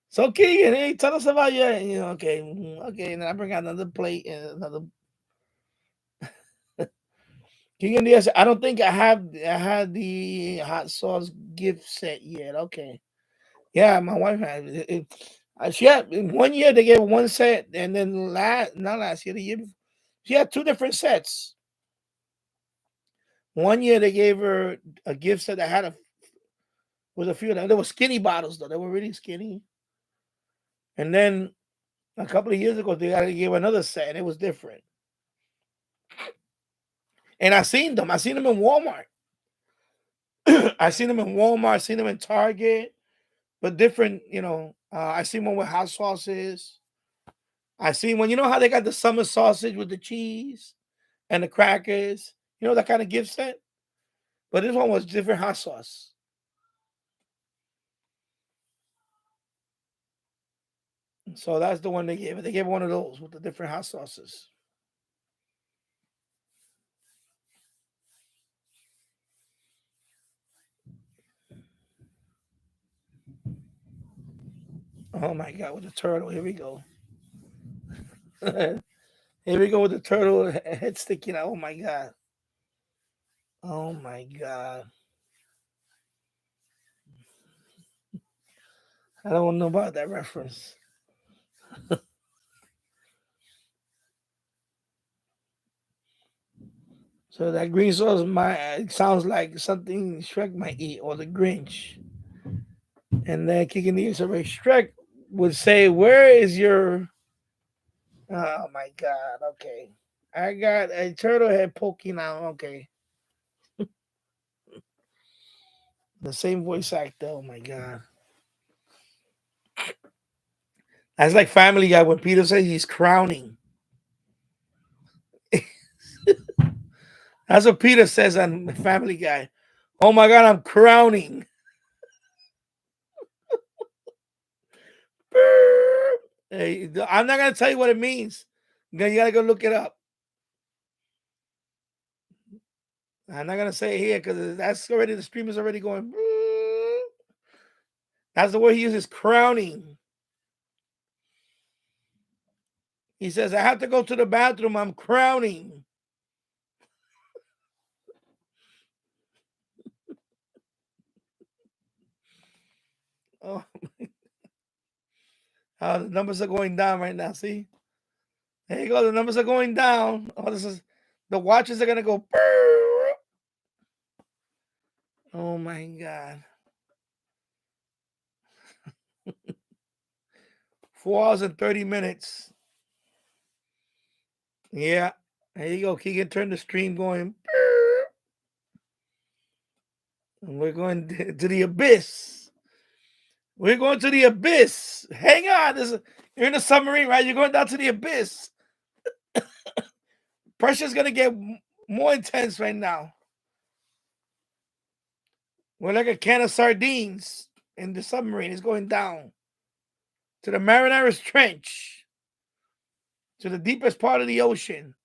so Keegan, hey, tell us about your okay, okay, and then I bring out another plate and another Keegan, yes, I don't think I had the hot sauce gift set yet. Okay. Yeah, my wife had it. She had in 1 year they gave her one set, and then not last year, the year before, she had two different sets. 1 year they gave her a gift set that had was a few of them. They were skinny bottles though; they were really skinny. And then a couple of years ago, they gave another set, and it was different. And I seen them. I seen them in Walmart. I seen them in Walmart. I seen them in Target, but different. I seen one with hot sauces. I seen one. You know how they got the summer sausage with the cheese and the crackers. You know that kind of gift set. But this one was different hot sauce. So that's the one they gave. They gave one of those with the different hot sauces. Oh my God, with the turtle. Here we go. Here we go with the turtle head sticking out. Oh my God. Oh my God. I don't know about that reference. So that green sauce it sounds like something Shrek might eat or the Grinch. And then kicking the survey, Shrek would say, "Where is your?" Oh my God. Okay, I got a turtle head poking out. Okay, the same voice actor. Oh my God. That's like Family Guy when Peter says he's crowning. That's what Peter says on Family Guy. Oh my God, I'm crowning. Hey, I'm not gonna tell you what it means. You gotta go look it up. I'm not gonna say it here because that's already the stream is already going. That's the word he uses, crowning. He says, I have to go to the bathroom. I'm crowning. Oh, the numbers are going down right now. See? There you go. The numbers are going down. Oh, the watches are gonna go. Oh my God. 4 hours and 30 minutes. Yeah. There you go. Keegan turned the stream going. And we're going to the abyss. We're going to the abyss. Hang on. You're in a submarine, right? You're going down to the abyss. Pressure's going to get more intense right now. We're like a can of sardines in the submarine. It's going down to the Mariner's Trench, to the deepest part of the ocean.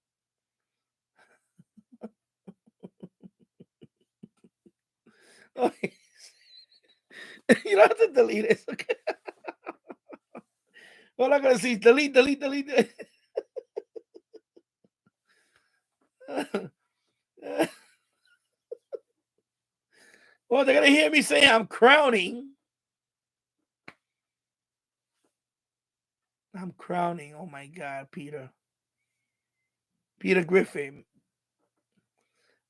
Oh, You don't have to delete it. It's okay. All I'm gonna see is delete. Well, they're gonna hear me say I'm crowning. I'm crowning. Oh my God, Peter Griffin.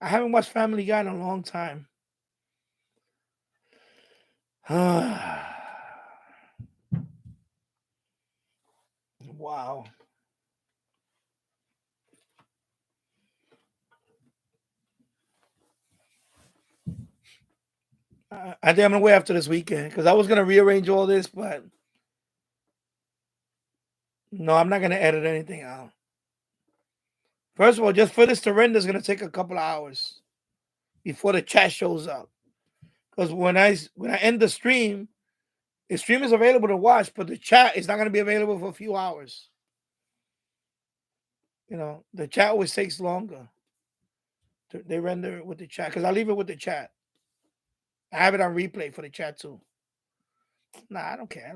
I haven't watched Family Guy in a long time. Wow. I think I'm gonna wait after this weekend because I was gonna rearrange all this, but no, I'm not gonna edit anything out. First of all, just for this to render is gonna take a couple of hours before the chat shows up. Because when I end the stream is available to watch, but the chat is not gonna be available for a few hours. You know, the chat always takes longer. They render it with the chat because I leave it with the chat. I have it on replay for the chat too. Nah, I don't care.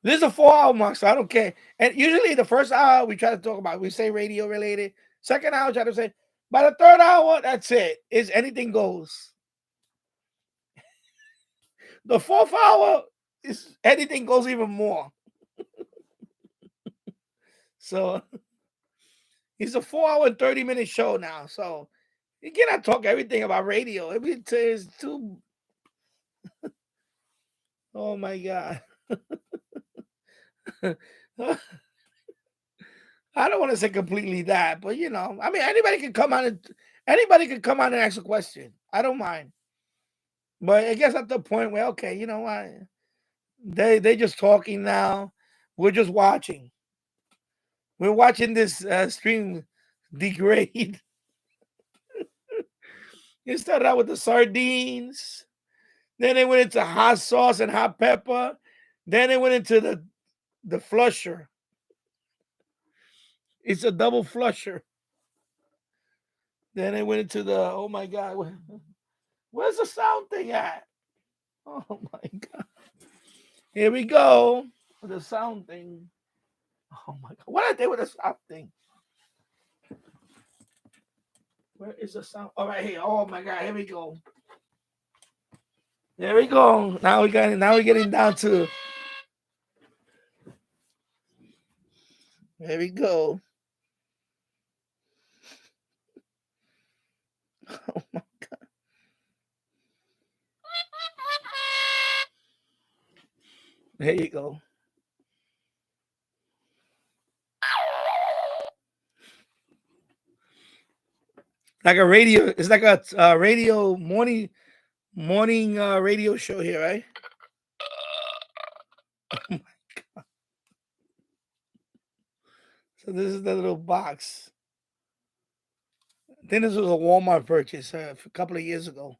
This is a 4-hour mark, so I don't care. And usually the first hour we try to talk about, we say radio related. Second hour, try to say, by the third hour, that's it. It's anything goes. The fourth hour is anything goes even more. So it's a 4-hour and 30-minute show now. So you cannot talk everything about radio. It's too. Oh my God. I don't want to say completely that, but you know, I mean, anybody can come on and ask a question. I don't mind. But I guess at the point where, okay, you know what? They just talking now. We're just watching. We're watching this stream degrade. It started out with the sardines. Then they went into hot sauce and hot pepper. Then they went into the flusher. It's a double flusher. Then they went into the, oh my God, where's the sound thing at? Oh my God. Here we go. The sound thing. Oh my God. What are they with the sound thing? Where is the sound? All right, here. Oh my God. Here we go. There we go. Now we're getting down to. There we go. Oh my God. There you go. Like a radio. It's like a radio morning radio show here, right? Oh my God. So this is the little box. I think this was a Walmart purchase a couple of years ago.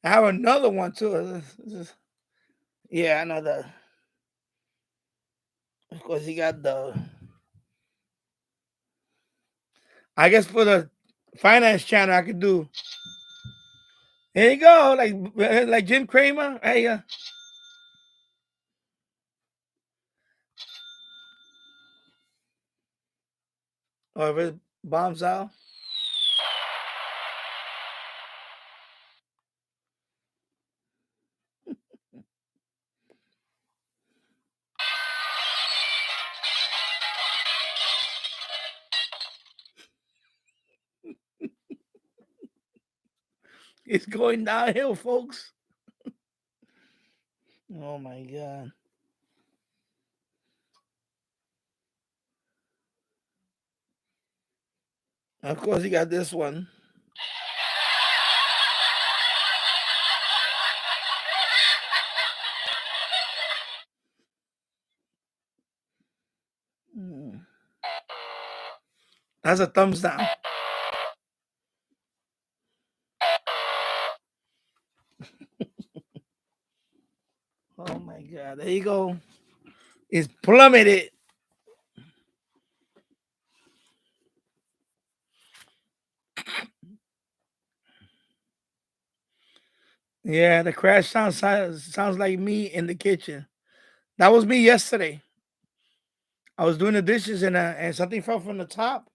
I have another one too. Yeah, another. Of course, he got the. I guess for the finance channel, I could do. There you go, like Jim Cramer. Hey, or if it bombs out. It's going downhill, folks. Oh my God. Of course, you got this one. That's a thumbs down. Oh my God. There you go. It's plummeted. Yeah, the crash sounds like me in the kitchen. That was me yesterday. I was doing the dishes and something fell from the top.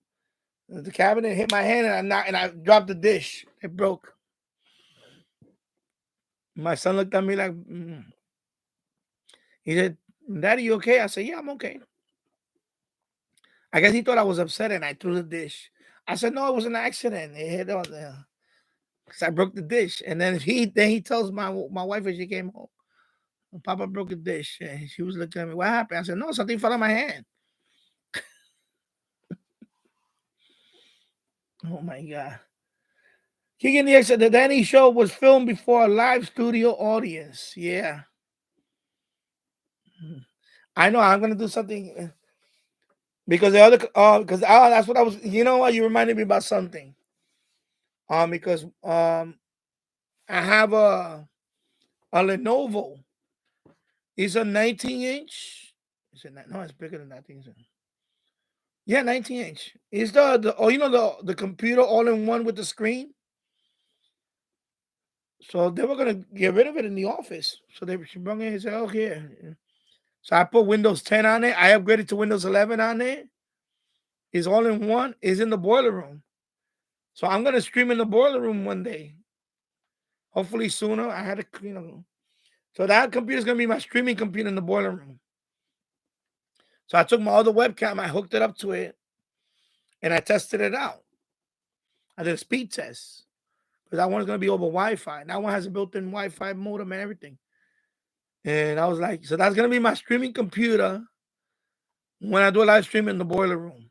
The cabinet hit my hand and I dropped the dish. It broke. My son looked at me like, he said, "Daddy, you okay?" I said, "Yeah, I'm okay." I guess he thought I was upset and I threw the dish. I said, "No, it was an accident. It hit on there because I broke the dish." And then he tells my wife when she came home, "Papa broke a dish." And she was looking at me, "What happened?" I said, "No, something fell on my hand." Oh my God. Keegan the said the Danny show was filmed before a live studio audience. Yeah. I know I'm gonna do something because the other because that's what I was, you know what, you reminded me about something. Because I have a Lenovo. It's a 19-inch. Is it no, it's bigger than that thing. Yeah, 19-inch. It's the computer all in one with the screen. So they were gonna get rid of it in the office. So she brought it and said, "Oh, here." So I put Windows 10 on it. I upgraded to Windows 11 on it. It's all in one. It's in the boiler room. So I'm gonna stream in the boiler room one day. Hopefully sooner. I had to. So that computer is gonna be my streaming computer in the boiler room. So I took my other webcam, I hooked it up to it, and I tested it out. I did a speed test because that one's gonna be over Wi-Fi. That one has a built-in Wi-Fi modem and everything. And I was like, so that's gonna be my streaming computer when I do a live stream in the boiler room.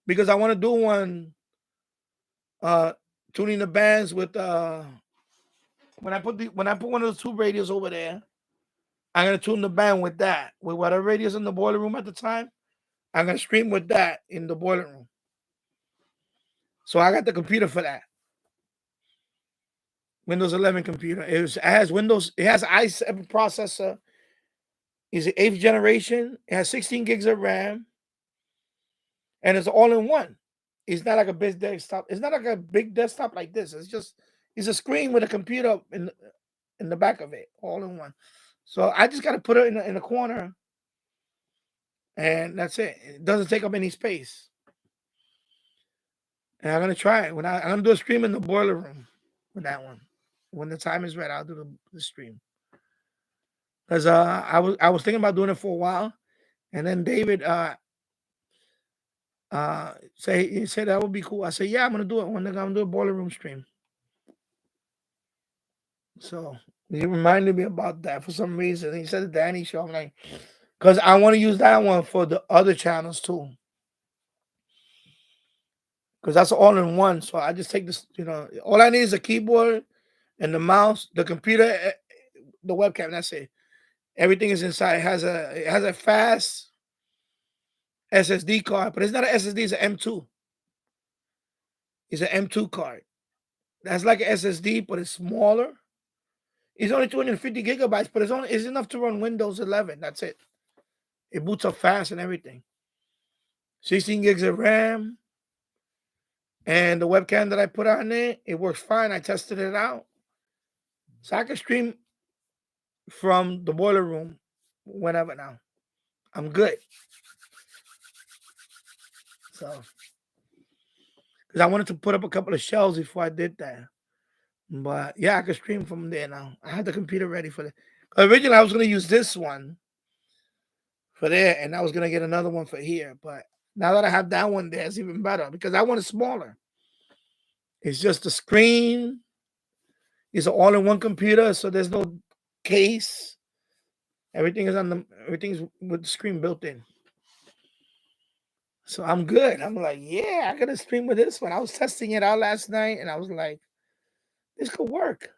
Because I want to do one uh tuning the bands with when I put one of those two radios over there, I'm gonna tune the band with that. With whatever radios in the boiler room at the time, I'm gonna stream with that in the boiler room. So I got the computer for that. Windows 11 computer. It has Windows. It has i7 processor. It's the 8th generation. It has 16 gigs of RAM, and it's all in one. It's not like a big desktop. It's not like a big desktop like this. It's a screen with a computer in the back of it, all in one. So I just got to put it in a corner, and that's it. It doesn't take up any space. And I'm gonna try it I'm gonna do a stream in the boiler room with that one. When the time is right, I'll do the stream. Because I was thinking about doing it for a while, and then David he said that would be cool. I said, yeah, I'm gonna do it when I'm gonna do a boiler room stream. So he reminded me about that for some reason. He said the Danny show. I'm like, because I want to use that one for the other channels too. Because that's all in one. So I just take this, all I need is a keyboard and the mouse, the computer, the webcam. That's it. Everything is inside. It has a fast SSD card, but it's not an SSD, it's an M2. It's an M2 card. That's like an SSD, but it's smaller. It's only 250 gigabytes, but it's enough to run Windows 11. That's it. It boots up fast and everything. 16 gigs of RAM. And the webcam that I put on it works fine. I tested it out. So I can stream from the boiler room whenever now. I'm good. So, because I wanted to put up a couple of shelves before I did that. But yeah, I can stream from there now. I had the computer ready for it. Originally, I was going to use this one for there, and I was going to get another one for here. But now that I have that one there, it's even better because that one is smaller. It's just a screen. It's an all-in-one computer, so there's no case. Everything's with the screen built in. So I'm good. I'm like, yeah, I gotta stream with this one. I was testing it out last night, and I was like, this could work.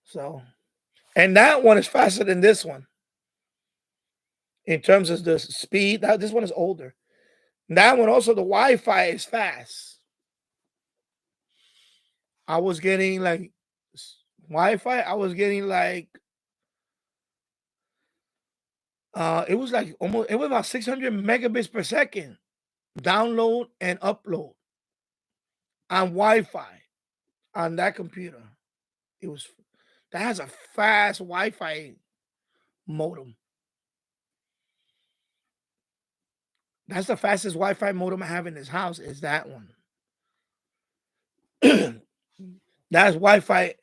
So, and that one is faster than this one in terms of the speed. This one is older. That one also, the Wi-Fi is fast. I was getting like Wi-Fi. I was getting like it was like almost, it was about 600 megabits per second download and upload on Wi-Fi. on that computer. It was that has a fast Wi-Fi modem. That's the fastest Wi-Fi modem I have in this house. Is that one? That's Wi-Fi.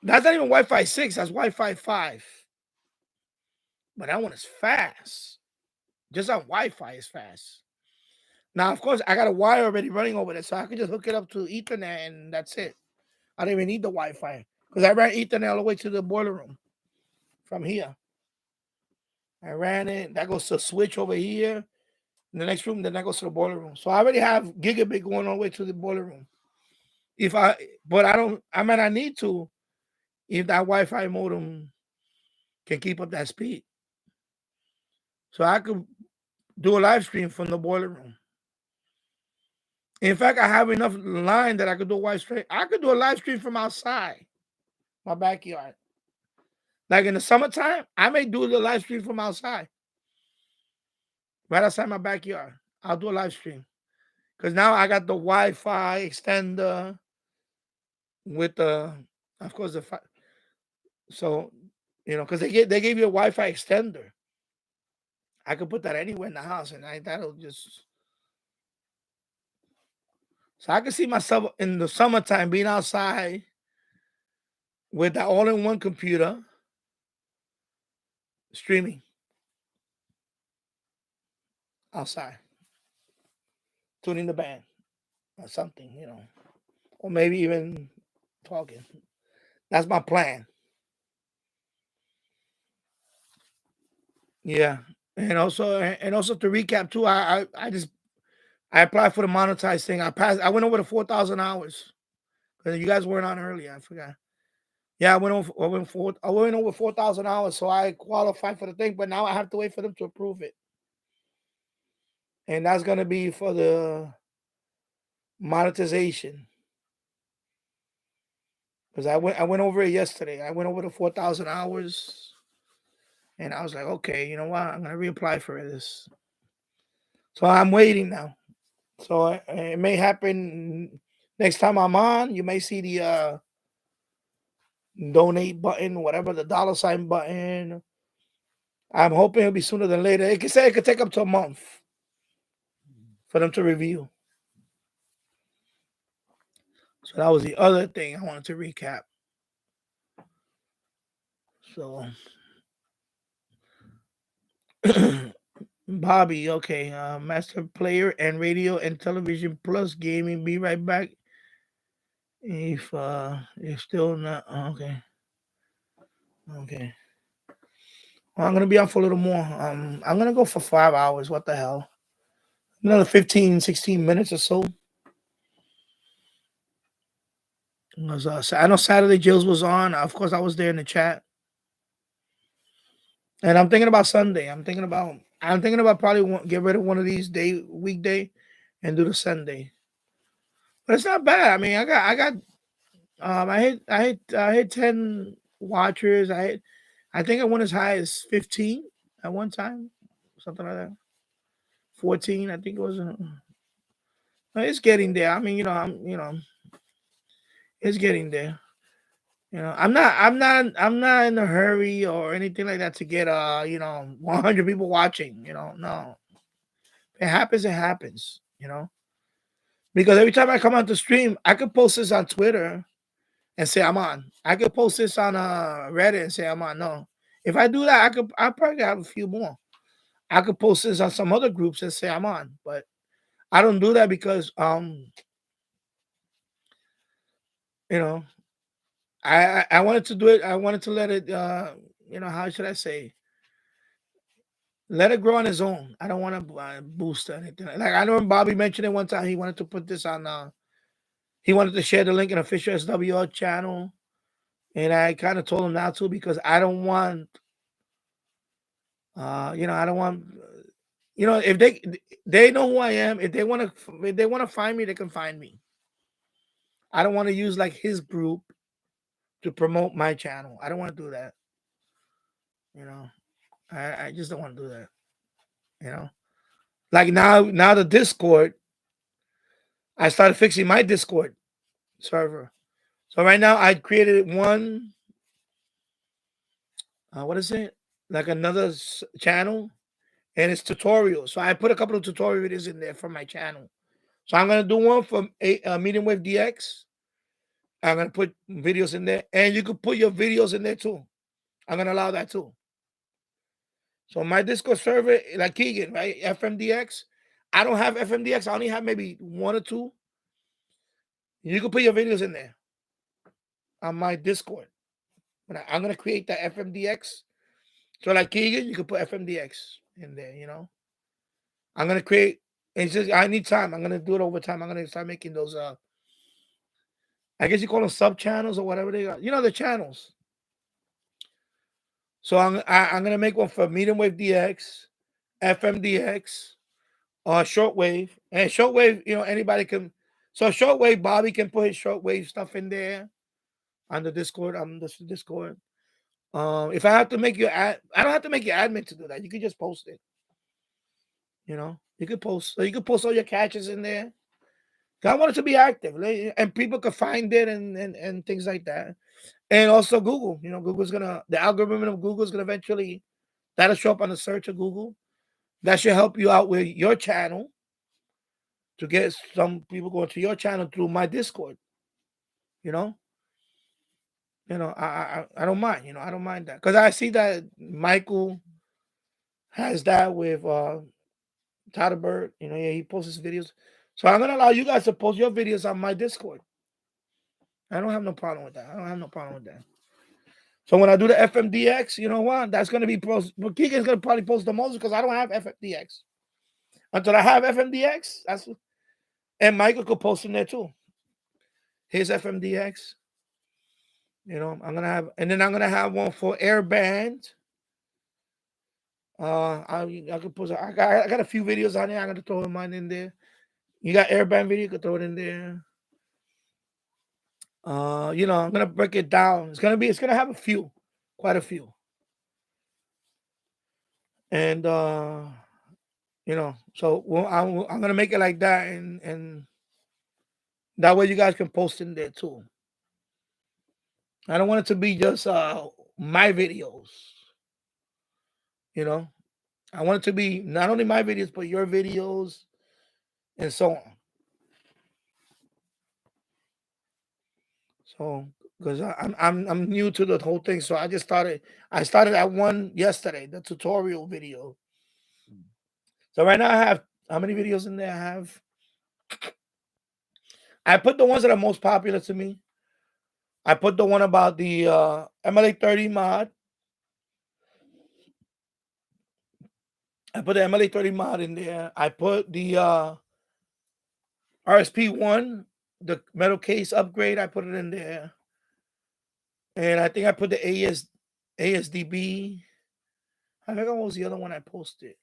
That's not even Wi-Fi 6. That's Wi-Fi 5. But that one is fast. Just on Wi-Fi is fast. Now, of course, I got a wire already running over there, so I can just hook it up to Ethernet, and that's it. I don't even need the Wi-Fi because I ran Ethernet all the way to the boiler room from here. I ran it. That goes to a switch over here in the next room. Then that goes to the boiler room. So I already have gigabit going all the way to the boiler room. But I don't. I might not need to if that Wi-Fi modem can keep up that speed. So I could do a live stream from the boiler room. In fact, I have enough line that I could do a live stream. I could do a live stream from outside my backyard. Like in the summertime, I may do the live stream from outside. Right outside my backyard. I'll do a live stream. Because now I got the Wi-Fi extender with the, of course, so, because they gave you a Wi-Fi extender. I could put that anywhere in the house, and that'll just. So I can see myself in the summertime being outside with that all-in-one computer streaming outside, tuning the band or something, or maybe even talking. That's my plan. Yeah, and also to recap too, I applied for the monetized thing. I passed. I went over the 4,000 hours because you guys weren't on earlier. I forgot. Yeah, I went over 4,000 hours, so I qualified for the thing. But now I have to wait for them to approve it, and that's gonna be for the monetization. Because I went over it yesterday. I went over the 4,000 hours, and I was like, okay, you know what? I'm gonna reapply for this. So I'm waiting now. So it may happen next time I'm on. You may see the donate button, whatever, the $ button. I'm hoping it'll be sooner than later. It could take up to a month for them to review. So that was the other thing I wanted to recap. So Bobby, okay, master player and radio and television plus gaming. Be right back. If still not okay. Okay. Well, I'm gonna be on for a little more. I'm gonna go for 5 hours. What the hell? Another 15, 16 minutes or so. I know Saturday Jills was on. Of course, I was there in the chat. And I'm thinking about Sunday. I'm thinking about probably get rid of one of these weekday and do the Sunday. But it's not bad. I mean, I hit 10 watchers. I think I went as high as 15 at one time, something like that. 14, I think it was. It's getting there. I mean, it's getting there. I'm not in a hurry or anything like that to get 100 people watching. No. If it happens, it happens. Because every time I come on the stream, I could post this on Twitter and say I'm on. I could post this on Reddit and say I'm on. No, if I do that, I probably have a few more. I could post this on some other groups and say I'm on, but I don't do that because I wanted to do it. I wanted to let it how should I say? Let it grow on its own. I don't want to boost anything. Like I know Bobby mentioned it one time. He wanted to put this on. He wanted to share the link in official SWR channel, and I kind of told him not to because I don't want. I don't want. If they know who I am, if they want to find me, they can find me. I don't want to use like his group to promote my channel. I don't want to do that. I just don't want to do that. Like now the Discord, I started fixing my Discord server So right now I created one. What is it? Like another channel, and it's tutorials. So I put a couple of tutorial videos in there from my channel. So I'm gonna do one from Medium Wave DX. I'm gonna put videos in there, and you could put your videos in there too. I'm gonna allow that too. So my Discord server, like Keegan, right? FMDX. I don't have FMDX. I only have maybe one or two. You can put your videos in there on my Discord. I'm gonna create that FMDX. So like Keegan, you can put FMDX in there. I'm gonna create. It's just I need time. I'm gonna do it over time. I'm gonna start making those. I guess you call them sub channels or whatever they are. The channels. So I'm gonna make one for Medium Wave DX, FMDX, Shortwave, and Shortwave. Anybody can. So Shortwave, Bobby can put his Shortwave stuff in there on the Discord. This Discord. If I have to make you I don't have to make you admin to do that. You can just post it. You could post. So you could post all your catches in there. I want it to be active, and people could find it and things like that. And also Google. Google's the algorithm of Google's gonna eventually that'll show up on the search of Google. That should help you out with your channel to get some people going to your channel through my Discord. I don't mind. I don't mind that because I see that Michael has that with Tyler Bird. Yeah, he posts his videos. So I'm gonna allow you guys to post your videos on my Discord. I don't have no problem with that. I don't have no problem with that. So when I do the FMDX, you know what? That's gonna be post. But Keegan's gonna probably post the most because I don't have FMDX. Until I have FMDX, and Michael could post in there too. His FMDX. I'm gonna have, and then I'm gonna have one for Airband. I could post. I got a few videos on there. I'm gonna throw mine in there. You got Airband video, you could throw it in there. I'm gonna break it down. It's gonna have quite a few. And so I'm gonna make it like that, and that way you guys can post in there too. I don't want it to be just my videos. I want it to be not only my videos but your videos and so on. So because I'm new to the whole thing, so I started at one yesterday, the tutorial video. So right now I have how many videos in there? I put the ones that are most popular to me. I put the one about the MLA 30 mod. I put the MLA 30 mod in there. I put the RSP1, the metal case upgrade. I put it in there. And I think I put the ASDB. I forgot what was the other one I posted.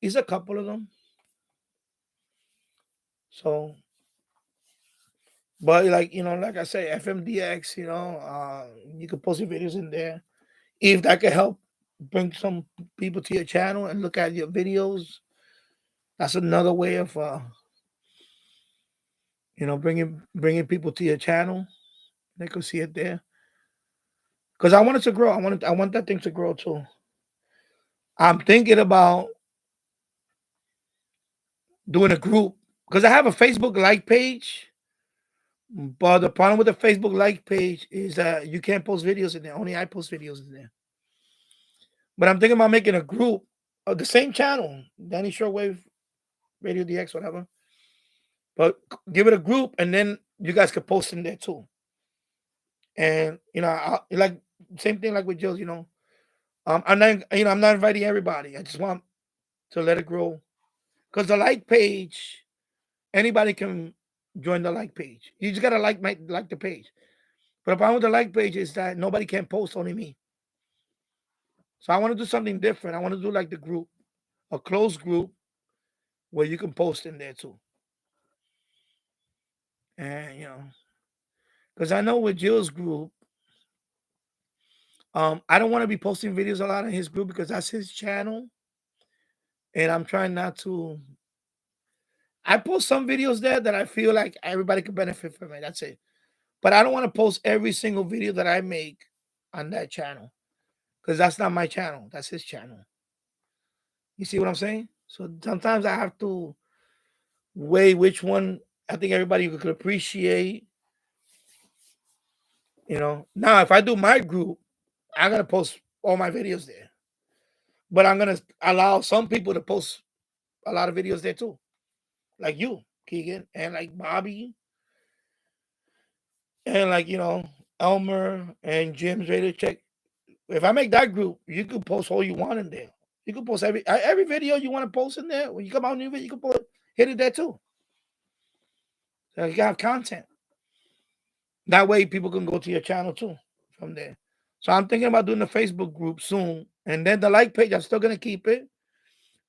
It's a couple of them. So, but like I say, FMDX, you can post your videos in there. If that could help bring some people to your channel and look at your videos, that's another way of bringing people to your channel. They could see it there. Because I want it to grow. I want that thing to grow too. I'm thinking about doing a group because I have a Facebook like page. But the problem with the Facebook like page is that you can't post videos in there. Only I post videos in there. But I'm thinking about making a group of the same channel, Danny Shortwave, Radio DX, whatever. But give it a group, and then you guys could post in there too. And like same thing like with Jill's. I'm not inviting everybody. I just want to let it grow because the like page, anybody can join the like page. You just gotta like the page. But the problem with the like page is that nobody can post, only me. So I want to do something different. I want to do like the group, a closed group where you can post in there too. And because I know with Jill's group, I don't want to be posting videos a lot in his group because that's his channel. And I'm trying not to. I post some videos there that I feel like everybody could benefit from it. That's it. But I don't want to post every single video that I make on that channel because that's not my channel. That's his channel. You see what I'm saying? So sometimes I have to weigh which one I think everybody could appreciate. You know, now if I do my group, I'm gonna post all my videos there, but I'm gonna allow some people to post a lot of videos there too, like you, Keegan, and like Bobby, and like Elmer and Jim's Ready to Check. If I make that group, you can post all you want in there. You can post every video you want to post in there. When you come out new video, you can hit it there too. So you have content. That way people can go to your channel too from there. So I'm thinking about doing the Facebook group soon. And then the like page, I'm still gonna keep it.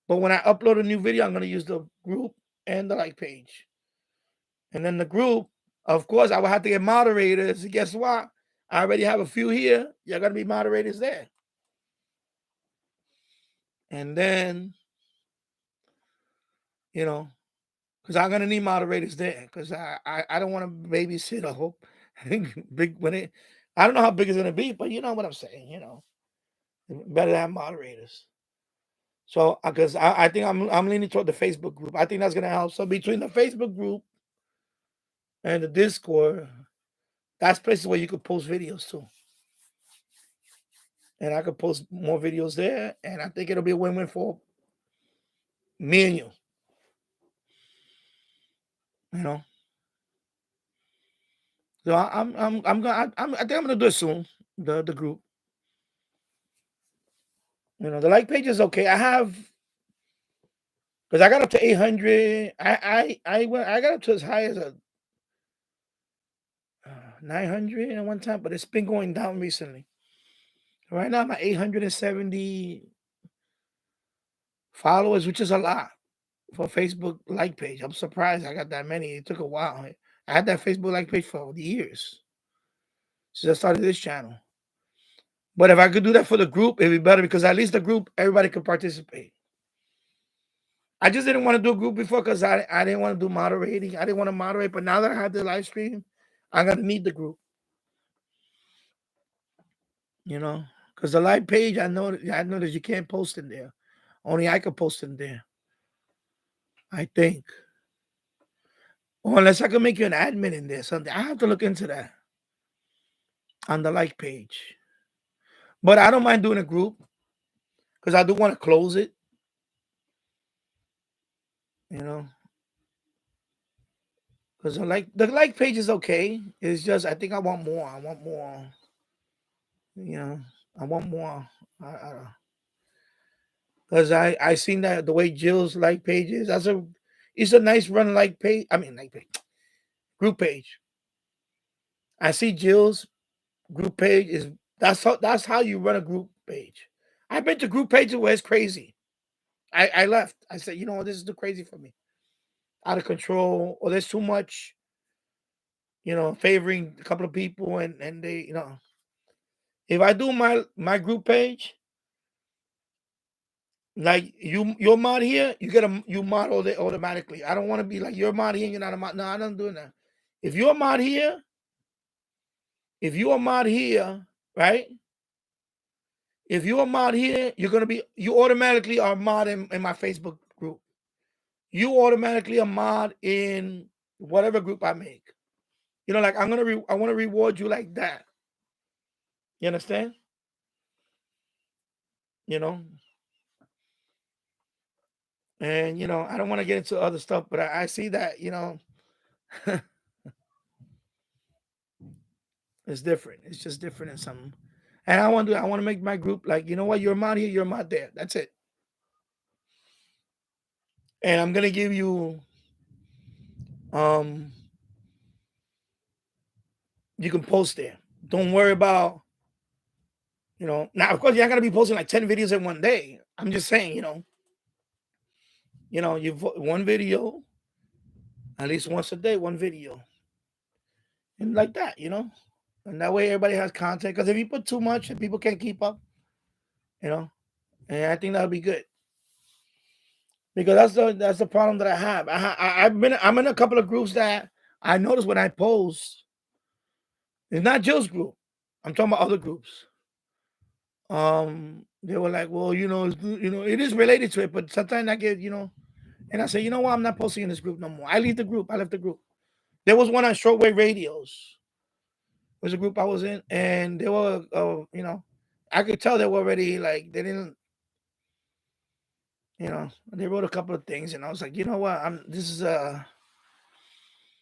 But when I upload a new video, I'm gonna use the group and the like page. And then the group, of course, I will have to get moderators. Guess what? I already have a few here. You're gonna be moderators there. And then, because I'm gonna need moderators there. Because I don't want to babysit a whole big I don't know how big it's gonna be, but you know what I'm saying. Better to have moderators. So because I think I'm leaning toward the Facebook group. I think that's gonna help. So between the Facebook group and the Discord, that's places where you could post videos too. And I could post more videos there, and I think it'll be a win-win for me and you. So I think I'm gonna do it soon. The group. The like page is okay. I have because I got up to 800. I got up to as high as a 900 at one time, but it's been going down recently. Right now I'm at 870 followers, which is a lot for Facebook like page. I'm surprised I got that many. It took a while. I had that Facebook like page for years since I started this channel. But if I could do that for the group, it'd be better because at least the group, everybody could participate. I just didn't want to do a group before because I didn't want to do moderating. I didn't want to moderate, but now that I have the live stream, I'm gonna need the group. Because the live page, I know that you can't post in there. Only I can post in there. I think. Or unless I can make you an admin in there, something. I have to look into that on the like page. But I don't mind doing a group because I do want to close it. Because the like page is okay. It's just I think I want more. I want more. I want more. Because I seen that the way Jill's like page is. It's a nice run like page. I mean like page. Group page. I see Jill's group page is that's how you run a group page. I've been to group pages where it's crazy. I left. I said, this is too crazy for me. Out of control, or there's too much, favoring a couple of people, and they, if I do my group page, like your mod here, you mod all that automatically. I don't want to be like you're mod here, and you're not a mod. No, I'm not doing that. If you're a mod here, right? If you're a mod here, you automatically are mod in my Facebook group. You automatically are mod in whatever group I make. Like I want to reward you like that. You understand? And I don't want to get into other stuff, but I see that it's different. It's just different in some. And I want to make my group like, what, you're mod here, you're mod there. That's it. And I'm gonna give you you can post there. Don't worry about now of course you're not gonna be posting like 10 videos in one day. I'm just saying, you one video at least once a day, one video. And like that, and that way everybody has content. Because if you put too much and people can't keep up, and I think that'll be good. Because that's the problem that I have. I'm in a couple of groups that I notice when I post, It's not Jill's group. I'm talking about other groups. They were like, well, it is related to it, but sometimes I get, and I say, you know what, I'm not posting in this group no more. I leave the group. I left the group. There was one on shortwave radios. It was a group I was in, and they were, I could tell they were already like they didn't, they wrote a couple of things, and I was like, you know what,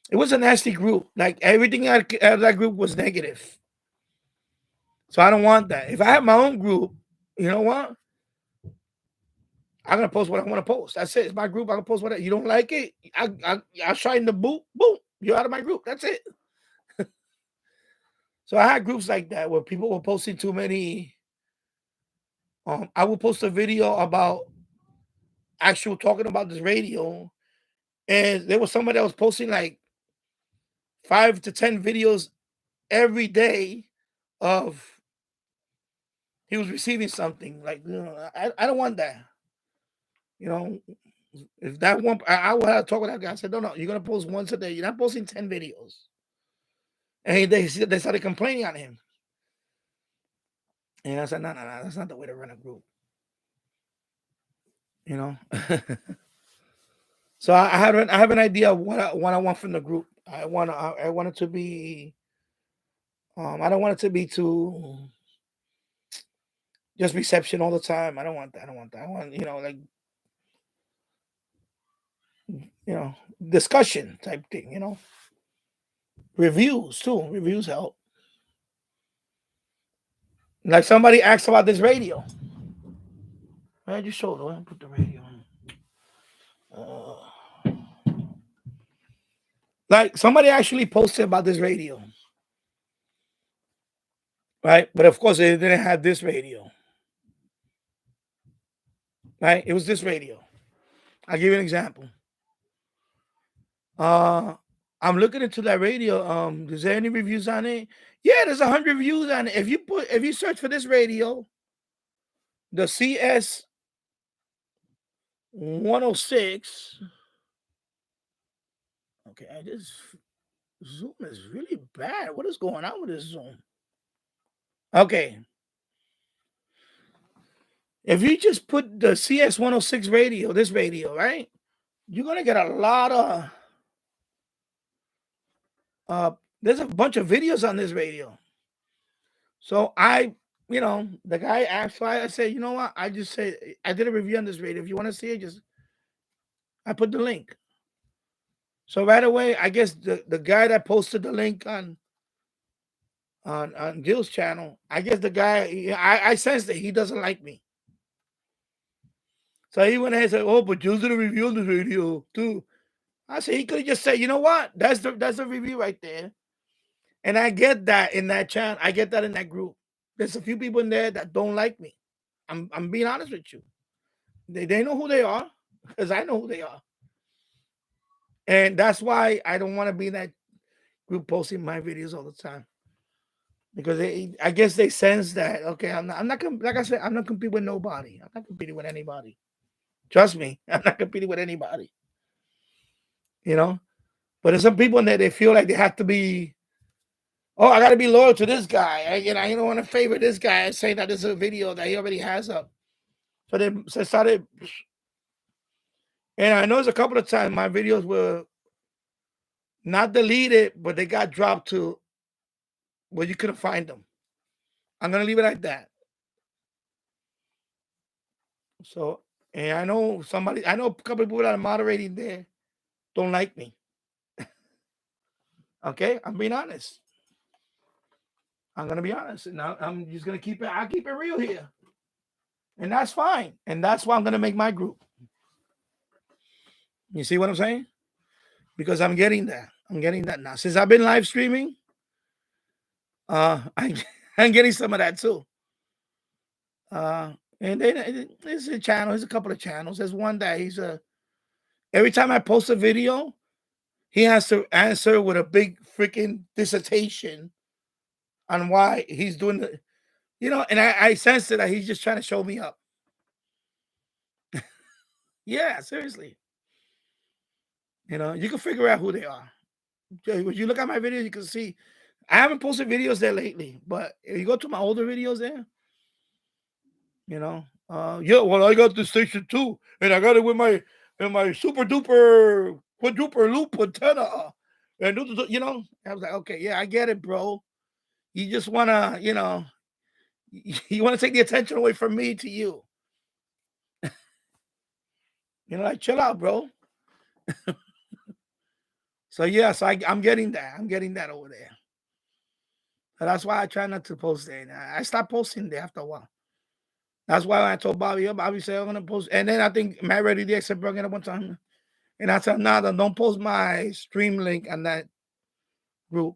it was a nasty group. Like everything out of that group was negative. So I don't want that. If I have my own group, you know what? I'm gonna post what I want to post. That's it. It's my group. I'm gonna post whatever. You don't like it? I shine the boot. Boom. You're out of my group. That's it. So I had groups like that where people were posting too many. I would post a video about actual talking about this radio, and there was somebody that was posting like 5 to 10 videos every day of he was receiving something. Like, I don't want that. If that one, I would have to talk with that guy. I said, no, you're gonna post once a day. You're not posting 10 videos. And they started complaining on him. And I said, no, that's not the way to run a group. So I have an idea of what I want from the group. I want it to be. I don't want it to be too just reception all the time. I don't want that. I want discussion type thing. Reviews too. Reviews help. Like somebody asked about this radio. I just showed them. Put the radio on. Like somebody actually posted about this radio. Right? But of course, they didn't have this radio. Right? It was this radio. I'll give you an example. I'm looking into that radio. Is there any reviews on it? Yeah, there's 100 reviews on it. If you search for this radio, the CS 106. Okay, this Zoom is really bad. What is going on with this Zoom? Okay. If you just put the CS 106 radio, this radio, right? You're gonna get a lot of there's a bunch of videos on this radio. So the guy asked, so I said, you know what? I just say I did a review on this radio. If you want to see it, I put the link. So right away, I guess the guy that posted the link on Jill's channel, I guess the guy, I sensed that he doesn't like me. So he went ahead and said, oh, but Jill's did a review on this radio too. I said, he could have just said, you know what? That's the review right there. And I get that in that channel. I get that in that group. There's a few people in there that don't like me. I'm being honest with you. They know who they are because I know who they are. And that's why I don't want to be in that group posting my videos all the time. Because I guess they sense that, okay, I'm not like I said, I'm not competing with nobody. I'm not competing with anybody. Trust me, I'm not competing with anybody. But there's some people in there, they feel like they have to be, oh, I got to be loyal to this guy. I don't want to favor this guy and saying that this is a video that he already has up. So they started, and I know there's a couple of times my videos were not deleted, but they got dropped to where you couldn't find them. I'm going to leave it like that. So, and I know a couple of people that are moderating there don't like me. Okay, I'm being honest. I'm gonna be honest, and I'm just gonna I'll keep it real here, and that's fine. And that's why I'm gonna make my group. You see what I'm saying? Because I'm getting that. I'm getting that now. Since I've been live streaming, I'm getting some of that too. And there's a channel. There's a couple of channels. There's one that every time I post a video, he has to answer with a big freaking dissertation on why he's doing and I sense that he's just trying to show me up. Yeah, seriously. You can figure out who they are. When you look at my videos, you can see I haven't posted videos there lately, but if you go to my older videos there, you know, yeah, well, I got the station too, and I got it with my super duper quadruple loop antenna, and you know, I was like, okay, yeah, I get it, bro. You just wanna, you know, you want to take the attention away from me to you. You know, like chill out, bro. So yeah, so I'm getting that. I'm getting that over there. So that's why I try not to post there. I stopped posting there after a while. That's why when I told Bobby, Bobby said I'm gonna post, and then I think Matt Ready DX said brought it up one time, and I said, nah, don't post my stream link on that group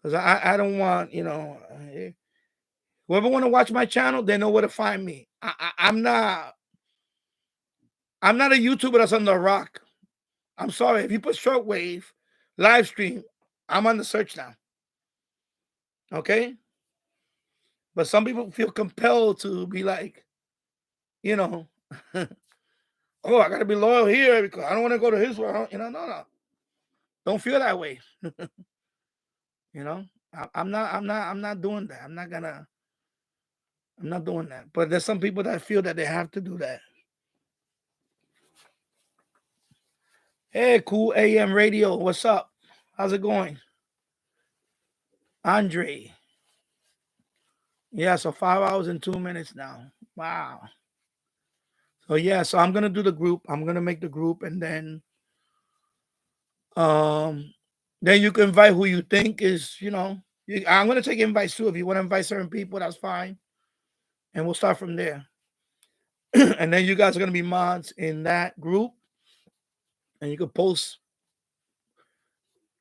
because I don't want, you know, whoever want to watch my channel, they know where to find me. I'm not a YouTuber that's on the rock. I'm sorry if you put Shortwave live stream, I'm on the search now. Okay, but some people feel compelled to be like, you know, oh, I gotta be loyal here because I don't want to go to his world. You know, no. Don't feel that way. You know, I'm not doing that. I'm not doing that. But there's some people that feel that they have to do that. Hey, Cool AM Radio, what's up? How's it going? Andre. Yeah, so 5 hours and 2 minutes now. Wow. So yeah, so I'm gonna do the group. I'm gonna make the group, and then you can invite who you think is, you know. I'm gonna take invites too. If you want to invite certain people, that's fine, and we'll start from there. And then you guys are gonna be mods in that group, and you can post.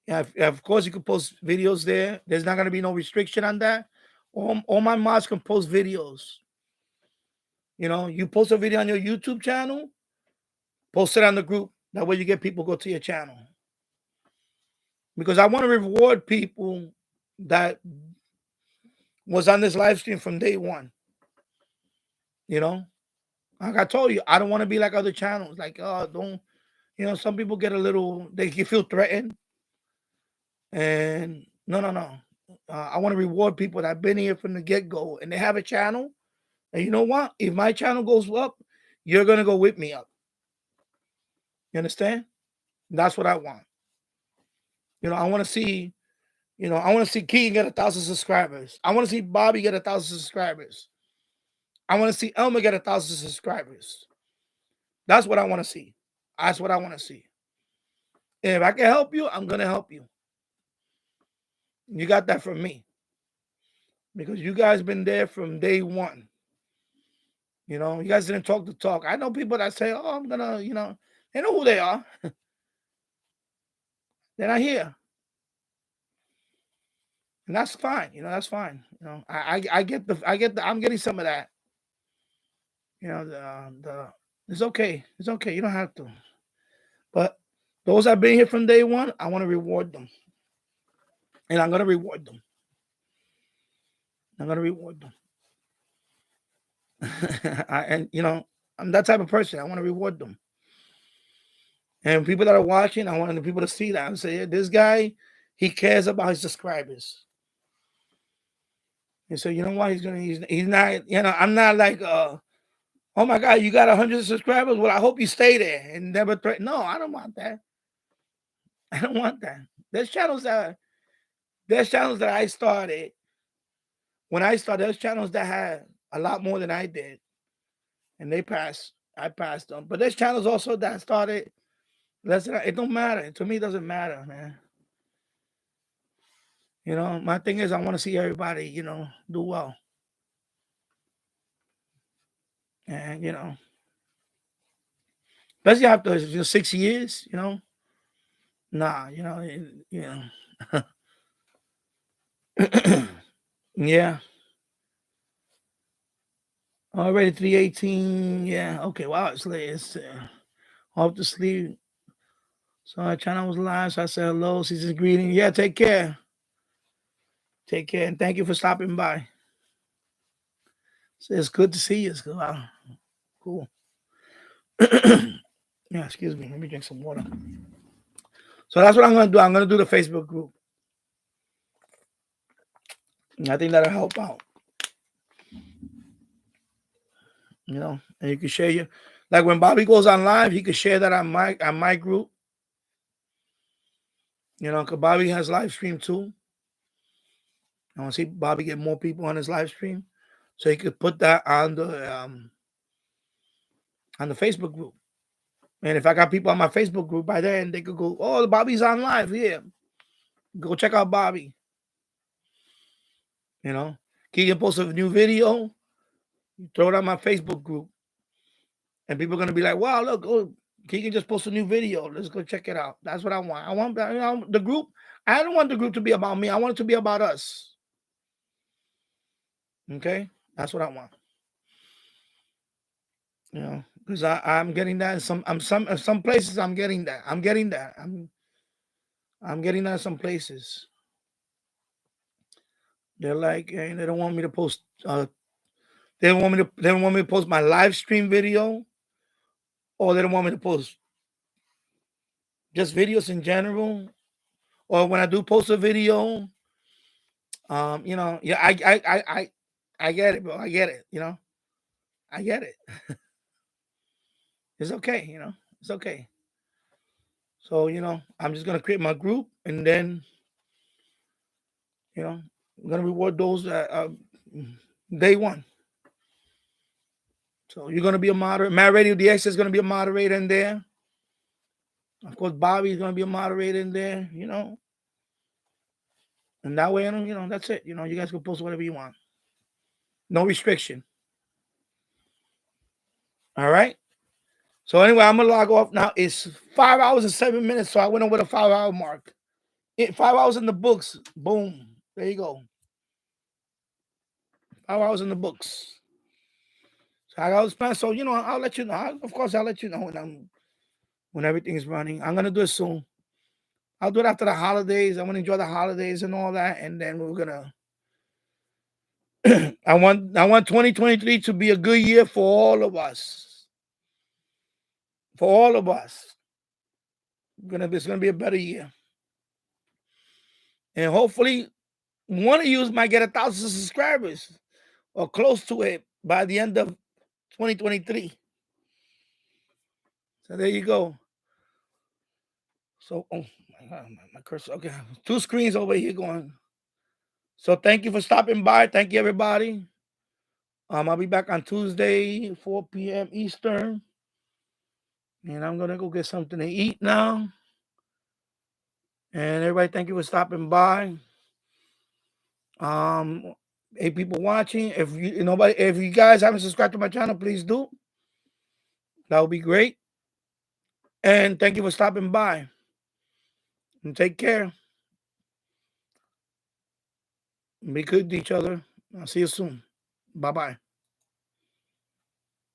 Yeah, of course, you can post videos there. There's not gonna be no restriction on that. All my mods can post videos. You know, you post a video on your YouTube channel, post it on the group. That way, you get people go to your channel. Because I want to reward people that was on this live stream from day one. You know, like I told you, I don't want to be like other channels. Like, oh, don't, you know, some people get a little, they feel threatened. And no. I want to reward people that have been here from the get-go and they have a channel. And you know what? If my channel goes up, you're going to go with me up. You understand? That's what I want. You know, I want to see, you know, I want to see Keegan get 1,000 subscribers. I want to see Bobby get 1,000 subscribers. I want to see Elmer get 1,000 subscribers. That's what I want to see. That's what I want to see. And if I can help you, I'm going to help you. You got that from me. Because you guys been there from day one. You know, you guys didn't talk the talk. I know people that say, oh, I'm going to, you know, they know who they are. They're not here. And that's fine. You know, that's fine. You know, I get the, I'm getting some of that. You know, it's okay. It's okay. You don't have to. But those that have been here from day one, I want to reward them. And I'm going to reward them. I'm going to reward them. And, you know, I'm that type of person. I want to reward them. And people that are watching, I want the people to see that and say, yeah, this guy, he cares about his subscribers. And so, you know what? He's not, you know, I'm not like, oh my God, you got 100 subscribers. Well, I hope you stay there and never threaten. No, I don't want that. I don't want that. There's channels that I started. When I started, there's channels that had a lot more than I did. And I passed them. But there's channels also that started less than it don't matter. To me, it doesn't matter, man. You know, my thing is I want to see everybody, you know, do well. And, you know, especially after 6 years, you know. Nah, you know, yeah. Already 3:18. Yeah. Okay. Wow. It's late. It's off to sleep. So our channel was live. So I said hello. She's just greeting. Yeah. Take care. Take care. And thank you for stopping by. So it's good to see you. It's good. Wow. Cool. Yeah. Excuse me. Let me drink some water. So that's what I'm going to do. I'm going to do the Facebook group. I think that'll help out. You know, and you can share your, like when Bobby goes on live, he can share that on my group. You know, because Bobby has live stream too. I want to see Bobby get more people on his live stream, so he could put that on the Facebook group. And if I got people on my Facebook group by then, they could go, "Oh, Bobby's on live. Yeah, go check out Bobby." You know, Keegan posts a new video, throw it on my Facebook group, and people are gonna be like, "Wow, look, oh, Keegan just posted a new video. Let's go check it out." That's what I want. I want, you know, the group. I don't want the group to be about me. I want it to be about us. Okay, that's what I want. You know, because I'm getting that in some places. I'm getting that. I'm getting that in some places. They're like, hey, they don't want me to post. They don't want me to post my live stream video, or they don't want me to post just videos in general. Or when I do post a video, you know, yeah, I get it, bro. I get it. You know, I get it. It's okay. You know, it's okay. So, you know, I'm just gonna create my group, and then, you know, I'm gonna reward those day one. So you're gonna be a moderator. Mad Radio DX is gonna be a moderator in there. Of course, Bobby's gonna be a moderator in there. You know, and that way, you know, that's it. You know, you guys can post whatever you want. No restriction. All right. So anyway, I'm gonna log off now. It's 5 hours and 7 minutes. So I went over the 5-hour mark. 5 hours in the books. Boom. There you go. 5 hours in the books. So I got this plan. So you know, I'll let you know. Of course, I'll let you know when everything is running. I'm gonna do it soon. I'll do it after the holidays. I want to enjoy the holidays and all that, and then we're gonna. I want 2023 to be a good year for all of us. For all of us, it's gonna be a better year, and hopefully, one of you might get 1,000 subscribers or close to it by the end of 2023. So there you go. So, oh my God, my cursor. Okay, 2 screens over here going. So thank you for stopping by. Thank you, everybody. I'll be back on Tuesday, 4 p.m. Eastern. And I'm gonna go get something to eat now. And everybody, thank you for stopping by. 8 people watching. If you guys haven't subscribed to my channel, please do. That would be great. And thank you for stopping by. And take care. Be good to each other. I'll see you soon. Bye-bye.